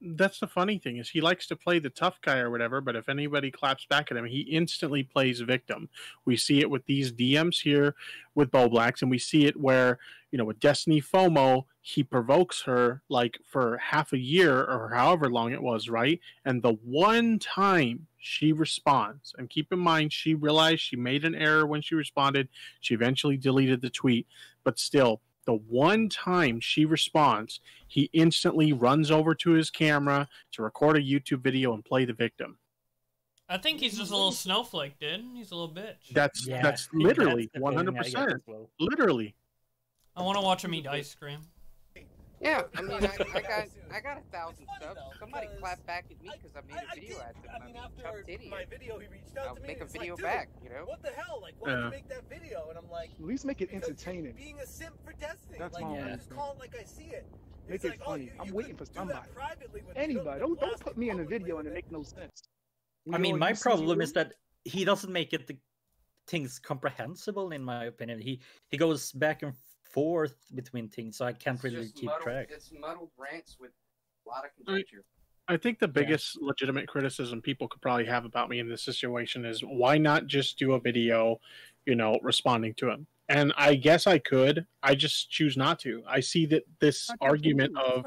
that's the funny thing is he likes to play the tough guy or whatever, but if anybody claps back at him, he instantly plays victim. We see it with these DMs here with Bowblax, and we see it where, you know, with Destiny FOMO, he provokes her like for half a year or however long it was, right? And the one time she responds, and keep in mind, she realized she made an error when she responded. She eventually deleted the tweet, but still, the one time she responds, he instantly runs over to his camera to record a YouTube video and play the victim. I think he's just a little snowflake, dude. He's a little bitch. That's literally 100%. Literally. I want to watch him eat ice cream. Yeah, I mean, I got 1,000 subs. Somebody clap back at me because I made a video at them. I mean, tough titty. My video, he reached out I'll to me. make a and was video like, back, "Dude, you know? What the hell? Like, why did you make that video?" And I'm like, At least make it entertaining. Being a simp for Destiny. That's like, my I only just call it like I see it. Make It's it like, funny. oh, I'm you waiting could for do that somebody. privately with Anybody. Don't put me in a video and it make no sense. I mean, my problem is that he doesn't make it the things comprehensible. In my opinion, he goes back and forth between things, so I can't really keep track. It's muddled rants with a lot of conjecture. I think the biggest legitimate criticism people could probably have about me in this situation is why not just do a video, you know, responding to him? And I guess I could. I just choose not to. I see that this argument of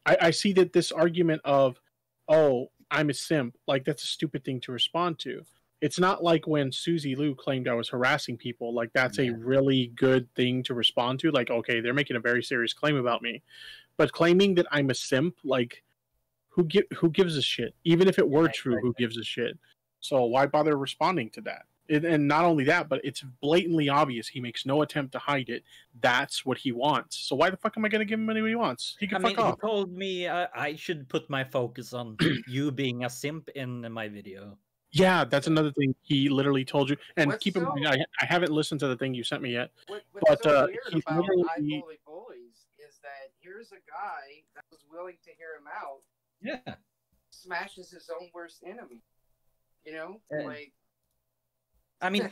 I see that this argument of, oh, I'm a simp, like that's a stupid thing to respond to. It's not like when Susie Lou claimed I was harassing people. Like that's a really good thing to respond to. Like, okay, they're making a very serious claim about me. But claiming that I'm a simp, like, who gives a shit? Even if it were true, who gives a shit? So why bother responding to that? And not only that, but it's blatantly obvious. He makes no attempt to hide it. That's what he wants. So why the fuck am I going to give him what he wants? He can fuck off. He told me I should put my focus on you being a simp in my video. Yeah, that's another thing he literally told you. And keep in mind, I haven't listened to the thing you sent me yet. What's so weird he's about literally... I Bully Bullies is that here's a guy that was willing to hear him out. Yeah. Smashes his own worst enemy. You know? Like, I mean,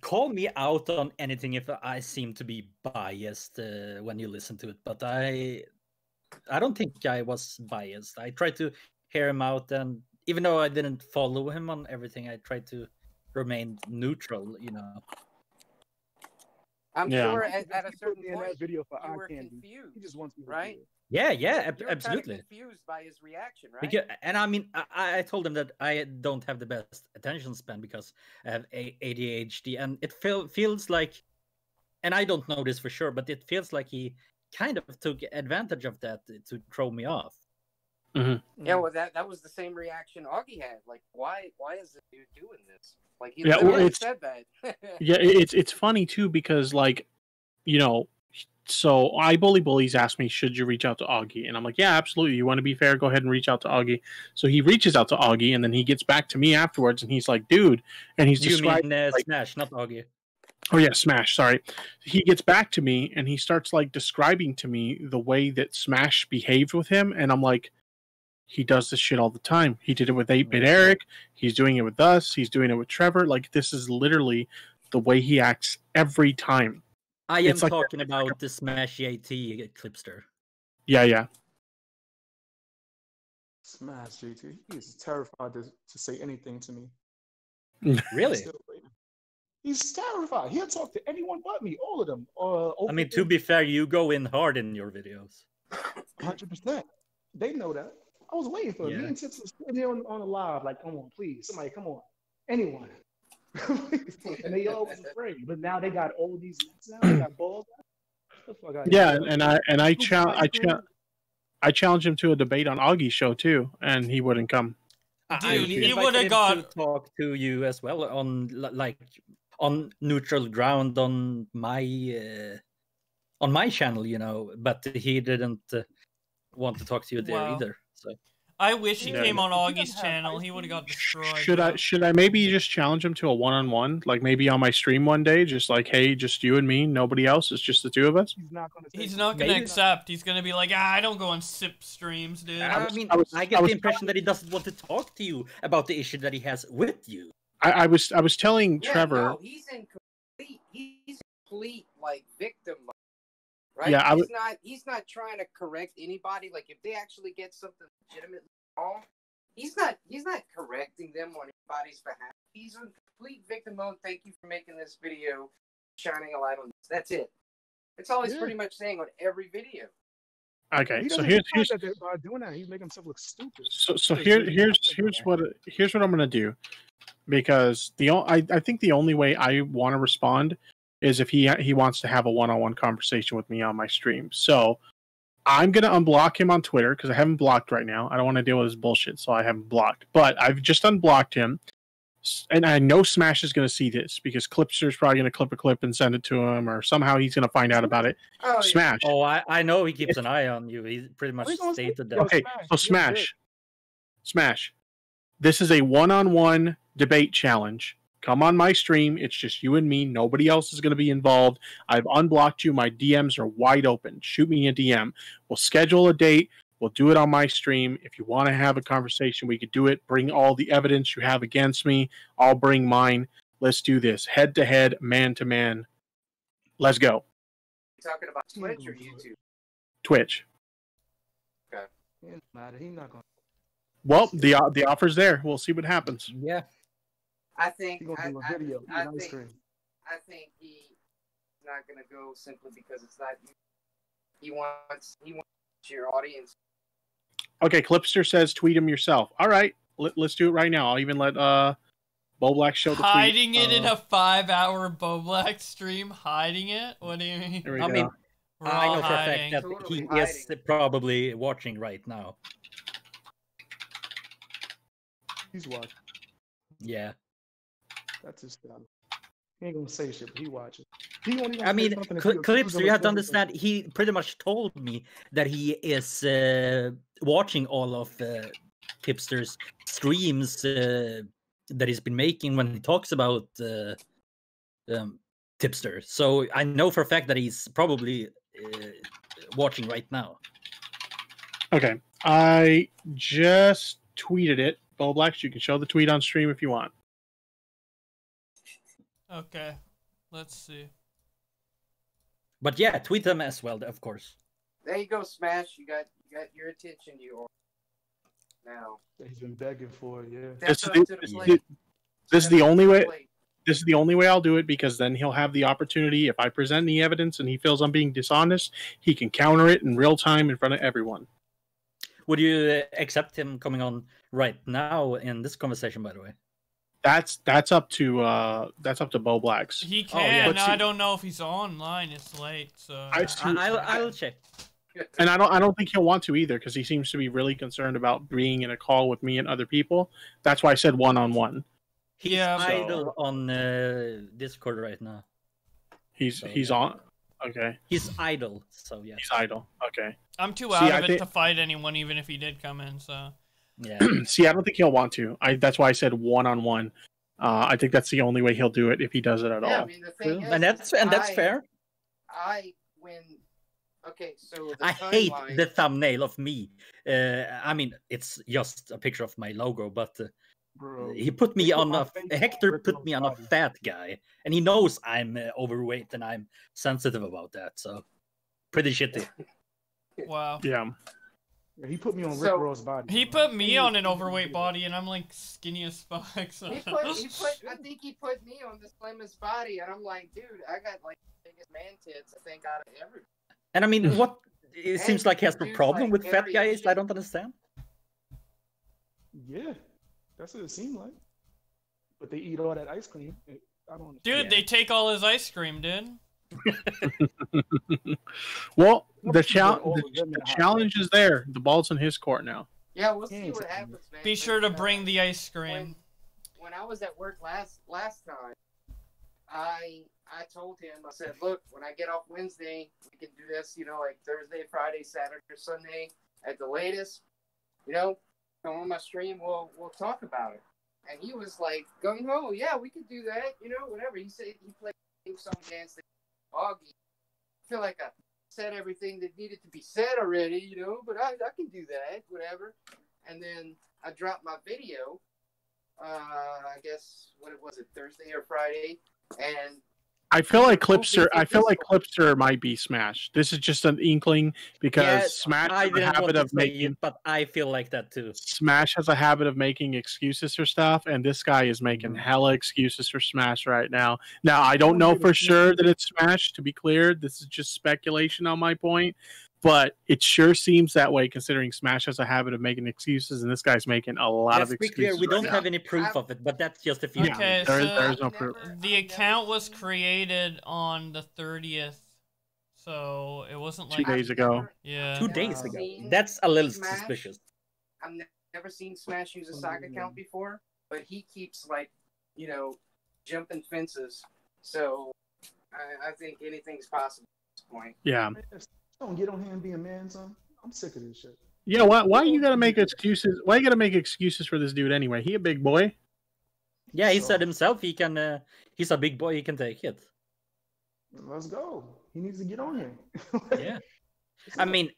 call me out on anything if I seem to be biased when you listen to it, but I don't think I was biased. I tried to hear him out, and even though I didn't follow him on everything, I tried to remain neutral, you know. I'm sure at a certain point that video for you eye were candy. confused, He just wants me to right? Yeah, You're absolutely. kind of confused by his reaction, right? Because, and I mean, I told him that I don't have the best attention span because I have ADHD, and it feels like, and I don't know this for sure, but it feels like he kind of took advantage of that to throw me off. Mm-hmm. Yeah, well, that was the same reaction Augie had. Like, why is this dude doing this? Like, he Yeah, well, literally it's- said that. Yeah, it's funny too because, like, you know, so I Bullies asked me, should you reach out to Augie? And I'm like, yeah, absolutely. You want to be fair, go ahead and reach out to Augie. So he reaches out to Augie, and then he gets back to me afterwards, and he's like, dude, and he's You describing mean like, Smash, not Augie. oh yeah, Smash. Sorry. He gets back to me, and he starts like describing to me the way that Smash behaved with him, and I'm like, he does this shit all the time. He did it with 8-Bit Eric. He's doing it with us. He's doing it with Trevor. Like, this is literally the way he acts every time. I am It's like- talking about the Smash AT Clipster. Yeah. Smash JT. He is terrified to say anything to me. Really? Still waiting. He's terrified. He'll talk to anyone but me, all of them. I mean, to be fair, you go in hard in your videos. 100%. They know that. I was waiting for it. Me and Tips was sitting there on the live, like, come on, please, somebody, come on, anyone. And they all was afraid, but now they got all these nets now. They got balls. Yeah, and I challenged him to a debate on Augie's show too, and he wouldn't come. Dude, he invited would have him got. to talk to you as well on neutral ground on my channel, you know, but he didn't want to talk to you there Wow. either. So I wish he Yeah. came on Augie's channel. He would have got destroyed. Should I maybe just challenge him to a one-on-one, like maybe on my stream one day, just like, hey, just you and me, nobody else, it's just the two of us? He's not going to. He's not gonna accept. He's gonna be like, I don't go on SIP streams, dude. I get the impression that he doesn't want to talk to you about the issue that he has with you. I was telling Yeah, Trevor. no, he's in complete like victim mode. right? Yeah, I would. He's not trying to correct anybody. Like if they actually get something legitimately wrong, he's not correcting them on anybody's behalf. He's in complete victim mode. Thank you for making this video, shining a light on this. That's it. That's all he's pretty much saying on every video. Okay, He so doesn't here's realize that by doing that, he's making himself look stupid. so here's what I'm gonna do, because I think the only way I want to respond is if he wants to have a one-on-one conversation with me on my stream. So I'm gonna unblock him on Twitter because I haven't blocked right now. I don't want to deal with his bullshit, so I haven't blocked. But I've just unblocked him, and I know Smash is gonna see this because Clipster's probably gonna clip a clip and send it to him, or somehow he's gonna find out about it. Oh, Smash. Oh, I know he keeps an eye on you. He pretty much stated that. Okay, so Smash. This is a one-on-one debate challenge. Come on my stream. It's just you and me. Nobody else is going to be involved. I've unblocked you. My DMs are wide open. Shoot me a DM. We'll schedule a date. We'll do it on my stream. If you want to have a conversation, we could do it. Bring all the evidence you have against me. I'll bring mine. Let's do this. Head to head, man to man. Let's go. You talking about Twitch or YouTube? Twitch. Okay. He's not gonna. Well, the offer's there. We'll see what happens. Yeah. I think He's gonna do a video. I think he's not gonna go simply because it's not. He wants your audience. Okay, Clipster says tweet him yourself. All right, let's do it right now. I'll even let Bowblax show the tweet. Hiding it in a 5-hour Bowblax stream? Hiding it? What do you mean? I mean, I know for a fact that Totally he hiding. is probably watching right now. He's watching. Yeah. That's his style. He ain't gonna say shit, but he watching. He won't even I say mean, something if he Clipster, you have to accuse him of understand, he pretty much told me that he is watching all of Tipster's streams that he's been making when he talks about Tipster. So I know for a fact that he's probably watching right now. Okay, I just tweeted it. Bowblax, you can show the tweet on stream if you want. Okay, let's see. But yeah, tweet them as well, of course. There you go, Smash. You got your attention. You now. He's been begging for it, yeah. This is the only way. This is the only way I'll do it, because then he'll have the opportunity. If I present any evidence and he feels I'm being dishonest, he can counter it in real time in front of everyone. Would you accept him coming on right now in this conversation? By the way, that's up to Bowblax. He can. I don't know if he's online. It's late, so I'll check. And I don't think he'll want to either, because he seems to be really concerned about being in a call with me and other people. That's why I said one-on-one. He's idle on Discord right now. He's on. Okay. He's idle. So yeah. He's idle. Okay. I'm too out of it to fight anyone, even if he did come in. So. Yeah. See, I don't think he'll want to. That's why I said one-on-one. I think that's the only way he'll do it, if he does it at all. I mean, the thing is, and that's fair. Okay, so I hate the thumbnail of me. I mean, it's just a picture of my logo, but he put me on Hector put me on a fat guy, and he knows I'm overweight and I'm sensitive about that. So, pretty shitty. Wow. Yeah. He put me on Rick Ross' body. He put me on an overweight body, and I'm like skinny as fuck. So. I think he put me on the slimmest body, and I'm like, dude, I got like the biggest man tits I think out of everybody. And I mean, what? It seems like he has a problem with fat guys. I don't understand. Yeah, that's what it seemed like. But they eat all that ice cream. I don't. Dude, they take all his ice cream, dude. Well, the challenge is there. The ball's in his court now. Yeah, we'll see what happens, man. Be sure to bring the ice cream. When I was at work last time, I told him, I said, look, when I get off Wednesday, we can do this, like Thursday, Friday, Saturday, or Sunday at the latest. Come on my stream, we'll talk about it. And he was like, gung ho, yeah, we could do that, whatever. He said he played some dance. Augie. I feel like I said everything that needed to be said already, but I can do that, whatever. And then I dropped my video, I guess, what was it, Thursday or Friday? And I feel like Clipster might be Smash. This is just an inkling because Smash I has a didn't want habit to of say making. it, but I feel like that too. Smash has a habit of making excuses for stuff, and this guy is making hella excuses for Smash right now. Now, I don't know for sure that it's Smash, to be clear. This is just speculation on my point, but it sure seems that way considering Smash has a habit of making excuses, and this guy's making a lot of Let's be excuses. clear, we don't right have now. any proof of it, but that's just a few. Okay, there's no proof. The account was created on the 30th, so it wasn't like 2 days ago. Yeah, 2 days ago. That's a little Smash. suspicious. I've never seen Smash use a sock account before, but he keeps like, jumping fences. So I think anything's possible at this point. Yeah. Don't get on here and be a man, son. I'm sick of this shit. Yeah, why you gotta make excuses? Why you gotta make excuses for this dude anyway? He a big boy. Yeah, he said himself he can. He's a big boy. He can take it. Let's go. He needs to get on here. Yeah. I mean,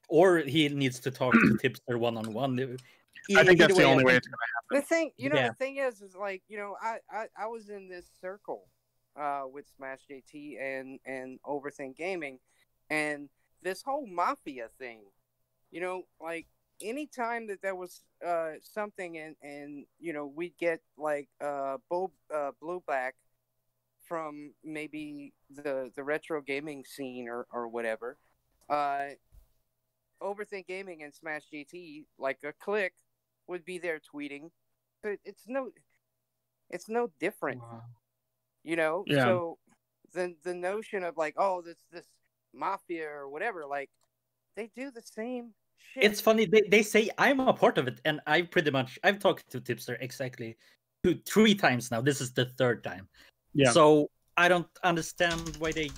or he needs to talk to Tipster one-on-one. I think that's the only way it's gonna happen. The thing, Yeah. the thing is like, I was in this circle with Smash JT and Overthink Gaming, and this whole mafia thing, like anytime that there was something and we'd get like Bowblax from maybe the retro gaming scene or whatever, Overthink Gaming and Smash GT, like a click, would be there tweeting. But it's no different. Wow. Yeah. So the notion of like, oh, this mafia or whatever, like they do the same shit. It's funny. They say I'm a part of it, and I've talked to Tipster exactly 3 times now. This is the 3rd time. Yeah. So I don't understand why they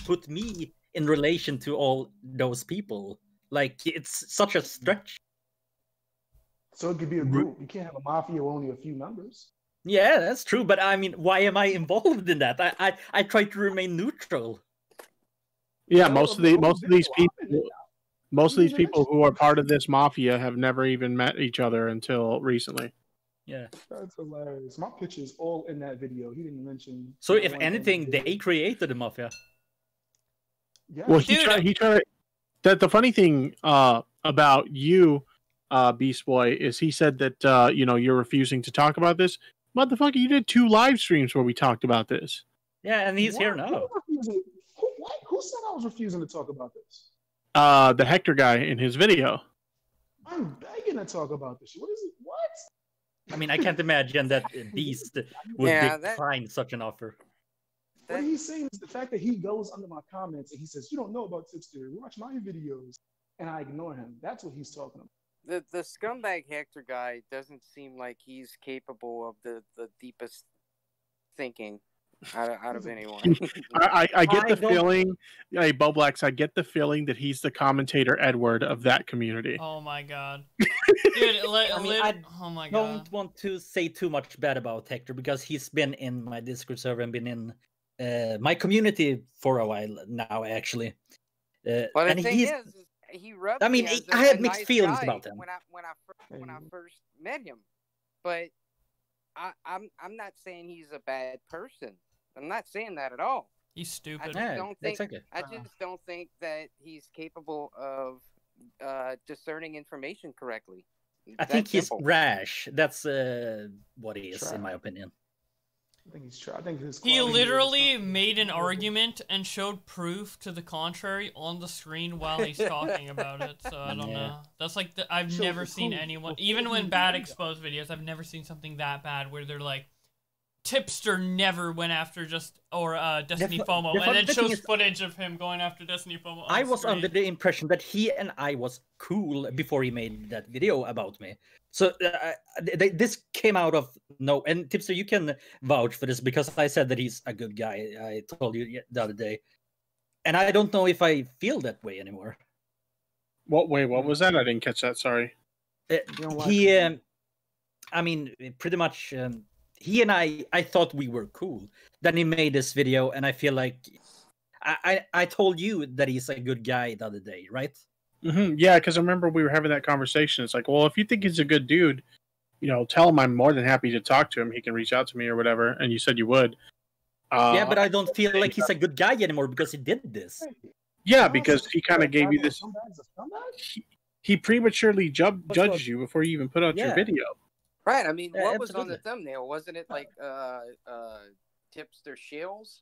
put me in relation to all those people. Like, it's such a stretch. So it could be a group. You can't have a mafia with only a few members. Yeah, that's true. But I mean, why am I involved in that? I try to remain neutral. Yeah, most of these people who are part of this mafia have never even met each other until recently. Yeah. That's hilarious. My picture's all in that video. He didn't mention. So if anything, they created the mafia. Yeah. Well, he tried. That the funny thing about you, Beast Boy, is he said that you're refusing to talk about this. Motherfucker, you did 2 live streams where we talked about this. Yeah, and he's here now. Who said I was refusing to talk about this? The Hector guy in his video. I'm begging to talk about this. What is it? What? I mean, I can't imagine that Beast would decline such an offer. What he's saying is the fact that he goes under my comments and he says, "You don't know about Tipster. Watch my videos," and I ignore him. That's what he's talking about. The scumbag Hector guy doesn't seem like he's capable of the deepest thinking out of anyone. I get the feeling, hey Bowblax, I get the feeling that he's the commentator Edward of that community. Oh my god. Dude, oh my god. Don't want to say too much bad about Hector because he's been in my Discord server and been in my community for a while now, actually. But the thing is, he rubbed me as I had a mixed nice feelings guy about him when I first met him. But I'm not saying he's a bad person. I'm not saying that at all. He's stupid. I just don't think that he's capable of discerning information correctly. I think he's rash. That's what he is, in my opinion. I think he's true. I think his he literally made an argument and showed proof to the contrary on the screen while he's talking about it. So I don't know. That's like I've never seen anyone, even when bad exposed videos, I've never seen something that bad where they're like, Tipster never went after Destiny FOMO, and then shows footage of him going after Destiny FOMO. I was under the impression that he and I was cool before he made that video about me. So this came out of no. And Tipster, you can vouch for this because I said that he's a good guy. I told you the other day, and I don't know if I feel that way anymore. What way? What was that? I didn't catch that. Sorry. I mean, pretty much. He and I thought we were cool. Then he made this video, and I feel like I told you that he's a good guy the other day, right? Mm-hmm. Yeah, because I remember we were having that conversation. It's like, well, if you think he's a good dude, tell him I'm more than happy to talk to him. He can reach out to me or whatever. And you said you would. Yeah, but I don't feel like he's a good guy anymore because he did this. Yeah, because he kind of gave you this. He prematurely judged you before you even put out your video. Right. I mean, Yeah, what was on absolutely. the thumbnail? Wasn't it like Tipster Shills?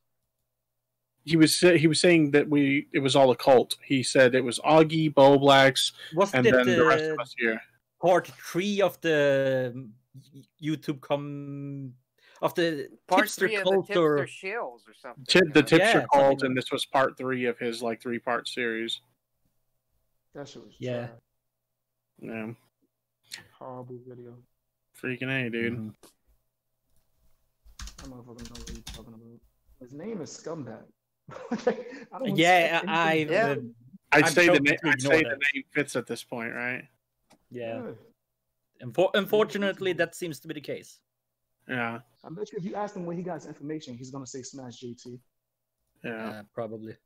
He was saying that it was all a cult. He said it was Augie, Bowblax, Wasn't and it then the rest of us here. part 3 of the YouTube of the Part Tipster 3 of the cult Tipster or Shills or something. The Tipster Yeah, cult, something and this was part 3 of his like 3-part series. That shit was Yeah. trash. Yeah, Horrible video. freaking A, dude. Mm-hmm. I don't know what he's talking about. His name is Scumbag. I don't Yeah, expect I. anything Yeah. I'd I'm say chosen the to I'd ignore say that. the name fits at this point, right? Yeah. Yeah. Unfortunately, that seems to be the case. Yeah. I bet you if you ask him where he got his information, he's gonna say Smash JT. Yeah. Probably.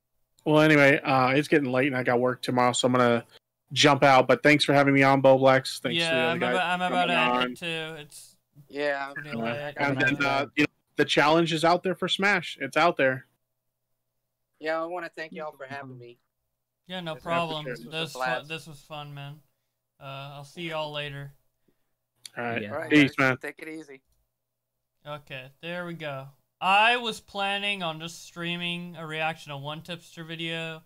Well, anyway, it's getting late and I got work tomorrow, so I'm gonna jump out. But thanks for having me on, Bowblax. Thanks to the Yeah, other I'm guys. about for to coming end on. it too. It's pretty Uh, late. and then the challenge is out there for Smash. It's out there. Yeah, I want to thank y'all for having me. Yeah, no This problem. was a This blast. this was fun, man. I'll see y'all later. All right. All right, Peace, guys. man. Take it easy. Okay, there we go. I was planning on just streaming a reaction to one Tipster video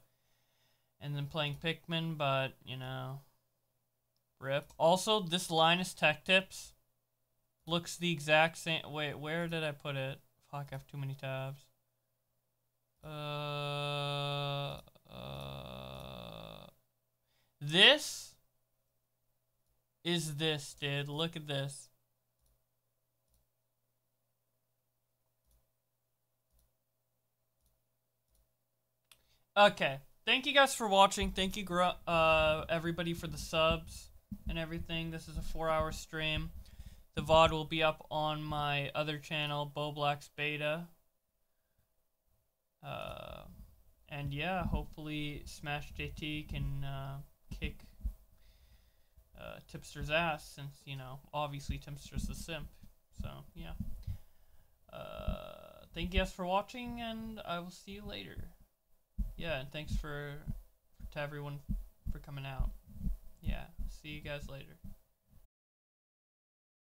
and then playing Pikmin, but, you know, rip. Also, this Linus Tech Tips looks the exact same. Wait, where did I put it? Fuck, I have too many tabs. This is this, dude. Look at this. Okay, thank you guys for watching. Thank you, everybody, for the subs and everything. This is a 4-hour stream. The VOD will be up on my other channel, Bowblax Beta. And yeah, hopefully Smash JT can kick Tipster's ass, since, you know, obviously Tipster's the simp. So, yeah. Thank you guys for watching, and I will see you later. Yeah, and thanks to everyone for coming out. Yeah, see you guys later.